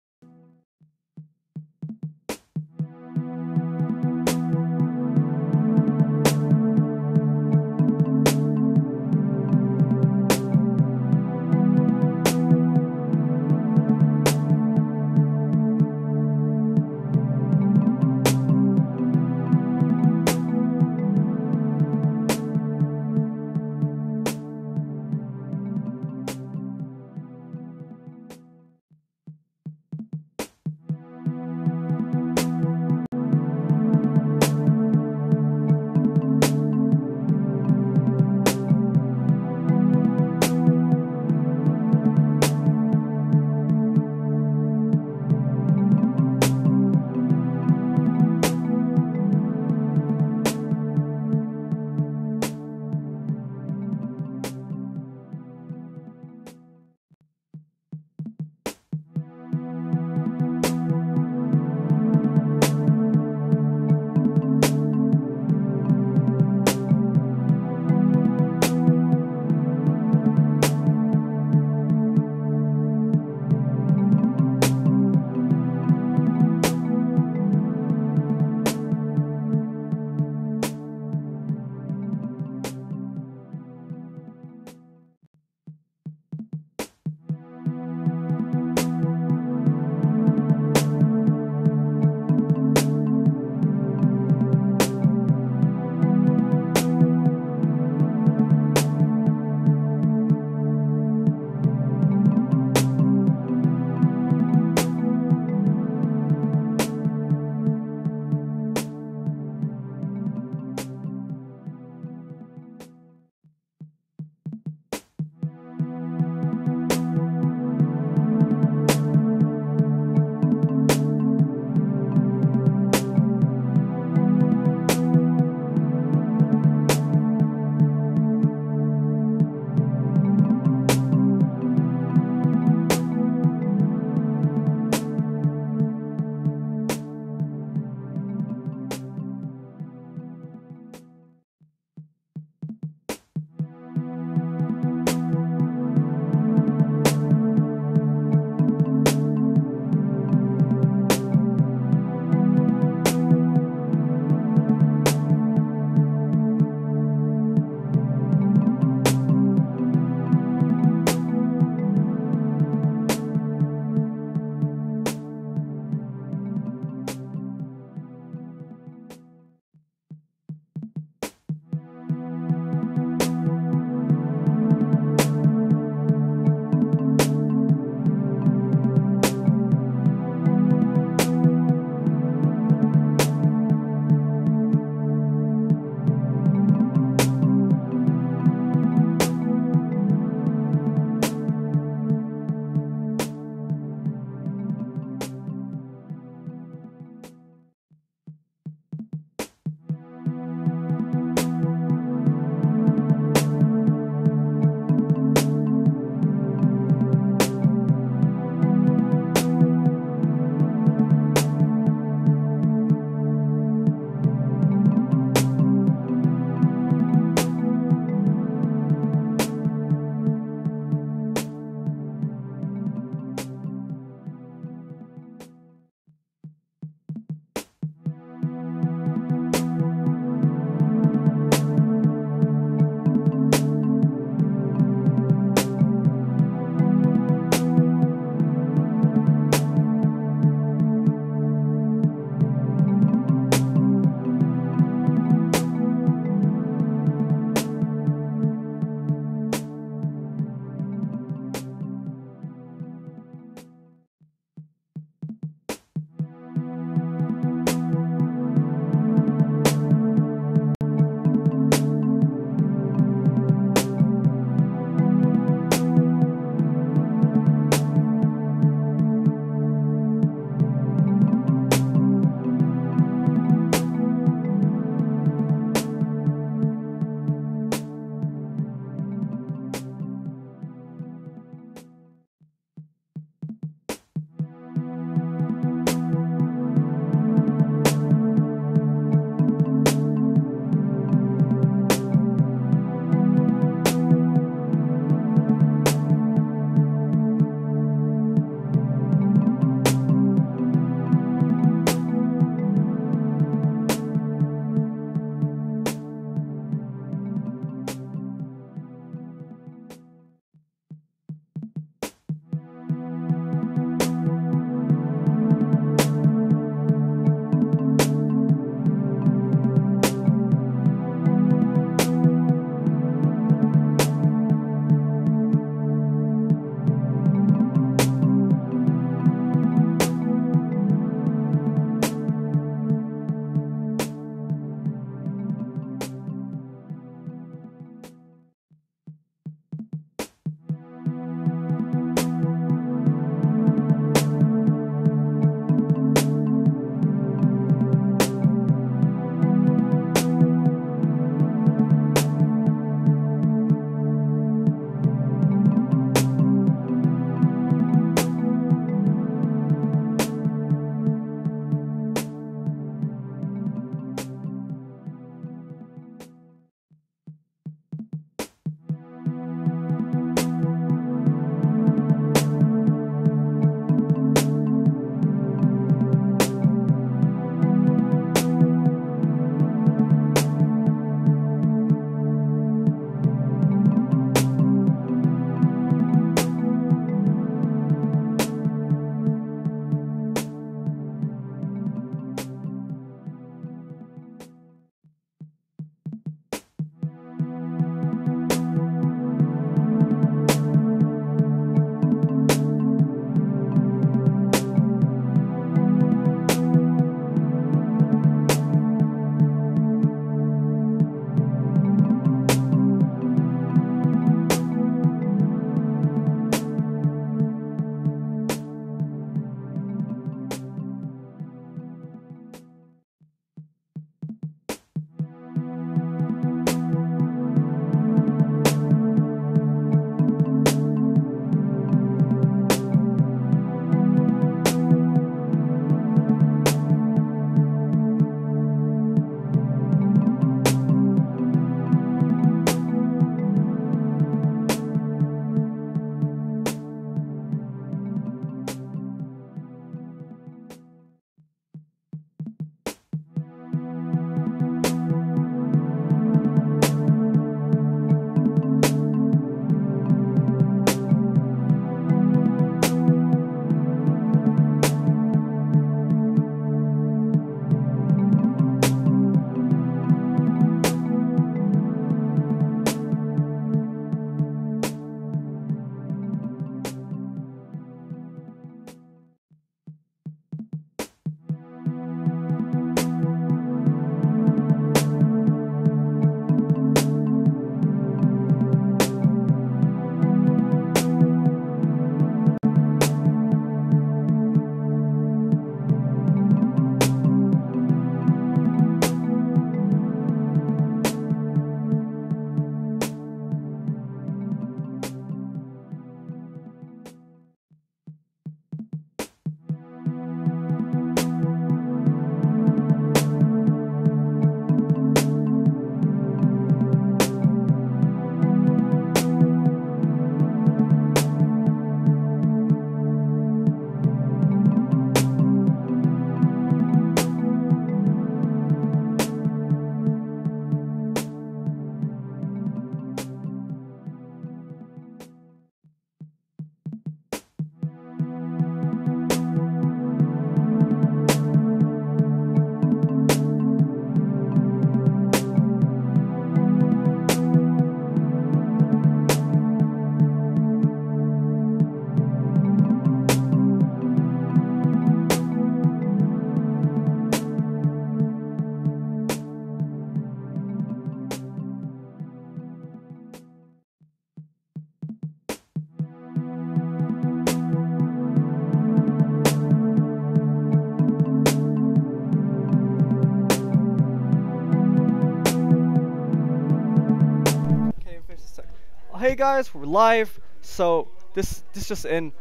guys, we're live. So this just in.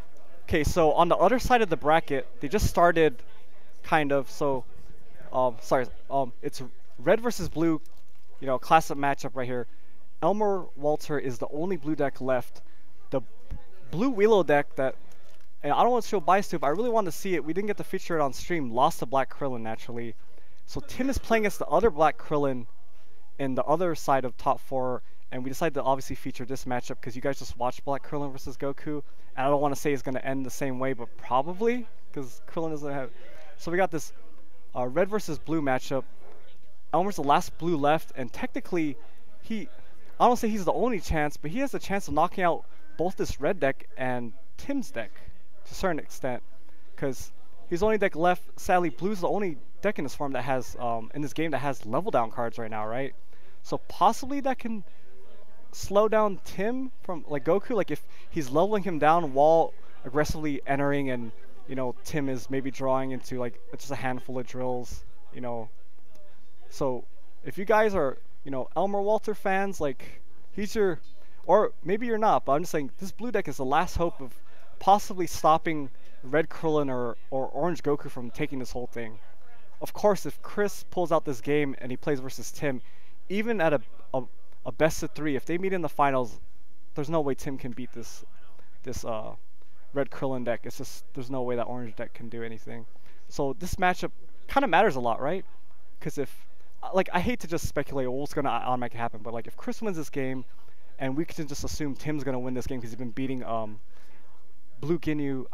Okay, so on the other side of the bracket, they just started, kind of. So, sorry, it's red versus blue, classic matchup right here. Elmer Walter is the only blue deck left. The blue Willow deck that, and I don't want to show bias to, but I really want to see it. We didn't get to feature it on stream. Lost to Black Krillin naturally. So Tim is playing against the other Black Krillin in the other side of top 4. And we decided to obviously feature this matchup because you guys just watched Black Krillin versus Goku. And I don't want to say it's going to end the same way, but probably, because Krillin doesn't have... So we got this red versus blue matchup. Elmer's the last blue left, and technically, I don't say he's the only chance, but he has the chance of knocking out both this red deck and Tim's deck, to a certain extent. Because he's the only deck left. Sadly, blue's the only deck in this form that has, in this game, that has level down cards right now, right? So possibly that can slow down Tim from like Goku, like if he's leveling him down while aggressively entering, and Tim is maybe drawing into like just a handful of drills, so if you guys are Elmer Walter fans, like he's your, or maybe you're not, but I'm just saying this blue deck is the last hope of possibly stopping red Krillin or orange Goku from taking this whole thing. Of course, if Chris pulls out this game and he plays versus Tim, even at a best of 3, if they meet in the finals, there's no way Tim can beat this red Krillin deck. It's just, there's no way that orange deck can do anything. So this matchup kind of matters a lot, right? Because if, like, I hate to just speculate what's going to automatically happen, but like if Chris wins this game, and we can just assume Tim's going to win this game because he's been beating Blue Ginyu,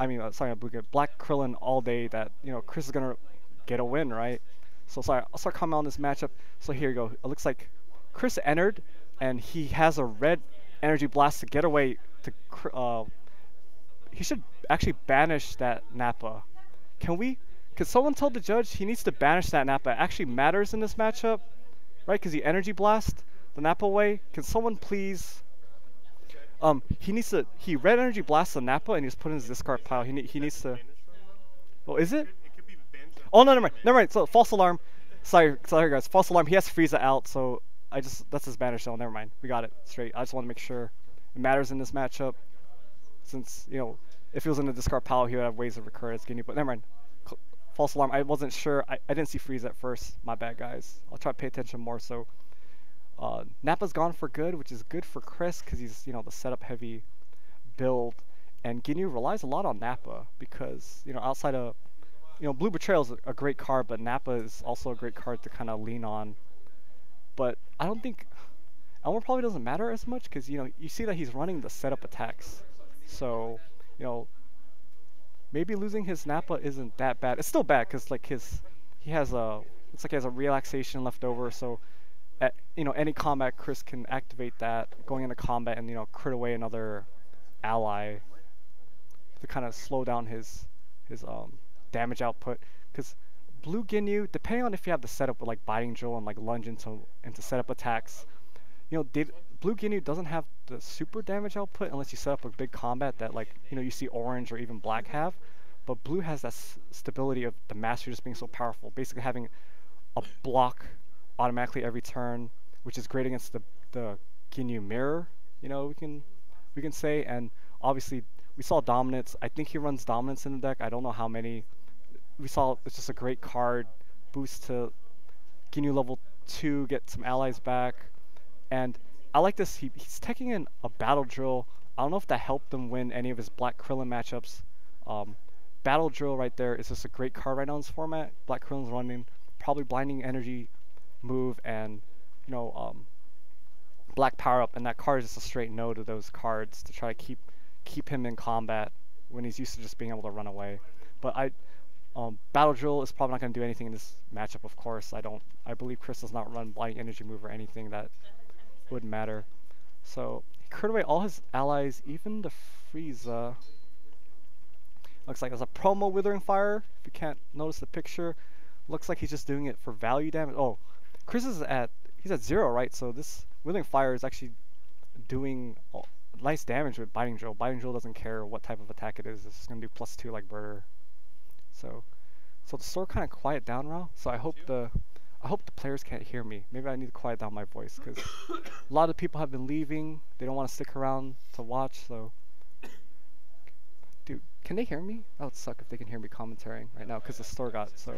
Black Krillin all day, that Chris is going to get a win, right? So sorry, I'll start commenting on this matchup. So here you go. It looks like Chris entered, and he has a red energy blast to get away to. He should actually banish that Nappa. Could someone tell the judge he needs to banish that Nappa? It actually matters in this matchup, right? Because he energy blast the Nappa away. Can someone please? He red energy blast the Nappa and he just put in his discard pile. He needs to. Oh, is it? Oh no, never mind. So false alarm. Sorry guys, false alarm. He has Frieza out, so that's his banish zone. Never mind. We got it straight. I just want to make sure it matters in this matchup, since if he was in the discard pile, he would have ways of recur as Ginyu. But never mind. False alarm. I wasn't sure. I didn't see Frieza at first. My bad, guys. I'll try to pay attention more. So Nappa's gone for good, which is good for Chris because he's the setup heavy build, and Ginyu relies a lot on Nappa because outside of Blue Betrayal is a great card, but Nappa is also a great card to kind of lean on. But I don't think Elmer probably doesn't matter as much because you see that he's running the setup attacks. So maybe losing his Nappa isn't that bad. It's still bad because like he has a relaxation left over. So at any combat, Chris can activate that going into combat and crit away another ally to kind of slow down his damage output. Because Blue Ginyu, depending on if you have the setup with like Biting Drill and like lunge into setup attacks, Blue Ginyu doesn't have the super damage output unless you set up a big combat that like you see orange or even black have. But blue has that stability of the master just being so powerful, basically having a block automatically every turn, which is great against the Ginyu mirror. We can say, and obviously we saw dominance. I think he runs dominance in the deck. I don't know how many. We saw it's just a great card, boost to Ginyu level 2, get some allies back, and I like this. He's taking in a Battle Drill. I don't know if that helped him win any of his Black Krillin matchups. Battle Drill right there is just a great card right now in this format. Black Krillin's running probably Blinding Energy move and Black Power Up, and that card is just a straight no to those cards to try to keep him in combat when he's used to just being able to run away. But Battle Drill is probably not going to do anything in this matchup, of course. I believe Chris does not run Blinding Energy move or anything that would matter. So he cleared away all his allies, even the Frieza. Looks like there's a promo Withering Fire. If you can't notice the picture, looks like he's just doing it for value damage. Oh, Chris is he's at 0, right? So this Withering Fire is actually doing nice damage with Biting Drill. Biting Drill doesn't care what type of attack it is. It's just gonna do +2 like Burter. So the store kind of quiet down now. So I hope I hope the players can't hear me. Maybe I need to quiet down my voice because a lot of people have been leaving. They don't want to stick around to watch. So, dude, can they hear me? That would suck if they can hear me commentating right now because the store got so.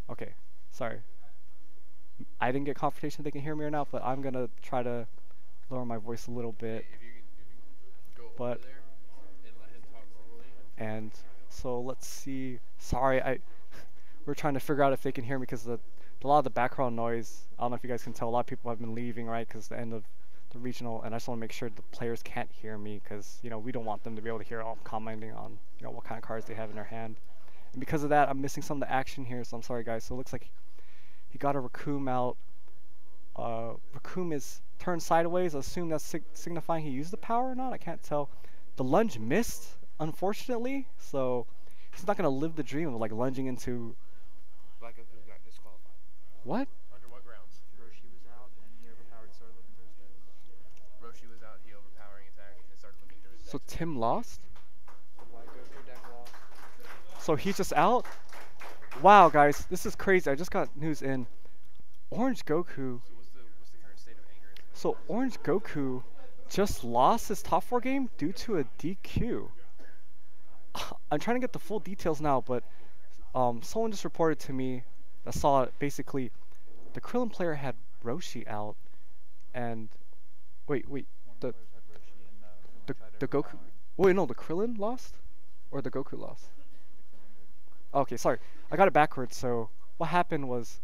Okay, sorry. I didn't get confirmation they can hear me or not, but I'm gonna try to lower my voice a little bit. But and so let's see. Sorry, we're trying to figure out if they can hear me because a lot of the background noise. I don't know if you guys can tell. A lot of people have been leaving, right? Because the end of the regional, and I just want to make sure the players can't hear me because we don't want them to be able to hear all I'm commenting on what kind of cards they have in their hand. And because of that, I'm missing some of the action here, so I'm sorry, guys. So it looks like he got a Raccoon out. Raccoon is turned sideways. I assume that's signifying he used the power or not. I can't tell. The lunge missed, unfortunately, so he's not gonna live the dream of like lunging into. Black Goku got disqualified. What? Under what grounds? Roshi was out and he overpowered, started looking through his deck. Roshi was out, he overpowering attack and started looking through his deck. So Tim lost? Black Goku deck lost. So he's just out? Wow, guys, this is crazy. I just got news in. Orange Goku. So what's the current state of anger? So Orange Goku just lost his top 4 game due to a DQ. I'm trying to get the full details now, but someone just reported to me that saw it. Basically, the Krillin player had Roshi out, and wait, the Goku. Wait, no, the Krillin lost, or the Goku lost. Okay, sorry, I got it backwards. So what happened was,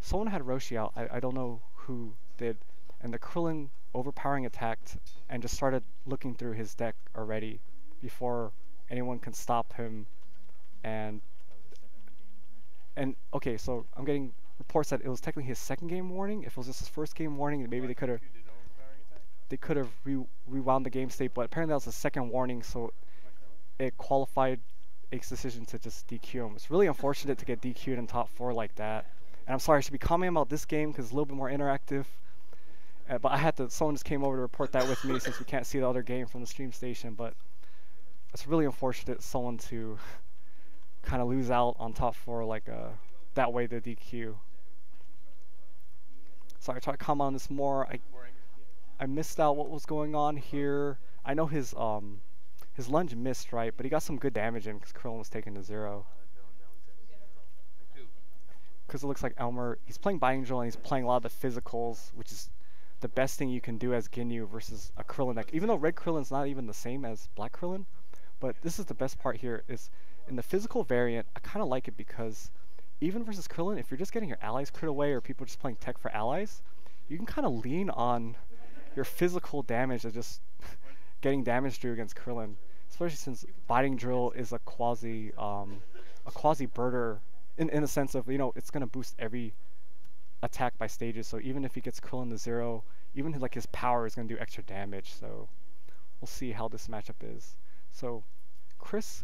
someone had Roshi out. I don't know who did, and the Krillin overpowering attacked and just started looking through his deck already before anyone can stop him. And okay, so I'm getting reports that it was technically his second game warning. If it was just his first game warning, then maybe they could have rewound the game state. But apparently that was the second warning, so it qualified Ake's decision to just DQ him. It's really unfortunate to get DQ'd in top 4 like that. And I'm sorry, I should be commenting about this game because it's a little bit more interactive. But I had to. Someone just came over to report that with me since we can't see the other game from the stream station. But it's really unfortunate someone to kind of lose out on top 4 like that way, the DQ. Sorry, I tried to comment on this more. I missed out what was going on here. I know his lunge missed, right, but he got some good damage in because Krillin was taken to 0. Because it looks like Elmer, he's playing Bi-Angel and he's playing a lot of the physicals, which is the best thing you can do as Ginyu versus a Krillin deck. Even though Red Krillin's not even the same as Black Krillin, but this is the best part here is in the physical variant, I kind of like it because even versus Krillin, if you're just getting your allies crit away or people just playing tech for allies, you can kind of lean on your physical damage of just getting damage through against Krillin, especially since Biting Drill is a quasi birder in the sense of it's gonna boost every attack by stages. So even if he gets Krillin to 0, even like his power is gonna do extra damage. So we'll see how this matchup is. So Chris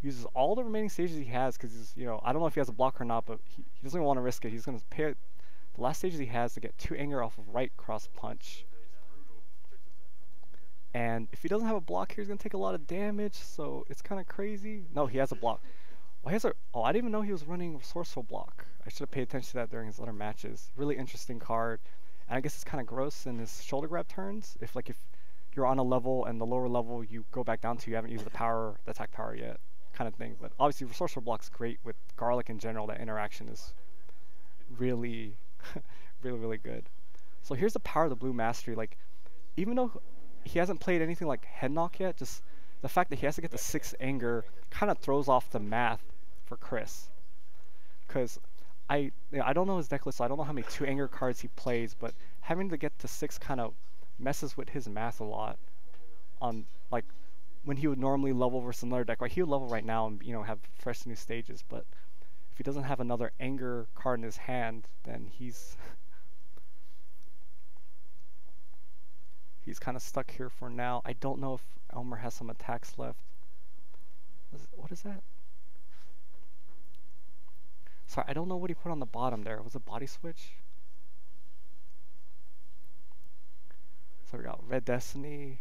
uses all the remaining stages he has because he's I don't know if he has a block or not, but he doesn't want to risk it. He's gonna pay the last stages he has to get 2 anger off of right cross punch. And if he doesn't have a block here, he's gonna take a lot of damage. So it's kind of crazy. No, he has a block. Well, oh, I didn't even know he was running Resourceful Block. I should have paid attention to that during his other matches. Really interesting card. And I guess it's kind of gross in his shoulder grab turns. If you're on a level and the lower level you go back down to, you haven't used the attack power yet, kind of thing. But obviously Resourceful Block's great with Garlic in general. That interaction is really, really good. So here's the power of the Blue Mastery. Like, even though he hasn't played anything like Head Knock yet, just the fact that he has to get the 6 anger kind of throws off the math for Chris. Because I don't know his deck list, so I don't know how many 2 anger cards he plays, but having to get to 6 kind of messes with his math a lot. On like when he would normally level versus another deck, right? He would level right now and have fresh new stages, but if he doesn't have another anger card in his hand, then he's kind of stuck here for now. I don't know if Elmer has some attacks left. What is that? Sorry, I don't know what he put on the bottom there. Was it body switch? So we got Red Destiny.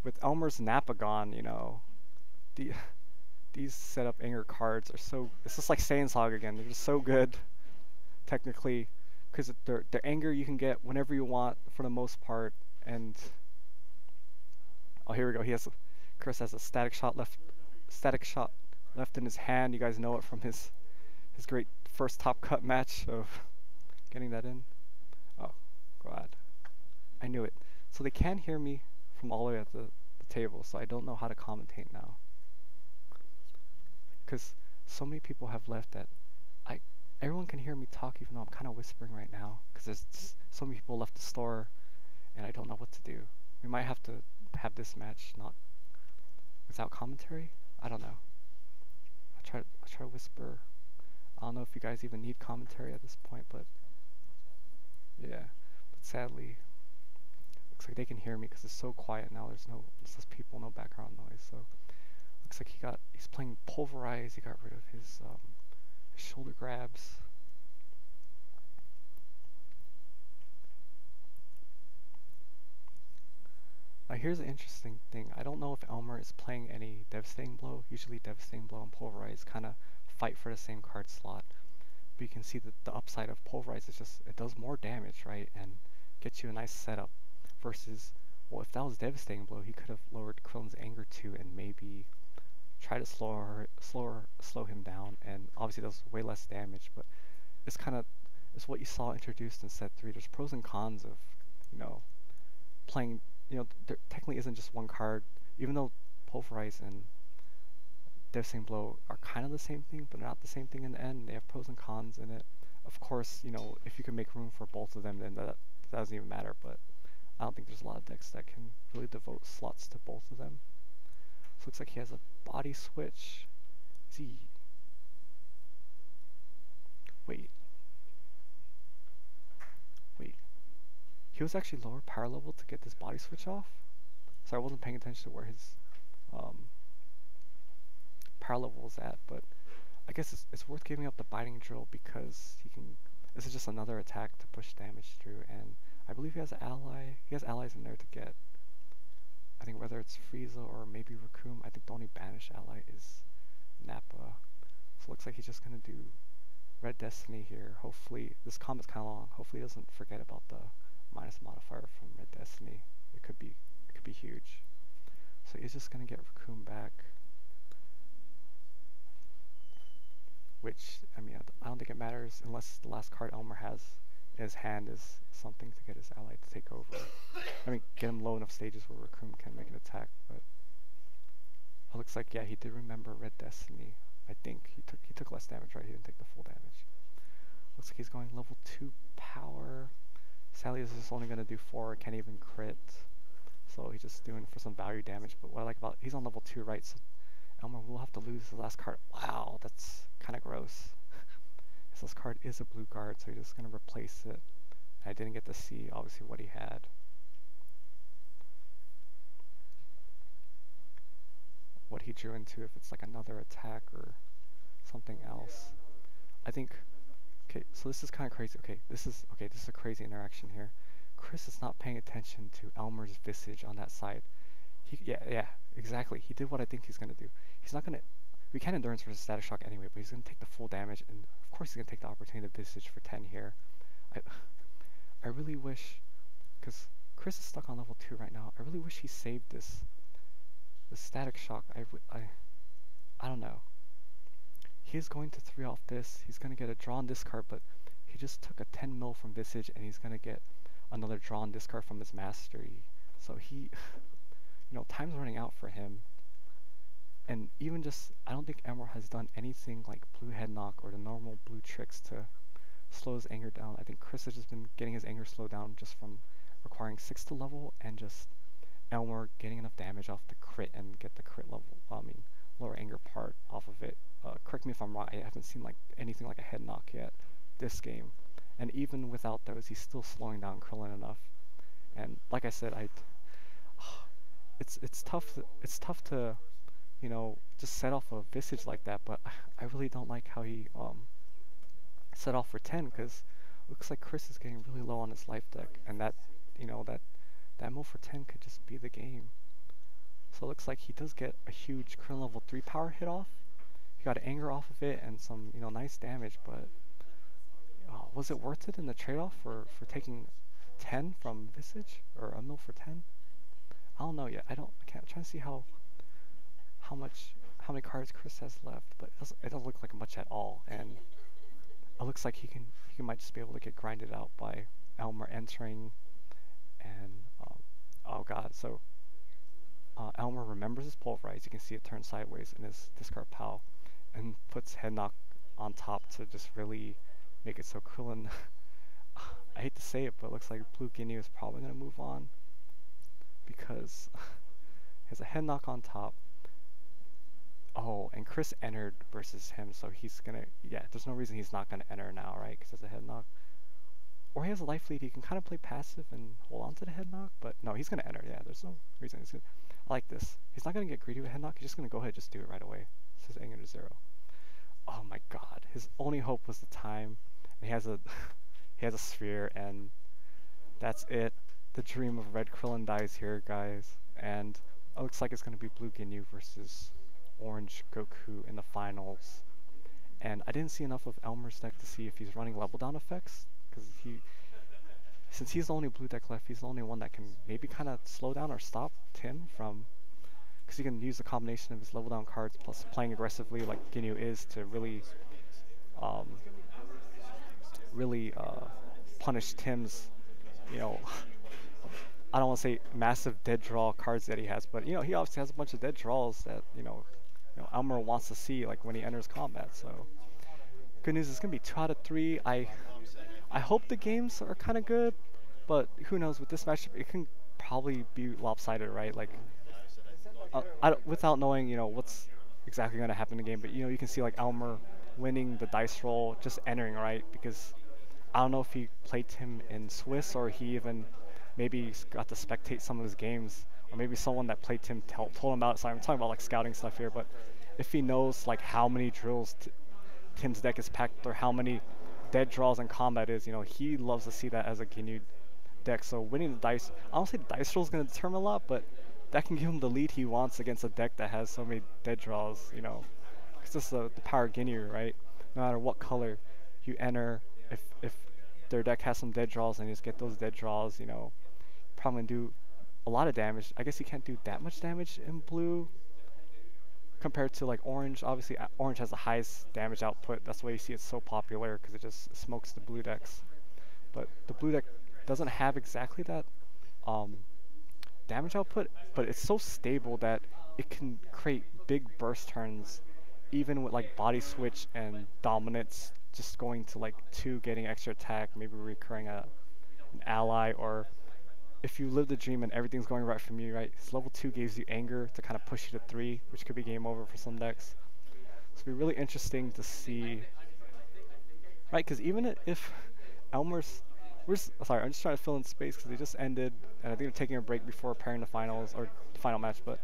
With Elmer's Napagon, these setup anger cards are so. It's just like Saiyans Hog again. They're just so good, technically, because their anger you can get whenever you want for the most part. And oh, here we go. Chris has a static shot left. Static shot left in his hand. You guys know it from his great first top cut match of getting that in. Oh, God. I knew it. So they can hear me from all the way at the table, so I don't know how to commentate now. Because so many people have left that everyone can hear me talk even though I'm kind of whispering right now. Because there's so many people left the store and I don't know what to do. We might have to have this match not without commentary. I don't know. I'll try to whisper. I don't know if you guys even need commentary at this point, but yeah. But sadly, looks like they can hear me because it's so quiet now. There's less people, no background noise. So looks like he's playing Pulverize. He got rid of his shoulder grabs. Now here's an interesting thing. I don't know if Elmer is playing any Devastating Blow. Usually Devastating Blow and Pulverize kind of fight for the same card slot. But you can see that the upside of Pulverize is just, it does more damage, right? And gets you a nice setup. Versus, well, if that was Devastating Blow, he could have lowered Krillin's anger too and maybe try to slow him down. And obviously does way less damage, but it's what you saw introduced in set 3. There's pros and cons of, playing, there technically isn't just one card, even though Pulverize and Devastating Blow are kind of the same thing, but they're not the same thing in the end. They have pros and cons in it. Of course, if you can make room for both of them, then that doesn't even matter, but I don't think there's a lot of decks that can really devote slots to both of them. So it looks like he has a body switch. Wait. He was actually lower power level to get this body switch off. So I wasn't paying attention to where his power level was at, but I guess it's worth giving up the biting drill because this is just another attack to push damage through, and I believe he has an ally. He has allies in there to get. I think whether it's Frieza or maybe Raccoon. I think the only banished ally is Nappa. So it looks like he's just gonna do Red Destiny here. Hopefully, this combat's kind of long. Hopefully, he doesn't forget about the minus modifier from Red Destiny. It could be huge. So he's just gonna get Raccoon back. Which, I mean, I don't think it matters unless the last card Elmer has in his hand is something to get his ally to take over. I mean, get him low enough stages where Raccoon can make an attack, but it looks like, yeah, he did remember Red Destiny. I think he took less damage, right? He didn't take the full damage. Looks like he's going level 2 power. Sadly, this is only going to do 4, can't even crit. So he's just doing for some value damage, but what I like about, he's on level 2, right? So Elmer will have to lose his last card. Wow, that's kind of gross. His last card is a blue guard, so he's just going to replace it. I didn't get to see, obviously, what he had. What he drew into, if it's like another attack or something else. I think, okay, so this is kind of crazy. This is a crazy interaction here. Chris is not paying attention to Elmer's visage on that side. Yeah, exactly. He did what I think he's going to do. He's not going to... We can't endurance versus static shock anyway, but he's going to take the full damage, and of course he's going to take the opportunity to visage for 10 here. I really wish... Because Chris is stuck on level 2 right now. I really wish he saved this static shock. I don't know. He's going to 3 off this. He's going to get a drawn discard, but he just took a 10 mil from visage, and he's going to get another drawn discard from his mastery. So he... time's running out for him. And even just, I don't think Emerald has done anything like blue head knock or the normal blue tricks to slow his anger down. I think Chris has just been getting his anger slowed down just from requiring 6 to level and just Elmer getting enough damage off the crit and get the crit level, lower anger part off of it. Correct me if I'm wrong, I haven't seen like anything like a head knock yet this game. And even without those, he's still slowing down Krillin enough. And like I said, it's tough to just set off a visage like that, but I really don't like how he set off for 10, because it looks like Chris is getting really low on his life deck, and that move for 10 could just be the game. So it looks like he does get a huge Krillin level 3 power hit off, he got anger off of it and some, nice damage, but was it worth it in the trade-off for taking 10 from Visage or a mil for 10? I don't know yet. I can't. I'm trying to see how many cards Chris has left, but it doesn't look like much at all, and it looks like he might just be able to get grinded out by Elmer entering, and oh god, so Elmer remembers his pulverize. You can see it turn sideways in his discard pile, and puts head knock on top to just really make it so Krillin. I hate to say it, but it looks like Blue Guinea is probably gonna move on because he has a head knock on top. Oh, and Chris entered versus him, so he's gonna, yeah, there's no reason he's not gonna enter now, right? Because there's a head knock. Or he has a life lead, he can kind of play passive and hold on to the head knock, but no, he's gonna enter, yeah, there's no reason. I like this. He's not gonna get greedy with head knock, he's just gonna go ahead and just do it right away. Says anger to 0. Oh my god, his only hope was the time. And he has a he has a sphere, and that's it. The dream of Red Krillin dies here, guys. And it looks like it's gonna be Blue Ginyu versus Orange Goku in the finals. And I didn't see enough of Elmer's deck to see if he's running level down effects, because since he's the only blue deck left, he's the only one that can maybe kind of slow down or stop Tim from, because he can use the combination of his level down cards plus playing aggressively like Ginyu is to really punish Tim's, I don't want to say massive dead draw cards that he has, but he obviously has a bunch of dead draws that Elmer wants to see, like when he enters combat. So good news, it's gonna be 2 out of 3. I hope the games are kind of good, but who knows, with this matchup it can probably be lopsided, right? Like without knowing what's exactly going to happen in the game, but you can see like Elmer winning the dice roll, just entering, right? Because I don't know if he played him in Swiss, or he even maybe got to spectate some of his games, or maybe someone that played Tim told him about it. So I'm talking about like scouting stuff here, but if he knows like how many drills Tim's deck is packed, or how many dead draws in combat is, he loves to see that as a Ginyu deck. So winning the dice, I don't say the dice roll is going to determine a lot, but that can give him the lead he wants against a deck that has so many dead draws, because this is the power of Ginyu, right? No matter what color you enter, if their deck has some dead draws and you just get those dead draws, probably gonna do a lot of damage. I guess he can't do that much damage in blue compared to like orange. Obviously orange has the highest damage output, that's why you see it's so popular, because it just smokes the blue decks. But the blue deck doesn't have exactly that damage output, but it's so stable that it can create big burst turns, even with like body switch and dominance just going to like 2, getting extra attack, maybe recurring an ally, or if you live the dream and everything's going right from you, right? His level 2 gives you anger to kind of push you to 3, which could be game over for some decks. So it'll be really interesting to see, right? Because even if Elmer's, sorry, I'm just trying to fill in space because they just ended, and I think they're taking a break before preparing the finals or the final match. But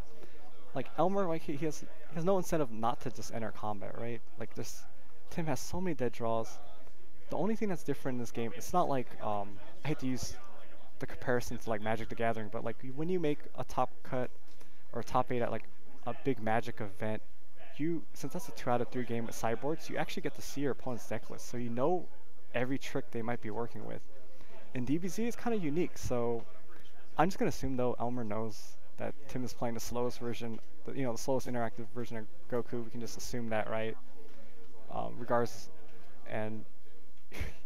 like Elmer, like he has no incentive not to just enter combat, right? Like Tim has so many dead draws. The only thing that's different in this game, it's not like I hate to use the comparison to like Magic the Gathering, but like when you make a top cut or a top 8 at like a big Magic event, since that's a 2 out of 3 game with sideboards, you actually get to see your opponent's deck list, so you know every trick they might be working with. In DBZ, it's kind of unique, so I'm just gonna assume though Elmer knows that Tim is playing the slowest version, the slowest interactive version of Goku. We can just assume that, right? Regardless, and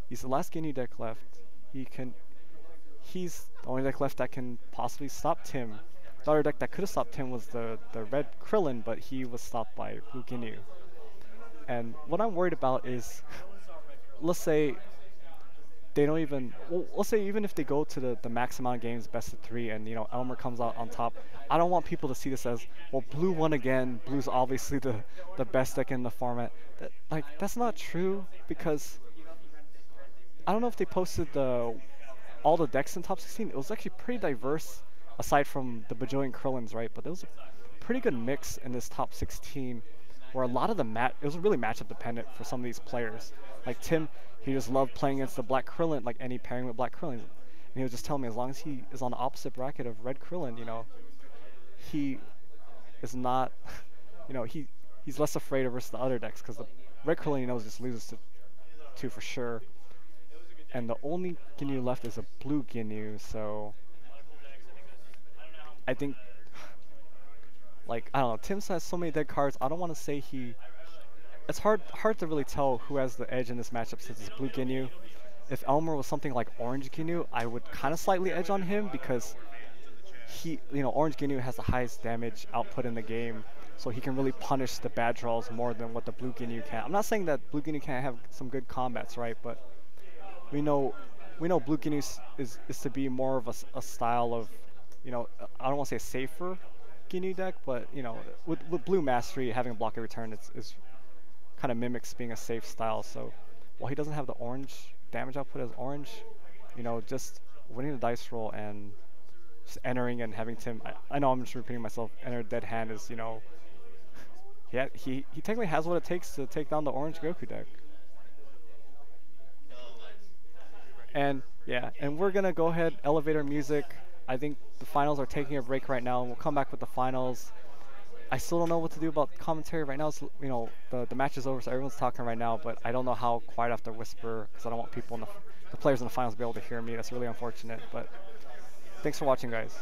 he's the last Ginyu deck left. He's the only deck left that can possibly stop Tim. The other deck that could have stopped Tim was the red Krillin, but he was stopped by Blue Ginyu. And what I'm worried about is, let's say they don't even, let's say even if they go to the max amount of games, best of 3, and Elmer comes out on top, I don't want people to see this as, well, Blue won again, Blue's obviously the best deck in the format. That's not true, because I don't know if they posted all the decks in top 16. It was actually pretty diverse, aside from the bajillion Krillins, right? But there was a pretty good mix in this top 16, where a lot of it was really matchup dependent for some of these players. Like Tim, he just loved playing against the black Krillin, like any pairing with black Krillin. And he was just telling me, as long as he is on the opposite bracket of red Krillin, he is not, he's less afraid of versus the other decks because the red Krillin he knows just loses to for sure. And the only Ginyu left is a blue Ginyu, so I think, like, I don't know, Tim has so many dead cards. I don't want to say he. It's hard to really tell who has the edge in this matchup since it's blue Ginyu. If Elmer was something like orange Ginyu, I would kind of slightly edge on him because orange Ginyu has the highest damage output in the game, so he can really punish the bad draws more than what the blue Ginyu can. I'm not saying that blue Ginyu can't have some good combats, right? But we know blue Ginyu is to be more of a style of, I don't want to say safer Ginyu deck, but with blue mastery having a block every turn is kind of mimics being a safe style. So while he doesn't have the orange damage output as orange, just winning the dice roll and just entering and having Tim, I know I'm just repeating myself, enter dead hand is, he technically has what it takes to take down the orange Goku deck. And yeah, and we're gonna go ahead, elevator music. I think the finals are taking a break right now, and we'll come back with the finals. I still don't know what to do about commentary right now. It's, the match is over, so everyone's talking right now, but I don't know how quiet I have to whisper because I don't want people the players in the finals to be able to hear me. That's really unfortunate, but thanks for watching, guys.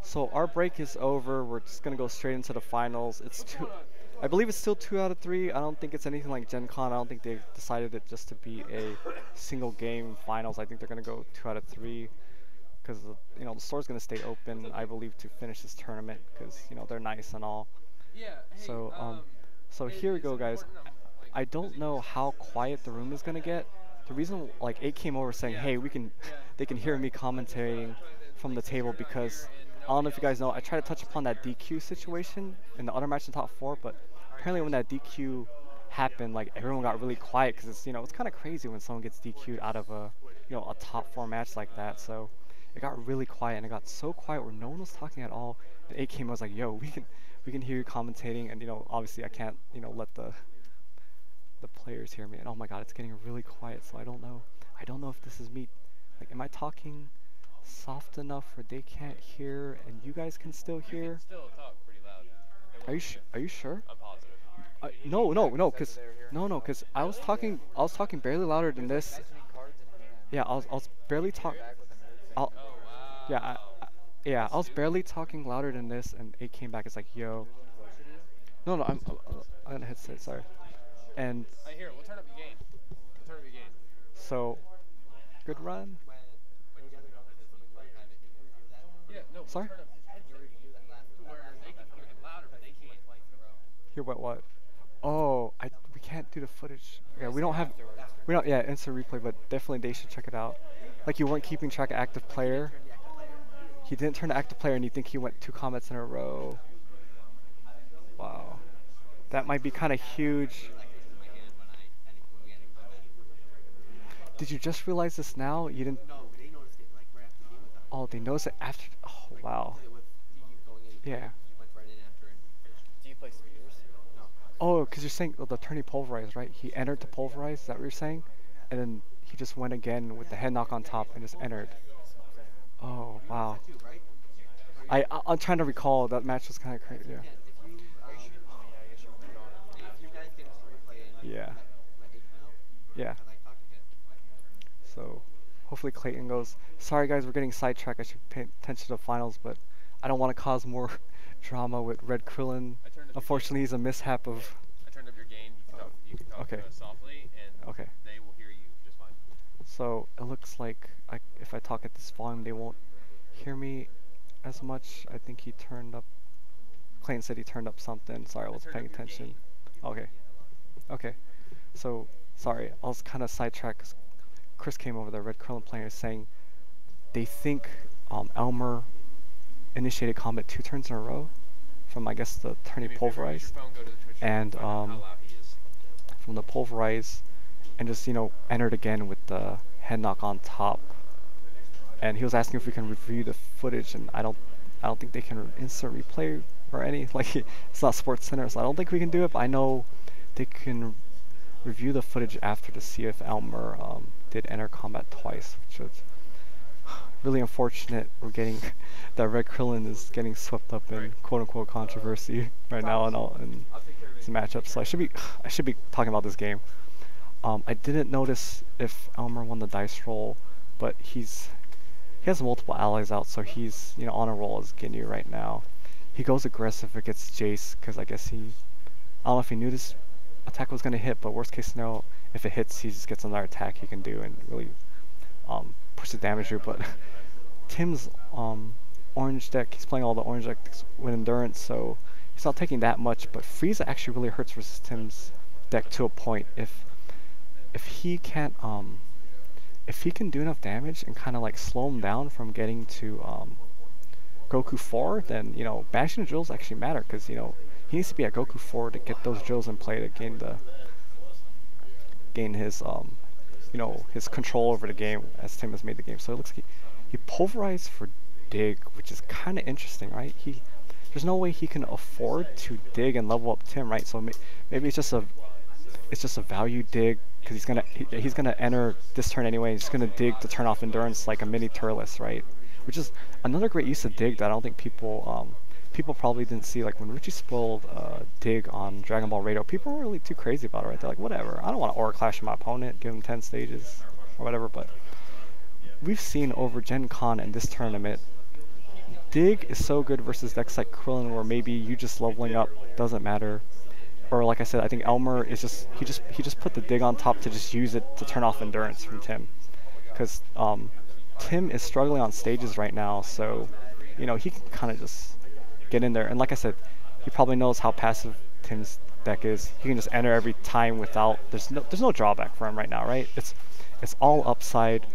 So our break is over. We're just gonna go straight into the finals. It's two. I believe it's still 2 out of 3. I don't think it's anything like Gen Con. I don't think they've decided it just to be a single game finals. I think they're gonna go 2 out of 3 because you know the store's gonna stay open. I believe to finish this tournament because you know they're nice and all. So here we go, guys. I don't know how quiet the room is gonna get. The reason like 8 came over saying, hey, they can hear me commentating from the table because I don't know if you guys know, I tried to touch upon that DQ situation in the other match in top 4, but apparently when that DQ happened, like everyone got really quiet because it's, you know, it's kind of crazy when someone gets DQ'd out of a, you know, a top 4 match like that. So it got really quiet, and it got so quiet where no one was talking at all. And 8 came, I was like, yo, we can hear you commentating, and you know, obviously I can't, you know, let the players hear me. And oh my god, it's getting really quiet. So I don't know if this is me. Like, am I talking soft enough where they can't hear and you guys can still hear? You can still talk pretty loud. Are you sure? I'm positive. No, cause I was talking barely louder than this. Yeah, I was barely talking. Yeah, I was barely talking louder than this, and it came back. It's like, yo. No, I'm on a headset. Sorry. And Here, we'll turn up your gain. So, good run. Yeah, no. Sorry? Turn up his headset to where they can hear him louder, but they can't. Hear what? Oh, we can't do the footage. Yeah, we don't. Yeah, instant replay, but definitely they should check it out. Like, you weren't keeping track of active player. He didn't turn to active player, and you think he went 2 comments in a row. Wow, that might be kind of huge. Did you just realize this now? You didn't. No, they noticed it like right after the game was done. Oh, they noticed it after. Oh, wow. It was going in. Yeah. He went right in after and finished. Do you play spears? No. Oh, because you're saying the turning pulverized, right? He entered to pulverize. Is that what you're saying? And then he just went again with the head knock on top and just entered. Oh, wow. I'm trying to recall. That match was kind of crazy. Yeah. If you guys can replay and Yeah. let H know, Yeah. like talk to him. So hopefully Clayton goes. Sorry guys, we're getting sidetracked. I should pay attention to the finals, but I don't want to cause more drama with Red Krillin. Unfortunately, he's a mishap of. I turned up your gain. You can talk Okay. Softly, and Okay. they will hear you just fine. So it looks like if I talk at this volume, they won't hear me as much. I think he turned up. Clayton said he turned up something. Sorry, I wasn't paying attention. Okay. So sorry, I was kind of sidetracked 'cause Chris came over, the Red Krillin player, saying they think Elmer initiated combat 2 turns in a row from, I guess, the turning pulverize, and from the pulverize, and just, you know, entered again with the head knock on top. And he was asking if we can review the footage, and I don't think they can instant replay or any, like, it's not Sports Center, so I don't think we can do it. But I know they can review the footage after to see if Elmer did enter combat twice, which was really unfortunate. We're getting that Red Krillin is getting swept up in quote-unquote controversy right now and it's a matchup. So I should be talking about this game. I didn't notice if Elmer won the dice roll, but he has multiple allies out, so he's, you know, on a roll as Ginyu right now. He goes aggressive against Jace because I guess I don't know if he knew this attack was gonna hit, but worst case scenario, if it hits, he just gets another attack he can do and really push the damage through. But Tim's orange deck, he's playing all the orange decks with endurance, so he's not taking that much. But Frieza actually really hurts versus Tim's deck to a point. If he can't if he can do enough damage and kind of like slow him down from getting to Goku 4, then, you know, bashing the drills actually matter, because, you know, he needs to be at Goku 4 to get those drills in play to gain his you know, his control over the game as Tim has made the game. So it looks like he pulverized for dig, which is kind of interesting, right? There's no way he can afford to dig and level up Tim, right? So maybe it's just a value dig, because he's gonna enter this turn anyway. He's gonna dig to turn off endurance like a mini Turles, right? Which is another great use of dig that I don't think people probably didn't see. Like when Richie spoiled dig on Dragon Ball Radio, people weren't really too crazy about it, right? They're like, whatever, I don't want to aura clash my opponent, give him 10 stages or whatever. But we've seen over Gen Con and this tournament, Dig is so good versus decks like Krillin, where maybe you just leveling up doesn't matter. Or like I said, I think Elmer is he just put the dig on top to just use it to turn off endurance from Tim, because Tim is struggling on stages right now, so you know he can kind of just get in there. And like I said, he probably knows how passive Tim's deck is. He can just enter every time without there's no drawback for him right now, right? It's all upside.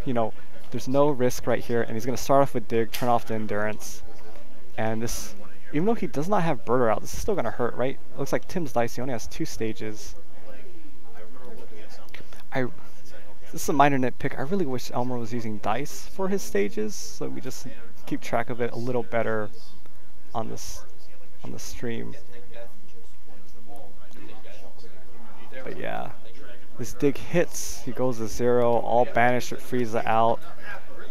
You know, there's no risk right here, and he's gonna start off with dig, turn off the endurance, and this. Even though he does not have Birder out, this is still going to hurt, right? It looks like Tim's dice, he only has 2 stages. This is a minor nitpick. I really wish Elmer was using dice for his stages, so we just keep track of it a little better on this stream. But yeah, this dig hits, he goes to 0, all banished with Frieza out.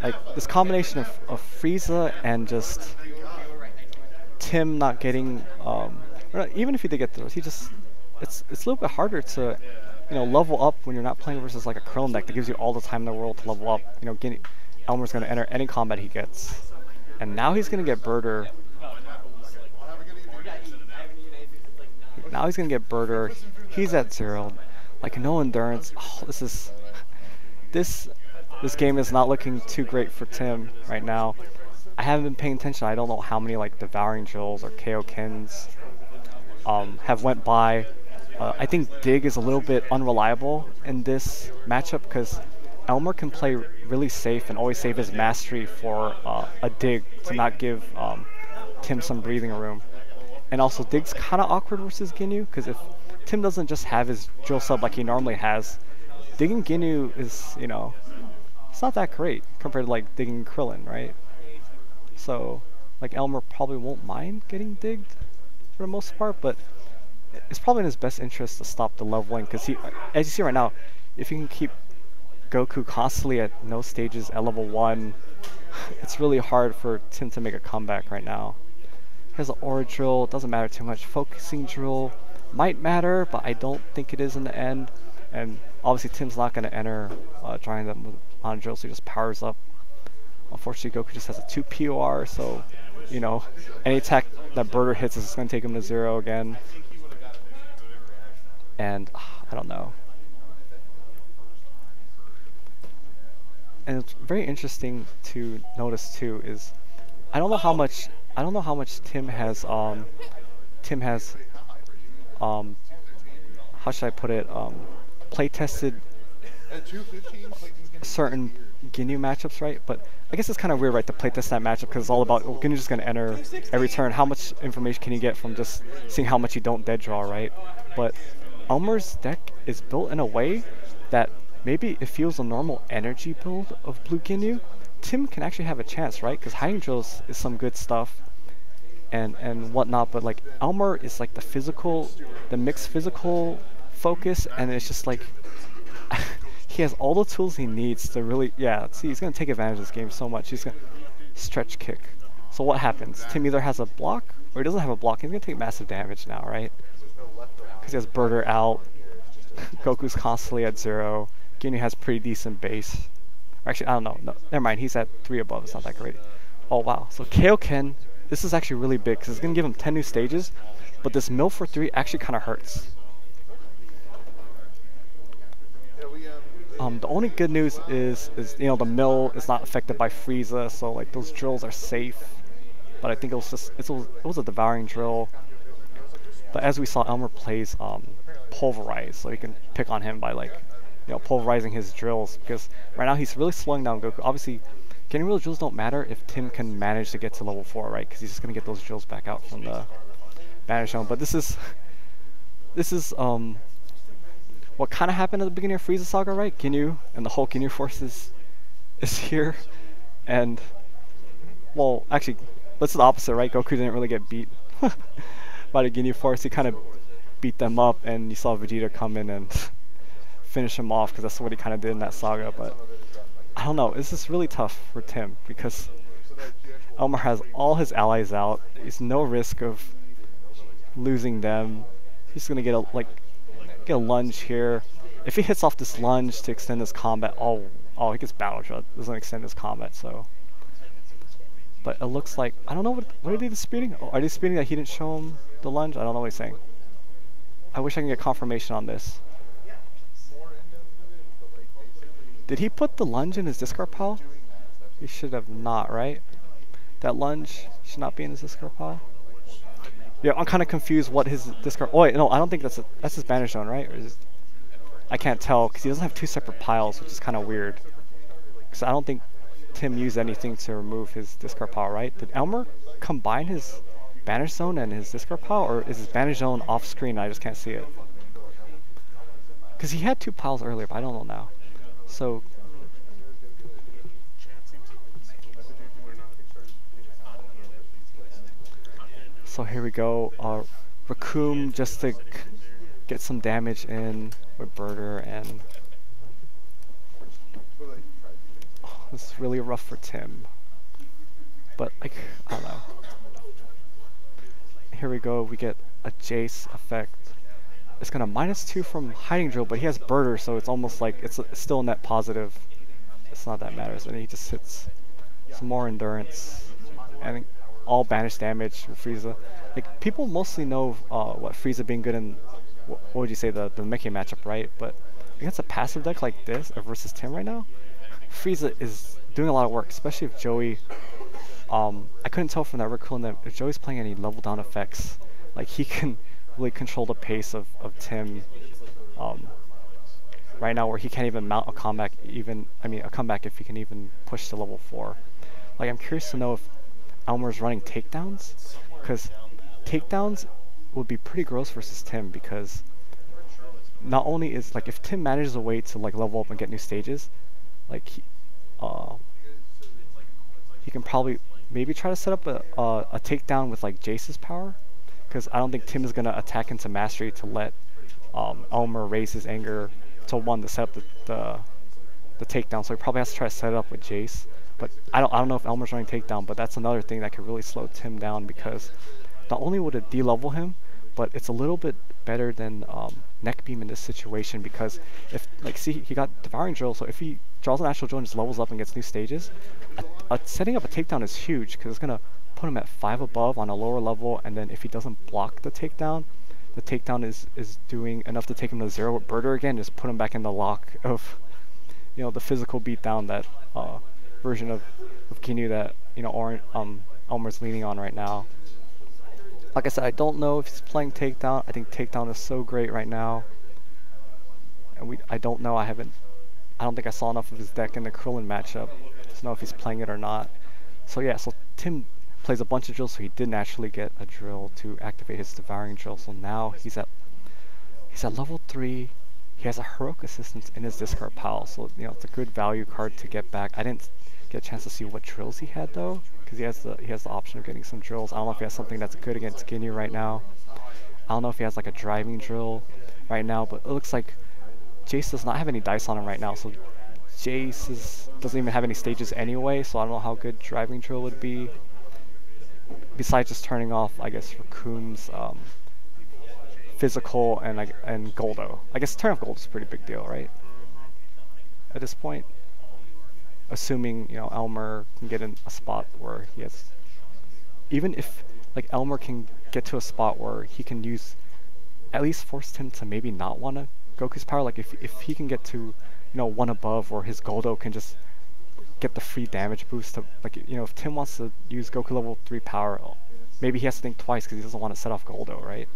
Like, this combination of Frieza and just Tim not getting, even if he did get those, it's a little bit harder to, you know, level up when you're not playing versus like a Krillin deck that gives you all the time in the world to level up. You know, Elmer's going to enter any combat he gets, and now he's going to get Birder. Now he's going to get Birder. He's at 0, like no endurance. Oh, this game is not looking too great for Tim right now. I haven't been paying attention. I don't know how many like Devouring Drills or Kaokens have went by. I think Dig is a little bit unreliable in this matchup because Elmer can play really safe and always save his mastery for a Dig to not give Tim some breathing room. And also Dig's kind of awkward versus Ginyu because if Tim doesn't just have his drill sub like he normally has, digging Ginyu is, you know, it's not that great compared to like digging Krillin, right? So, like, Elmer probably won't mind getting digged for the most part, but it's probably in his best interest to stop the leveling, because he, as you see right now, if he can keep Goku constantly at no stages at level 1, it's really hard for Tim to make a comeback right now. He has an Aura Drill, doesn't matter too much. Focusing Drill might matter, but I don't think it is in the end. And obviously Tim's not going to enter drawing them on Drill, so he just powers up. Unfortunately, Goku just has a 2 POR, so, you know, any attack that Birder hits is going to take him to 0 again. And, I don't know. And it's very interesting to notice, too, is I don't know how much Tim has, how should I put it, play-tested certain Ginyu matchups, right? But I guess it's kind of weird, right, to play test that matchup because it's all about, well, Ginyu's just going to enter every turn. How much information can you get from just seeing how much you don't dead draw, right? But Elmer's deck is built in a way that maybe it feels a normal energy build of Blue Ginyu. Tim can actually have a chance, right? Because Hiding Drills is some good stuff and whatnot, but like Elmer is like the mixed physical focus, and it's just like he has all the tools he needs to really, see, he's going to take advantage of this game so much. He's going to stretch kick. So what happens? Tim either has a block or he doesn't have a block. He's going to take massive damage now, right? Because he has Birder out. Goku's constantly at 0. Ginyu has pretty decent base. Actually, I don't know. No, never mind. He's at 3 above. It's not that great. Oh, wow. So Kaioken, this is actually really big because it's going to give him 10 new stages. But this mill for 3 actually kind of hurts. The only good news is you know, the mill is not affected by Frieza, so like those drills are safe. But I think it was a Devouring Drill. But as we saw, Elmer plays Pulverize, so you can pick on him by like, you know, pulverizing his drills, because right now he's really slowing down Goku. Obviously, getting real drills don't matter if Tim can manage to get to level 4, right? Because he's just gonna get those drills back out from the Banish Zone. But this is what kind of happened at the beginning of Frieza Saga, right? Ginyu and the whole Ginyu force is here, and well, actually, that's the opposite, right? Goku didn't really get beat by the Ginyu force. He kind of beat them up, and you saw Vegeta come in and finish him off, because that's what he kind of did in that saga. But I don't know, this is really tough for Tim because Elmer has all his allies out. There's no risk of losing them. He's gonna get a lunge here. If he hits off this lunge to extend his combat, oh, he gets Battle Drill. Doesn't extend his combat, so But it looks like, I don't know what are they disputing? Oh, are they disputing that he didn't show him the lunge? I don't know what he's saying. I wish I can get confirmation on this. Did he put the lunge in his discard pile? He should have not, right? That lunge should not be in his discard pile. Yeah, I'm kind of confused what his discard. Oh wait, no, I don't think that's his banish zone, right? Or is it, I can't tell because he doesn't have two separate piles, which is kind of weird. Because I don't think Tim used anything to remove his discard pile, right? Did Elmer combine his banish zone and his discard pile, or is his banish zone off screen? I just can't see it. Because he had two piles earlier, but I don't know now. So. So here we go. Raccoon just to get some damage in with Birder, and this is really rough for Tim. But like, I don't know. Here we go. We get a Jace effect. It's gonna -2 from Hiding Drill, but he has Birder, so it's almost like it's still net positive. It's not that matters, and he just hits some more endurance and all banish damage with Frieza. Like, people mostly know what Frieza being good in, what would you say, the Mickey matchup, right? But against a passive deck like this versus Tim right now, Frieza is doing a lot of work, especially if Joey. I couldn't tell from that Raccoon that if Joey's playing any level down effects, like he can really control the pace of Tim. Right now, where he can't even mount a comeback, a comeback if he can even push to level 4. Like, I'm curious to know if Elmer's running takedowns, because takedowns would be pretty gross versus Tim, because not only is, like, if Tim manages a way to like level up and get new stages, like he can probably maybe try to set up a takedown with like Jace's power, because I don't think Tim is gonna attack into mastery to let Elmer raise his anger to 1 to set up the takedown, so he probably has to try to set it up with Jace. But I don't know if Elmer's running takedown, but that's another thing that could really slow Tim down, because not only would it de-level him, but it's a little bit better than Neck Beam in this situation, because if, like, see, he got Devouring Drill, so if he draws an Astral Drill and just levels up and gets new stages, setting up a takedown is huge, because it's going to put him at 5 above on a lower level, and then if he doesn't block the takedown is doing enough to take him to 0 with Birder again, just put him back in the lock of, you know, the physical beatdown that version of Ginyu that, you know, Elmer's leaning on right now. Like I said, I don't know if he's playing takedown. I think takedown is so great right now, and I don't know. I don't think I saw enough of his deck in the Krillin matchup to know if he's playing it or not. So yeah, so Tim plays a bunch of drills, so he didn't actually get a drill to activate his Devouring Drill. So now he's at level 3. He has a Heroic Assistance in his discard pile, so you know it's a good value card to get back. I didn't get a chance to see what drills he had though, because he has the option of getting some drills. I don't know if he has something that's good against Ginyu right now. I don't know if he has like a driving drill right now, but it looks like Jace does not have any dice on him right now, so Jace doesn't even have any stages anyway, so I don't know how good driving drill would be. Besides just turning off, I guess, Raccoon's physical and Goldo. I guess turn off Goldo is a pretty big deal, right? At this point, assuming, you know, Elmer can get in a spot where he has, even if like Elmer can get to a spot where he can use, at least force him to maybe not want to Goku's power. Like if he can get to, you know, 1 above, or his Goldo can just get the free damage boost to, like, you know, if Tim wants to use Goku level 3 power, maybe he has to think twice because he doesn't want to set off Goldo, right?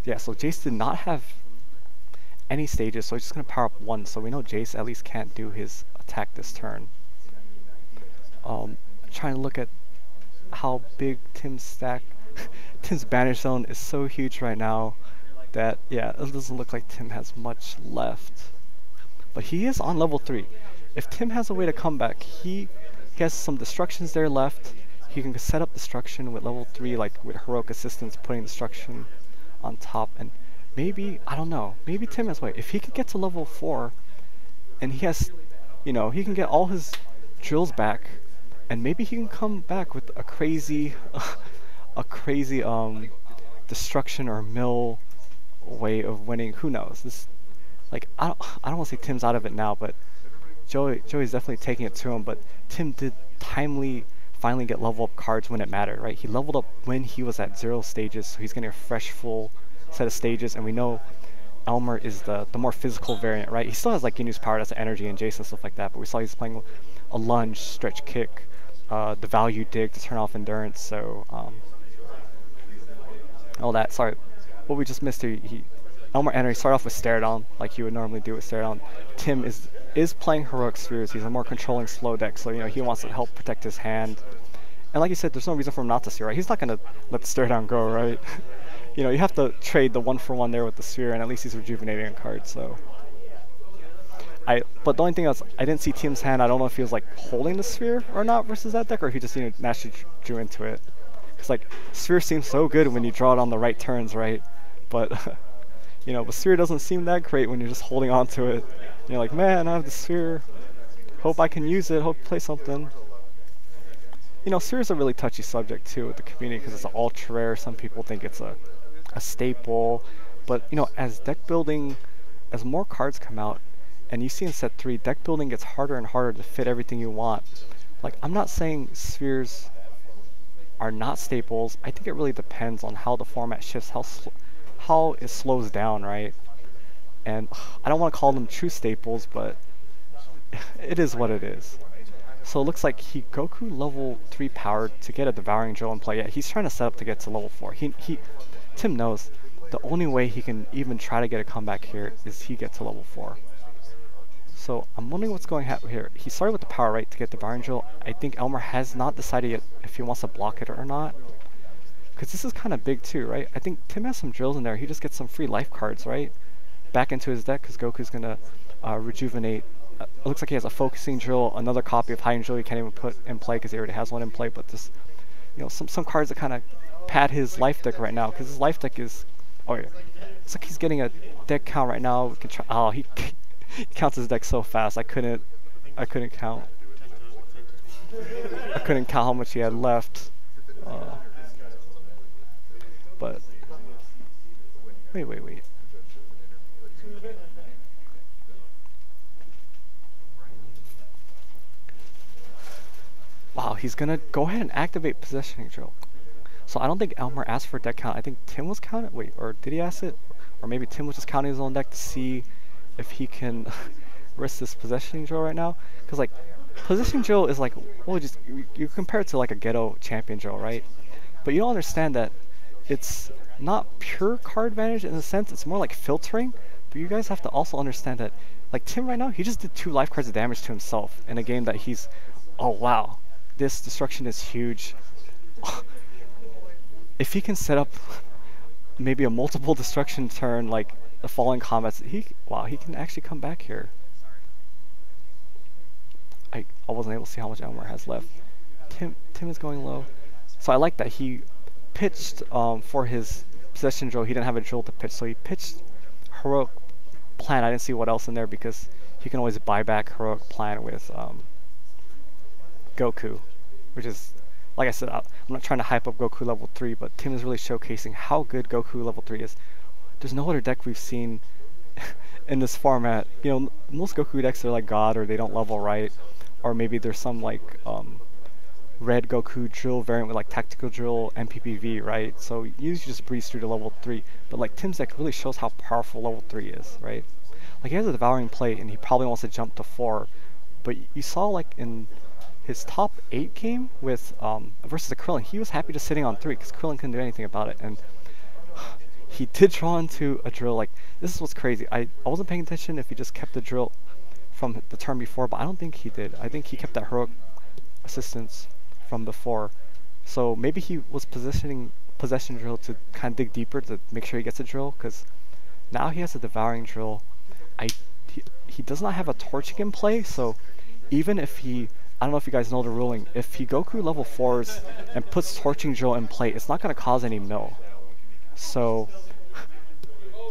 Yeah, so Jace did not have any stages, so he's just going to power up 1, so we know Jace at least can't do his attack this turn. Trying to look at how big Tim's stack, Tim's banish zone is so huge right now that, yeah, it doesn't look like Tim has much left. But he is on level 3. If Tim has a way to come back, he has some destructions there left. He can set up destruction with level 3, like with Heroic Assistance, putting destruction on top, and maybe, I don't know, maybe Tim has a way. If he could get to level 4, and he has, you know, he can get all his drills back, and maybe he can come back with a crazy, destruction or mill way of winning. Who knows? This, like, I don't want to say Tim's out of it now, but Joey's definitely taking it to him. But Tim did timely finally get level up cards when it mattered, right? He leveled up when he was at 0 stages, so he's getting a fresh full set of stages, and we know Elmer is the more physical variant, right? He still has like Ginu's power, that's energy and Jason, stuff like that, but we saw he's playing a lunge, stretch kick, the value dig to turn off endurance, so all that. Sorry, what we just missed here, Elmer Henry started off with stare down, like you would normally do with stare down. Tim is playing heroic spheres. He's a more controlling slow deck, so he wants to help protect his hand. And like you said, there's no reason for him not to steer, right? He's not gonna let the stare down go, right? You have to trade the 1-for-1 there with the sphere, and at least he's rejuvenating a card. So, but the only thing else, I didn't see Tim's hand. I don't know if he was like holding the sphere or not versus that deck, or if he just naturally drew into it. Because like sphere seems so good when you draw it on the right turns, right? But but sphere doesn't seem that great when you're just holding on to it. You're like, man, I have the sphere. Hope I can use it. Hope to play something. Sphere is a really touchy subject too with the community because it's an ultra rare. Some people think it's a staple, but as deck building, as more cards come out, and you see in set 3, deck building gets harder and harder to fit everything you want. Like, I'm not saying spheres are not staples. I think it really depends on how the format shifts, how it slows down, right? And I don't want to call them true staples, but it is what it is. So it looks like Goku level 3 powered to get a Devouring Drill in play. Yeah, he's trying to set up to get to level 4. Tim knows the only way he can even try to get a comeback here is he gets to level 4. So I'm wondering what's going on here. He started with the power, right, to get the Devouring Drill. I think Elmer has not decided yet if he wants to block it or not. Because this is kind of big too, right? I think Tim has some drills in there. He just gets some free life cards, right? Back into his deck because Goku's going to rejuvenate. It looks like he has a Focusing Drill, another copy of Hiding Drill he can't even put in play because he already has one in play, but this, some cards that kind of pad his life deck right now, because his life deck is, oh yeah, it's like he's getting a deck count right now. We can try, oh, he counts his deck so fast, I couldn't count. I couldn't count how much he had left. But, wait. Wow, he's gonna go ahead and activate Positioning Drill. So I don't think Elmer asked for a deck count. I think Tim was counting. Wait, or did he ask it? Or maybe Tim was just counting his own deck to see if he can risk this Positioning Drill right now. Because like, Positioning Drill is like, well, just you compare it to like a Ghetto Champion Drill, right? But you don't understand that it's not pure card advantage in a sense. It's more like filtering. But you guys have to also understand that, like Tim right now, he just did 2 life cards of damage to himself in a game that he's, oh wow. This destruction is huge. If he can set up maybe a multiple destruction turn like the following combats, he can actually come back here. I wasn't able to see how much Elmer has left. Tim is going low. So I like that he pitched for his possession drill. He didn't have a drill to pitch, so he pitched Heroic Plan. I didn't see what else in there because he can always buy back Heroic Plan with Goku, which is, like I said, I'm not trying to hype up Goku level 3, but Tim is really showcasing how good Goku level 3 is. There's no other deck we've seen in this format. Most Goku decks are like God, or they don't level right, or maybe there's some like red Goku drill variant with like Tactical Drill, MPPV, right? So you usually just breeze through to level 3, but like Tim's deck really shows how powerful level 3 is, right? Like he has a Devouring plate and he probably wants to jump to 4, but you saw like in his top 8 game with versus the Krillin, he was happy just sitting on 3 because Krillin couldn't do anything about it, and he did draw into a drill. Like, this is what's crazy. I wasn't paying attention if he just kept the drill from the turn before, but I don't think he did. I think he kept that heroic assistance from before. So maybe he was positioning possession drill to kind of dig deeper to make sure he gets a drill, because now he has a Devouring Drill. He does not have a Torching in play, so even if he, I don't know if you guys know the ruling, if he Goku level 4s and puts Torching Drill in play, it's not going to cause any mill. So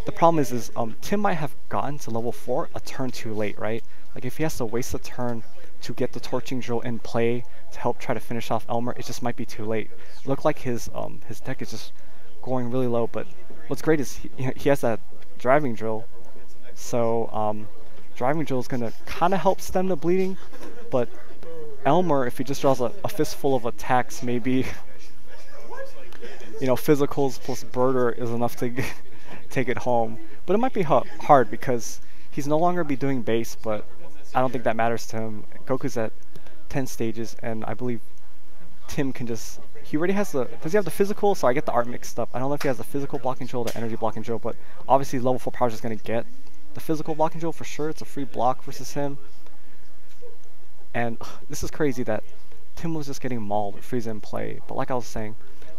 the problem is Tim might have gotten to level 4 a turn too late, right? Like if he has to waste a turn to get the Torching Drill in play to help try to finish off Elmer, it just might be too late. It looked like his deck is just going really low, but what's great is he has that Driving Drill. So Driving Drill is going to kind of help stem the bleeding, but Elmer, if he just draws a fistful of attacks, maybe physicals plus birder is enough to take it home. But it might be hard because he's no longer be doing base, but I don't think that matters to him. Goku's at 10 stages, and I believe Tim can just... He already has the... Does he have the physical? So I get the art mixed up. I don't know if he has the physical blocking drill or the energy blocking drill, but obviously level 4 power is just going to get the physical blocking drill for sure. It's a free block versus him. And this is crazy that Tim was just getting mauled with Frieza in play. But like I was saying,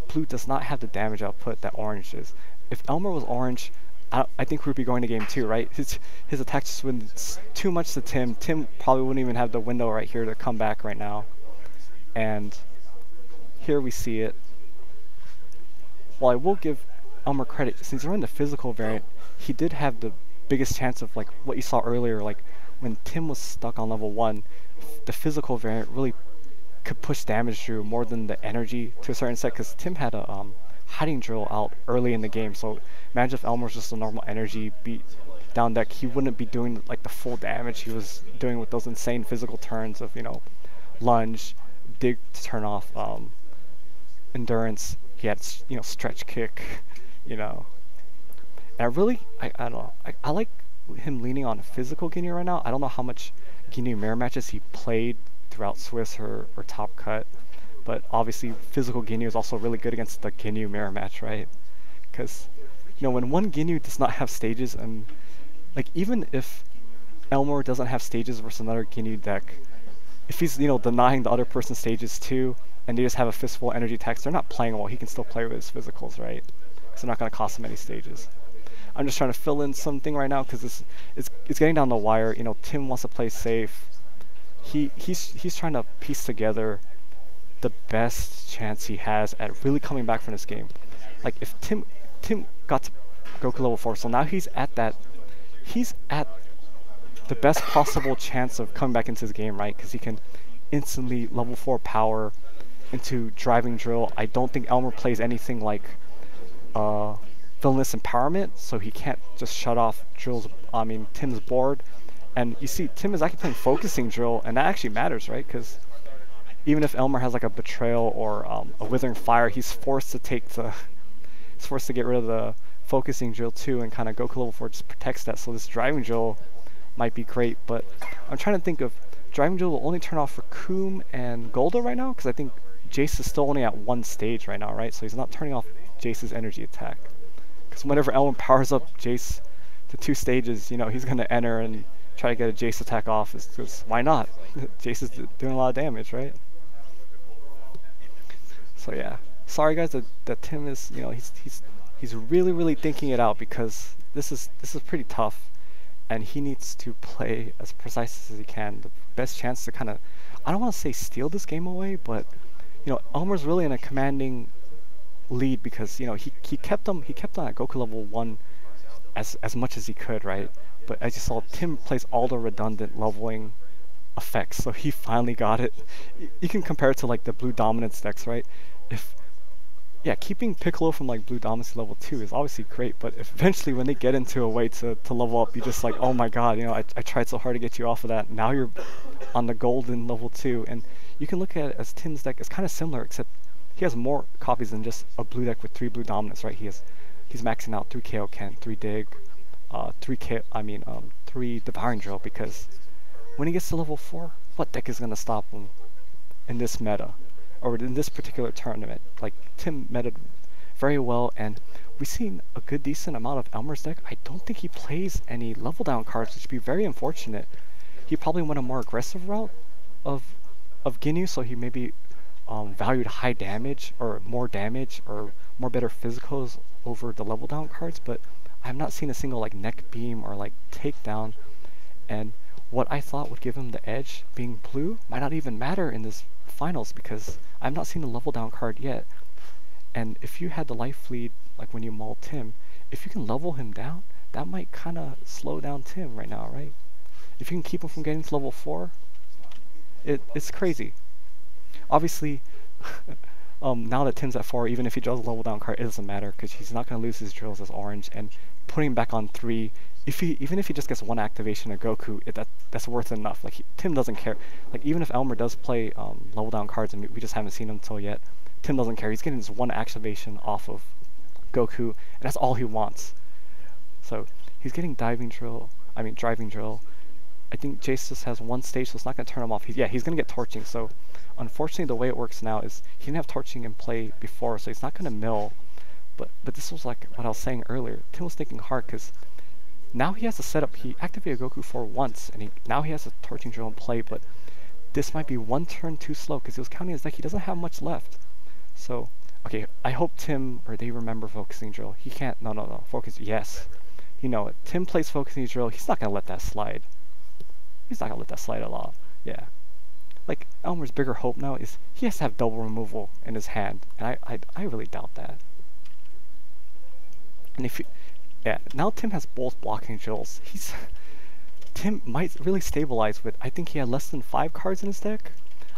Blue does not have the damage output that Orange is. If Elmer was Orange, I think we'd be going to game 2, right? His attack just went too much to Tim. Tim probably wouldn't even have the window right here to come back right now. And here we see it. While I will give Elmer credit, since we're in the physical variant, he did have the biggest chance of like what you saw earlier, like when Tim was stuck on level 1, the physical variant really could push damage through more than the energy to a certain set, because Tim had a hiding drill out early in the game. So imagine if Elmer was just a normal energy beat down deck, he wouldn't be doing like the full damage he was doing with those insane physical turns of lunge, dig to turn off endurance. He had stretch kick, And I don't know, I like him leaning on physical Ginyu right now. I don't know how much Ginyu mirror matches he played throughout Swiss or Top Cut, but obviously physical Ginyu is also really good against the Ginyu mirror match, right? Because when one Ginyu does not have stages, and like even if Elmer doesn't have stages versus another Ginyu deck, if he's denying the other person's stages too, and they just have a fistful energy attacks, they're not playing well. He can still play with his physicals, right? Because they're not going to cost him any stages. I'm just trying to fill in something right now because it's getting down the wire. Tim wants to play safe. He's trying to piece together the best chance he has at really coming back from this game. Like if Tim got to Goku level 4, so now he's at the best possible chance of coming back into his game, right? Because he can instantly level 4 power into driving drill. I don't think Elmer plays anything like villainous empowerment, so he can't just shut off Tim's board. And you see, Tim is actually playing focusing drill, and that actually matters, right? Because even if Elmer has like a betrayal or a withering fire, he's forced to get rid of the focusing drill too, and kind of Goku level 4 just protects that. So this driving drill might be great, but I'm trying to think of driving drill will only turn off for Coom and Golda right now, because I think Jace is still only at 1 stage right now, right? So he's not turning off Jace's energy attack. Because whenever Elmer powers up Jace to 2 stages, he's going to enter and try to get a Jace attack off. Because why not? Jace is doing a lot of damage, right? So yeah, sorry guys that Tim is, he's really thinking it out, because this is pretty tough, and he needs to play as precise as he can. The best chance to kind of, I don't want to say steal this game away, but Elmer's really in a commanding lead, because he kept him at Goku level 1 as much as he could, right? But as you saw, Tim plays all the redundant leveling effects, so he finally got it. You can compare it to like the blue dominance decks, right? Keeping Piccolo from like blue dominance level 2 is obviously great, but eventually when they get into a way to level up, you're just like, oh my god, I tried so hard to get you off of that. Now you're on the golden level 2, and you can look at it as Tim's deck is kind of similar, except he has more copies than just a blue deck with 3 blue dominance, right? He's maxing out 3 Kaioken, 3 Dig, 3 Devouring Drill, because when he gets to level 4, what deck is going to stop him in this meta, or in this particular tournament? Like, Tim meted very well, and we've seen a good decent amount of Elmer's deck. I don't think he plays any level down cards, which would be very unfortunate. He probably went a more aggressive route of Ginyu, so he maybe valued high damage or more better physicals over the level down cards, but I have not seen a single like neck beam or like takedown, and what I thought would give him the edge, being blue, might not even matter in this finals, because I have not seen a level down card yet. And if you had the life lead, like when you mauled Tim, if you can level him down, that might kind of slow down Tim right now, right? If you can keep him from getting to level 4, it's crazy. Obviously, now that Tim's at 4, even if he draws a level down card, it doesn't matter, because he's not going to lose his drills as Orange, and putting him back on 3 even if he just gets one activation of Goku, that's worth enough. Like Tim doesn't care. Like even if Elmer does play level down cards and we just haven't seen him until yet, Tim doesn't care. He's getting this one activation off of Goku, and that's all he wants. So he's getting driving drill. I think Jace just has one stage, so it's not gonna turn him off. He's gonna get torching. So unfortunately, the way it works now is he didn't have torching in play before, so he's not gonna mill. But this was like what I was saying earlier. Tim was thinking hard because now he has a setup. He activated Goku for once, and now he has a torching drill in play. But this might be one turn too slow because he was counting his deck. He doesn't have much left. So okay, I hope Tim or they remember focusing drill. He can't. No. Focus. Yes, you know it. Tim plays focusing drill. He's not gonna let that slide. He's not gonna let that slide at all. Yeah. Like Elmer's bigger hope now is he has to have double removal in his hand, and I really doubt that. And now Tim has both blocking drills. Tim might really stabilize with. I think he had less than 5 cards in his deck.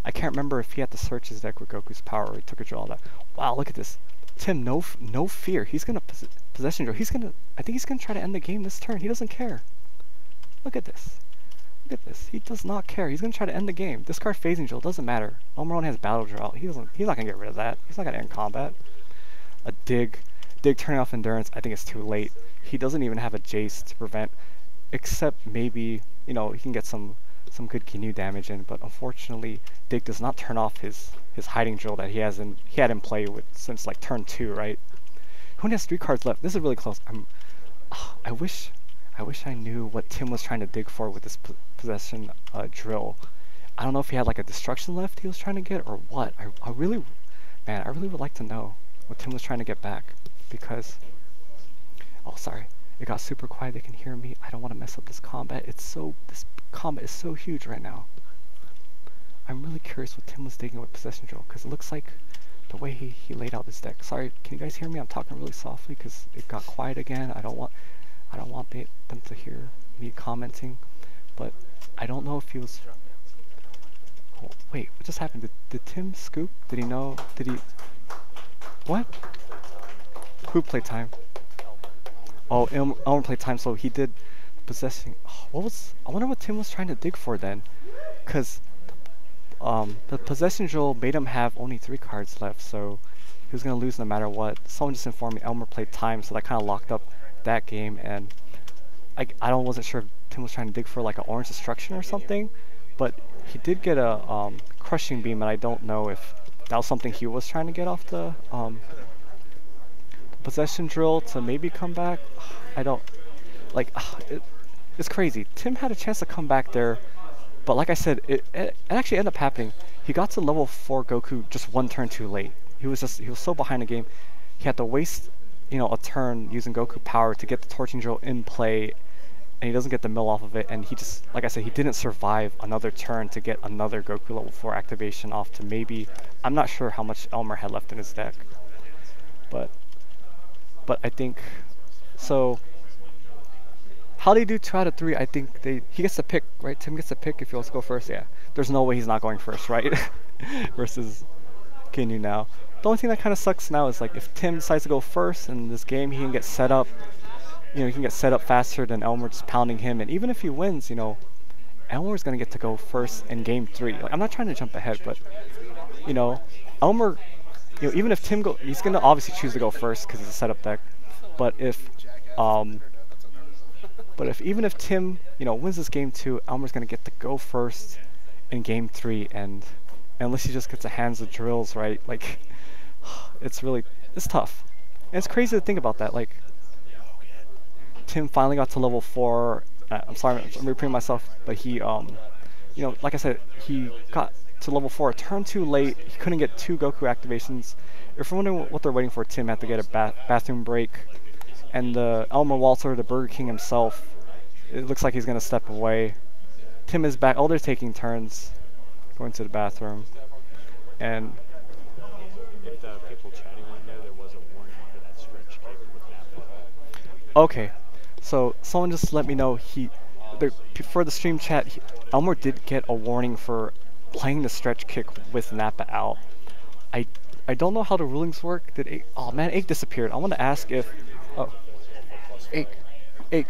I can't remember if he had to search his deck with Goku's power or he took a drill. That. Wow, look at this. Tim, no fear. He's gonna possession drill. I think he's gonna try to end the game this turn. He doesn't care. Look at this. Look at this. He does not care. He's gonna try to end the game. Discard phasing drill. Doesn't matter. Elmer only has battle drill. He's not gonna get rid of that. He's not gonna end combat. A dig turning off endurance. I think it's too late. He doesn't even have a Jace to prevent, except maybe he can get some good Ginyu damage in. But unfortunately, dig does not turn off his hiding drill that he had in play since like turn 2, right? Who has 3 cards left? This is really close. I wish I knew what Tim was trying to dig for with this possession drill. I don't know if he had like a destruction left he was trying to get or what. I really would like to know what Tim was trying to get back, because sorry, it got super quiet. They can hear me. I don't want to mess up this combat. This combat is so huge right now. I'm really curious what Tim was digging with possession drill, because it looks like the way he laid out this deck. Sorry, can you guys hear me? I'm talking really softly because it got quiet again. I don't want them to hear me commenting, but I don't know if he was. Oh, wait, what just happened? Did Tim scoop? Did he know? Did he? What? Who played time? Oh, Elmer played time, so he did possessing. Oh, I wonder what Tim was trying to dig for then, because the possession drill made him have only 3 cards left, so he was gonna lose no matter what. Someone just informed me Elmer played time, so that kind of locked up that game, and I wasn't sure if Tim was trying to dig for like an orange destruction or something, but he did get a crushing beam, and I don't know if that was something he was trying to get off the possession drill to maybe come back. I don't it's crazy. Tim had a chance to come back there, but like I said, it actually ended up happening. He got to level 4 Goku just 1 turn too late. He was so behind the game. He had to waste a turn using Goku power to get the torching drill in play, and he doesn't get the mill off of it, and he just, like I said, he didn't survive another turn to get another Goku level 4 activation off to maybe, I'm not sure how much Elmer had left in his deck, but I think, so, how do they do 2 out of 3? I think he gets to pick, right? Tim gets to pick if he wants to go first, yeah. There's no way he's not going first, right? Versus Ginyu now. The only thing that kind of sucks now is like if Tim decides to go first in this game, he can get set up. He can get set up faster than Elmer just pounding him. And even if he wins, Elmer's gonna get to go first in game 3. Like, I'm not trying to jump ahead, but Elmer, even if Tim he's gonna obviously choose to go first because it's a setup deck. But even if Tim, wins this game 2, Elmer's gonna get to go first in game 3, and unless he just gets the hands of drills, right? Like, it's tough. And it's crazy to think about that. Like, Tim finally got to level 4. I'm sorry, I'm repeating myself, but he, like I said, he got to level 4 a turn too late. He couldn't get 2 Goku activations. If you're wondering what they're waiting for, Tim had to get a bathroom break. And the Elmer Walter, the Burger King himself, it looks like he's going to step away. Tim is back. Oh, they're taking turns going to the bathroom. And if the people chatting wouldn't know, there was a warning for that stretch kick with that. Okay, so someone just let me know for the stream chat, Elmer did get a warning for playing the stretch kick with Nappa out. I don't know how the rulings work. Oh man, Ake disappeared. I want to ask if Ake,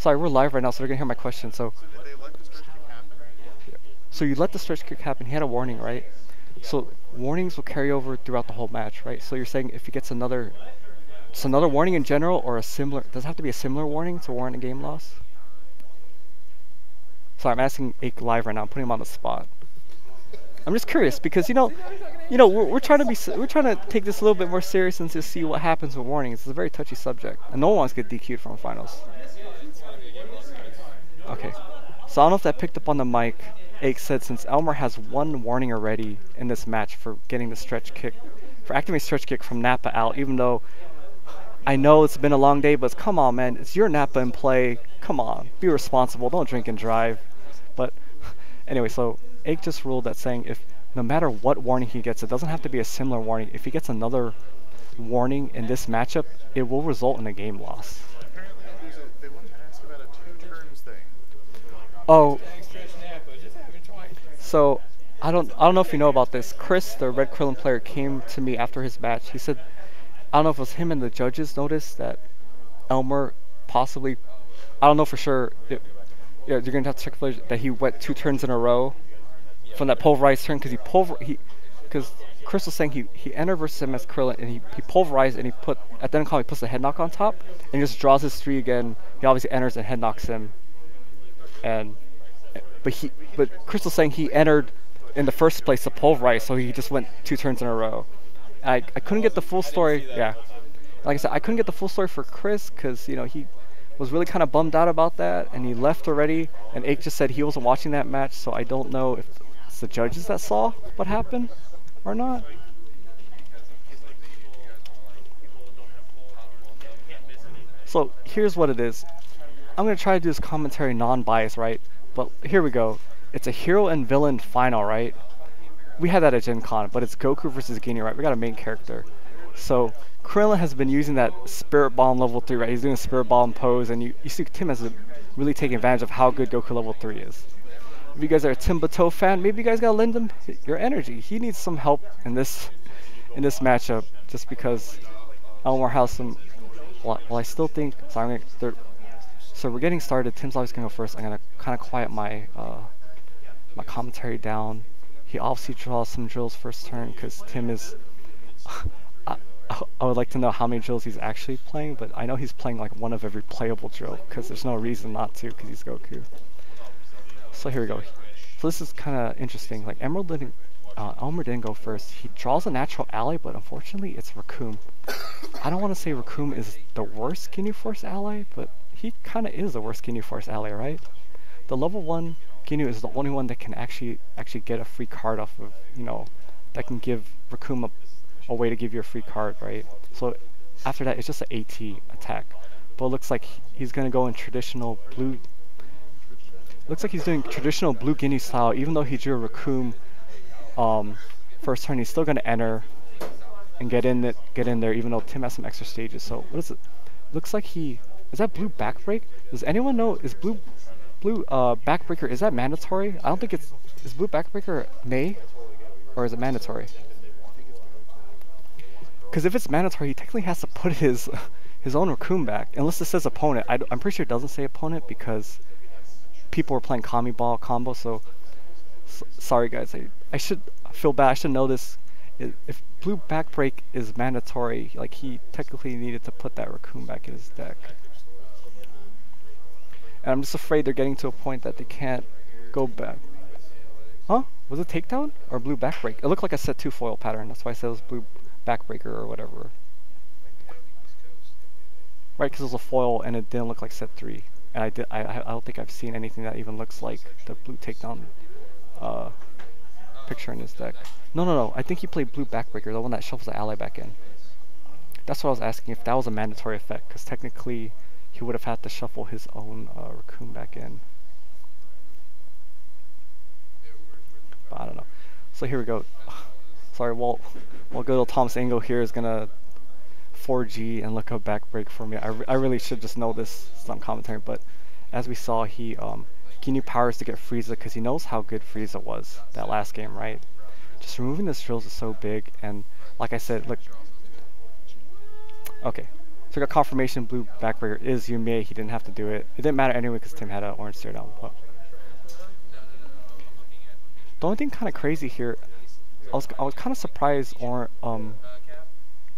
Sorry, we're live right now, so they're gonna hear my question. So Did they let the stretch kick happen? so you let the stretch kick happen. He had a warning, right? So warnings will carry over throughout the whole match, right? So you're saying if he gets another, just another warning in general, or a similar, does it have to be a similar warning to warrant a game loss? Sorry, I'm asking Ake live right now. I'm putting him on the spot. I'm just curious because we're trying to we're trying to take this a little bit more serious and just see what happens with warnings. It's a very touchy subject, and no one wants to get DQ'd from finals. Okay, so I don't know if that picked up on the mic. Ake said since Elmer has one warning already in this match for getting the stretch kick, for activating stretch kick from Nappa out, even though I know it's been a long day, but come on, man, it's your Nappa in play. Come on, be responsible. Don't drink and drive. But anyway, so Ake just ruled that saying if no matter what warning he gets, it doesn't have to be a similar warning. If he gets another warning in this matchup, it will result in a game loss. Apparently, they want to ask about a 2 turns thing. Oh. So I don't know if you know about this. Chris, the Red Krillin player, came to me after his match. He said, I don't know if it was him and the judges noticed that Elmer possibly, I don't know for sure. Yeah, you're gonna have to check that he went 2 turns in a row from that pulverized turn because Chris was saying he entered versus him as Krillin and he pulverized and he put at the end call he puts the head knock on top and he just draws his 3 again. He obviously enters and head knocks him. But Chris was saying he entered in the first place to pulverize, so he just went 2 turns in a row. I couldn't get the full story. Yeah, like I said, I couldn't get the full story for Chris because he was really kind of bummed out about that and he left already. And Ake just said he wasn't watching that match, so I don't know if it's the judges that saw what happened or not. So here's what it is. I'm gonna try to do this commentary non-biased, right? But here we go. It's a hero and villain final, right? We had that at Gen Con, but it's Goku versus Ginyu, right? We got a main character. So Krillin has been using that Spirit Bomb level 3, right? He's doing a Spirit Bomb pose, and you see Tim has really taking advantage of how good Goku level 3 is. If you guys are a Tim Bateau fan, maybe you guys gotta lend him your energy. He needs some help in this matchup, just because Elmore has some. Well, I still think. So we're getting started. Tim's always gonna go first. I'm gonna kind of quiet my my commentary down. He obviously draws some drills first turn because Tim is. I would like to know how many drills he's actually playing, but I know he's playing like one of every playable drill because there's no reason not to because he's Goku. So here we go. So this is kind of interesting. Like Elmer didn't go first. He draws a natural ally, but unfortunately it's Raccoon. I don't want to say Raccoon is the worst Ginyu Force ally, but he kind of is the worst Ginyu Force ally, right? The level 1 Ginyu is the only one that can actually get a free card off of, that can give Raccoon a way to give you a free card, right? So after that, it's just an AT attack. But it looks like he's going to go in traditional blue. Looks like he's doing traditional blue Ginyu style, even though he drew a Raccoon first turn. He's still going to enter and get in there, even though Tim has some extra stages. So what is it? Looks like is that blue backbreak? Does anyone know, is blue backbreaker, is that mandatory? I don't think is blue backbreaker May, or is it mandatory? Because if it's mandatory, he technically has to put his own Raccoon back, unless it says opponent. I'm pretty sure it doesn't say opponent because people were playing Kami Ball combo. So sorry guys, I should feel bad. I should know this. If blue backbreak is mandatory, like he technically needed to put that Raccoon back in his deck. And I'm just afraid they're getting to a point that they can't go back. Huh? Was it takedown or blue backbreak? It looked like a set 2 foil pattern. That's why I said it was blue backbreaker or whatever. Right, because it was a foil and it didn't look like set 3. And I don't think I've seen anything that even looks like the blue takedown picture in his deck. No. I think he played blue backbreaker, the one that shuffles the ally back in. That's what I was asking, if that was a mandatory effect, because technically he would have had to shuffle his own Raccoon back in. But I don't know. So here we go. Sorry, while good old Thomas Engel here is gonna 4G and look up backbreak for me. I really should just know this. It's not commentary, but as we saw, he Ginyu powers to get Frieza because he knows how good Frieza was that last game, right? Just removing this drills is so big, and like I said, look. Okay, So we got confirmation blue backbreaker is Yumiya. He didn't have to do it. It didn't matter anyway because Tim had an orange stare down. But the only thing kind of crazy here, I was kind of surprised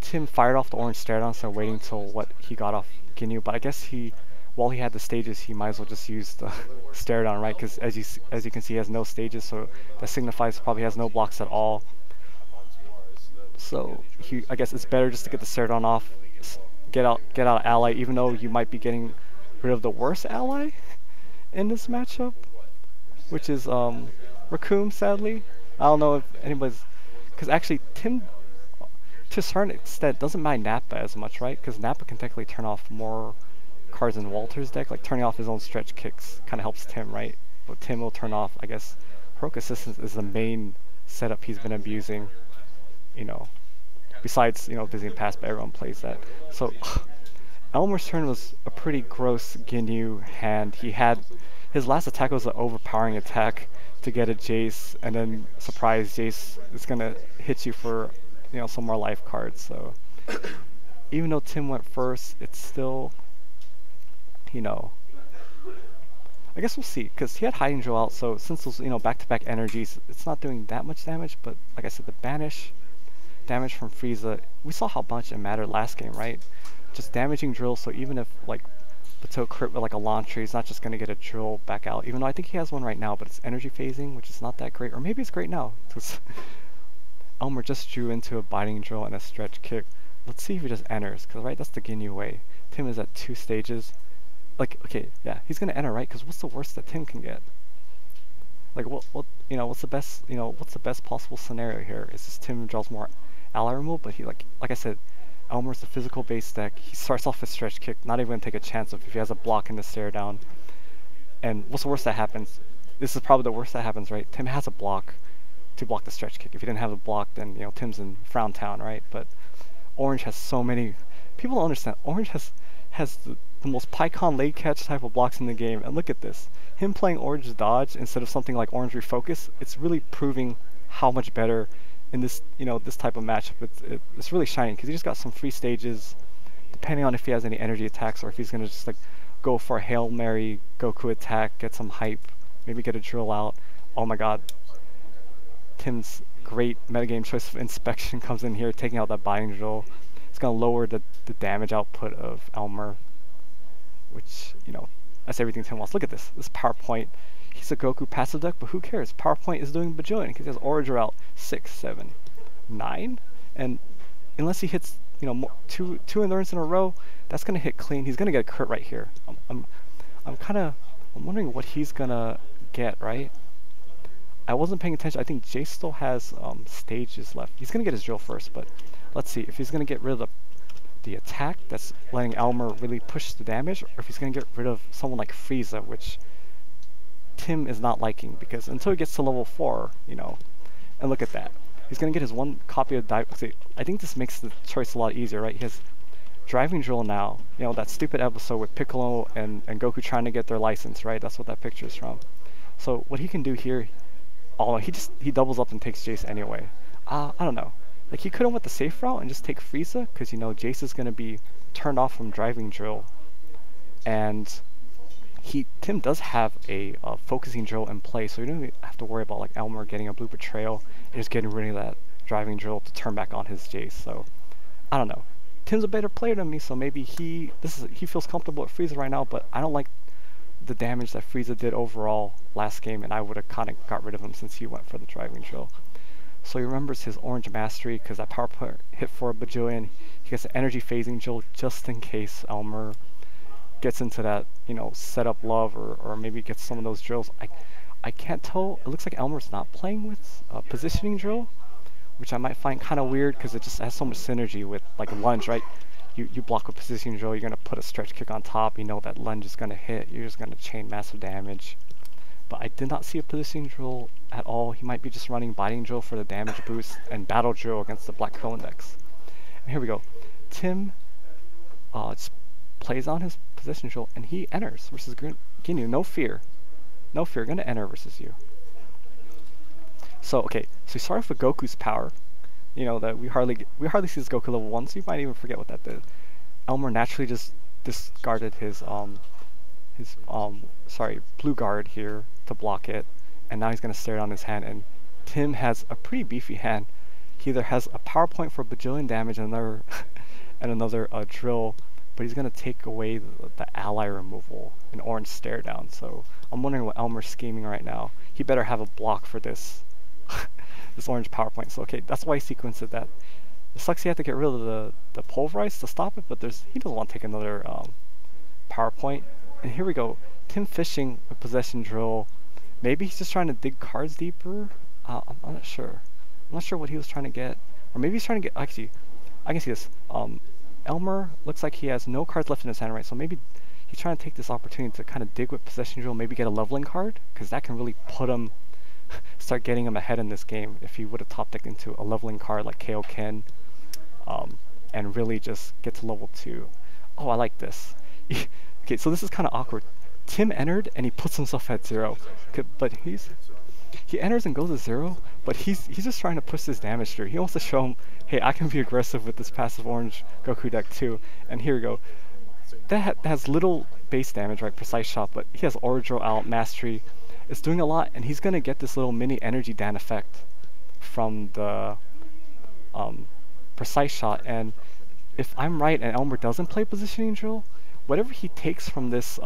Tim fired off the orange stare down instead of waiting till what he got off Ginyu. But I guess while he had the stages, he might as well just use the stare down, right? Because as you can see, he has no stages, so that signifies probably has no blocks at all. So I guess it's better just to get the stare down off, get out ally, even though you might be getting rid of the worst ally in this matchup, which is Raccoon. Sadly, I don't know if anybody's, because actually Tim, to a certain extent, doesn't mind Nappa as much, right? Because Nappa can technically turn off more cards in Walter's deck, like turning off his own stretch kicks kind of helps Tim, right? But Tim will turn off, I guess, Heroic Assistance is the main setup he's been abusing, besides, Busy and Pass, but everyone plays that. So, Elmer's turn was a pretty gross Ginyu hand. His last attack was an overpowering attack to get a Jace, and then surprise, Jace is gonna hit you for, some more life cards. So, even though Tim went first, it's still, I guess we'll see, because he had Hiding Drill out, so since those, back-to-back energies, it's not doing that much damage, but like I said, the banish damage from Frieza, we saw how much it mattered last game, right? Just damaging Drill, so even if, Bateau crit with, a Launcher, he's not just going to get a Drill back out, even though I think he has one right now, but it's energy phasing, which is not that great, or maybe it's great now, because Elmer just drew into a Biting Drill and a Stretch Kick. Let's see if he just enters, because, right, that's the Ginyu way. Tim is at 2 stages. Okay, yeah, he's gonna enter, right? Because what's the worst that Tim can get? What's the best possible scenario here? Is this Tim draws more ally removal, but he, like I said, Elmer's the physical base deck. He starts off with Stretch Kick, not even gonna take a chance of if he has a block in the stare down. And what's the worst that happens? This is probably the worst that happens, right? Tim has a block to block the Stretch Kick. If he didn't have a block, then, Tim's in Frown Town, right? But Orange has so many, people don't understand, Orange has the most PyCon late catch type of blocks in the game, and look at this. Him playing Orange Dodge instead of something like Orange Refocus, it's really proving how much better in this, this type of matchup. It's really shining because he just got some free stages, depending on if he has any energy attacks or if he's gonna just go for a Hail Mary Goku attack, get some hype, maybe get a drill out. Oh my God, Tim's great metagame choice of Inspection comes in here, taking out that Biting Drill. It's gonna lower the damage output of Elmer, which, that's everything Tim wants. Look at this PowerPoint. He's a Goku passive deck, but who cares? PowerPoint is doing bajillion because he has Orager out 6, 7, 9, and unless he hits, two endurance in a row, that's gonna hit clean. He's gonna get a crit right here. I'm wondering what he's gonna get, right? I wasn't paying attention. I think Jace still has stages left. He's gonna get his drill first, but let's see if he's gonna get rid of the attack that's letting Elmer really push the damage, or if he's gonna get rid of someone like Frieza, which Tim is not liking, because until he gets to level 4, and look at that. He's gonna get his one copy of I think this makes the choice a lot easier, right? He has Driving Drill now, that stupid episode with Piccolo and Goku trying to get their license, right? That's what that picture is from. So what he can do here, he doubles up and takes Jace anyway. I don't know. He could have went the safe route and just take Frieza, because Jace is going to be turned off from Driving Drill, and Tim does have a focusing drill in play, so you don't even have to worry about Elmer getting a blue betrayal and just getting rid of that Driving Drill to turn back on his Jace. So I don't know. Tim's a better player than me, so maybe he feels comfortable with Frieza right now, but I don't like the damage that Frieza did overall last game, and I would have kind of got rid of him since he went for the Driving Drill. So he remembers his Orange Mastery, because that power point hit for a bajillion. He gets an energy phasing drill just in case Elmer gets into that, setup love, or maybe gets some of those drills. I can't tell. It looks like Elmer's not playing with positioning drill, which I might find kind of weird, because it just has so much synergy with lunge, right? You block with positioning drill, you're gonna put a stretch kick on top. That lunge is gonna hit. You're just gonna chain massive damage. But I did not see a positioning drill at all. He might be just running Biting Drill for the damage boost and Battle Drill against the Black Krillin decks. And here we go. Tim just plays on his position drill, and he enters versus Ginyu. No fear. No fear. Gonna enter versus you. So, okay. So we start off with Goku's power. That we hardly see this Goku level 1, so you might even forget what that did. Elmer naturally just discarded his blue guard here to block it, and now he's gonna stare down his hand. And Tim has a pretty beefy hand. He either has a power point for bajillion damage and another and another drill, but he's gonna take away the ally removal, an orange stare down. So I'm wondering what Elmer's scheming right now. He better have a block for this this orange power point. So okay, that's why he sequenced it that. It sucks he had to get rid of the pulverize to stop it, but he doesn't want to take another power point. And here we go, Tim fishing a possession drill. Maybe he's just trying to dig cards deeper. I'm not sure. I'm not sure what he was trying to get, or maybe he's trying to get. Actually, I can see this. Elmer looks like he has no cards left in his hand, right? So maybe he's trying to take this opportunity to kind of dig with possession drill, maybe get a leveling card, because that can really put him, start getting him ahead in this game if he would have top decked into a leveling card like KO Ken, and really just get to level 2. Oh, I like this. Okay, so this is kind of awkward. Tim entered and he puts himself at 0, but he enters and goes to 0, but he's just trying to push this damage through. He wants to show him, hey, I can be aggressive with this passive orange Goku deck too. And here we go. That has little base damage, right? Precise shot, but he has aura drill out, mastery. It's doing a lot, and he's gonna get this little mini energy Dan effect from the precise shot. And if I'm right and Elmer doesn't play positioning drill, whatever he takes from this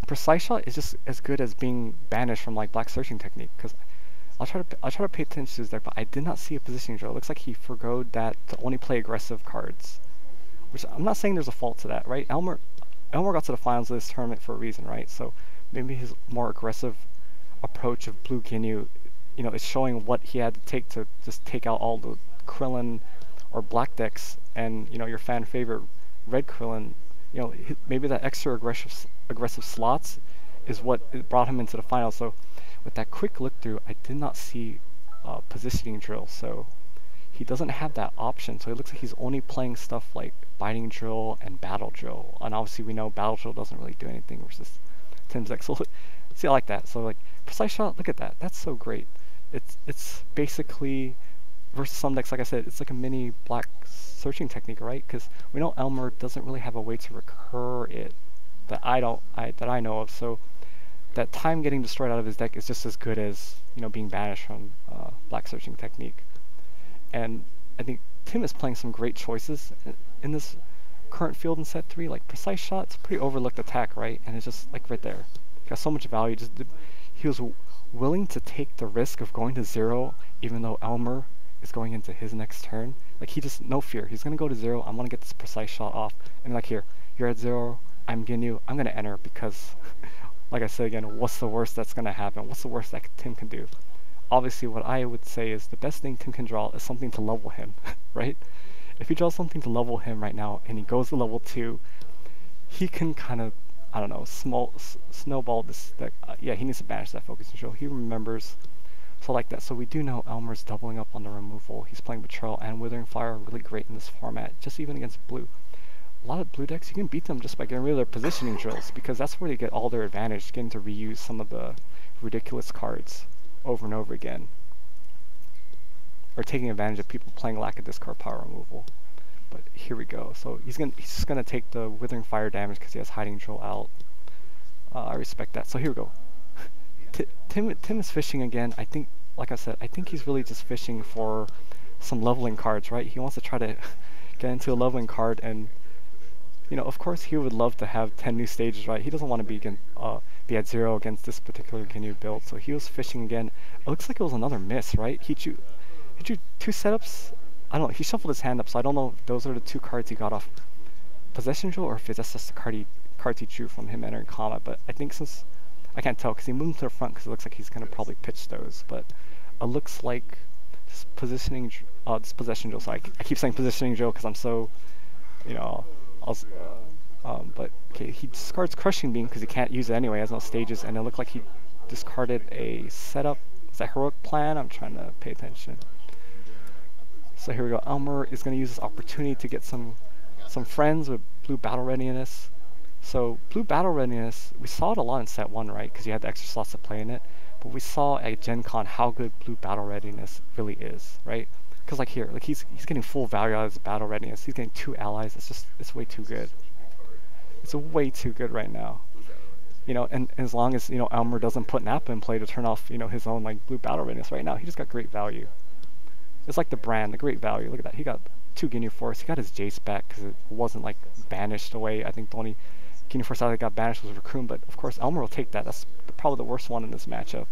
precise shot is just as good as being banished from like black searching technique. Because I'll try to pay attention to his deck, but I did not see a positioning drill. It looks like he forgoed that to only play aggressive cards, which I'm not saying there's a fault to that, right? Elmer got to the finals of this tournament for a reason, right? So maybe his more aggressive approach of Blue Ginyu, you know, is showing what he had to take to just take out all the Krillin or black decks, and you know, your fan favorite red Krillin. You know, maybe that extra aggressive slots is what brought him into the finals. So with that quick look through, I did not see positioning drill, so he doesn't have that option. So it looks like he's only playing stuff like biting drill and battle drill, and obviously we know battle drill doesn't really do anything versus Tim's deck. So see, I like that. So like precise shot, look at that, that's so great. It's basically versus some decks, like I said, it's like a mini black searching technique, right? Because we know Elmer doesn't really have a way to recur it that I know of. So that time getting destroyed out of his deck is just as good as, you know, being banished from black searching technique. And I think Tim is playing some great choices in this current field in set 3. Like precise shot, it's a pretty overlooked attack, right? And it's just like right there, got so much value. He was willing to take the risk of going to 0, even though Elmer is going into his next turn. Like he just, no fear, he's gonna go to 0. I'm gonna get this precise shot off, and like here, you're at 0, I'm Ginyu, I'm gonna enter, because like I said again, what's the worst that's gonna happen? What's the worst that Tim can do? Obviously what I would say is the best thing Tim can draw is something to level him, right? If he draws something to level him right now and he goes to level 2, he can kind of, I don't know, snowball this deck. Yeah, he needs to banish that focus control. He remembers. So like that. So we do know Elmer's doubling up on the removal. He's playing Betrayal and Withering Fire really great in this format, just even against blue. A lot of blue decks, you can beat them just by getting rid of their positioning drills, because that's where they get all their advantage, getting to reuse some of the ridiculous cards over and over again, or taking advantage of people playing lack of discard power removal. But here we go. So he's just gonna take the Withering Fire damage because he has Hiding Drill out. I respect that. So here we go. Tim is fishing again. I think, like I said, I think he's really just fishing for some leveling cards, right? He wants to try to get into a leveling card, and you know, of course, he would love to have 10 new stages, right? He doesn't want to be at 0 against this particular Ginyu build. So he was fishing again. It looks like it was another miss, right? He drew 2 setups. I don't know. He shuffled his hand up, so I don't know if those are the 2 cards he got off possession drill, or if that's just the cards he drew from him entering combat. But I think since I can't tell because he moved to the front, because it looks like he's gonna probably pitch those. But it looks like this positioning, this possession drill. So I keep saying positioning drill because I'm so, you know, but okay, he discards Crushing Beam because he can't use it anyway. He has no stages, and it looked like he discarded a setup. Is that Heroic Plan? I'm trying to pay attention. So here we go. Elmer is gonna use this opportunity to get some friends with blue battle readiness. So blue battle readiness, we saw it a lot in set 1, right? Because you had the extra slots to play in it. But we saw at Gen Con how good blue battle readiness really is, right? Cause like here, like he's getting full value out of his battle readiness. He's getting 2 allies. It's way too good. It's way too good right now. You know, and as long as, you know, Elmer doesn't put Nappa in play to turn off, you know, his own like blue battle readiness right now, he just got great value. It's like the brand, the great value. Look at that. He got 2 Ginyu Force. He got his Jace back because it wasn't like banished away. I think the only Ginyu Force that got banished was Raccoon, but of course Elmer will take that. That's probably the worst one in this matchup.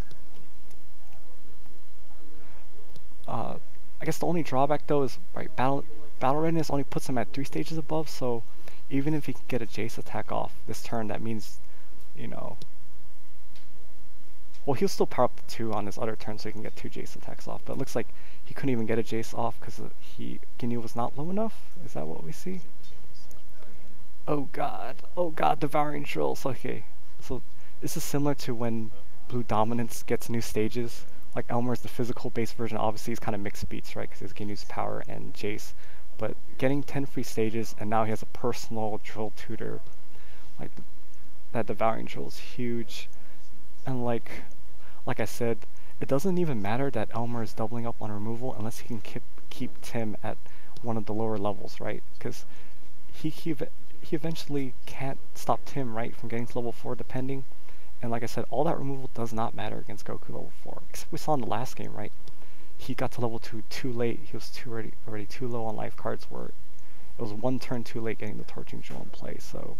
I guess the only drawback though is right battle readiness only puts him at 3 stages above, so even if he can get a Jace attack off this turn, that means, you know, well, he'll still power up to 2 on his other turn so he can get 2 Jace attacks off, but it looks like he couldn't even get a Jace off because Ginyu was not low enough. Is that what we see? Oh god, Devouring Drills. Okay, so this is similar to when Blue Dominance gets new stages. Like Elmer's the physical based version, obviously he's kind of mixed beats, right, because he's Ginyu's power and Jace, but getting 10 free stages and now he has a personal drill tutor, like that Devouring Drill is huge. And like I said, it doesn't even matter that Elmer is doubling up on removal unless he can keep Tim at one of the lower levels, right, because he eventually can't stop Tim, right, from getting to level 4 depending. And like I said, all that removal does not matter against Goku level 4. Except we saw in the last game, right? He got to level 2 too late. He was already too low on life cards where it was 1 turn too late getting the Torching Drill in play. So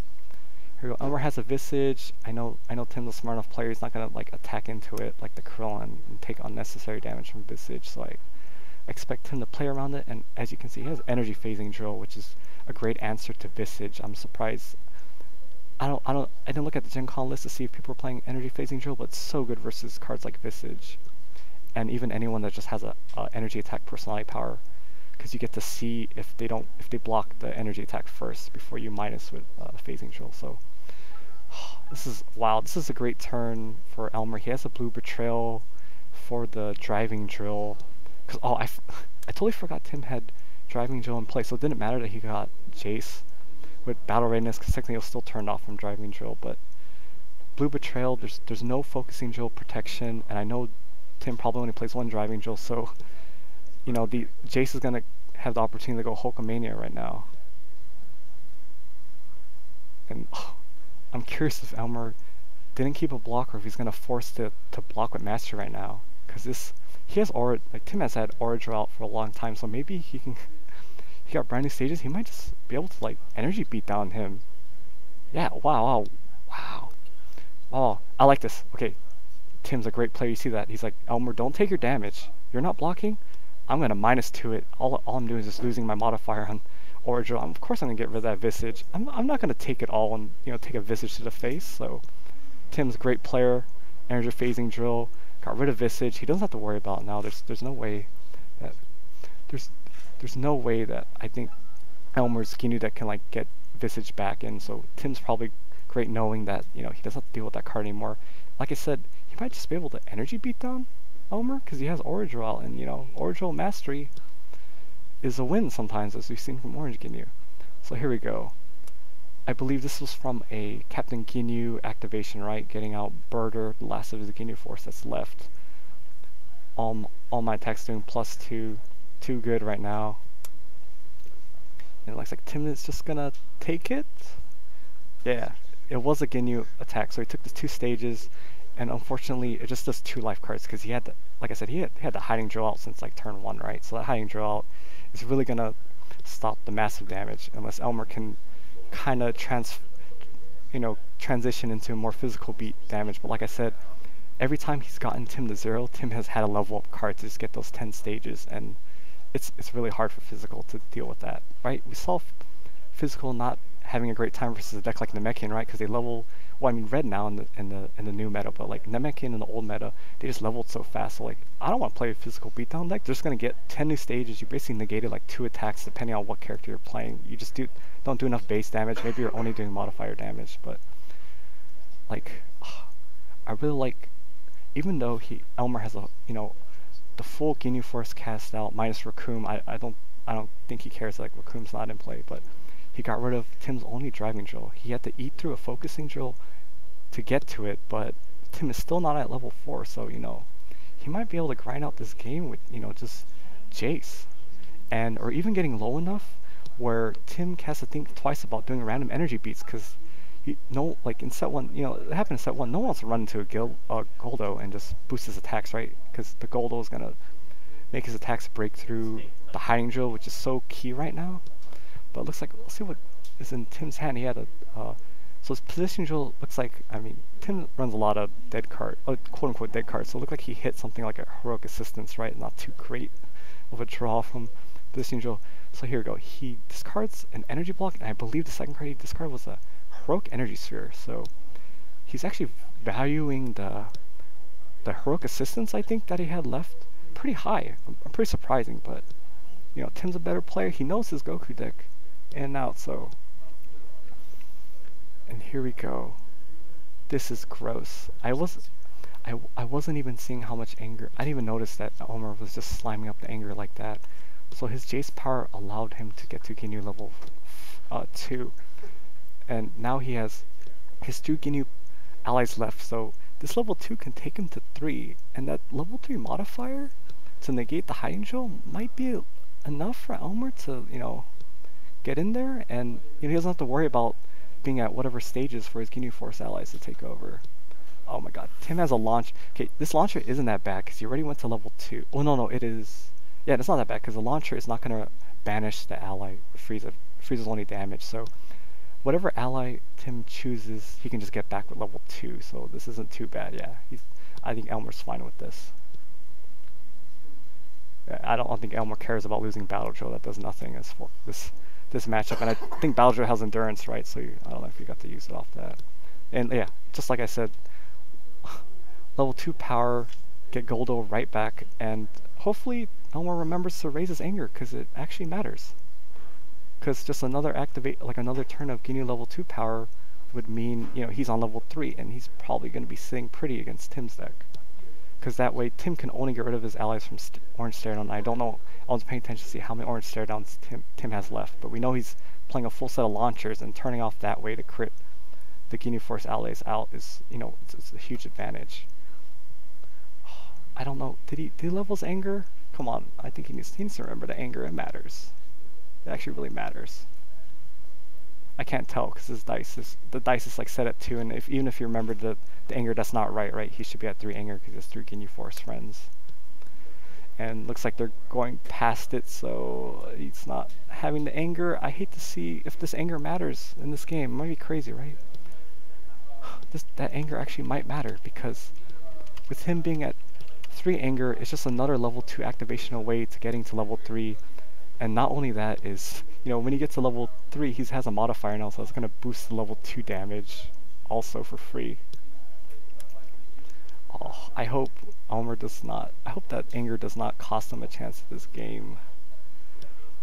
here we go. Elmer has a Visage. I know Tim's a smart enough player. He's not gonna like attack into it like the Krillin and take unnecessary damage from Visage. So I expect him to play around it. And as you can see, he has Energy Phasing Drill, which is a great answer to Visage. I'm surprised. I didn't look at the Gen Con list to see if people were playing Energy Phasing Drill, but it's so good versus cards like Visage, and even anyone that just has a energy attack personality power, because you get to see if they block the energy attack first before you minus with Phasing Drill. So this is a great turn for Elmer. He has a Blue Betrayal for the Driving Drill, because I totally forgot Tim had Driving Drill in play, so it didn't matter that he got Jace with battle readiness, because technically he'll still turn off from Driving Drill. But Blue Betrayal, there's no Focusing Drill protection, and I know Tim probably only plays 1 Driving Drill, so you know the Jace is gonna have the opportunity to go Hulkamania right now. And I'm curious if Elmer didn't keep a block or if he's gonna force to block with Master right now, because he has Aura, like Tim has had Aura Drill out for a long time, so maybe he can. He got brand new stages, he might just be able to like energy beat down him. Yeah, wow. Oh, I like this. Okay, Tim's a great player, you see that. He's like, Elmer, don't take your damage. You're not blocking? I'm gonna -2 it. All I'm doing is just losing my modifier on Aura Drill. Of course I'm gonna get rid of that Visage. I'm not gonna take it all and, you know, take a Visage to the face. So Tim's a great player. Energy Phasing Drill. Got rid of Visage. He doesn't have to worry about it now. There's no way that there's no way that I think Elmer's Ginyu that can like get Visage back in, so Tim's probably great knowing that, you know, he doesn't have to deal with that card anymore. Like I said, he might just be able to energy beat down Elmer because he has Aura Drill, and you know, Aura Drill Mastery is a win sometimes, as we've seen from Orange Ginyu. So here we go. I believe this was from a Captain Ginyu activation, right? Getting out Birder, the last of his Ginyu Force that's left. All my attacks doing +2. Too good right now. And it looks like Tim is just gonna take it. Yeah, it was a Ginyu attack, so he took the 2 stages, and unfortunately it just does 2 life cards because he had the, like I said, he had the Hiding Drill out since like turn 1, right? So that Hiding Drill out is really gonna stop the massive damage unless Elmer can kind of transition into more physical beat damage. But like I said, every time he's gotten Tim to 0, Tim has had a level up card to just get those 10 stages, and it's really hard for physical to deal with that, right? We saw physical not having a great time versus a deck like Namekian, right? Because they level, well, I mean Red now in the new meta, but like Namekian in the old meta, they just leveled so fast. So like, I don't want to play a physical beatdown deck. They're just gonna get 10 new stages. You basically negated like 2 attacks depending on what character you're playing. You just don't do enough base damage. Maybe you're only doing modifier damage, but like, I really like, even though Elmer has a, you know, the full Ginyu Force cast out minus Raccoon, I don't think he cares, like Raccoon's not in play, but he got rid of Tim's only Driving Drill. He had to eat through a Focusing Drill to get to it, but Tim is still not at level 4, so you know, he might be able to grind out this game with, you know, just Jace. and or even getting low enough where Tim has to think twice about doing random energy beats, because like in set 1, it happened in set 1, no one wants to run into a Goldo and just boost his attacks, right? Because the Goldo is going to make his attacks break through the hiding drill, which is so key right now. But it looks like, let's see what is in Tim's hand. He had so his position drill looks like, Tim runs a lot of dead card, quote-unquote dead cards, so it looked like he hit something like a Heroic Assistance, right? Not too great of a draw from position drill. So here we go. He discards an energy block, and I believe the second card he discarded was a Heroic Energy Sphere. So he's actually valuing the Heroic Assistance, I think, that he had left pretty high. I'm pretty surprising, but Tim's a better player. He knows his Goku deck in and out, so. And here we go. This is gross. I wasn't even seeing how much anger. I didn't even notice that Elmer was just sliming up the anger like that. So his Jace power allowed him to get to Ginyu level 2. And now he has his 2 Ginyu allies left. So this level 2 can take him to 3. And that level 3 modifier to negate the hiding drill might be enough for Elmer to, get in there. And he doesn't have to worry about being at whatever stages for his Ginyu Force allies to take over. Oh my god, Tim has a launch. Okay, this launcher isn't that bad because he already went to level 2. Oh no, it is. Yeah, it's not that bad because the launcher is not going to banish the ally with Frieza. Frieza's only damage, so whatever ally Tim chooses, he can just get back with level 2, so this isn't too bad. Yeah, I think Elmer's fine with this. I don't think Elmer cares about losing Battle Drill. That does nothing as for this matchup, and I think Battle Drill has endurance, right? So I don't know if you got to use it off that. And yeah, just like I said, level 2 power, get Goldo right back, and hopefully Elmer remembers to raise his anger, because it actually matters. Because just another another turn of Ginyu level 2 power would mean, he's on level 3, and he's probably going to be sitting pretty against Tim's deck. Because that way, Tim can only get rid of his allies from Orange Stare Down. I don't know, I was paying attention to see how many Orange Stare Downs Tim has left, but we know he's playing a full set of launchers, and turning off that way to crit the Ginyu Force allies out is, it's a huge advantage. I don't know, did he level his anger? Come on, I think he needs to remember the anger, it matters. It actually really matters. I can't tell because the dice is like set at 2, and even if you remember the anger, that's not right, he should be at 3 anger because he has 3 Ginyu Force friends. And looks like they're going past it, so he's not having the anger. I hate to see if this anger matters in this game. It might be crazy, right? That anger actually might matter, because with him being at 3 anger, it's just another level 2 activation away to getting to level 3. And not only that is, when he gets to level 3, he has a modifier now, so it's going to boost the level 2 damage also for free. Oh, I hope I hope that anger does not cost him a chance at this game.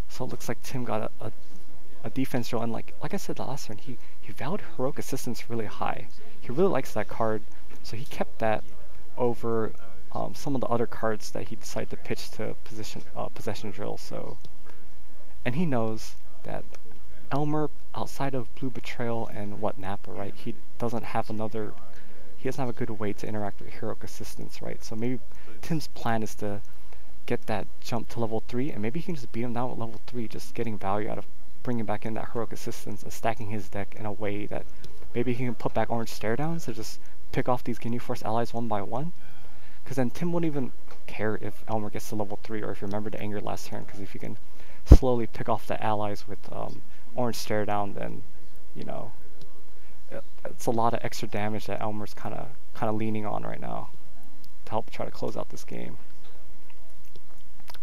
So it looks like Tim got a defense drill, and like I said last turn, he valued Heroic Assistance really high. He really likes that card, so he kept that over some of the other cards that he decided to pitch to possession drill. So, and he knows that Elmer, outside of Blue Betrayal and Nappa, right? He doesn't have a good way to interact with Heroic Assistance, right? So maybe Tim's plan is to get that jump to level 3, and maybe he can just beat him down at level 3, just getting value out of bringing back in that Heroic Assistance and stacking his deck in a way that maybe he can put back Orange Stare Downs to just pick off these Ginyu Force allies one by one. Because then Tim wouldn't even care if Elmer gets to level 3, or if you remember the anger last turn, because if you can slowly pick off the allies with Orange Stare Down, then, it's a lot of extra damage that Elmer's kind of leaning on right now to help try to close out this game.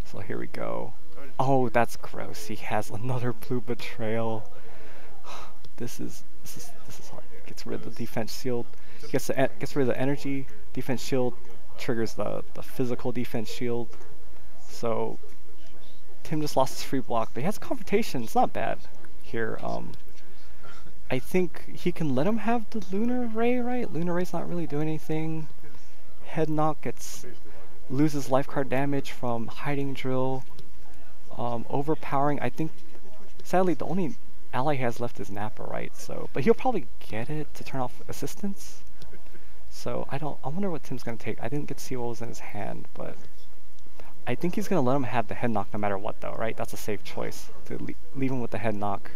So here we go. Oh, that's gross. He has another Blue Betrayal. This is hard. Gets rid of the defense shield. Gets rid of the energy defense shield. Triggers the physical defense shield. So Tim just lost his free block, but he has confrontation. It's not bad here. I think he can let him have the Lunar Ray, right? Lunar Ray's not really doing anything. Head knock loses life card damage from hiding drill. Overpowering. I think sadly the only ally he has left is Nappa, right? So, but he'll probably get it to turn off assistance. So I wonder what Tim's gonna take. I didn't get to see what was in his hand, but I think he's gonna let him have the head knock no matter what, though, right? That's a safe choice to leave him with the head knock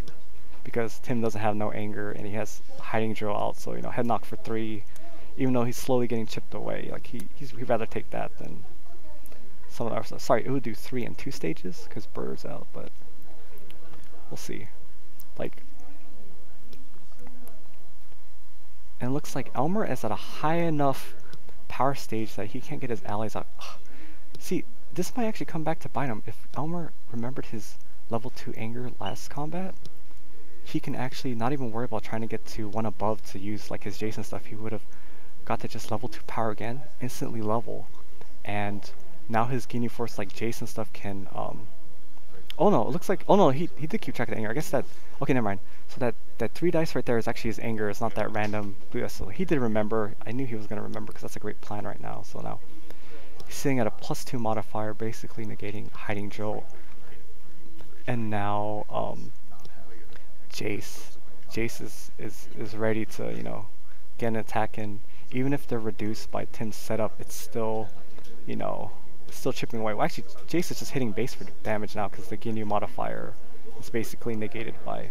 because Tim doesn't have no anger and he has hiding drill out. So you know, head knock for 3, even though he's slowly getting chipped away. Like he'd rather take that than some of the other stuff. Sorry, it would do 3 in 2 stages because Bird's out, but we'll see. Like, and it looks like Elmer is at a high enough power stage that he can't get his allies out. Ugh. See, this might actually come back to bite him. If Elmer remembered his level 2 anger last combat, he can actually not even worry about trying to get to 1 above to use like his Jason stuff. He would have got to just level 2 power again, instantly level, and now his Ginyu Force like Jason stuff can oh no, it looks like, oh no, he did keep track of the anger. I guess that, okay, never mind. So that 3 dice right there is actually his anger. It's not that random blue dice. So he did remember. I knew he was going to remember because that's a great plan right now. So now he's sitting at a +2 modifier, basically negating hiding drill. And now Jace is ready to, you know, get an attack in. Even if they're reduced by Tim's setup, it's still, you know, still chipping away. Well, actually, Jace is just hitting base for damage now because the Ginyu modifier is basically negated by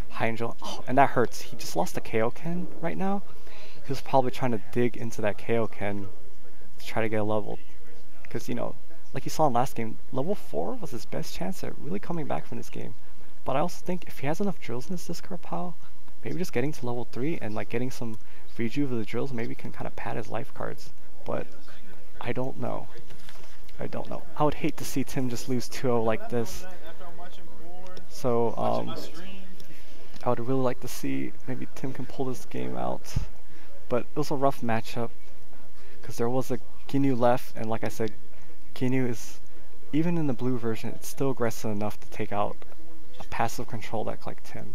high drill. Oh, and that hurts. He just lost a Kaioken right now. He was probably trying to dig into that Kaioken to try to get a level. Because, you know, like you saw in last game, level 4 was his best chance at really coming back from this game. But I also think if he has enough drills in his discard pile, maybe just getting to level 3 and like getting some rejuve of the drills maybe can kind of pad his life cards. But I don't know. I don't know. I would hate to see Tim just lose 2-0 like this. So, I would really like to see maybe Tim can pull this game out. But it was a rough matchup because there was a Ginyu left, and like I said, Ginyu is, even in the blue version, it's still aggressive enough to take out a passive control deck like Tim.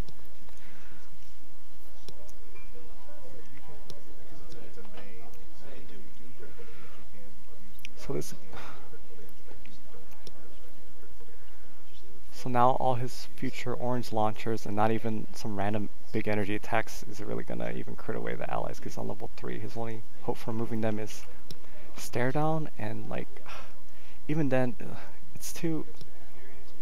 So now all his future orange launchers and not even some random big energy attacks is really gonna even crit away the allies because on level 3 his only hope for removing them is stare down, and like even then it's too,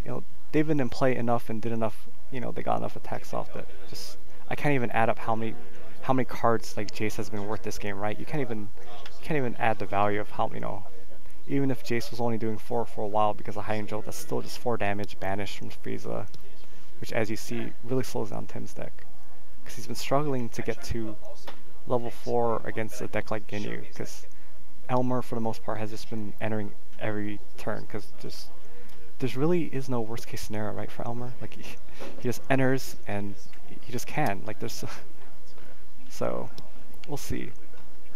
you know, they've been in play enough and did enough, you know, they got enough attacks off that just I can't even add up how many cards like Jace has been worth this game, right? You can't even add the value of how, you know, even if Jace was only doing 4 for a while because of high angel, that's still just 4 damage banished from Frieza, which as you see really slows down Tim's deck because he's been struggling to get to level 4 against a deck like Ginyu because Elmer for the most part has just been entering every turn because just there's really is no worst case scenario, right, for Elmer. Like he just enters and he just can, like there's so we'll see.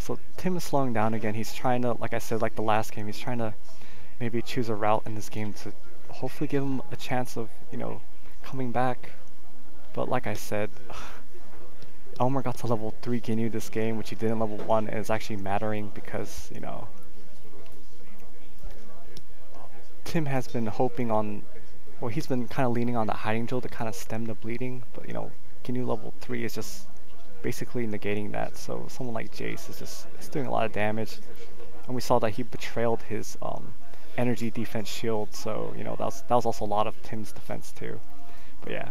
So Tim is slowing down again. He's trying to, like I said, like the last game, he's trying to maybe choose a route in this game to hopefully give him a chance of, you know, coming back. But like I said, Elmer got to level 3 Ginyu this game, which he did in level 1, and it's actually mattering because, you know, Tim has been hoping on, well, he's been kind of leaning on the hiding drill to kind of stem the bleeding, but, you know, Ginyu level 3 is just basically negating that. So someone like Jace is doing a lot of damage, and we saw that he betrayed his energy defense shield, so you know that was also a lot of Tim's defense too. But yeah,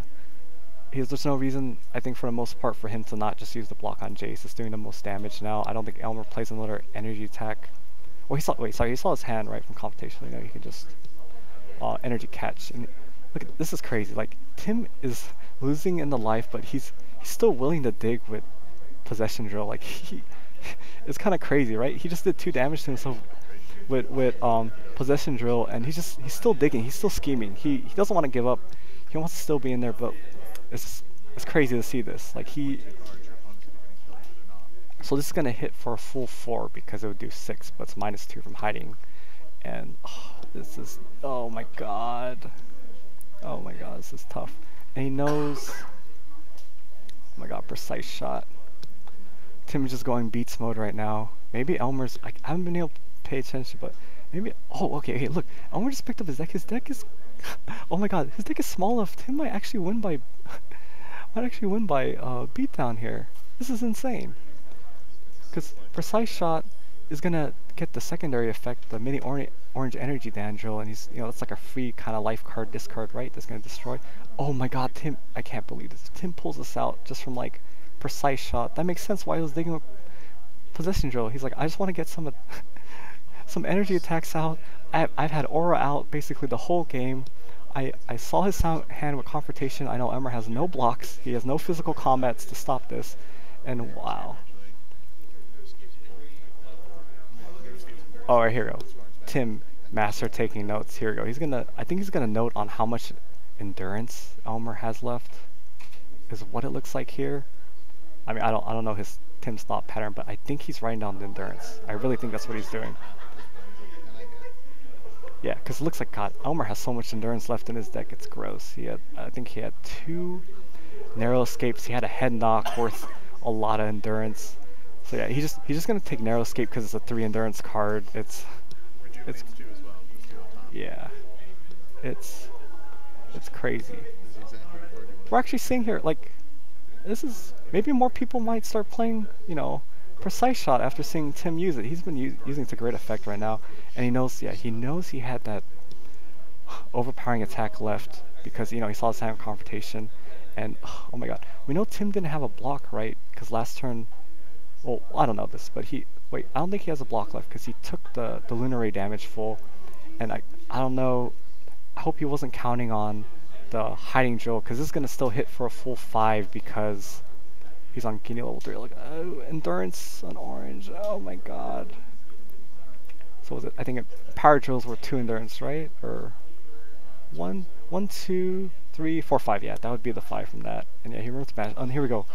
there's no reason, I think, for the most part, for him to not just use the block on Jace. It's doing the most damage now. I don't think Elmer plays another energy attack. Well, he saw his hand right from competition. You know, he can just energy catch. And look, this is crazy. Like Tim is losing in the life, but he's still willing to dig with possession drill. Like it's kind of crazy, right? He just did 2 damage to himself with possession drill, and he's still digging. He's still scheming. He doesn't want to give up. He wants to still be in there, but it's crazy to see this. Like so this is gonna hit for a full 4 because it would do 6, but it's -2 from hiding, and this is, oh my god, this is tough. And he knows. Oh my god, precise shot. Tim is just going beats mode right now. Maybe Elmer's, I haven't been able to pay attention, but maybe, oh, okay, look, Elmer just picked up his deck. His deck is, oh my god, his deck is small enough. Tim might actually win by, beatdown here. This is insane. Because precise shot is gonna get the secondary effect, the mini orange energy Dandrill, and he's, that's like a free kind of life card discard, right? That's gonna destroy. Oh my God, Tim! I can't believe this. Tim pulls this out just from like precise shot. That makes sense why he was digging a possession drill. He's like, I just want to get some some energy attacks out. I've had aura out basically the whole game. I saw his hand with confrontation. I know Elmer has no blocks. He has no physical combats to stop this, and wow. Oh, right, here we go. Tim Master taking notes. Here we go. I think he's gonna note on how much endurance Elmer has left. Is what it looks like here. I mean, I don't know Tim's thought pattern, but I think he's writing down the endurance. I really think that's what he's doing. Yeah, because it looks like, God, Elmer has so much endurance left in his deck. It's gross. I think he had 2 narrow escapes. He had a head knock worth a lot of endurance. So yeah, he's just gonna take narrow escape because it's a 3 endurance card. It's yeah, it's crazy. We're actually seeing here, like, this is maybe more people might start playing, precise shot after seeing Tim use it. He's been using it to great effect right now, and he knows he had that overpowering attack left because he saw his hand confrontation, and oh my God, we know Tim didn't have a block, right? Because last turn, well, I don't know this, but I don't think he has a block left because he took the lunar ray damage full, and I don't know. I hope he wasn't counting on the hiding drill because this is gonna still hit for a full 5 because he's on Guinea level 3. Like, oh, endurance on orange. Oh my God. So was it? I think power drills were 2 endurance, right? Or 1, 2, 3, 4, 5. Yeah, that would be the 5 from that. And yeah, he runs back. And here we go.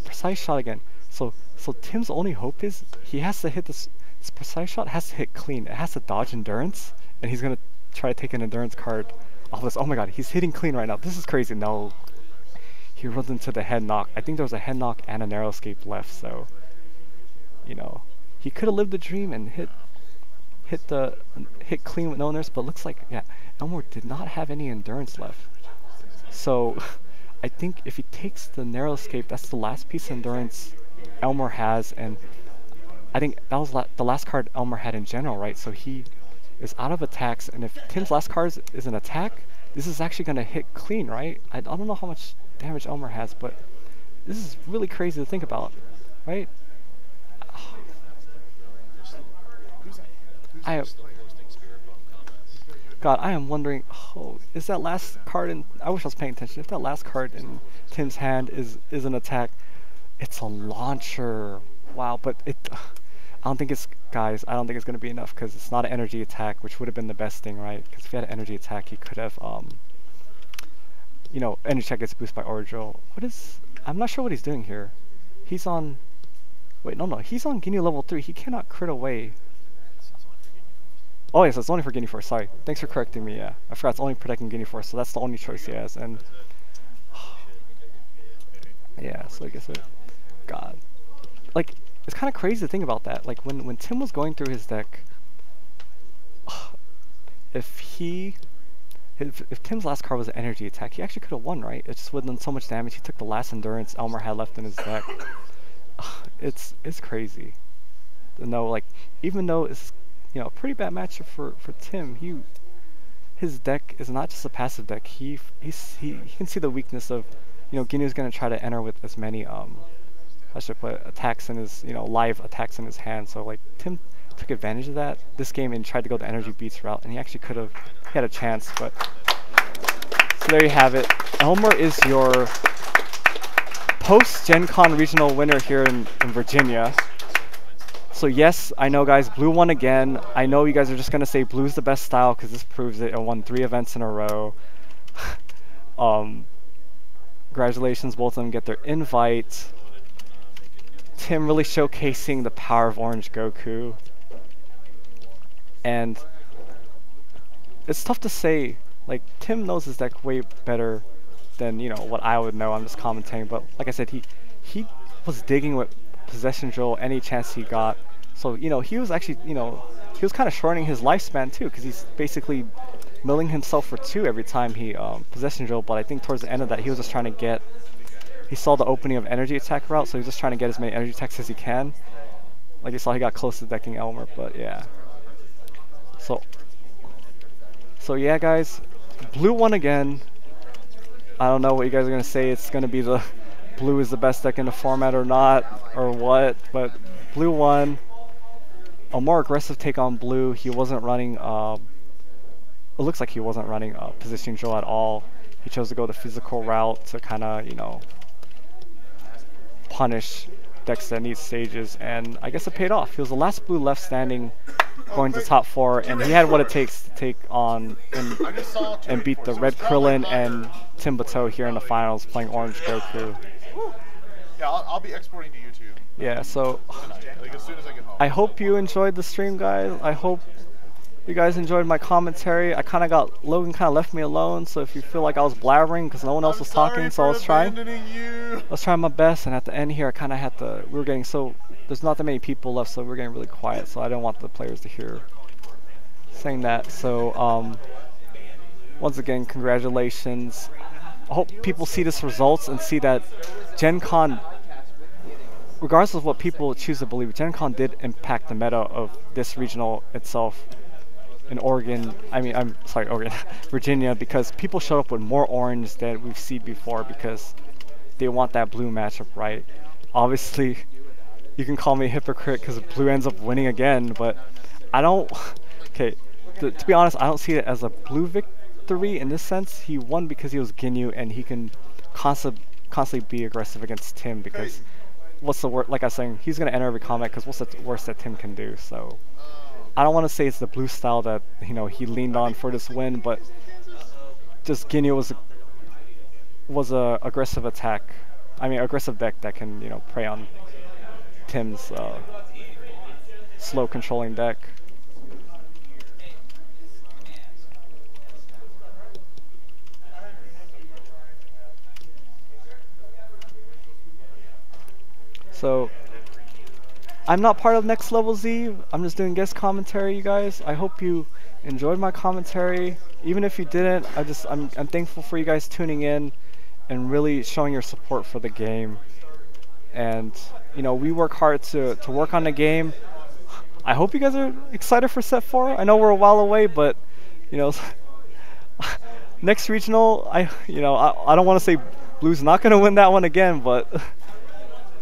Precise shot again. So Tim's only hope is he has to hit this precise shot has to hit clean. It has to dodge endurance, and he's gonna try to take an endurance card off this. Oh my God, he's hitting clean right now. This is crazy. No. He runs into the head knock. I think there was a head knock and a narrow escape left, so he could have lived the dream and hit clean with no endurance, but looks like, yeah, Elmore did not have any endurance left. So I think if he takes the narrow escape, that's the last piece of endurance Elmore has, and I think that was the last card Elmore had in general, right? So he is out of attacks, and if Tim's last card is an attack, this is actually going to hit clean, right? I don't know how much damage Elmer has, but this is really crazy to think about, right? God, I am wondering, is that last card in, I wish I was paying attention, if that last card in Tim's hand is an attack, it's a launcher. Wow, but I don't think it's going to be enough because it's not an energy attack, which would have been the best thing, right? Because if he had an energy attack, he could have, energy attack gets boosted by Origil. I'm not sure what he's doing here. He's on, he's on Guinea level 3. He cannot crit away. Oh yes, it's only for Guinea Force, sorry. Thanks for correcting me, yeah. I forgot it's only protecting Guinea Force, so that's the only choice he has, and yeah, so I guess God. Like, it's kind of crazy to think about that. Like, when Tim was going through his deck, if Tim's last card was an energy attack, he actually could have won, right? It just would have done so much damage. He took the last endurance Elmer had left in his deck. It's crazy. No, like, even though it's a pretty bad matchup for Tim, his deck is not just a passive deck. He can see the weakness of, Guinea's gonna try to enter with as many I should put attacks in his, live attacks in his hand. So like Tim took advantage of that this game and tried to go the energy beats route, and he actually could have had a chance. But so there you have it. Elmer is your post-Gen Con regional winner here in Virginia. So yes, I know guys, Blue won again. I know you guys are just gonna say Blue's the best style because this proves it. It won 3 events in a row. Congratulations, both of them get their invite. Tim really showcasing the power of Orange Goku. And it's tough to say, like, Tim knows his deck way better than, what I would know. I'm just commentating, but like I said, he was digging with Possession Drill any chance he got. So, he was actually, he was kind of shortening his lifespan too, because he's basically milling himself for 2 every time he Possession Drill, but I think towards the end of that, he was just trying to get, he saw the opening of energy attack route, so he was just trying to get as many energy attacks as he can. Like you saw, he got close to decking Elmer, but yeah. So, So yeah, guys, blue won again. I don't know what you guys are gonna say. It's gonna be the blue is the best deck in the format or not, or what, but blue won. A more aggressive take on blue. He wasn't running, it looks like he wasn't running positioning drill at all. He chose to go the physical route to kind of, you know, punish decks that need stages, and I guess it paid off. He was the last blue left standing going to top 4, and he had what it takes to take on and beat the red Krillin and Timbato here in the finals playing orange Goku. Yeah, I'll be exporting to YouTube. Yeah, so Like as soon as I get home. I hope you enjoyed the stream, guys. I hope you guys enjoyed my commentary. Logan kind of left me alone, so if you feel like I was blabbering because no one else was talking, so I was trying my best, and at the end here I kind of had to, there's not that many people left, so we were getting really quiet, so I didn't want the players to hear saying that. So once again, congratulations. I hope people see this results and see that Gen Con, regardless of what people choose to believe, Gen Con did impact the meta of this regional itself in Oregon. I'm sorry, Oregon, Virginia, because people showed up with more orange than we've seen before because they want that blue matchup, right? Obviously, you can call me a hypocrite because blue ends up winning again, but I don't. Okay, to be honest, I don't see it as a blue victory in this sense. He won because he was Ginyu and he can constantly be aggressive against Tim because what's the worst? Like I was saying, he's gonna enter every combat because what's the worst that Tim can do? So I don't want to say it's the blue style that he leaned on for this win, but just Ginyu was a aggressive aggressive deck that can prey on Tim's slow controlling deck. So I'm not part of Next Level Z. I'm just doing guest commentary, you guys. I hope you enjoyed my commentary. Even if you didn't, I'm thankful for you guys tuning in and really showing your support for the game. And we work hard to work on the game. I hope you guys are excited for set 4. I know we're a while away, but next regional, I don't want to say Blue's not going to win that one again, but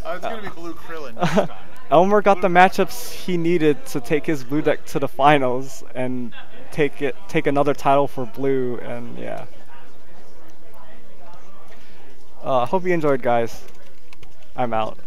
It's going to be blue Krillin. Elmer got the matchups he needed to take his blue deck to the finals and take another title for blue, and yeah. Hope you enjoyed, guys. I'm out.